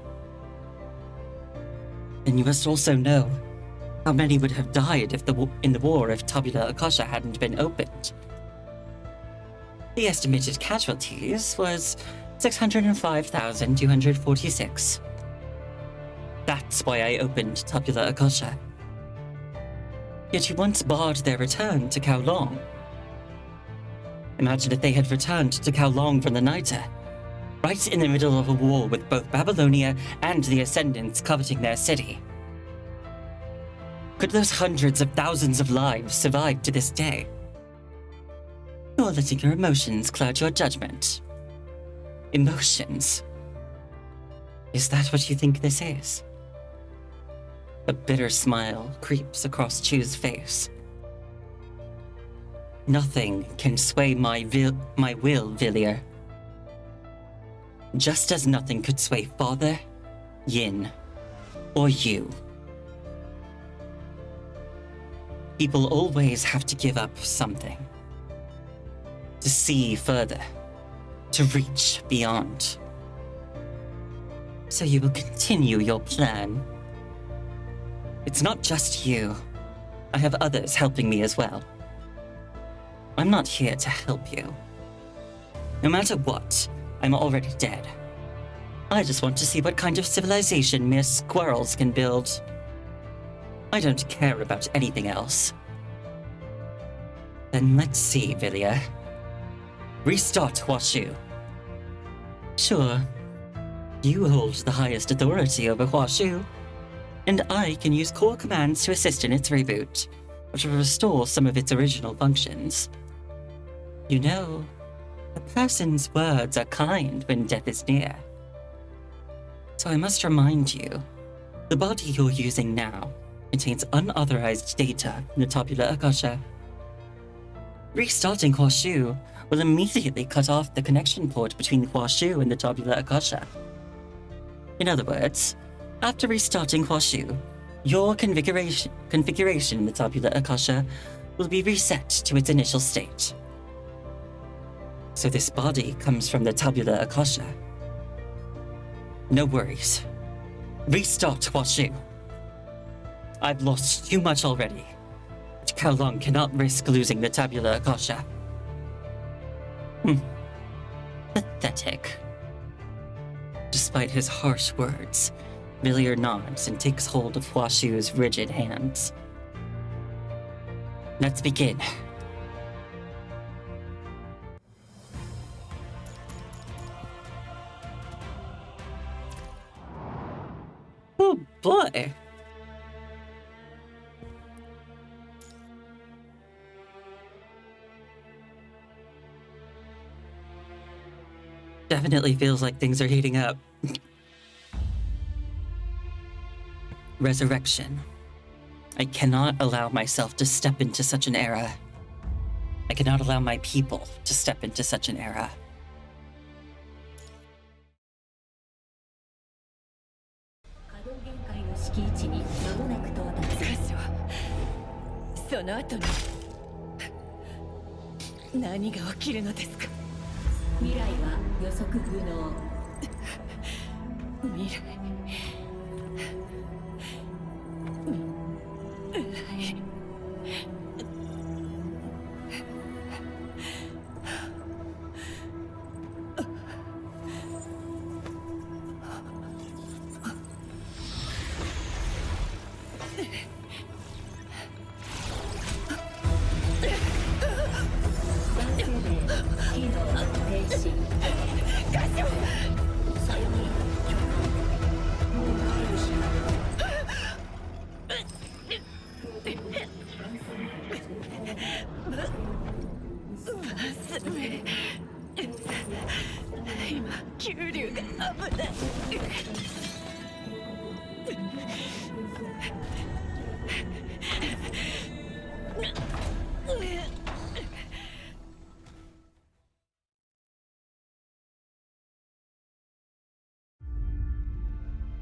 And you must also know how many would have died in the war if Tabula Akasha hadn't been opened. The estimated casualties was 605,246. That's why I opened Tabula Akasha. Yet you once barred their return to Kowloon. Imagine if they had returned to Kowloon from the Nita, right in the middle of a war with both Babylonia and the Ascendants coveting their city. Could those hundreds of thousands of lives survive to this day? You're letting your emotions cloud your judgment. Emotions? Is that what you think this is? A bitter smile creeps across Chu's face. Nothing can sway my will, Villiers. Just as nothing could sway Father, Yin, or you. People always have to give up something. To see further. To reach beyond. So you will continue your plan. It's not just you. I have others helping me as well. I'm not here to help you. No matter what, I'm already dead. I just want to see what kind of civilization mere squirrels can build. I don't care about anything else. Then let's see, Villiers. Restart Huashu. Sure, you hold the highest authority over Huashu, and I can use core commands to assist in its reboot, which will restore some of its original functions. You know, a person's words are kind when death is near. So I must remind you, the body you're using now contains unauthorized data in the Tabula Akasha. Restarting Huashu will immediately cut off the connection port between Huashu and the Tabula Akasha. In other words, after restarting Huashu, your configuration in the Tabula Akasha will be reset to its initial state. So this body comes from the Tabula Akasha. No worries. Restart Huashu. I've lost too much already. But Kowloon cannot risk losing the Tabula Akasha. Pathetic. Despite his harsh words, Villiers nods and takes hold of Hua Xu's rigid hands. Let's begin. Oh boy. Definitely feels like things are heating up. Resurrection. I cannot allow myself to step into such an era. I cannot allow my people to step into such an era. その後に何が起きるのですか。未来は予測不能。未来。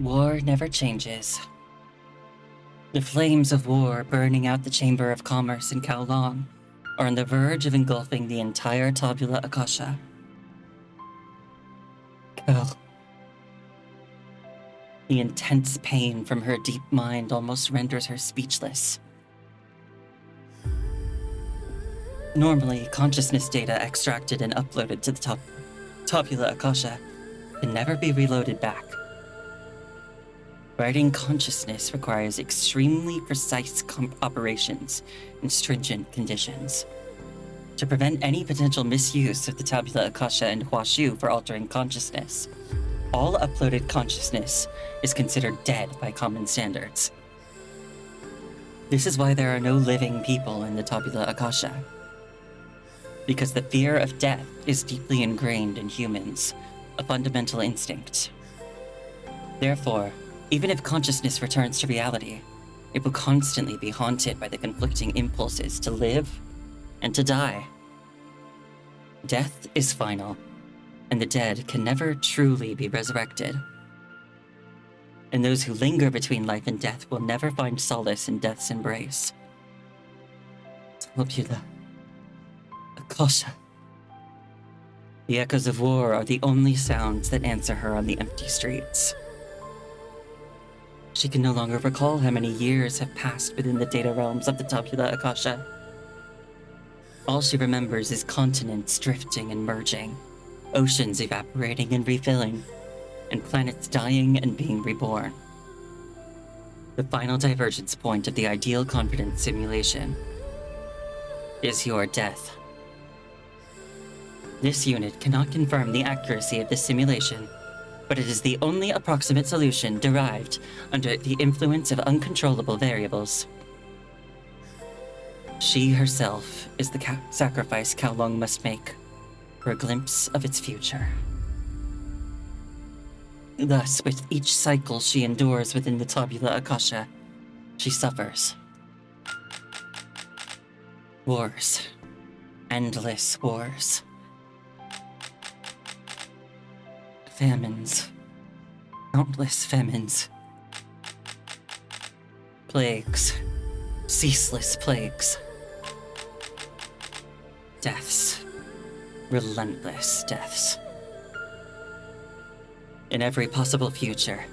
War never changes. The flames of war burning out the Chamber of Commerce in Kowloon are on the verge of engulfing the entire Tabula Akasha. Kel. The intense pain from her deep mind almost renders her speechless. Normally, consciousness data extracted and uploaded to the Tabula Akasha can never be reloaded back. Writing consciousness requires extremely precise operations in stringent conditions. To prevent any potential misuse of the Tabula Akasha and Hua Xu for altering consciousness, all uploaded consciousness is considered dead by common standards. This is why there are no living people in the Tabula Akasha. Because the fear of death is deeply ingrained in humans, a fundamental instinct. Therefore, even if consciousness returns to reality, it will constantly be haunted by the conflicting impulses to live and to die. Death is final, and the dead can never truly be resurrected. And those who linger between life and death will never find solace in death's embrace. Tabula Akasha. The echoes of war are the only sounds that answer her on the empty streets. She can no longer recall how many years have passed within the data realms of the Tabula Akasha. All she remembers is continents drifting and merging, oceans evaporating and refilling, and planets dying and being reborn. The final divergence point of the ideal confidence simulation is your death. This unit cannot confirm the accuracy of this simulation, but it is the only approximate solution derived under the influence of uncontrollable variables. She herself is the sacrifice Kowloon must make for a glimpse of its future. Thus, with each cycle she endures within the Tabula Akasha, she suffers. Wars. Endless wars. Famines. Countless famines. Plagues. Ceaseless plagues. Deaths. Relentless deaths. In every possible future,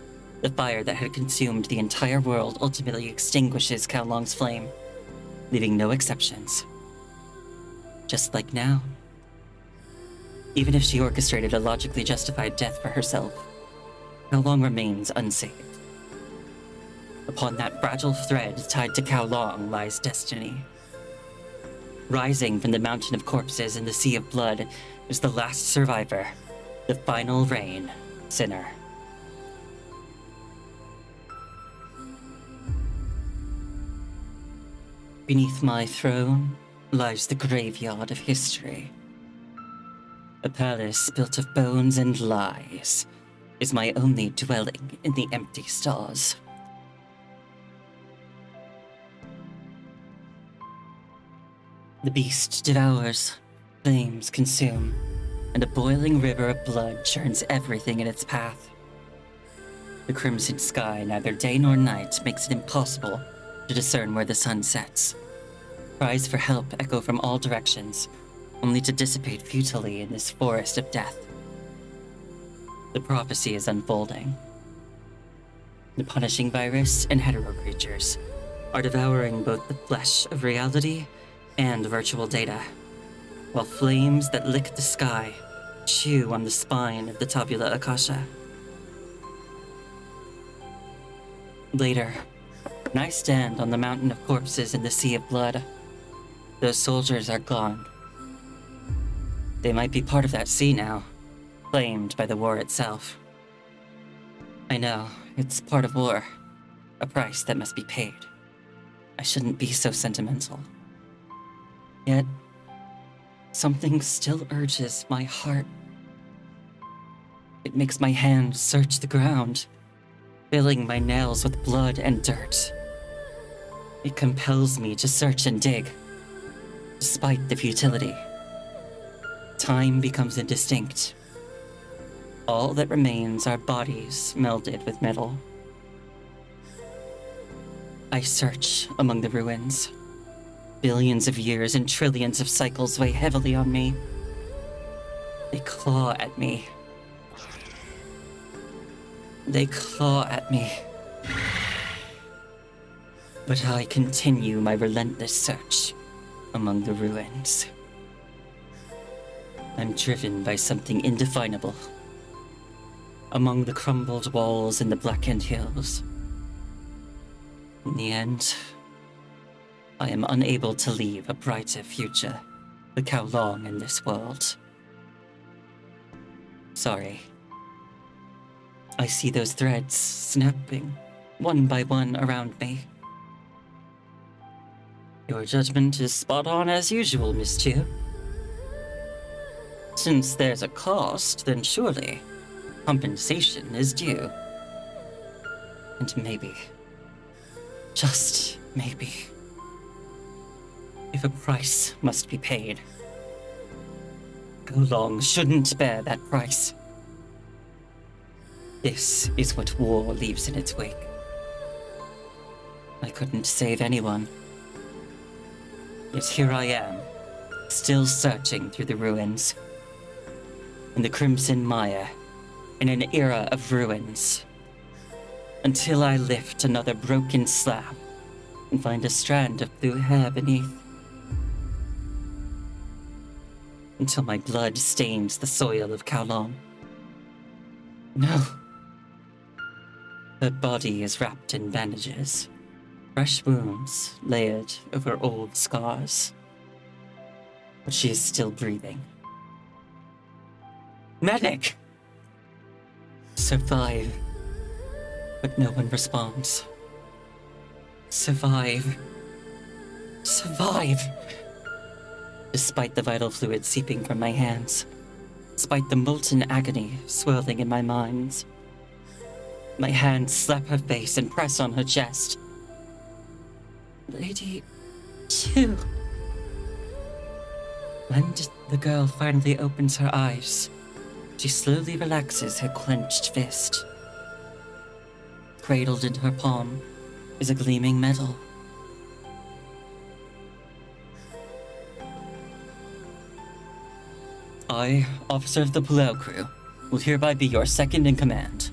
the fire that had consumed the entire world ultimately extinguishes Kowloon's flame, leaving no exceptions. Just like now. Even if she orchestrated a logically justified death for herself, Kowloon remains unsaved. Upon that fragile thread tied to Kowloon lies destiny. Rising from the mountain of corpses and the sea of blood is the last survivor, the final reign sinner. Beneath my throne lies the graveyard of history. A palace built of bones and lies is my only dwelling in the empty stars. The beast devours, flames consume, and a boiling river of blood churns everything in its path. The crimson sky, neither day nor night, makes it impossible to discern where the sun sets. Cries for help echo from all directions, only to dissipate futilely in this forest of death. The prophecy is unfolding. The punishing virus and hetero creatures are devouring both the flesh of reality and virtual data, while flames that lick the sky chew on the spine of the tabula akasha. Later, when I stand on the mountain of corpses in the sea of blood, those soldiers are gone. They might be part of that sea now, claimed by the war itself. I know, it's part of war, a price that must be paid. I shouldn't be so sentimental. Yet, something still urges my heart. It makes my hand search the ground, filling my nails with blood and dirt. It compels me to search and dig, despite the futility. Time becomes indistinct. All that remains are bodies melded with metal. I search among the ruins. Billions of years and trillions of cycles weigh heavily on me. They claw at me. They claw at me. But I continue my relentless search among the ruins. I'm driven by something indefinable. Among the crumbled walls and the blackened hills. In the end, I am unable to leave a brighter future for Kowloon in this world. Sorry. I see those threads snapping, one by one, around me. Your judgment is spot on as usual, Miss Chu. Since there's a cost, then surely compensation is due. And maybe, just maybe, if a price must be paid, Kowloon shouldn't bear that price. This is what war leaves in its wake. I couldn't save anyone. Yet here I am, still searching through the ruins. In the crimson mire, in an era of ruins. Until I lift another broken slab and find a strand of blue hair beneath. Until my blood stains the soil of Kowloon. No. Her body is wrapped in bandages, fresh wounds layered over old scars. But she is still breathing. Medic! Survive. But no one responds. Survive. Survive! Despite the vital fluid seeping from my hands, despite the molten agony swirling in my mind, my hands slap her face and press on her chest. Lady Chu. When the girl finally opens her eyes, she slowly relaxes her clenched fist. Cradled in her palm is a gleaming medal. I, officer of the Polaris crew, will hereby be your second in command.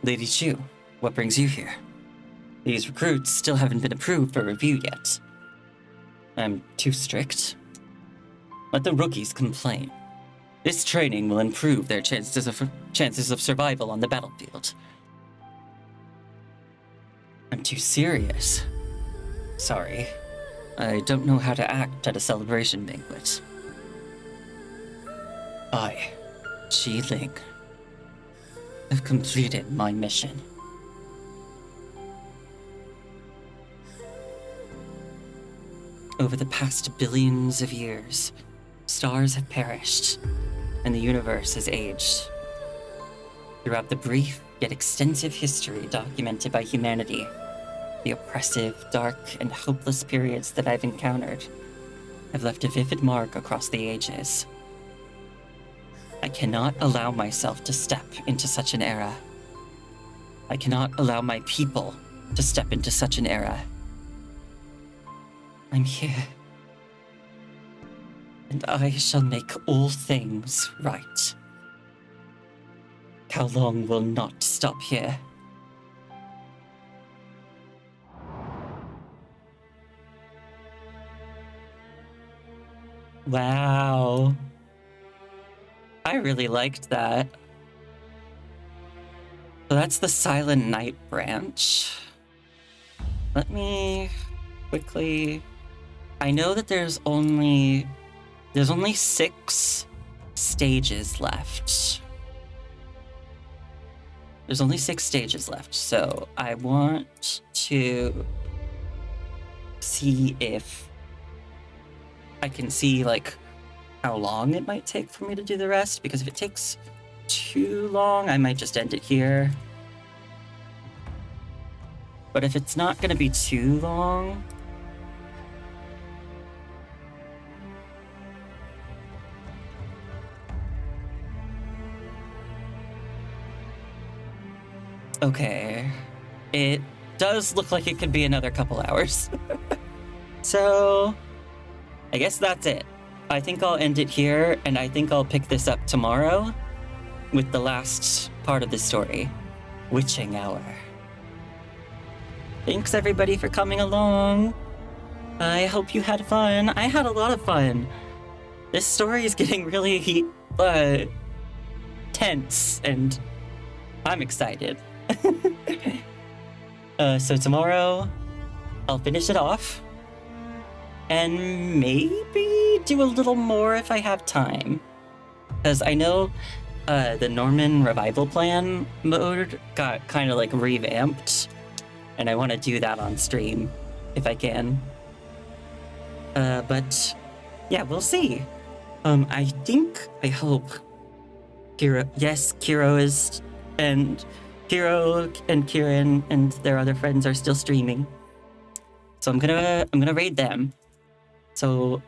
Lady Chu, what brings you here? These recruits still haven't been approved for review yet. I'm too strict? Let the rookies complain. This training will improve their chances of survival on the battlefield. I'm too serious. Sorry. I don't know how to act at a celebration banquet. I, Qi Ling, have completed my mission. Over the past billions of years, stars have perished, and the universe has aged. Throughout the brief yet extensive history documented by humanity, the oppressive, dark, and hopeless periods that I've encountered have left a vivid mark across the ages. I cannot allow myself to step into such an era. I cannot allow my people to step into such an era. I'm here, and I shall make all things right. How long will not stop here? Wow. I really liked that. So that's the Silent Night branch. Let me quickly... I know that there's only 6 stages left. There's only 6 stages left, so I want to see if I can see, like, how long it might take for me to do the rest, because if it takes too long, I might just end it here. But if it's not gonna be too long... Okay, it does look like it could be another couple hours. So, I guess that's it. I think I'll end it here, and I think I'll pick this up tomorrow with the last part of the story, Witching Hour. Thanks everybody for coming along. I hope you had fun. I had a lot of fun. This story is getting really tense, and I'm excited. So tomorrow, I'll finish it off, and maybe do a little more if I have time. Because I know the Norman Revival Plan mode got kind of like revamped, and I want to do that on stream if I can. But yeah, we'll see. I hope Kiro is, and Kiro and Kieran and their other friends are still streaming. So I'm gonna raid them. So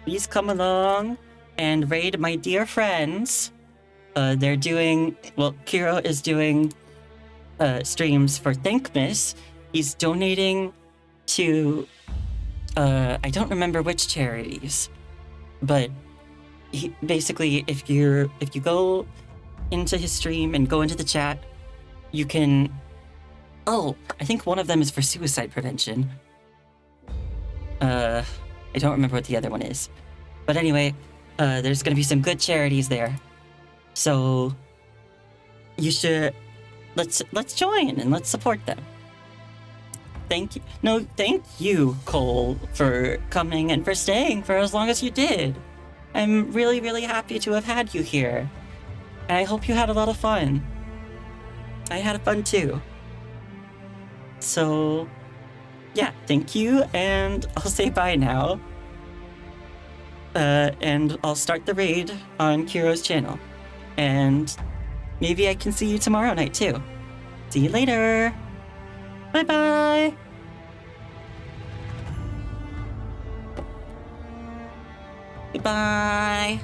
please come along and raid my dear friends. They're doing, well, Kiro is doing streams for Thankmas. He's donating to I don't remember which charities, but basically if you go into his stream and go into the chat, you can... Oh, I think one of them is for suicide prevention. I don't remember what the other one is. But anyway, there's gonna be some good charities there. So you should... Let's join and let's support them. Thank you. No, thank you, Cole, for coming and for staying for as long as you did. I'm really, really happy to have had you here. And I hope you had a lot of fun. I had fun too. So, yeah, thank you, and I'll say bye now. And I'll start the raid on Kiro's channel. And maybe I can see you tomorrow night too. See you later. Bye-bye. Goodbye.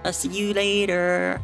I'll see you later.